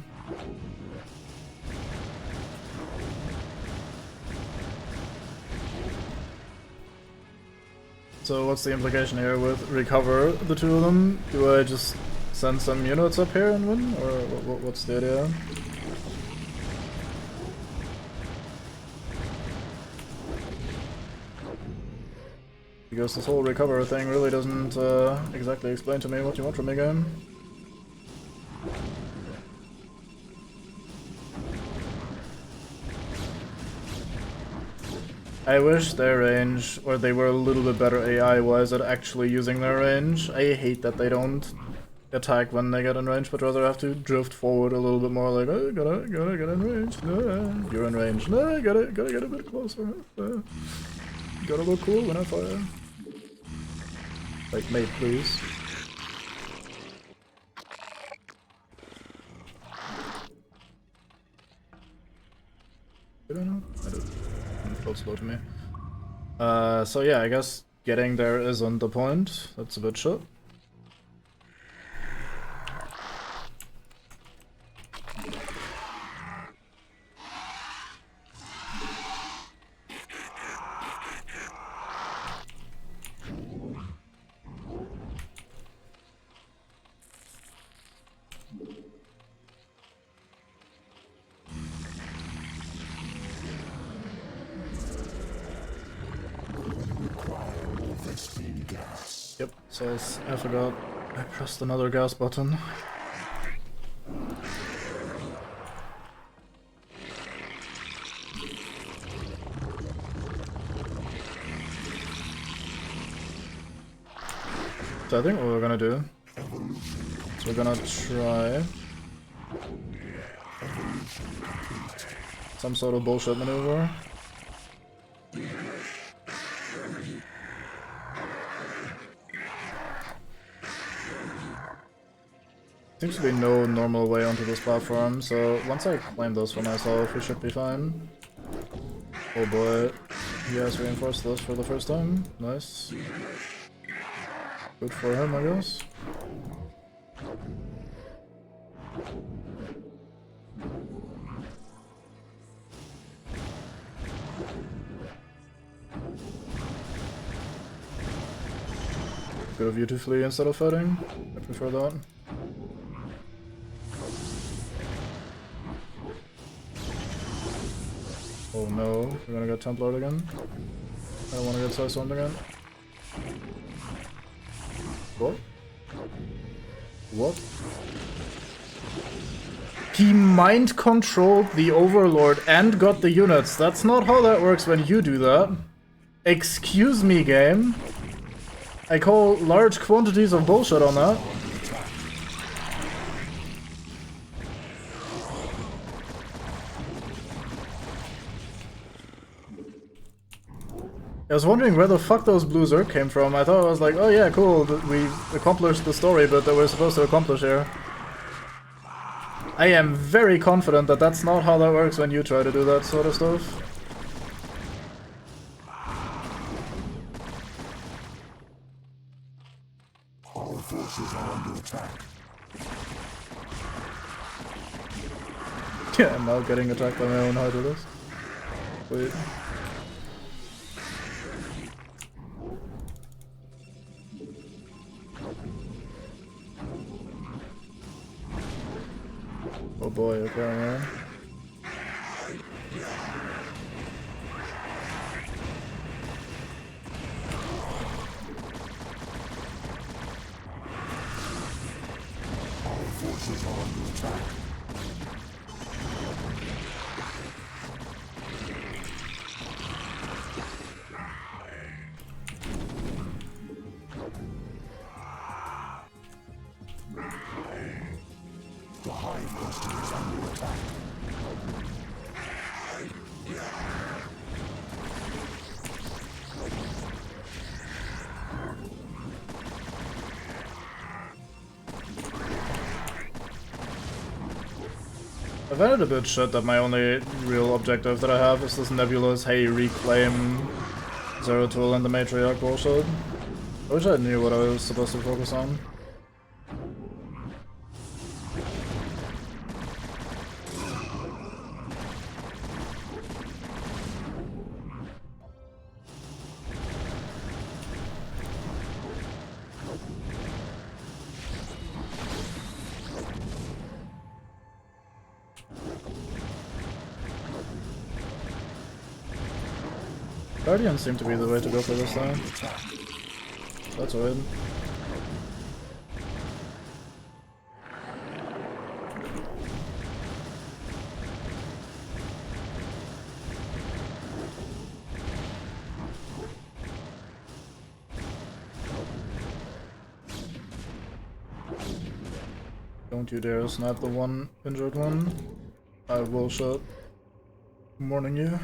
So what's the implication here with recover the two of them? Do I just send some units up here and win? Or what's the idea? Because this whole recover thing really doesn't exactly explain to me what you want from me, game. I wish their range, or they were a little bit better AI-wise at actually using their range. I hate that they don't attack when they get in range, but rather have to drift forward a little bit more, like, oh, gotta get in range. No, you're in range. No, gotta get a bit closer. Gotta look cool when I fire. Like, mate, please. Did I not? I did. It felt slow to me. So yeah, I guess getting there isn't the point. That's a bit shit. Yep, says I forgot I pressed another gas button. So I think what we're gonna do is we're gonna try some sort of bullshit maneuver. Seems to be no normal way onto this platform, so once I claim those for myself, we should be fine. Oh boy, he has reinforced those for the first time. Nice. Good for him, I guess. Good of you to flee instead of fighting. I prefer that. Oh no, we're gonna get Templar again. I don't wanna get Sidestormed again. What? What? He mind controlled the Overlord and got the units. That's not how that works when you do that. Excuse me, game. I call large quantities of bullshit on that. I was wondering where the fuck those blue Zerg came from. I thought I was like, oh yeah, cool, we accomplished the story bit that we're supposed to accomplish here. I am very confident that that's not how that works when you try to do that sort of stuff.
Our forces are under attack.
Yeah, I'm now getting attacked by my own Hydralisk. Wait. Oh boy, okay, man.
Our forces are under attack. The Hive cluster is under attack.
I find it a bit shit that my only real objective that I have is this nebulous, hey, reclaim Zeratul and the Matriarch bullshit. I wish I knew what I was supposed to focus on. Guardians seem to be the way to go for this time. That's weird. Don't you dare snap the one injured one. I will shut. Warning you.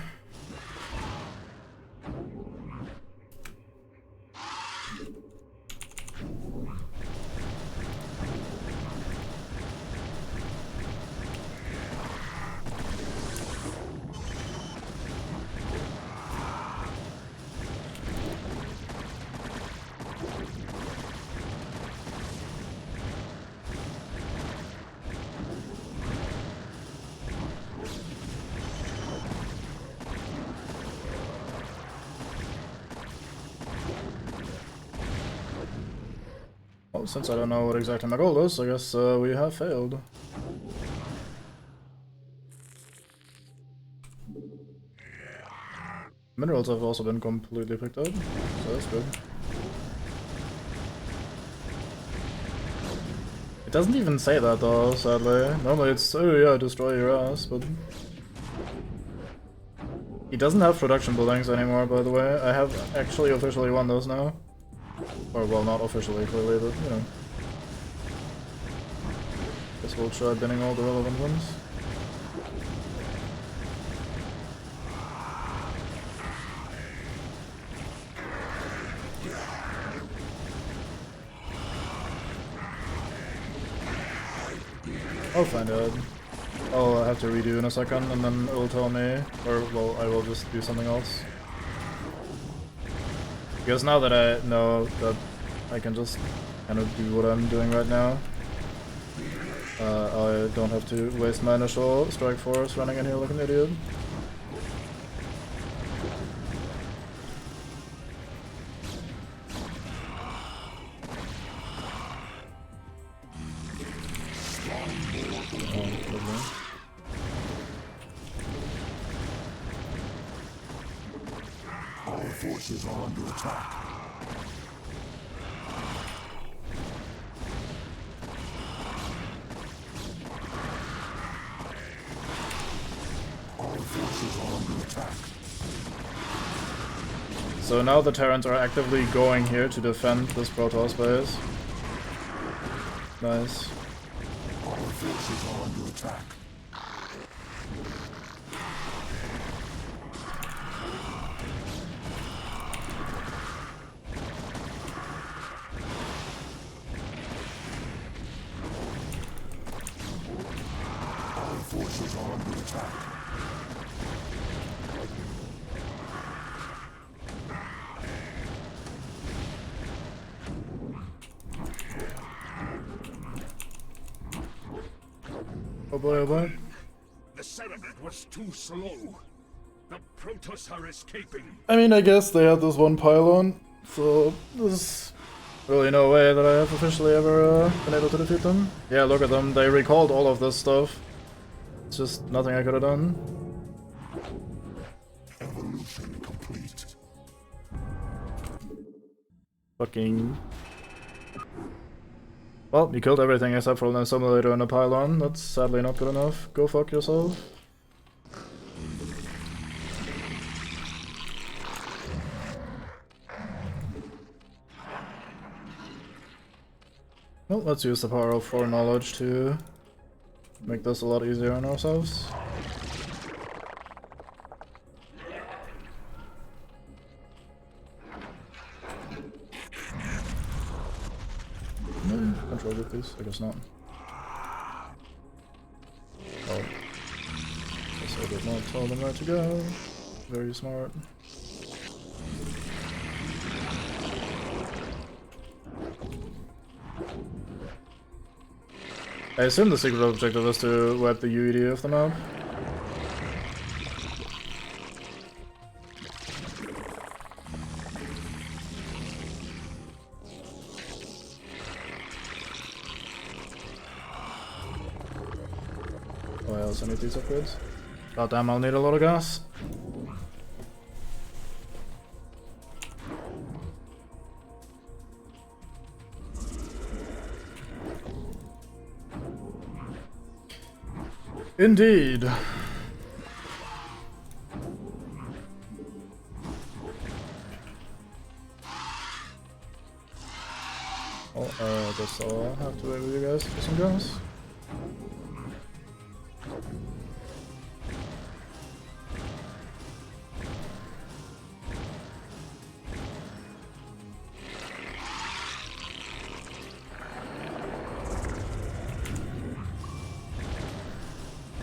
Well, since I don't know what exactly my goal is, I guess we have failed. Minerals have also been completely picked up, so that's good. It doesn't even say that though, sadly. Normally it's, oh yeah, destroy your ass, but... He doesn't have production buildings anymore, by the way. I have actually officially won those now. Or, well, not officially, clearly, but, you know. Guess we'll try binning all the relevant ones. I'll find out. I'll have to redo in a second, and then it'll tell me, or well, I will just do something else. Because now that I know that I can just kind of do what I'm doing right now, I don't have to waste my initial strike force running in here like an idiot.
Our forces are under attack. Our forces are under attack.
So now the Terrans are actively going here to defend this Protoss base. Nice.
Our forces are under attack. Our forces are under attack.
Oh boy, oh boy.
The Cerebrit was too slow. The Protoss are escaping.
I mean, I guess they had this one pylon, so there's really no way that I have officially ever been able to defeat them. Yeah, look at them. They recalled all of this stuff. It's just nothing I could have done.
Evolution complete.
Fucking... Well, you killed everything except for the simulator and the pylon. That's sadly not good enough. Go fuck yourself. Well, let's use the power of foreknowledge to make this a lot easier on ourselves. Control with these? I guess not. Oh. Guess I did not tell them where to go. Very smart. I assume the secret objective is to wipe the UED off the map. Oh, I also need these upgrades. Goddamn, I'll need a lot of gas. Indeed. Oh, I guess I'll have to wait with you guys for some gas.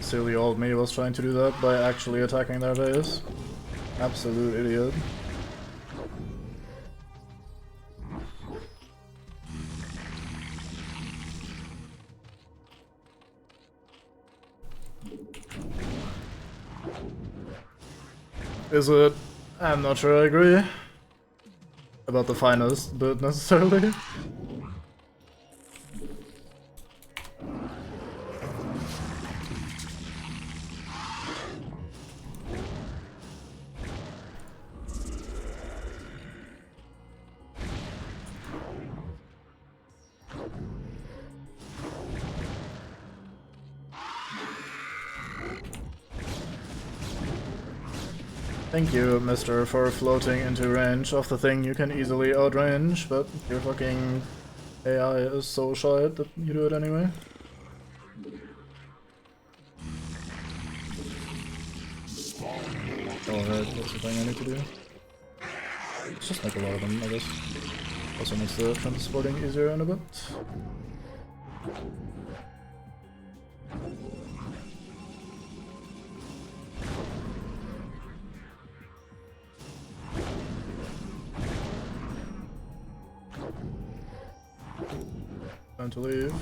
Silly old me was trying to do that by actually attacking their base. Absolute idiot. Is it? I'm not sure I agree. About the finest, but necessarily. Thank you, mister, for floating into range of the thing you can easily outrange, but your fucking AI is so shite that you do it anyway. Oh right, that's the thing I need to do. Let's just make a lot of them, I guess. Also makes the transporting easier in a bit. Time to leave.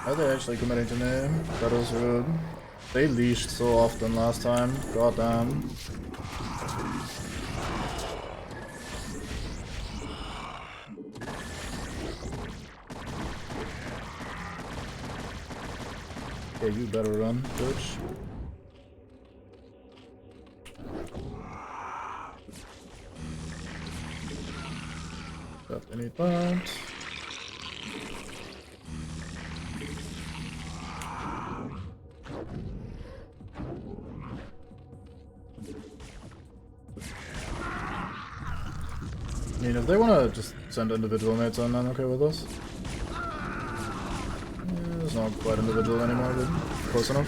Are they actually committing to me? That is rude. They leashed so often last time. God damn. Okay, you better run, bitch. Definitely need that. I mean, if they want to just send individual mates on, I'm okay with this. Yeah, it's not quite individual anymore, but close enough.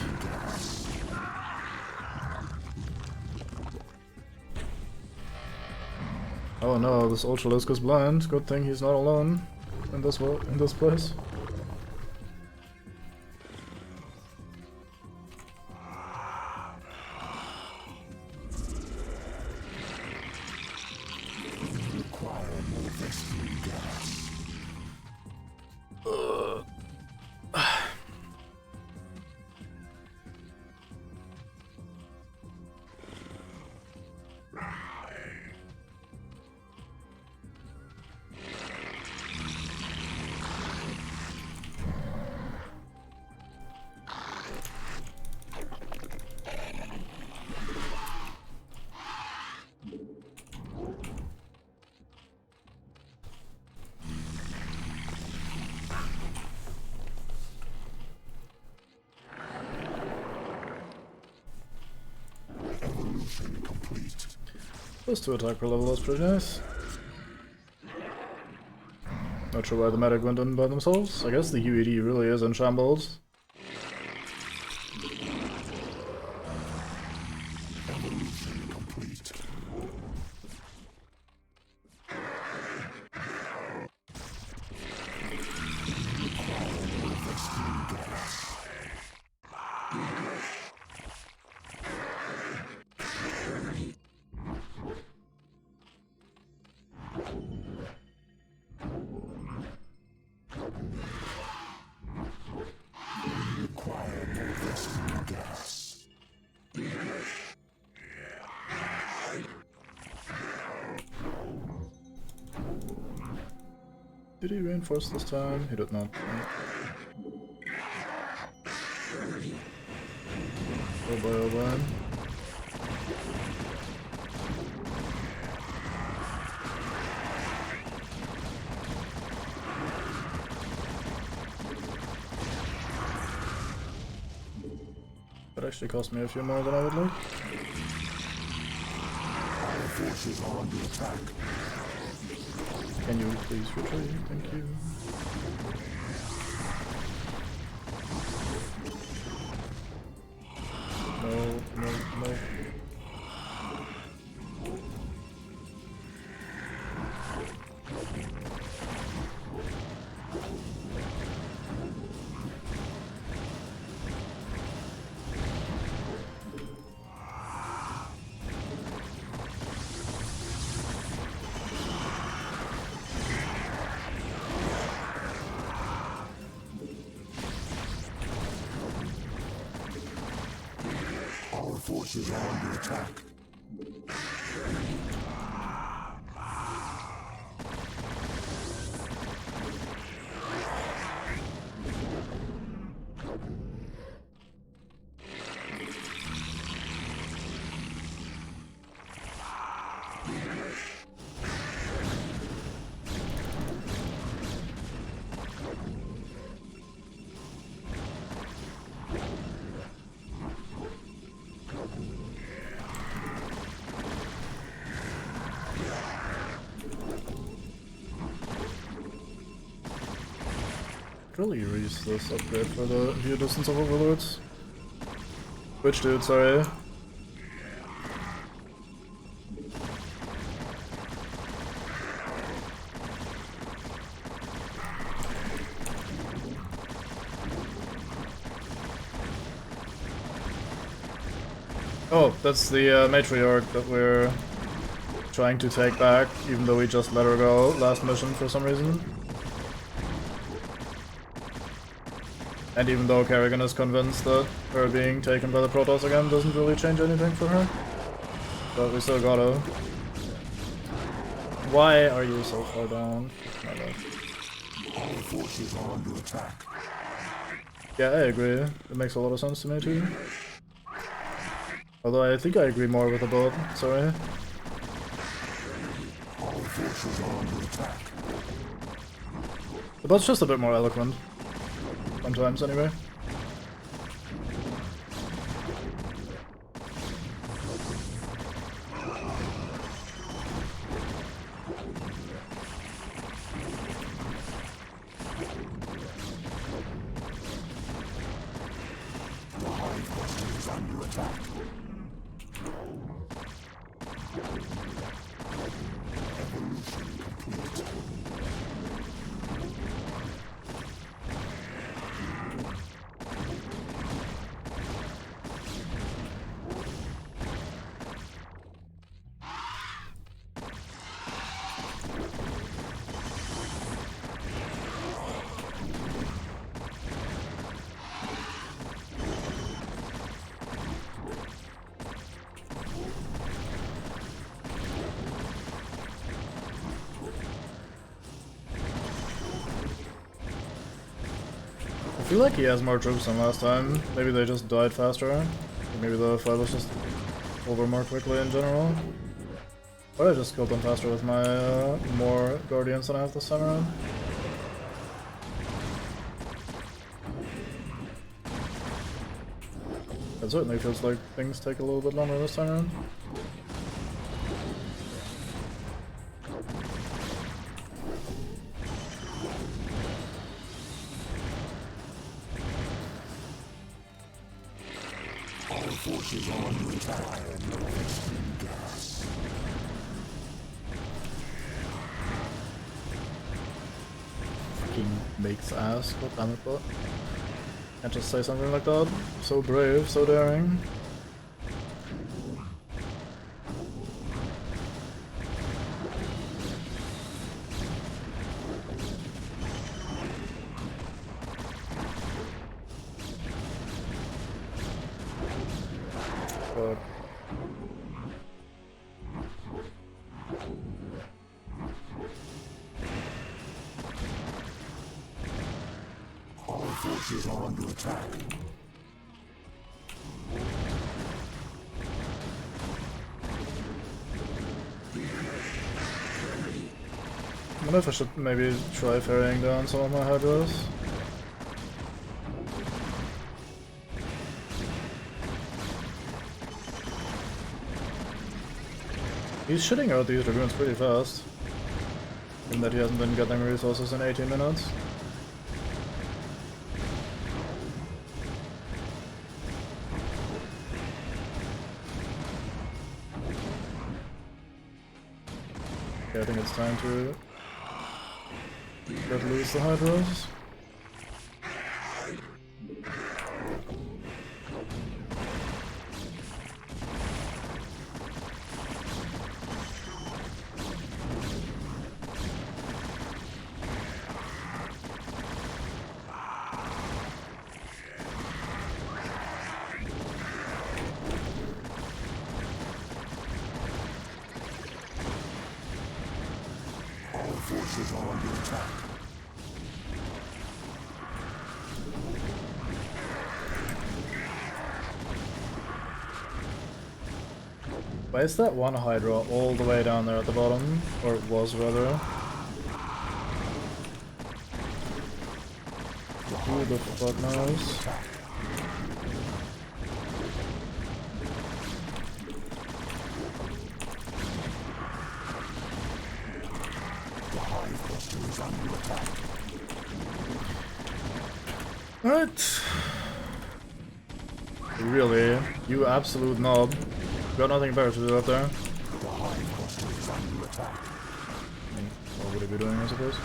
Oh no, this Ultralisk is blind. Good thing he's not alone in this place. Those 2 attack per level is pretty nice. Not sure why the medic went in by themselves. I guess the UED really is in shambles. Did he reinforce this time? He did not. Oh boy, oh boy. That actually cost me a few more than I would like.
Our forces are under attack.
Can you please retreat? Thank you. No.
Forces are under attack.
Really use this upgrade for the view distance of overlords. Which dude, sorry. Oh, that's the matriarch that we're trying to take back, even though we just let her go last mission for some reason. And even though Kerrigan is convinced that her being taken by the Protoss again doesn't really change anything for her. But we still gotta. Why are you so far down?
Our forces are under attack.
Yeah, I agree. It makes a lot of sense to me too. Although I think I agree more with the bot. Sorry.
Our forces are under attack.
The bot's just a bit more eloquent. Sometimes, anyway.
The Hive cluster is under attack. Evolution complete.
I feel like he has more troops than last time. Maybe they just died faster. Or maybe the fight was just over more quickly in general. Or I just killed them faster with my more Guardians than I have this time around. It certainly feels like things take a little bit longer this time around.
Our forces are under attack. Gas.
Fucking makes ass. God damn it, bot. Can't just say something like that. So brave, so daring. Fuck.
Our forces are under attack.
I wonder if I should maybe try ferrying down some of my Hydras. He's shitting out these Dragoons pretty fast. Given that he hasn't been getting resources in 18 minutes. Okay, I think it's time to let loose the Hydras.
Our forces are under attack.
Why is that one Hydra all the way down there at the bottom? Or it was, rather. Who the fuck knows?
The Hive cluster is under attack.
What? Really? You absolute knob. Got nothing better to do up there.
The Hive cluster is under attack.
What would he be doing, I suppose?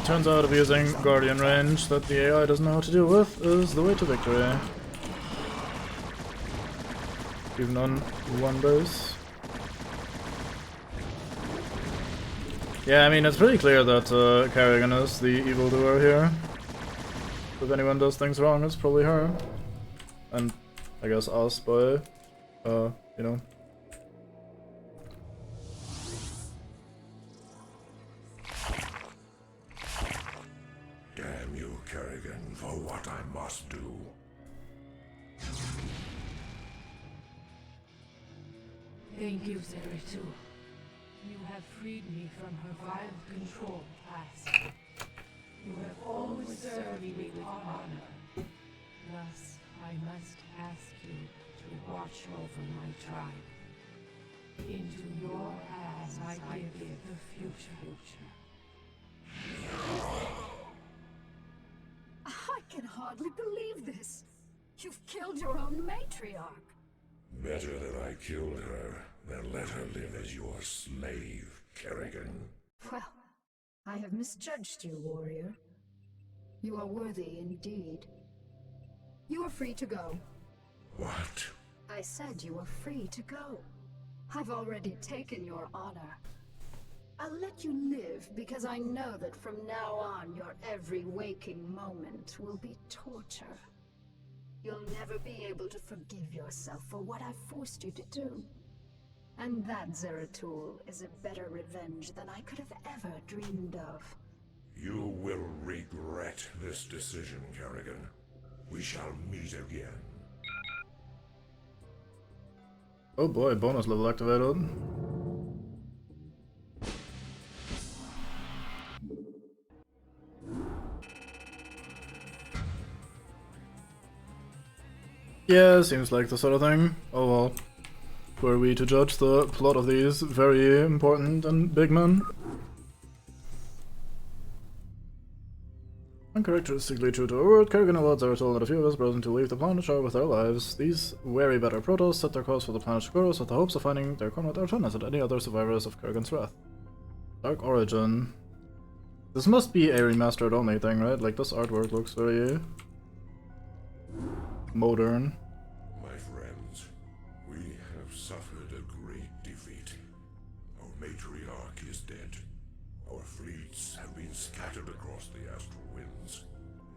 Turns out abusing Guardian range that the AI doesn't know how to deal with is the way to victory. Even on one base. Yeah, I mean, it's pretty clear that Kerrigan is the evildoer here. If anyone does things wrong, it's probably her. And I guess us by, you know.
Damn you, Kerrigan, for what I must do.
Thank you, Zerg. You have freed me from her vile control past. You have always served me with honor. Thus, I must ask you to watch over my tribe. Into your hands I give the future.
I can hardly believe this. You've killed your own matriarch.
Better that I killed her than let her live as your slave, Kerrigan.
Well, I have misjudged you, warrior. You are worthy indeed. You are free to go.
What?
I said you are free to go. I've already taken your honor. I'll let you live because I know that from now on your every waking moment will be torture. You'll never be able to forgive yourself for what I've forced you to do. And that, Zeratul, is a better revenge than I could have ever dreamed of.
You will regret this decision, Kerrigan. We shall meet again.
Oh boy, bonus level activated. Yeah, seems like the sort of thing. Oh well. Who are we to judge the plot of these very important and big men? Uncharacteristically true to our word, Kerrigan allowed Zeratul and a few of his brethren to leave the planet shore with their lives. These wary better Protoss set their course for the planet Shakuros with the hopes of finding their comrade Artanis and any other survivors of Kerrigan's wrath. Dark Origin. This must be a remastered only thing, right? Like, this artwork looks very modern.
My friends, we have suffered a great defeat. Our matriarch is dead. Our fleets have been scattered across the astral winds.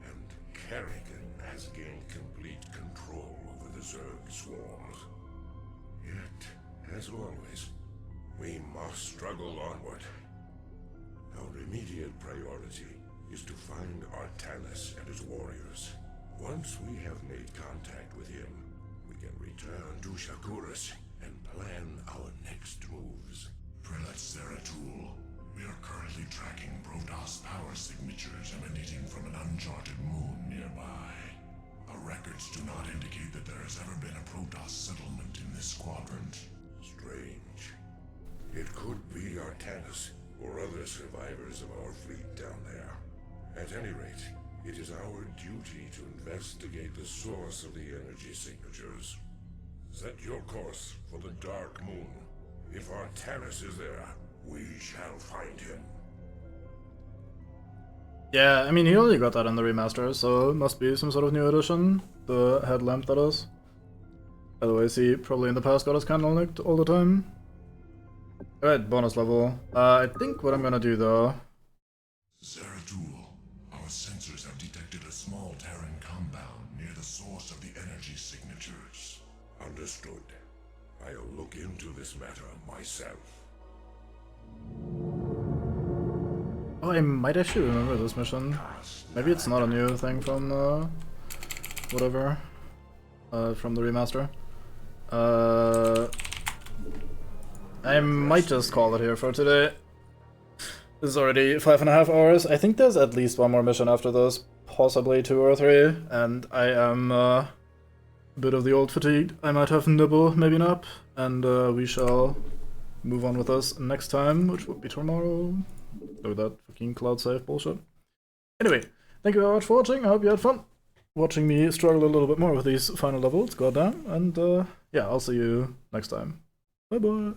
And Kerrigan has gained complete control over the Zerg swarms. Yet, as always, we must struggle onward. Our immediate priority is to find Artanis and his warriors. Once we have made contact with him, we can return to Shakuras and plan our next moves.
Prelate Zeratul, we are currently tracking Protoss power signatures emanating from an uncharted moon nearby. Our records do not indicate that there has ever been a Protoss settlement in this quadrant.
Strange. It could be Artanis or other survivors of our fleet down there. At any rate, it is our duty to investigate the source of the energy signatures. Set your course for the Dark Moon. If Artanis is there, we shall find him.
Yeah, I mean, he only got that in the remaster, so it must be some sort of new edition. The headlamp, that is. Otherwise, he probably in the past got his candle nicked all the time. Alright, bonus level. I think what I'm gonna do, though...
Zeratul, our sensors have detected a small Terran compound near the source of the energy signatures.
Understood. I'll look into this matter myself.
Oh, I might actually remember this mission. Maybe it's not a new thing from, whatever. From the remaster. I might just call it here for today. This is already 5.5 hours. I think there's at least one more mission after this, possibly 2 or 3, and I am a bit of the old fatigue. I might have a nibble, maybe not, and we shall move on with this next time, which will be tomorrow. So that fucking cloud save bullshit. Anyway, thank you very much for watching. I hope you had fun watching me struggle a little bit more with these final levels, goddamn, and yeah, I'll see you next time. Bye bye.